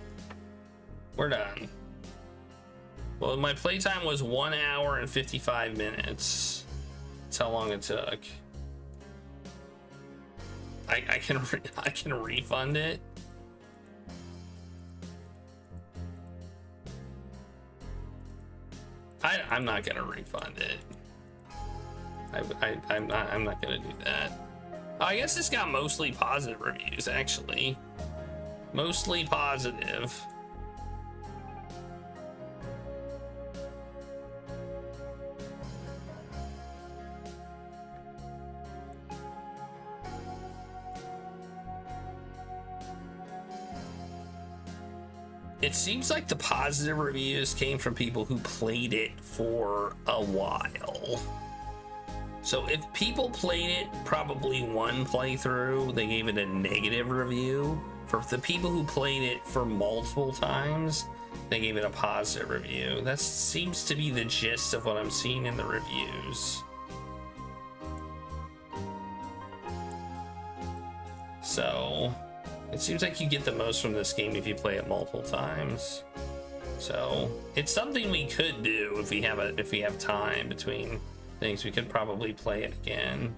we're done. Well, my playtime was 1 hour and 55 minutes. That's how long it took. I can refund it. I'm not gonna refund it. I'm not gonna do that. Oh, I guess it's got mostly positive reviews, actually. Mostly positive. It seems like the positive reviews came from people who played it for a while. So if people played it probably one playthrough, they gave it a negative review. For the people who played it for multiple times, they gave it a positive review. That seems to be the gist of what I'm seeing in the reviews. So it seems like you get the most from this game if you play it multiple times. So it's something we could do if we have time between things. We could probably play it again.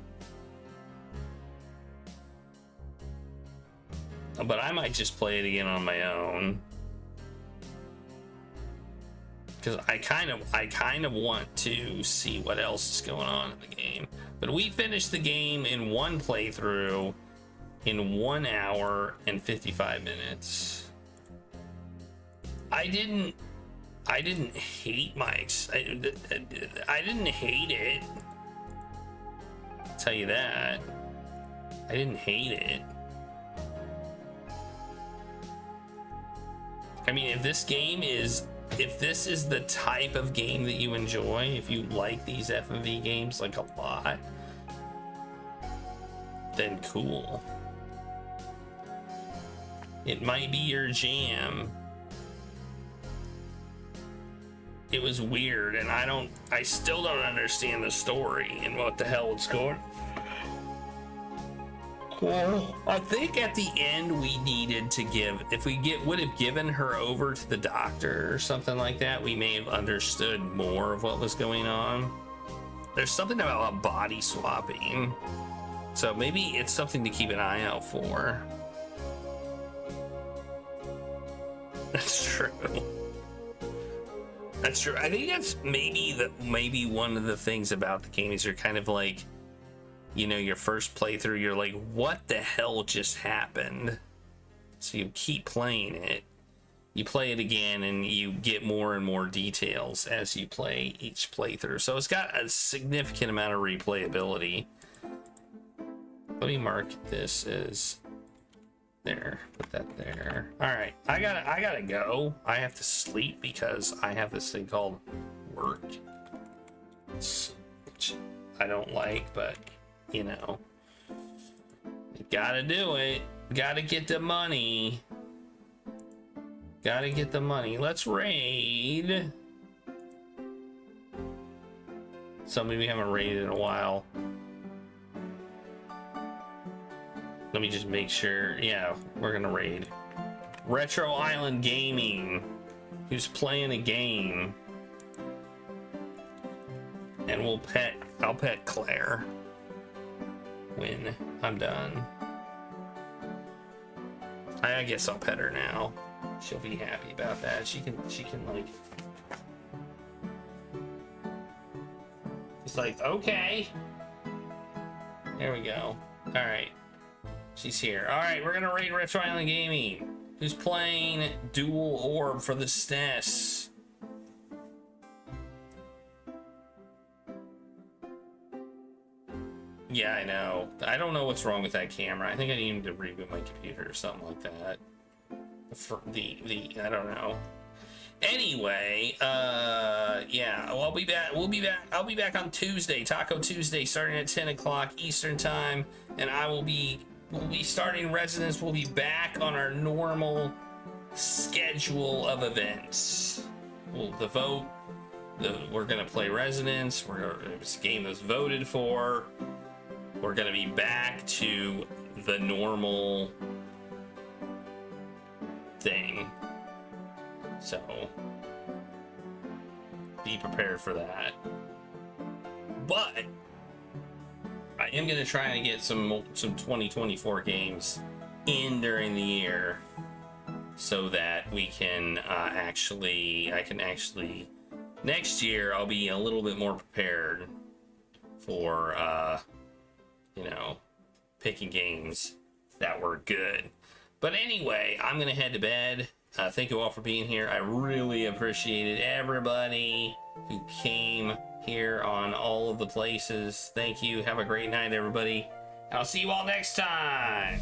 But I might just play it again on my own. Because I kind of want to see what else is going on in the game. But we finished the game in one playthrough in 1 hour and 55 minutes. I didn't hate I didn't hate it. I'll tell you that. I didn't hate it. I mean, if this is the type of game that you enjoy, if you like these FMV games like a lot, then cool. It might be your jam. It was weird, and I still don't understand the story and what the hell it's going. Well, I think at the end we needed to would have given her over to the doctor or something like that, we may have understood more of what was going on. There's something about body swapping, so maybe it's something to keep an eye out for. That's true. That's true. I think that's maybe one of the things about the game is you're kind of like, you know, your first playthrough, you're like, what the hell just happened? So you keep playing it. You play it again and you get more and more details as you play each playthrough. So it's got a significant amount of replayability. Let me mark this as there. Put that there. All right, I gotta go. I have to sleep because I have this thing called work, which I don't like, but you know, you gotta do it. Gotta get the money. Gotta get the money. Let's raid. Something we haven't raided in a while. Let me just make sure. Yeah, we're gonna raid. Retro Island Gaming, who's playing a game. And we'll pet I'll pet Claire when I'm done. I guess I'll pet her now. She'll be happy about that. She can like. It's like, okay. There we go. All right. She's here. All right, we're gonna raid Retro Island Gaming. Who's playing Dual Orb for the SNES? Yeah, I know. I don't know what's wrong with that camera. I think I need to reboot my computer or something like that. For I don't know. Anyway, yeah, well, I'll be back. I'll be back on Tuesday, Taco Tuesday, starting at 10 o'clock Eastern time, and we'll be starting Resonance. We'll be back on our normal schedule of events. We're gonna play Resonance. It's a game that's voted for. We're gonna be back to the normal thing. So be prepared for that. But I am gonna try and get some 2024 games in during the year so that we can I can actually next year I'll be a little bit more prepared for you know, picking games that were good. But anyway, I'm gonna head to bed. Thank you all for being here. I really appreciated everybody who came here on all of the places. Thank you. Have a great night, everybody. I'll see you all next time.